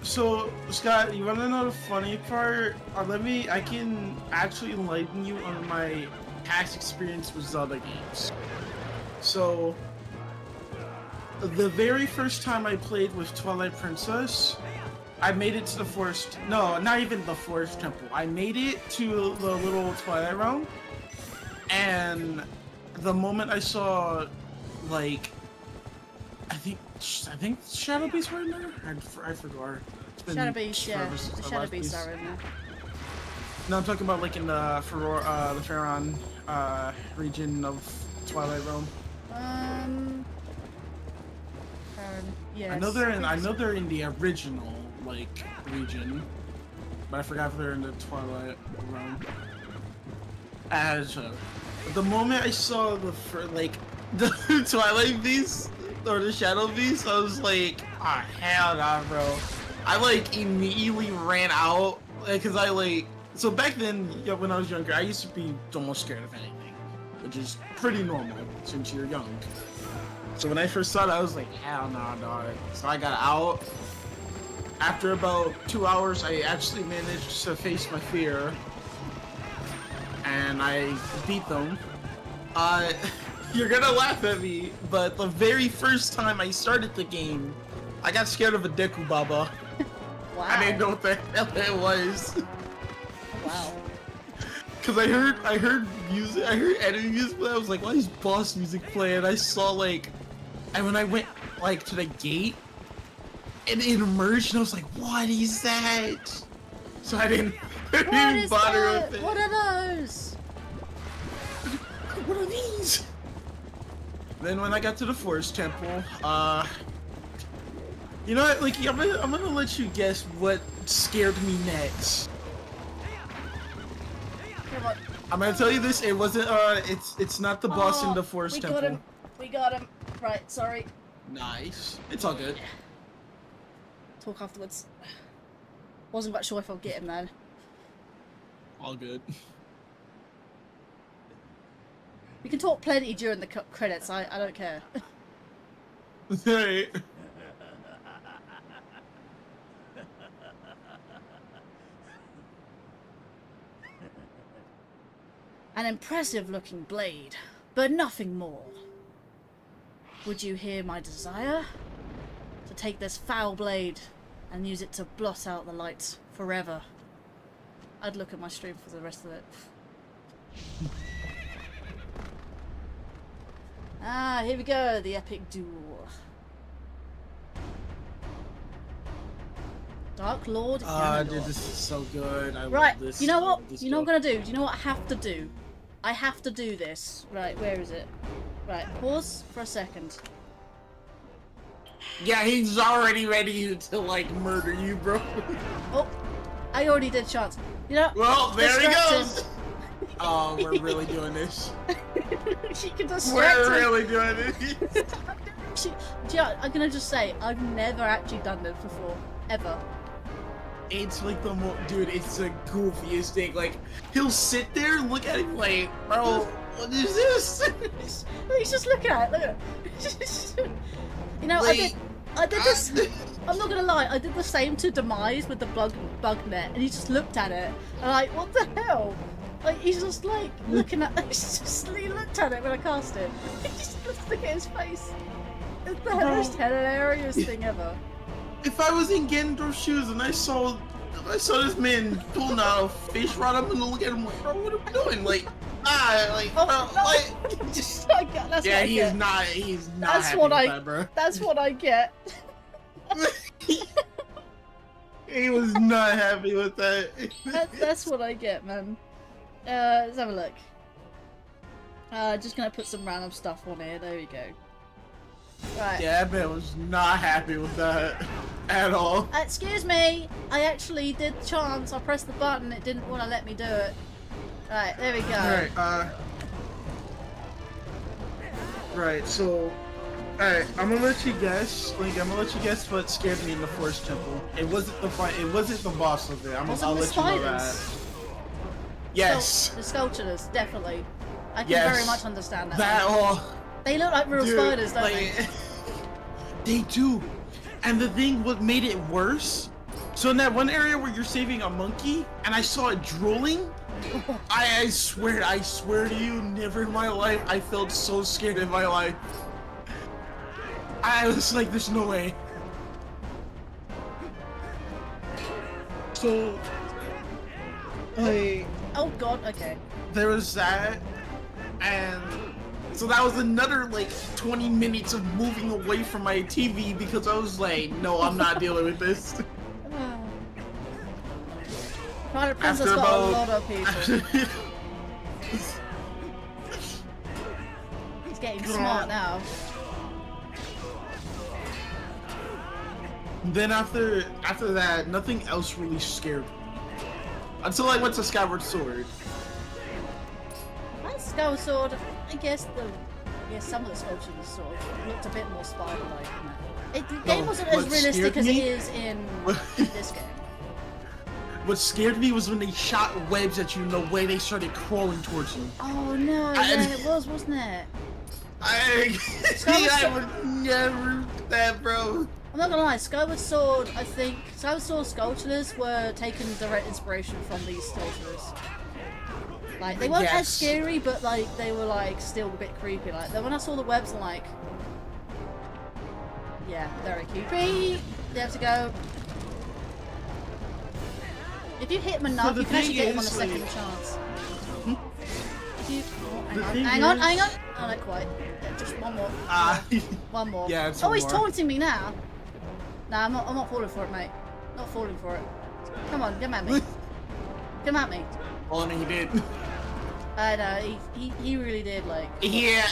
So, Scott, you wanna know the funny part? I can actually enlighten you on my past experience with Zelda games. So, the very first time I played with Twilight Princess, I made it to the forest. No, not even the forest temple. I made it to the little Twilight realm, and the moment I saw, like, I think Shadow Beasts were in there. I forgot. It's been Shadow Beasts, yeah. forever since The I Shadow last Beasts played. are in there. No, I'm talking about like in the Faron region of Twilight Realm. Yes. I know they're in the original like region, but I forgot if they're in the Twilight Realm. As the moment I saw the Twilight Beast or the Shadow Beast, I was like, ah, hell nah, bro. I like immediately ran out because so back then, yeah, when I was younger, I used to be almost scared of anything, which is pretty normal since you're young. So when I first saw it, I was like, hell no, dog. So I got out. After about 2 hours, I actually managed to face my fear, and I beat them. You're gonna laugh at me, but the very first time I started the game, I got scared of a Deku Baba. Wow. I didn't know what the hell it was. Wow. Cause I heard music, I heard enemy music, but I was like, why is boss music playing? I saw and when I went to the gate, and it emerged, and I was like, what is that? So I didn't bother with it. What are those? What are these? Then when I got to the forest temple, you know what? I'm gonna let you guess what scared me next. Come on. I'm gonna tell you this. It wasn't. It's not the boss in the forest temple. We got him. We got him. Right. Sorry. Nice. It's all good. Talk afterwards. Wasn't quite sure if I'll get him then. All good. We can talk plenty during the credits. I don't care. Hey. An impressive-looking blade, but nothing more. Would you hear my desire? To take this foul blade and use it to blot out the light forever. I'd look at my stream for the rest of it. Ah, here we go, the epic duel. Dark Lord Ganondorf. Dude, this is so good. I Right, love this. you know I what? love this You know what stuff. I'm gonna do? Do you know what I have to do? I have to do this. Right, where is it? Right, pause for a second. Yeah, he's already ready to murder you, bro. Oh, I already did chance. You know, Well, there he distract goes. him. Oh, we're really doing this. You can distract We're him. really doing this. Actually, do you know, I'm gonna just say, I've never actually done this before. Ever. It's like the dude, it's the goofiest thing. Like, he'll sit there and look at him like, bro, what is this? He's just looking at it, look at it. You know, Wait, I did this, I'm not gonna lie, I did the same to Demise with the bug net, and he just looked at it, and like, what the hell? Like, he's just like, looking at, he looked at it when I cast it. He just looked at his face. It's the most hilarious thing ever. If I was in Ganondorf's shoes and I saw this man pulling out a fish rod, I'm gonna look at him like, bro, what are we doing? Like, Just like, that's yeah, what I he get. is not. He's not That's happy what with I. that, bro. That's what I get. He was not happy with that. That's what I get, man. Let's have a look. Just gonna put some random stuff on here. There we go. Right. Yeah, that man was not happy with that at all. Excuse me. I actually did chance. I pressed the button. It didn't want to let me do it. Right. There we go. Alright, right, so Alright, I'm gonna let you guess. Like, I'm gonna let you guess what scared me in the Forest Temple. It wasn't the fight. It wasn't the boss of it. I'll let you know that. Yes. The sculptures, definitely. I can Yes. very much understand that. That They look like real dude, spiders, don't like, they? They do. And the thing, what made it worse? So in that one area where you're saving a monkey, and I saw it drooling. I swear to you, never in my life I felt so scared in my life. I was like, there's no way. So, Oh god, okay. there was that, and so that was another like 20 minutes of moving away from my TV because I was like, no, I'm not dealing with this. Twilight Princess After got a about- lot of people. He's getting smart now. Then after that, nothing else really scared me. Until I went to Skyward Sword. That Skyward Sword, I guess some of the sculptures sort of looked a bit more spider-like. The game wasn't as what realistic scared as it me- is in this game. What scared me was when they shot webs at you and the way they started crawling towards you. Oh no, yeah, it was, wasn't it? I would never do that, bro. I'm not gonna lie, Skyward Sword, I think, Skyward Sword sculptures were taking direct inspiration from these sculptures. Like, they weren't as Yes. scary, but like, they were like, still a bit creepy. Like, then when I saw the webs, I'm like, yeah, very creepy. They have to go. If you hit them enough, the you can actually thing get them on a is, second like- chance. If you, The oh, thing hang on. is- Oh, not quite. Yeah, just one more. Ah, One more. Yeah, it's Oh, one he's more. taunting me now. Nah, I'm not falling for it, mate. Not falling for it. Come on, come at me. Come at me. well, he did. I know, he really did, like... Yeah.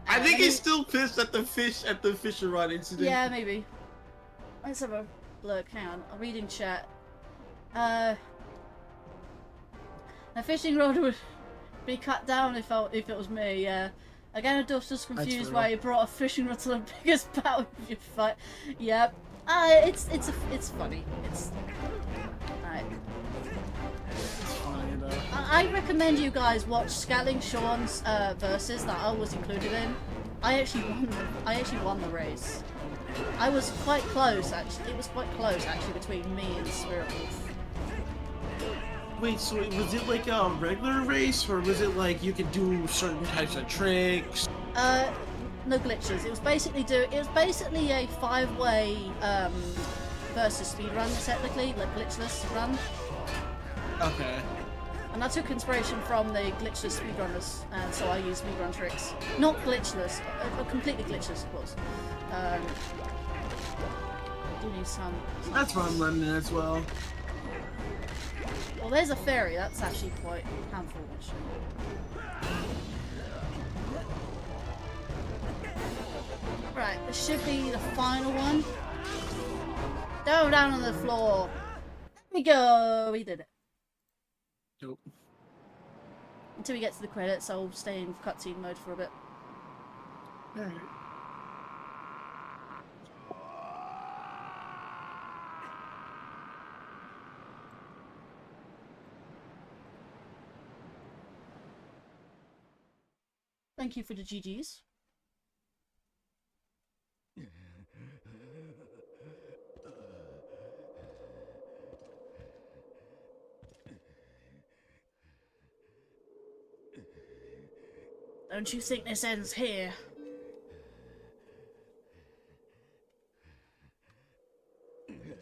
I think maybe- he's still pissed at the Fisher Rod incident. Yeah, maybe. Let's have a look. Hang on. I'm reading chat. A fishing rod would be cut down if it was me, yeah. Again, Duff's just confused real. why he brought a fishing rod to the biggest battle you fight. Yep. It's funny. It's... Alright. It's fine, though. I recommend you guys watch Scaling Sean's verses that I was included in. I actually won the race. I was quite close actually. It was quite close actually between me and Spirit Wolf. Wait, so was it like a regular race, or was it like you could do certain types of tricks? No glitches. It was basically a 5-way versus speedrun technically, like glitchless run. Okay. And I took inspiration from the glitchless speedrunners, and so I used speedrun tricks. Not glitchless, completely glitchless, of course. I do need some. That's what I'm running as well. Well, there's a fairy. That's actually quite handful, actually. Right, this should be the final one. Go down on the floor. There we go. We did it. Nope. Until we get to the credits, I'll stay in cutscene mode for a bit. Alright. Thank you for the GGs. Don't you think this ends here?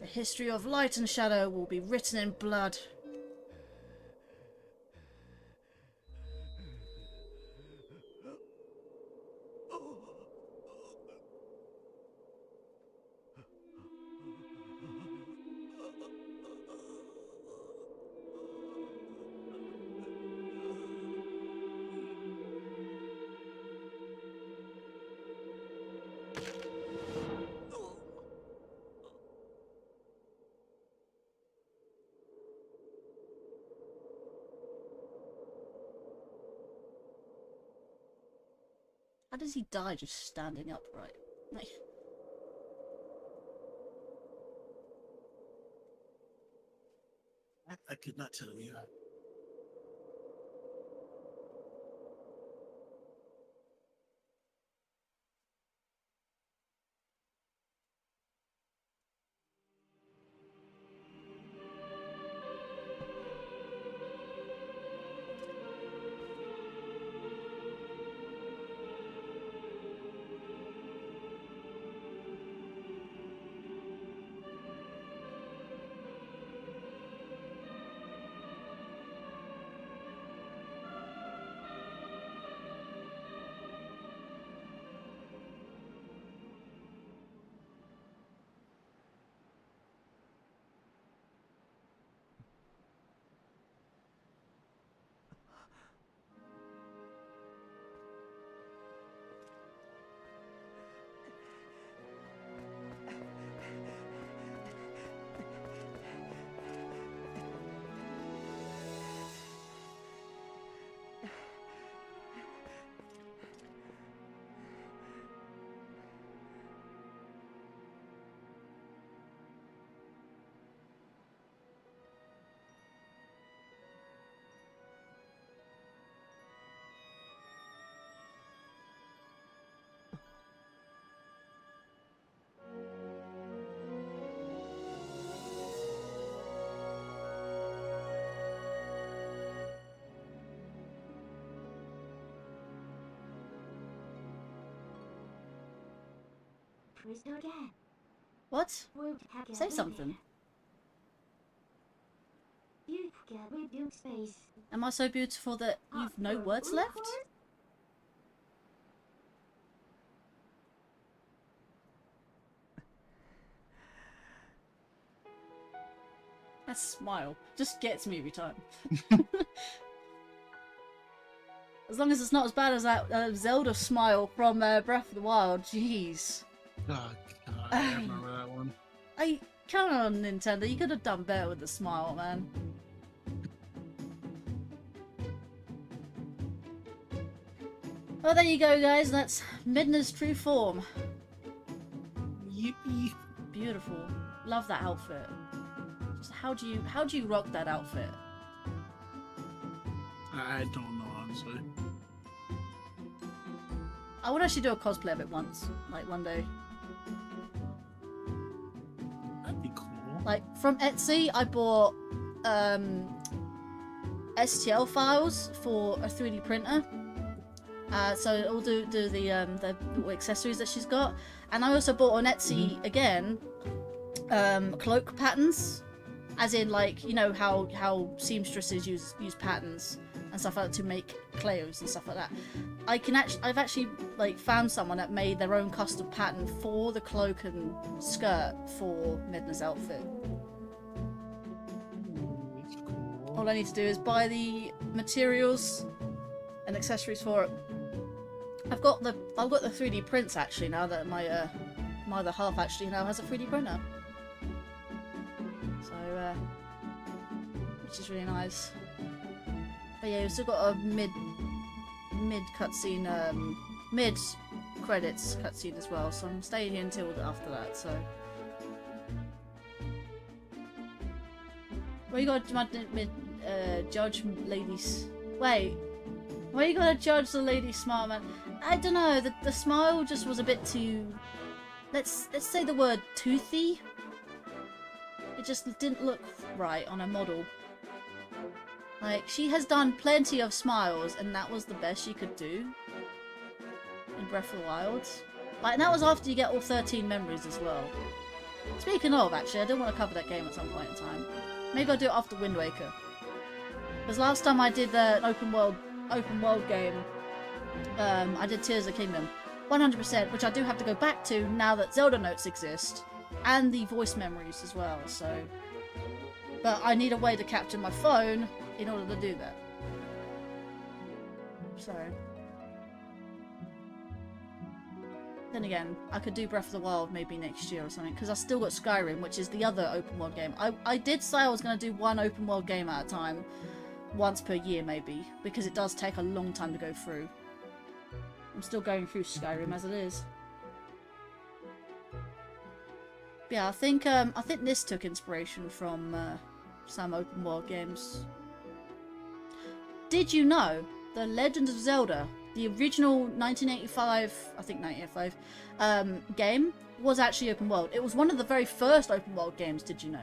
The history of light and shadow will be written in blood. How does he die just standing upright? I could not tell you. What? Say something. Am I so beautiful that you've no words left? That smile just gets me every time. As long as it's not as bad as that Zelda smile from Breath of the Wild, jeez. Oh, God, I remember that one. I count on Nintendo, you could have done better with the smile, man. Well, there you go, guys. That's Midna's true form. Yippee. Beautiful. Love that outfit. Just how do you rock that outfit? I don't know, honestly. I would actually do a cosplay of it once, like one day. That'd be cool. Like from Etsy, I bought STL files for a 3D printer. So it'll do the accessories that she's got, and I also bought on Etsy again cloak patterns, as in like you know how seamstresses use patterns and stuff like that to make clothes and stuff like that. I've actually like found someone that made their own custom pattern for the cloak and skirt for Midna's outfit. That's cool. All I need to do is buy the materials and accessories for it. I've got the 3D prints actually now that my other half actually now has a 3D printer. So which is really nice. But yeah, we've still got a mid cutscene, mid credits cutscene as well. So I'm staying here until after that. So where you got judge ladies? Wait. Why you gotta judge the lady smile, man? I don't know. The smile just was a bit too. Let's say the word toothy. It just didn't look right on a model. Like she has done plenty of smiles, and that was the best she could do in Breath of the Wild. Like, and that was after you get all 13 memories as well. Speaking of, actually, I do want to cover that game at some point in time. Maybe I'll do it after Wind Waker. Because last time I did an open world game, I did Tears of the Kingdom 100%, which I do have to go back to now that Zelda notes exist and the voice memories as well. So, but I need a way to capture my phone in order to do that. So then again, I could do Breath of the Wild maybe next year or something, because I still got Skyrim, which is the other open world game. I did say I was going to do one open world game at a time, once per year maybe, because it does take a long time to go through. I'm still going through Skyrim as it is. Yeah, I think this took inspiration from some open world games. Did you know the Legend of Zelda, the original 1985, I think 1985, game was actually open world. It was one of the very first open world games. Did you know?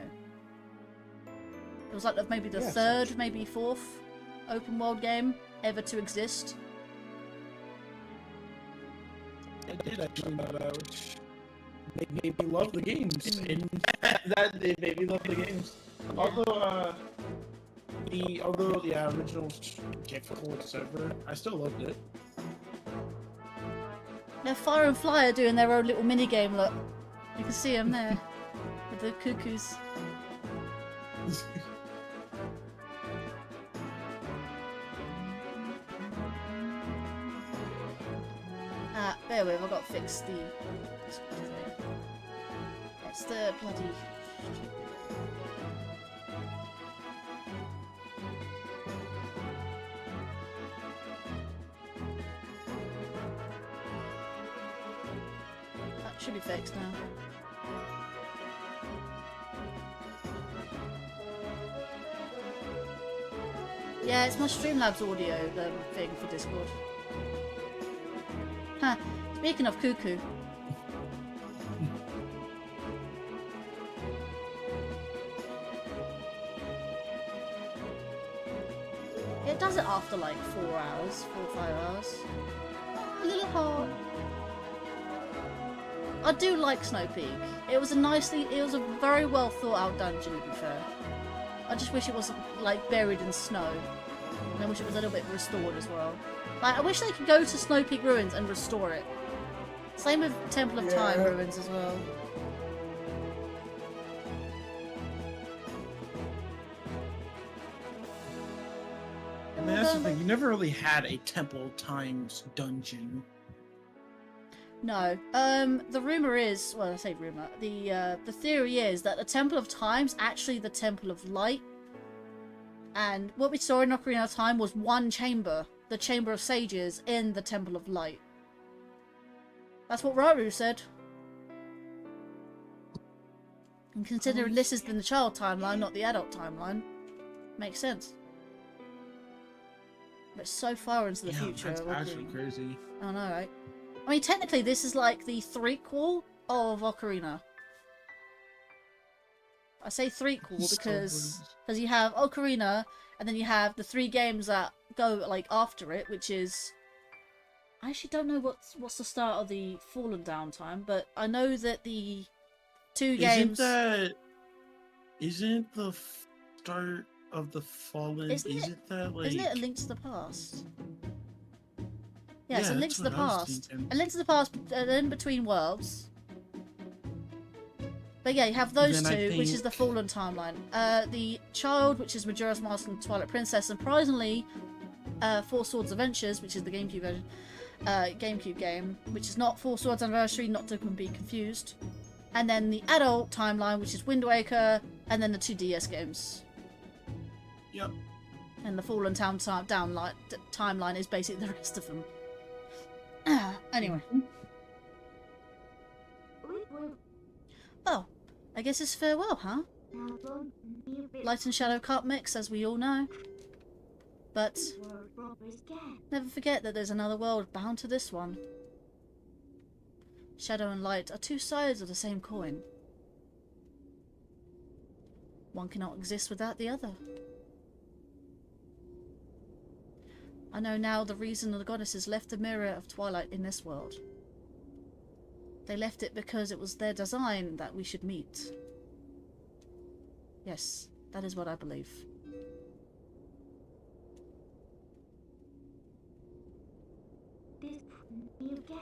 It was like maybe the third, maybe fourth open world game ever to exist. I did actually know that, which made me love the games. And that it made me love the games. Although the original was difficult as ever, I still loved it. Now Fire and Fly are doing their own little mini game. Look, you can see them there with the cuckoos. Bear with, I've got to fix the... It's the bloody... That should be fixed now. Yeah, it's my Streamlabs audio thing for Discord. Huh. Speaking of cuckoo. It does it after like 4 hours, 4 or 5 hours. A little hard. I do like Snow Peak. It was a very well thought out dungeon, to be fair. I just wish it wasn't like buried in snow. And I wish it was a little bit restored as well. Like, I wish they could go to Snow Peak Ruins and restore it. Same with Temple of Time Ruins as well. I mean, that's the thing. You never really had a Temple Times dungeon. No. The rumor is, well, I say rumor. The theory is that the Temple of Time's actually the Temple of Light, and what we saw in Ocarina of Time was one chamber, the Chamber of Sages, in the Temple of Light. That's what Raru said. And considering this is in the child timeline, not the adult timeline, makes sense. But it's so far into the future. That's actually crazy. I know, right? I mean, technically, this is like the threequel of Ocarina. I say threequel because you have Ocarina, and then you have the 3 games that go like after it, which is... I actually don't know what's the start of the Fallen Downtime, but I know that the 2 games... Isn't the start of the Fallen... Isn't it A Link to the Past? Yeah, it's A Yeah, Link to that's the what I was Past. thinking. A Link to the Past, then Between Worlds. But yeah, you have those Then I two, which is think- the Fallen timeline. The Child, which is Majora's Mask and Twilight Princess, and surprisingly, Four Swords Adventures, which is the GameCube version, GameCube game, which is not Four Swords Anniversary, not to be confused. And then the adult timeline, which is Wind Waker, and then the 2 DS games. Yep. And the Fallen timeline is basically the rest of them. Anyway. Oh, I guess it's farewell, huh? Light and Shadow can't mix, as we all know. But never forget that there's another world bound to this one. Shadow and light are 2 sides of the same coin. One cannot exist without the other. I know now the reason the goddesses left the mirror of Twilight in this world. They left it because it was their design that we should meet. Yes, that is what I believe.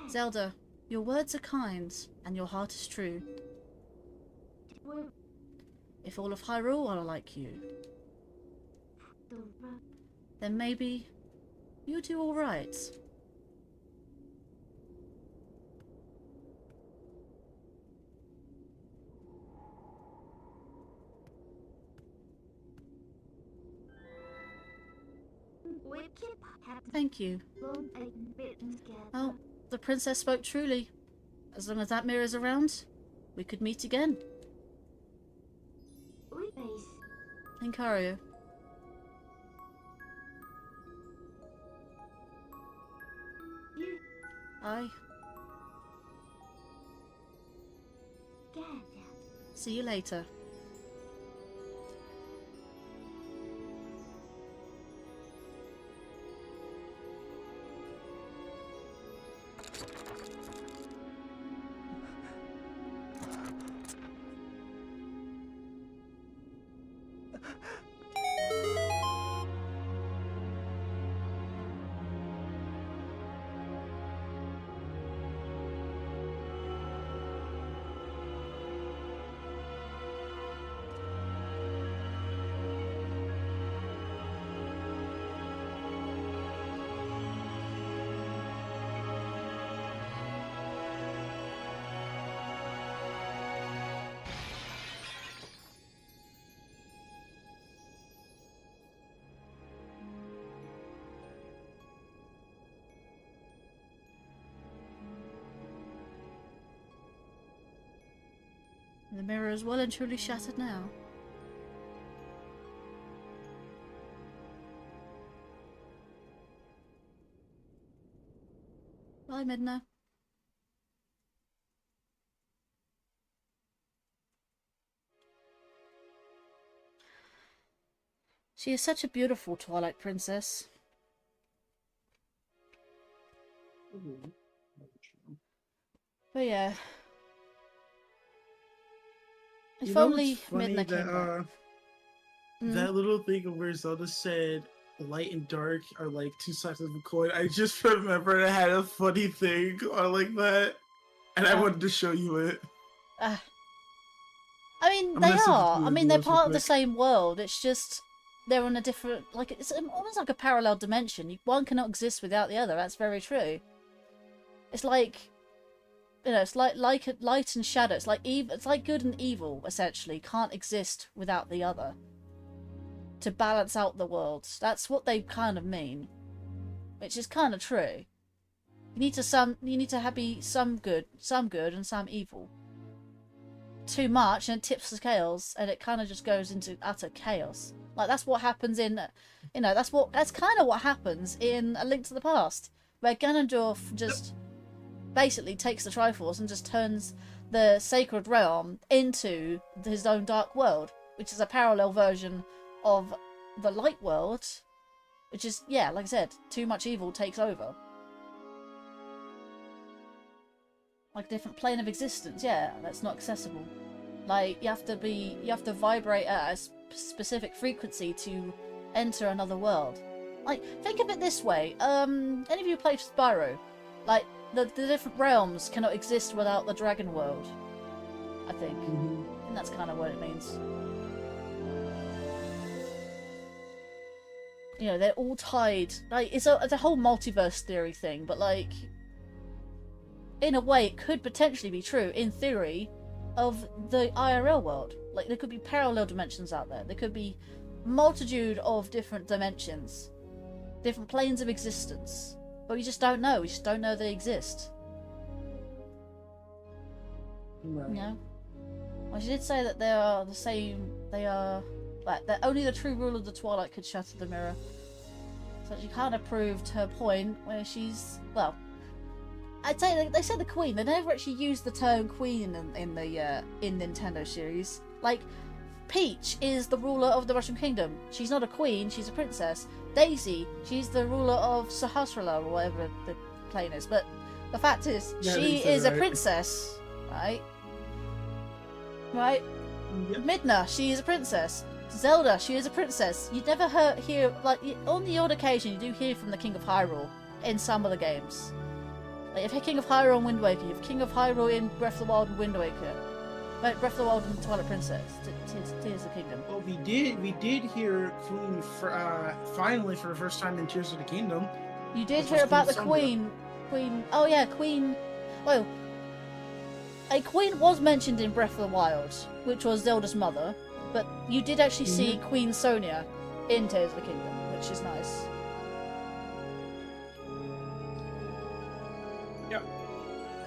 Zelda, your words are kind, and your heart is true. If all of Hyrule are like you, then maybe you do all right. Thank you. Oh, the princess spoke truly. As long as that mirror's around, we could meet again. Face. Linkario. You. Aye. Dad. See you later. The mirror is well and truly shattered now. Bye, Midna. She is such a beautiful Twilight Princess. But yeah. If only Midna came back. That little thing of where Zelda said light and dark are like two sides of a coin. I just remembered I had a funny thing on like that, and I wanted to show you it. I mean, I'm they messing with are. you I in mean, they're yours real part of the quick. same world. It's just they're on a different, like it's almost like a parallel dimension. One cannot exist without the other. That's very true. It's like, you know, it's like light and shadow. It's like it's like good and evil essentially can't exist without the other. To balance out the worlds. That's what they kind of mean, which is kind of true. You need to be some good and some evil. Too much and it tips the scales, and it kind of just goes into utter chaos. Like that's what happens in, you know, that's kind of what happens in A Link to the Past, where Ganondorf just basically takes the Triforce and just turns the Sacred Realm into his own dark world, which is a parallel version of the light world, which is, yeah, like I said, too much evil takes over. Like a different plane of existence, yeah, that's not accessible. Like, you have to vibrate at a specific frequency to enter another world. Like, think of it this way, any of you played Spyro? Like, the different realms cannot exist without the dragon world, I think. And that's kind of what it means. You know, they're all tied. Like, it's a whole multiverse theory thing, but like, in a way, it could potentially be true, in theory, of the IRL world. Like, there could be parallel dimensions out there. There could be multitude of different dimensions, different planes of existence. But we just don't know. We just don't know they exist. Right. You know? Well, she did say that they are the same. They are. That only the true ruler of the Twilight could shatter the mirror. So she kind of proved her point where she's, well, I'd say they said the queen. They never actually used the term queen in Nintendo series. Like, Peach is the ruler of the Russian Kingdom. She's not a queen, she's a princess. Daisy, she's the ruler of Sahasrara, or whatever the plane is. But the fact is, Yeah, she they said is it a right. princess, right? Right? Yep. Midna, she is a princess. Zelda, she is a princess. You never hear, like, on the odd occasion, you do hear from the King of Hyrule in some of the games. Like, if you're King of Hyrule and Wind Waker, you have King of Hyrule in Breath of the Wild and Wind Waker. Breath of the Wild and Twilight Princess. Tears of the Kingdom. Well, we did hear Queen finally for the first time in Tears of the Kingdom. You did Which hear was about the Queen Queen. Oh yeah, Queen. Well, a queen was mentioned in Breath of the Wild, which was Zelda's mother. But you did actually see Queen Sonia in Tears of the Kingdom, which is nice.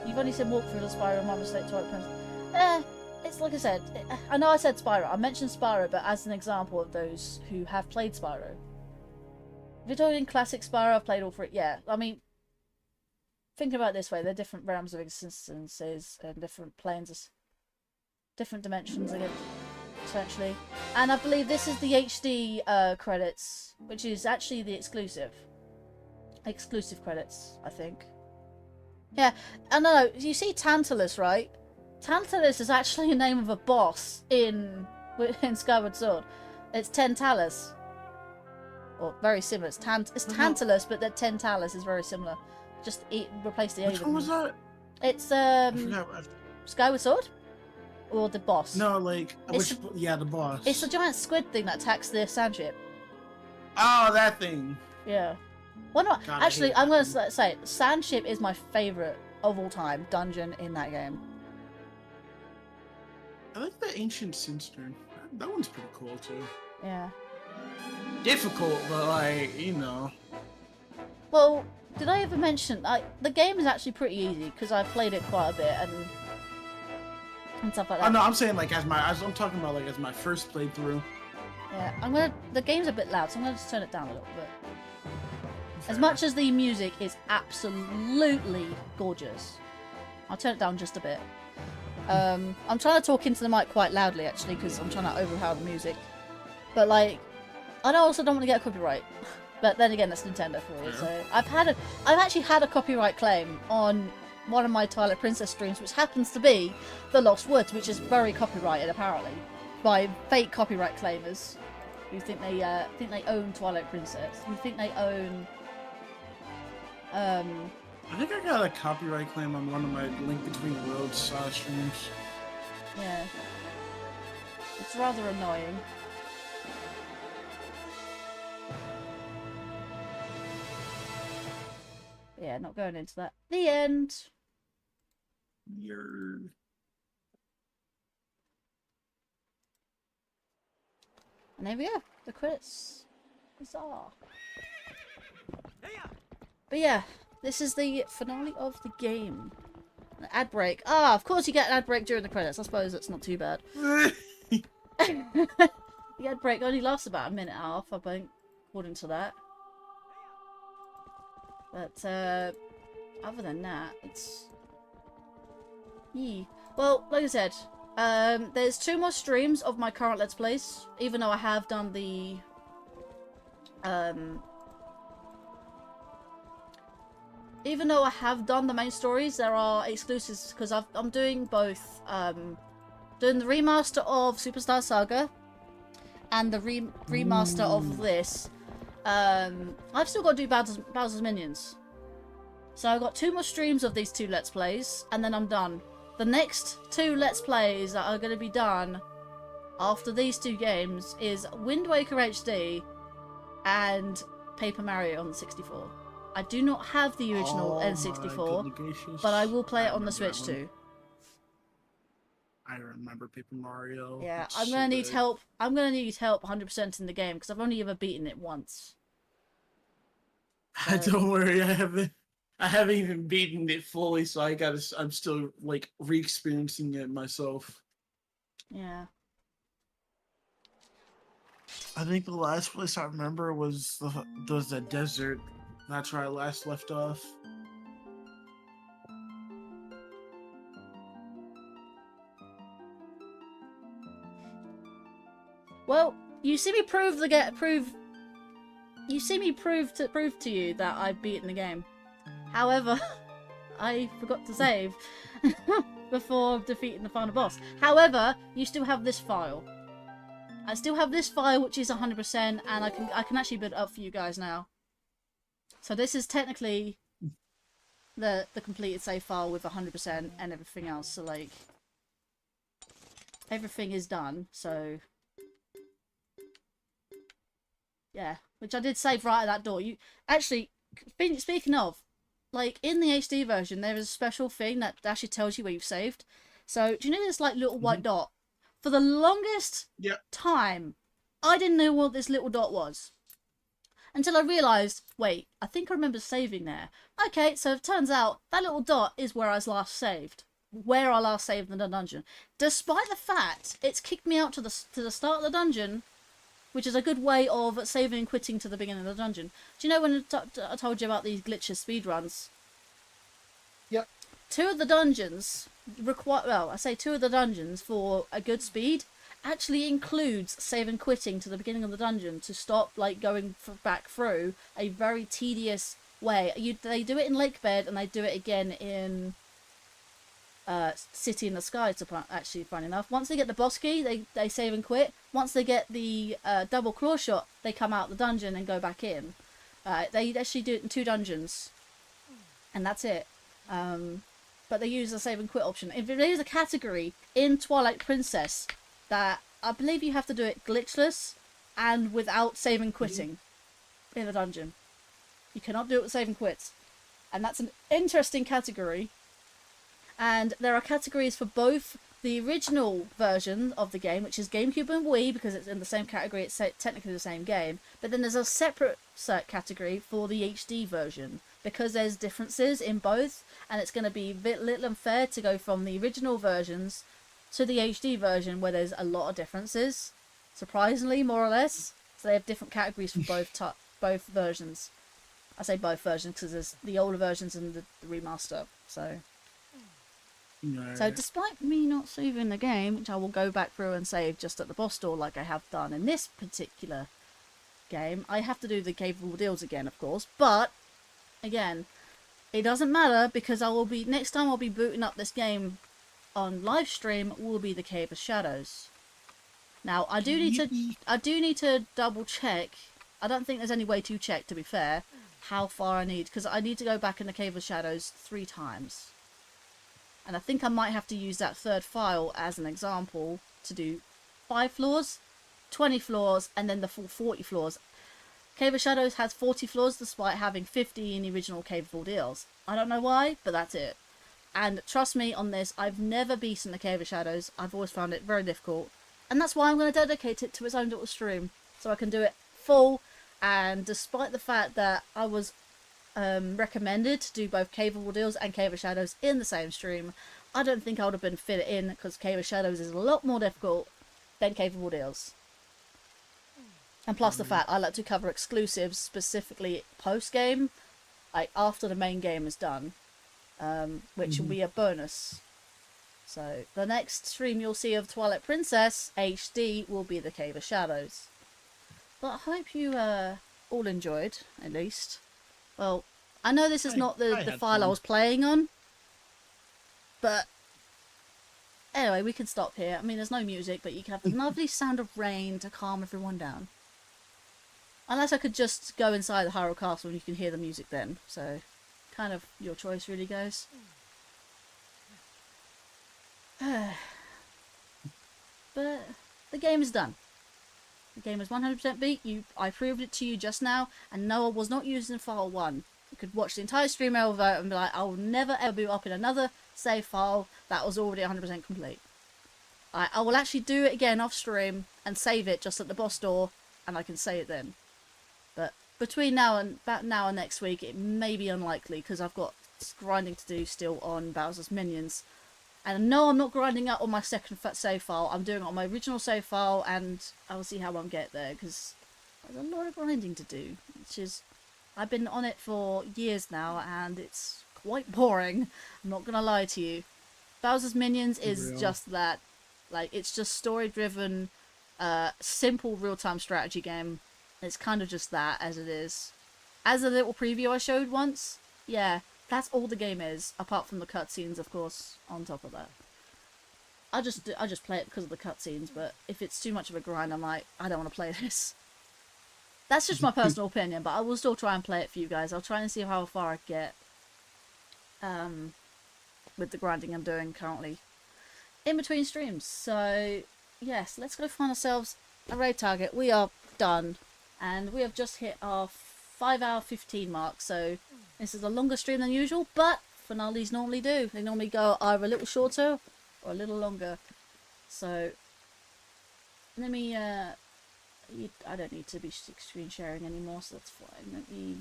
You've only seen walk through the Spyro Mama State Twilight Princess. It's like I said, I know I said Spyro. I mentioned Spyro, but as an example of those who have played Spyro. If you're talking classic Spyro, I've played all three. Yeah, I mean, thinking about it this way, they're different realms of existences and different planes, different dimensions again, essentially. And I believe this is the HD credits, which is actually the exclusive credits, I think. Yeah, and no, you see Tantalus, right? Tantalus is actually a name of a boss in Skyward Sword. It's Tantalus. Or very similar. It's Tantalus, but the Tantalus is very similar. Just replace the A. Which one was that? It's I forgot. Skyward Sword? Or the boss? No, like yeah, the boss. It's the giant squid thing that attacks the sand ship. Oh, that thing. Yeah. Well, no, God, actually, I'm going to say it. Sand ship is my favourite of all time dungeon in that game. I like the ancient Sinstern. That one's pretty cool too. Yeah. Difficult, but like, you know. Well, did I ever mention the game is actually pretty easy because I've played it quite a bit and stuff like that. Oh no, I'm saying like I'm talking about like as my first playthrough. Yeah, the game's a bit loud, so I'm gonna just turn it down a little bit. As much as the music is absolutely gorgeous, I'll turn it down just a bit. I'm trying to talk into the mic quite loudly actually because I'm trying to overpower the music. But like, I also don't want to get a copyright. But then again, that's Nintendo for you. So I've actually had a copyright claim on one of my Twilight Princess streams, which happens to be The Lost Woods, which is very copyrighted apparently by fake copyright claimers who think they own Twilight Princess, who think they own. I think I got a copyright claim on one of my Link Between Worlds streams. Yeah. It's rather annoying. Yeah, not going into that. The end. You're... And there we go. The credits. Bizarre. But yeah, this is the finale of the game. An ad break. Ah, of course you get an ad break during the credits. I suppose that's not too bad. The ad break only lasts about a minute and a half, I think, according to that. But other than that, it's... Yeah. Well, like I said, there's 2 more streams of my current Let's Plays, even though I have done the... Even though I have done the main stories, there are exclusives because I'm doing both. Doing the remaster of Superstar Saga and the remaster of this. I've still got to do Bowser's Minions. So I've got 2 more streams of these 2 Let's Plays, and then I'm done. The next 2 Let's Plays that are going to be done after these 2 games is Wind Waker HD and Paper Mario on the 64. I do not have the original N64, but I will play it on the Switch too. I remember Paper Mario. Yeah, I'm gonna need help. I'm gonna need help 100% in the game because I've only ever beaten it once. Don't worry, I haven't even beaten it fully, so I'm still like re-experiencing it myself. Yeah. I think the last place I remember was the desert. That's where I last left off. Well, you see me prove to you that I've beaten the game. However, I forgot to save before defeating the final boss. However, you still have this file. I still have this file, which is 100%, and I can actually build it up for you guys now. So this is technically the completed save file with 100% and everything else. So like everything is done. So yeah, which I did save right at that door. You actually, speaking of, like in the HD version, there is a special thing that actually tells you where you've saved. So do you know this like little white dot? For the longest time, I didn't know what this little dot was. Until I realised, wait, I think I remember saving there. Okay, so it turns out that little dot is where I was last saved. where I last saved in the dungeon. Despite the fact it's kicked me out to the start of the dungeon, which is a good way of saving and quitting to the beginning of the dungeon. Do you know when I told you about these glitches speedruns? Yep. Two of the dungeons require, well, I say two of the dungeons for a good speed actually includes save and quitting to the beginning of the dungeon to stop like going back through a very tedious way. They do it in Lake Bed and they do it again in City in the Sky, to actually, funny enough. Once they get the boss key, they save and quit. Once they get the double claw shot, they come out the dungeon and go back in. They actually do it in 2 dungeons, and that's it. But they use the save and quit option. If there is a category in Twilight Princess that I believe you have to do it glitchless and without save and quitting in a dungeon. You cannot do it with save and quits. And that's an interesting category. And there are categories for both the original version of the game, which is GameCube and Wii, because it's in the same category, it's technically the same game. But then there's a separate category for the HD version, because there's differences in both, and it's going to be a bit little unfair to go from the original versions to the HD version, where there's a lot of differences, surprisingly, more or less. So they have different categories for both versions. I say both versions because there's the older versions and the remaster, so... Right. So despite me not saving the game, which I will go back through and save just at the boss door like I have done in this particular game, I have to do the Cave of Ordeals again, of course. But, again, it doesn't matter because next time I'll be booting up this game on Livestream will be the Cave of Shadows. Now, I do need to double check. I don't think there's any way to check, to be fair, how far I need, because I need to go back in the Cave of Shadows 3 times. And I think I might have to use that 3rd file as an example to do 5 floors, 20 floors, and then the full 40 floors. Cave of Shadows has 40 floors despite having 50 in the original Cave of Ordeals. I don't know why, but that's it. And trust me on this, I've never beaten the Cave of Shadows. I've always found it very difficult. And that's why I'm going to dedicate it to its own little stream. So I can do it full. And despite the fact that I was recommended to do both Cave of Ordeals and Cave of Shadows in the same stream, I don't think I would have been fit in, because Cave of Shadows is a lot more difficult than Cave of Ordeals. And plus the fact I like to cover exclusives, specifically post-game, like after the main game is done, which will be a bonus. So the next stream you'll see of Twilight Princess HD will be the Cave of Shadows. But I hope you all enjoyed, at least. Well, I know this is not the file I was playing on, but anyway, we can stop here. I mean, there's no music, but you can have the lovely sound of rain to calm everyone down. Unless I could just go inside the Hyrule Castle and you can hear the music then. So, kind of your choice really, guys. But the game is done. The game is 100% beat. I proved it to you just now, and no, I was not using file 1. You could watch the entire stream over and be like, I will never ever boot up in another save file that was already 100% complete. I will actually do it again off stream and save it just at the boss door, and I can say it then. But between now and next week, it may be unlikely because I've got grinding to do still on Bowser's Minions. And no, I'm not grinding out on my second save file. I'm doing it on my original save file, and I'll see how I get there, because there's a lot of grinding to do, which is... I've been on it for years now, and it's quite boring. I'm not gonna lie to you. Bowser's Minions is just that. Like, it's just story-driven, simple real-time strategy game. It's kind of just that, as it is. As a little preview I showed once, yeah, that's all the game is, apart from the cutscenes, of course, on top of that. I just play it because of the cutscenes, but if it's too much of a grind, I'm like, I don't want to play this. That's just my personal opinion, but I will still try and play it for you guys. I'll try and see how far I get with the grinding I'm doing currently in between streams. So, yes, let's go find ourselves a raid target. We are done, and we have just hit our 5-hour 15 mark, so this is a longer stream than usual, but finales normally do. They normally go either a little shorter or a little longer. So, let me, I don't need to be screen sharing anymore, so that's fine. Let me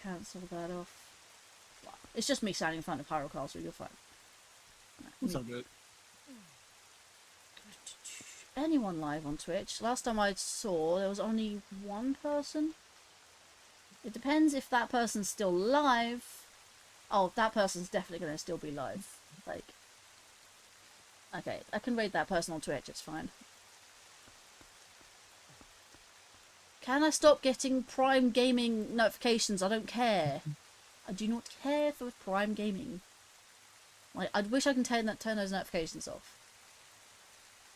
cancel that off. It's just me standing in front of Hyrule Castle, you're fine. It's all good. Anyone live on Twitch? Last time I saw, there was only one person. It depends if that person's still live. Oh, that person's definitely going to still be live. Like, okay, I can raid that person on Twitch, it's fine. Can I stop getting Prime Gaming notifications? I don't care. I do not care for Prime Gaming. Like, I wish I can turn those notifications off.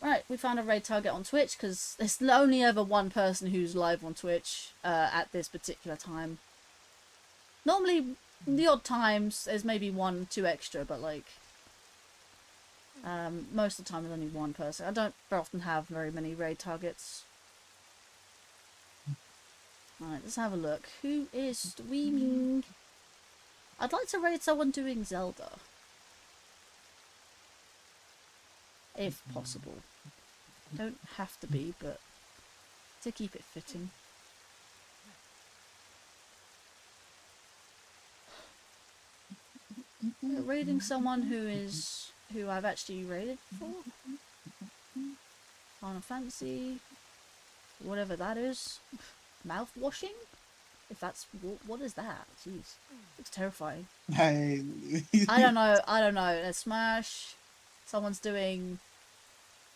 Right, we found a raid target on Twitch, because there's only ever one person who's live on Twitch at this particular time. Normally, the odd times, there's maybe 1-2 extra, but like... most of the time there's only one person. I don't very often have very many raid targets. Alright, let's have a look. Who is streaming? I'd like to raid someone doing Zelda. If possible. Don't have to be, but to keep it fitting. Raiding someone who I've actually raided before. Final Fantasy. Whatever that is. Mouth washing? If that's... what is that? Jeez. It's terrifying. Hey. I don't know. Let's smash. Someone's doing...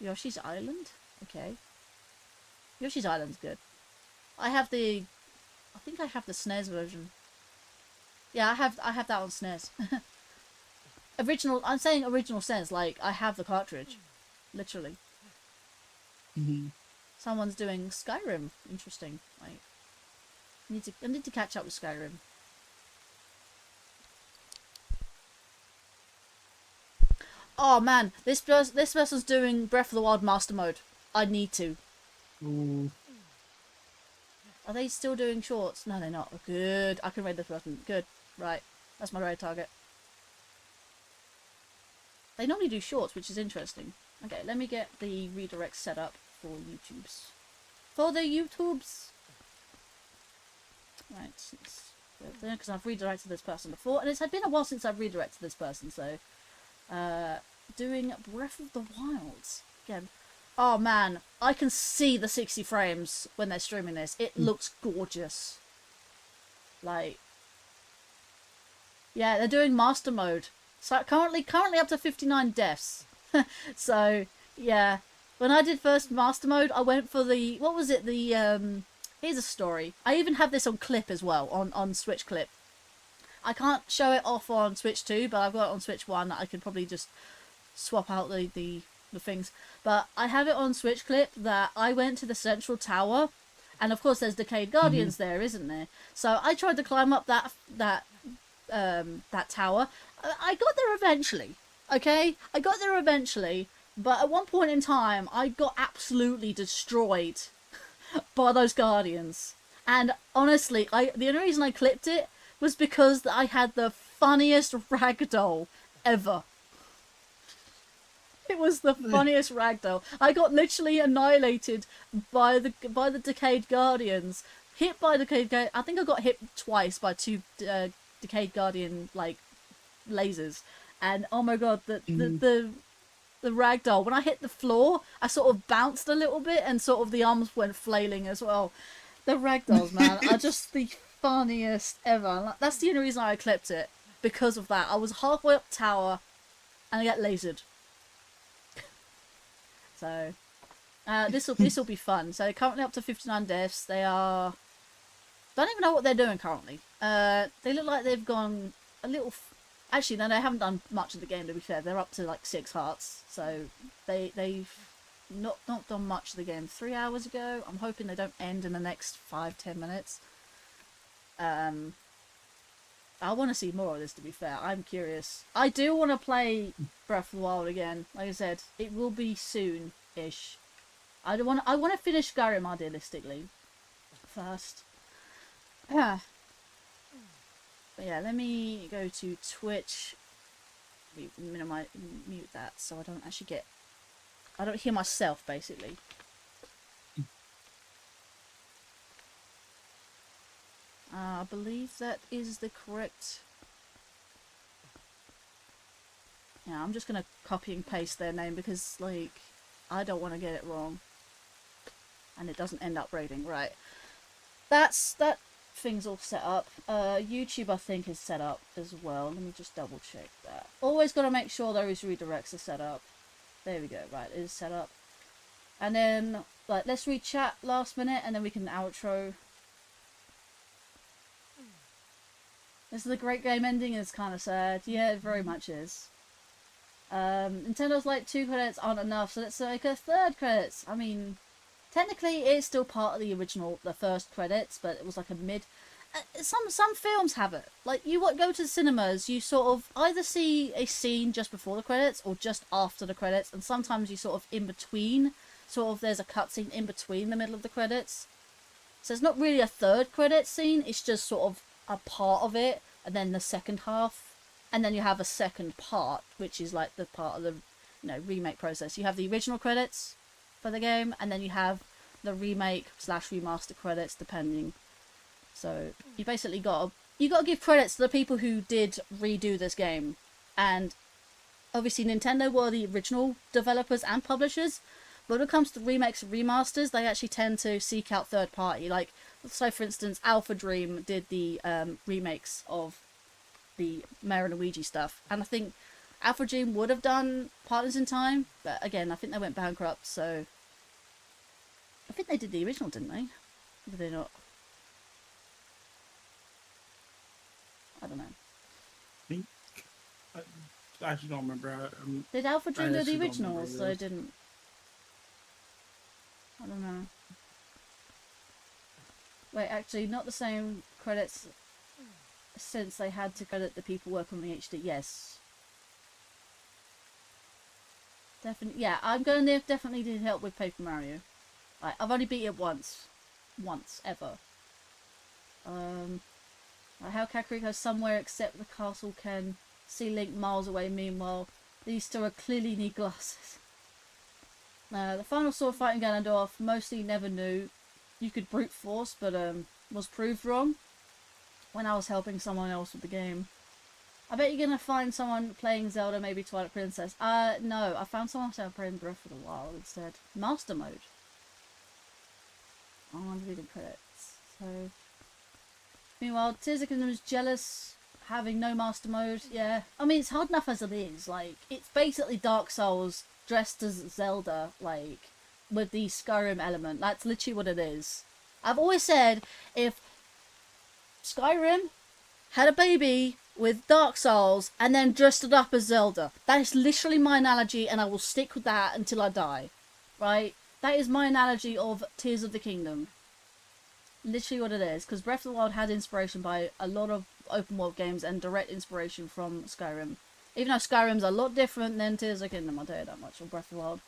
Yoshi's Island? Okay. Yoshi's Island's good. I think I have the SNES version. Yeah, I have that on SNES. Original... I'm saying original SNES, like, I have the cartridge. Literally. Someone's doing Skyrim. Interesting. Like, I need to catch up with Skyrim. Oh man, this person's doing Breath of the Wild Master Mode. I need to. Ooh. Are they still doing shorts? No, they're not. Oh, good. I can raid this person. Good. Right. That's my raid target. They normally do shorts, which is interesting. Okay, let me get the redirect set up for YouTubes. For the YouTubes! Right, because I've redirected this person before, and it's had been a while since I've redirected this person, so... doing Breath of the Wild. Again. Oh man, I can see the 60 frames when they're streaming this. It looks gorgeous. Like... Yeah, they're doing Master Mode. So currently up to 59 deaths. So, yeah. When I did first Master Mode, I went for the... What was it? The, here's a story. I even have this on clip as well, on Switch clip. I can't show it off on Switch 2, but I've got it on Switch 1 that I could probably just swap out the things. But I have it on Switch clip that I went to the Central Tower, and of course there's Decayed Guardians there, isn't there? So I tried to climb up that tower. I got there eventually, okay? I got there eventually, but at one point in time, I got absolutely destroyed by those Guardians. And honestly, the only reason I clipped it was because I had the funniest ragdoll ever. It was the funniest ragdoll. I got literally annihilated by the Decayed Guardians. Hit by Decayed Guardian. I think I got hit twice by 2 Decayed Guardian like lasers. And oh my god, the ragdoll. When I hit the floor, I sort of bounced a little bit, and sort of the arms went flailing as well. The ragdolls, man, are just the funniest ever. That's the only reason I clipped it, because of that. I was halfway up tower and I got lasered. So this will be fun. So they're currently up to 59 deaths. They are... Don't even know what they're doing currently. They look like they've gone a little... Actually, no, they haven't done much of the game, to be fair. They're up to like 6 hearts. So they've not done much of the game 3 hours ago. I'm hoping they don't end in the next 5-10 minutes. I want to see more of this, to be fair. I'm curious. I do want to play Breath of the Wild again. Like I said, it will be soon-ish. I want to finish Skyrim idealistically first. But yeah, let me go to Twitch. Mute that so I don't actually get... I don't hear myself, basically. I believe that is the correct... Yeah, I'm just gonna copy and paste their name because, like, I don't want to get it wrong. And it doesn't end up rating. Right. That thing's all set up. YouTube, I think, is set up as well. Let me just double check that. Always got to make sure those redirects are set up. There we go. Right, it is set up. And then, like, let's read chat last minute and then we can outro. This is a great game ending. It's kind of sad. Yeah, it very much is. Nintendo's like 2 credits aren't enough, so let's make a 3rd credits. I mean, technically it's still part of the original, the first credits, but it was like a mid. Some films have it. Like, you go to the cinemas, you sort of either see a scene just before the credits or just after the credits, and sometimes you sort of in between. Sort of there's a cutscene in between the middle of the credits. So it's not really a 3rd credit scene. It's just sort of a part of it, and then the second half. And then you have a second part, which is like the part of the, remake process. You have the original credits for the game, and then you have the remake / remaster credits, depending. So you basically got to give credits to the people who did redo this game, and obviously Nintendo were the original developers and publishers. But when it comes to remakes and remasters, they actually tend to seek out third party. Like, so for instance, Alpha Dream did the remakes of the Mario and Luigi stuff, and I think Alpha Dream would have done Partners in Time, but again, I think they went bankrupt, so I think they did the original, didn't they? Or did they not? I don't know. I actually don't remember. Did Alpha Dream do the actually don't original, remember so I this. didn't? I don't know. Wait, actually, not the same credits, since they had to credit the people working on the HD. Yes. Definitely, yeah, I'm going to definitely need help with Paper Mario. Like, I've only beat it once. Once, ever. Like how Kakariko's somewhere except the castle can see Link miles away, meanwhile, these two are clearly need glasses. The final sword fight in Ganondorf, mostly never knew you could brute force, but was proved wrong when I was helping someone else with the game. I bet you're gonna find someone playing Zelda, maybe Twilight Princess. No, I found someone playing Breath of the Wild instead. Master mode. I want to read the credits. So, meanwhile, Tears of the Kingdom is jealous having no master mode. Yeah, I mean, it's hard enough as it is. Like, it's basically Dark Souls dressed as Zelda, like, with the Skyrim element. That's literally what it is. I've always said, if Skyrim had a baby with Dark Souls and then dressed it up as Zelda, that is literally my analogy, and I will stick with that until I die. Right? That is my analogy of Tears of the Kingdom. Literally what it is, because Breath of the Wild had inspiration by a lot of open world games and direct inspiration from Skyrim. Even though Skyrim's a lot different than Tears of the Kingdom, I'll tell you that much, or Breath of the Wild.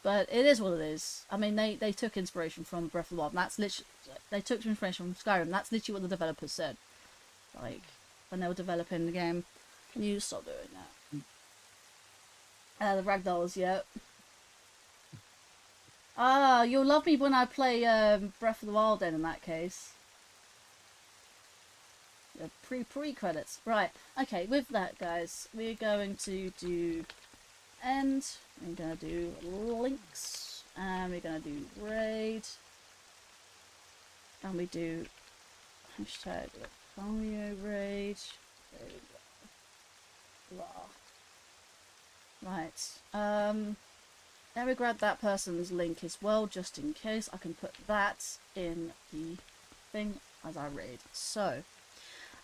But it is what it is. I mean, they took inspiration from Breath of the Wild, and that's literally, they took inspiration from Skyrim. That's literally what the developers said. Like, when they were developing the game. Can you stop doing that? The ragdolls, yeah. Ah, you'll love me when I play Breath of the Wild then, in that case. The pre-credits. Right, okay, with that, guys, we're going to do end. We're going to do links. And we're going to do raid. And we do hashtag Mario raid. There we go. Blah. Right. Let me grab that person's link as well, just in case. I can put that in the thing as I read. So,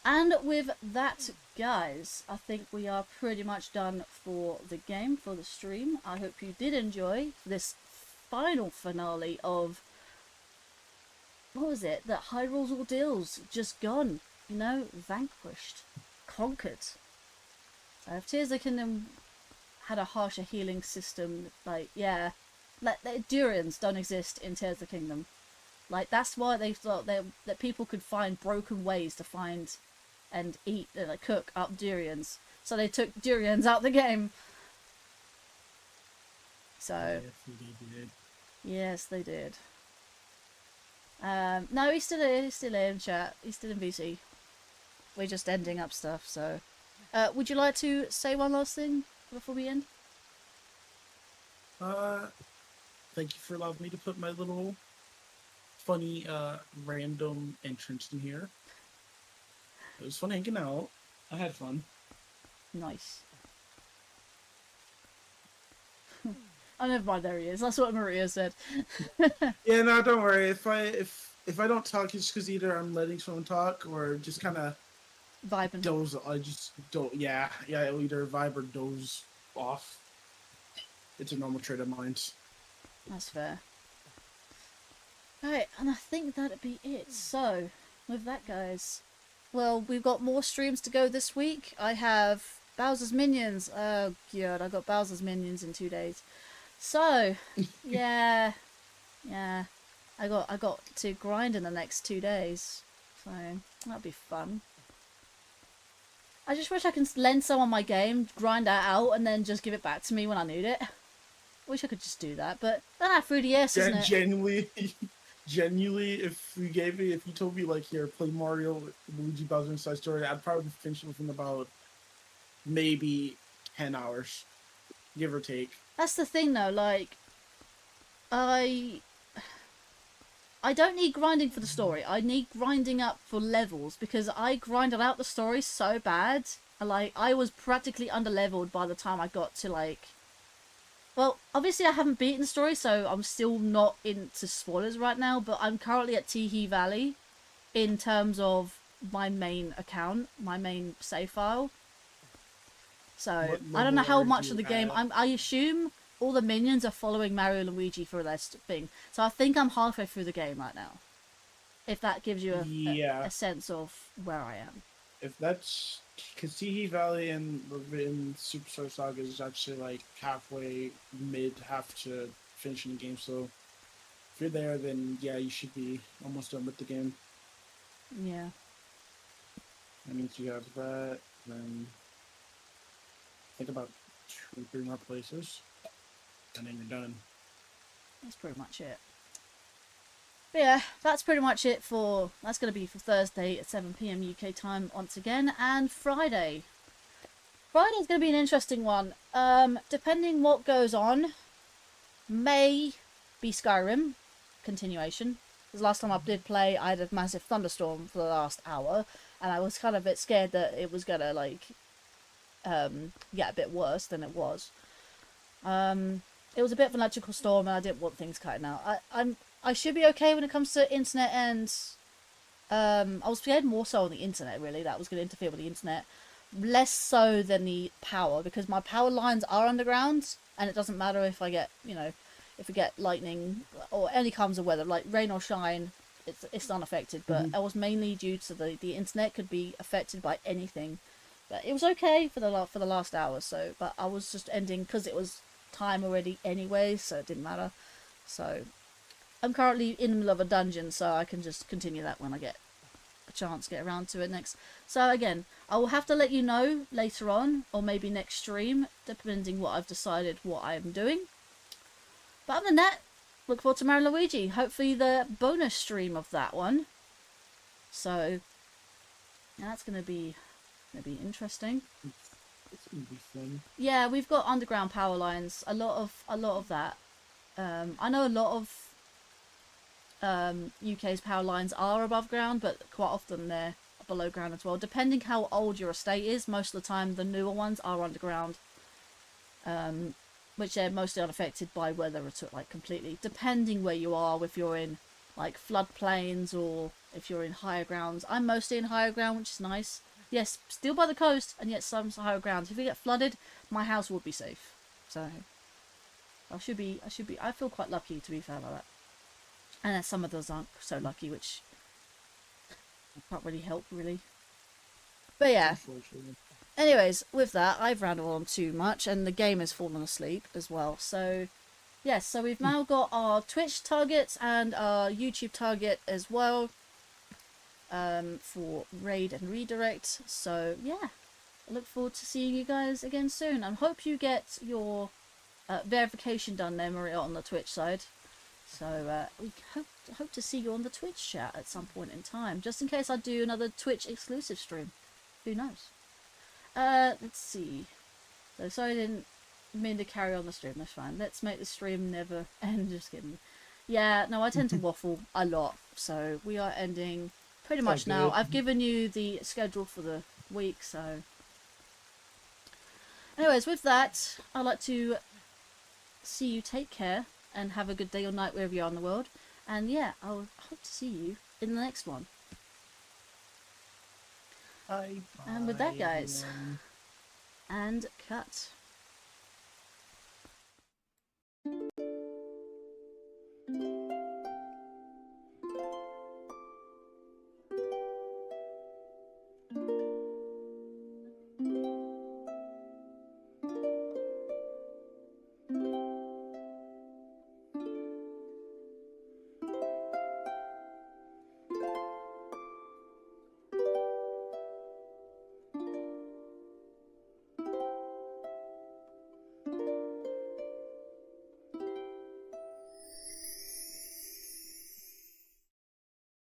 and with that, guys, I think we are pretty much done for the game, for the stream. I hope you did enjoy this final finale of, what was it? That Hyrule's Ordeals, just gone, you know, vanquished, conquered. So if Tears of the Kingdom had a harsher healing system, like, yeah, like, the durians don't exist in Tears of the Kingdom. Like, that's why they thought that people could find broken ways to find and eat, like, cook up durians. So they took durians out the game. So, yes, they did. No, he's still here in chat. He's still in VC. We're just ending up stuff, so. Would you like to say one last thing before we end? Thank you for allowing me to put my little funny, random entrance in here. It was fun hanging out. I had fun. Nice. Oh, never mind. There he is. That's what Maria said. Yeah, no, don't worry. If I don't talk, it's because either I'm letting someone talk or just kind of Vibing. doze. I just don't. Yeah, I'll either vibe or doze off. It's a normal trait of mine. That's fair. Alright, and I think that'd be it. So, with that, guys, well, we've got more streams to go this week. I have Bowser's Minions. Oh, God, I got Bowser's Minions in 2 days. So, yeah. I got to grind in the next 2 days. So, that'll be fun. I just wish I could lend someone my game, grind that out, and then just give it back to me when I need it. Wish I could just do that, but then I have 3DS, isn't it? Genuinely, if you told me like, here, play Mario, Luigi Bowser Inside Story, I'd probably finish it within about maybe 10 hours, give or take. That's the thing, though. Like, I don't need grinding for the story. I need grinding up for levels because I grinded out the story so bad. I was practically underleveled by the time I got to like. Well, obviously I haven't beaten the story, so I'm still not into spoilers right now, but I'm currently at Teehee Valley in terms of my main account, my main save file. So, I don't know how much of the game... I assume all the minions are following Mario and Luigi for their thing. So I think I'm halfway through the game right now. If that gives you a sense of where I am. If that's... Because Teehee Valley in Superstar Saga is actually like halfway, half to finishing the game, so if you're there, then yeah, you should be almost done with the game. Yeah. That means you have that, then think about 2 or 3 more places, and then you're done. That's pretty much it. But yeah, that's pretty much it for... That's going to be for Thursday at 7 PM UK time once again, and Friday. Friday's going to be an interesting one. Depending what goes on, may be Skyrim continuation. Because last time I did play, I had a massive thunderstorm for the last hour, and I was kind of a bit scared that it was going to, like, get a bit worse than it was. It was a bit of an electrical storm, and I didn't want things cutting out. I should be okay when it comes to internet, and I was scared more so on the internet, really. That was going to interfere with the internet. Less so than the power, because my power lines are underground, and it doesn't matter if I get, if we get lightning or any kinds of weather, like rain or shine, it's unaffected. But it was mainly due to the internet could be affected by anything. But it was okay for the last hour, so. But I was just ending because it was time already anyway, so it didn't matter. So I'm currently in the middle of a dungeon, so I can just continue that when I get a chance to get around to it next. So again, I will have to let you know later on, or maybe next stream, depending what I've decided what I'm doing. But other than that, look forward to Mario Luigi. Hopefully the bonus stream of that one. So that's gonna be interesting. It's gonna be fun. Yeah, we've got underground power lines. A lot of that. I know a lot of UK's power lines are above ground, but quite often they're below ground as well. Depending how old your estate is, most of the time the newer ones are underground, which they're mostly unaffected by weather, like completely. Depending where you are, if you're in like floodplains or if you're in higher grounds. I'm mostly in higher ground, which is nice. Yes, still by the coast, and yet some higher ground. If we get flooded, my house would be safe. So I feel quite lucky, to be fair, like that. And then some of those aren't so lucky, which can't really help, really. But yeah. Anyways, with that, I've rambled on too much, and the game has fallen asleep as well. So, yes, so we've now got our Twitch targets and our YouTube target as well. For raid and redirect. So yeah, I look forward to seeing you guys again soon, and hope you get your verification done there, Maria, on the Twitch side. So we hope to see you on the Twitch chat at some point in time, just in case I do another Twitch exclusive stream. Who knows? Let's see. So sorry I didn't mean to carry on the stream. That's fine. Let's make the stream never end. Just kidding. Yeah, no, I tend to waffle a lot. So we are ending pretty much Sounds now. good. I've given you the schedule for the week, so... Anyways, with that, I'd like to see you take care and have a good day or night wherever you are in the world. And yeah, I'll hope to see you in the next one. Bye. And with that, Bye, guys, everyone. and cut.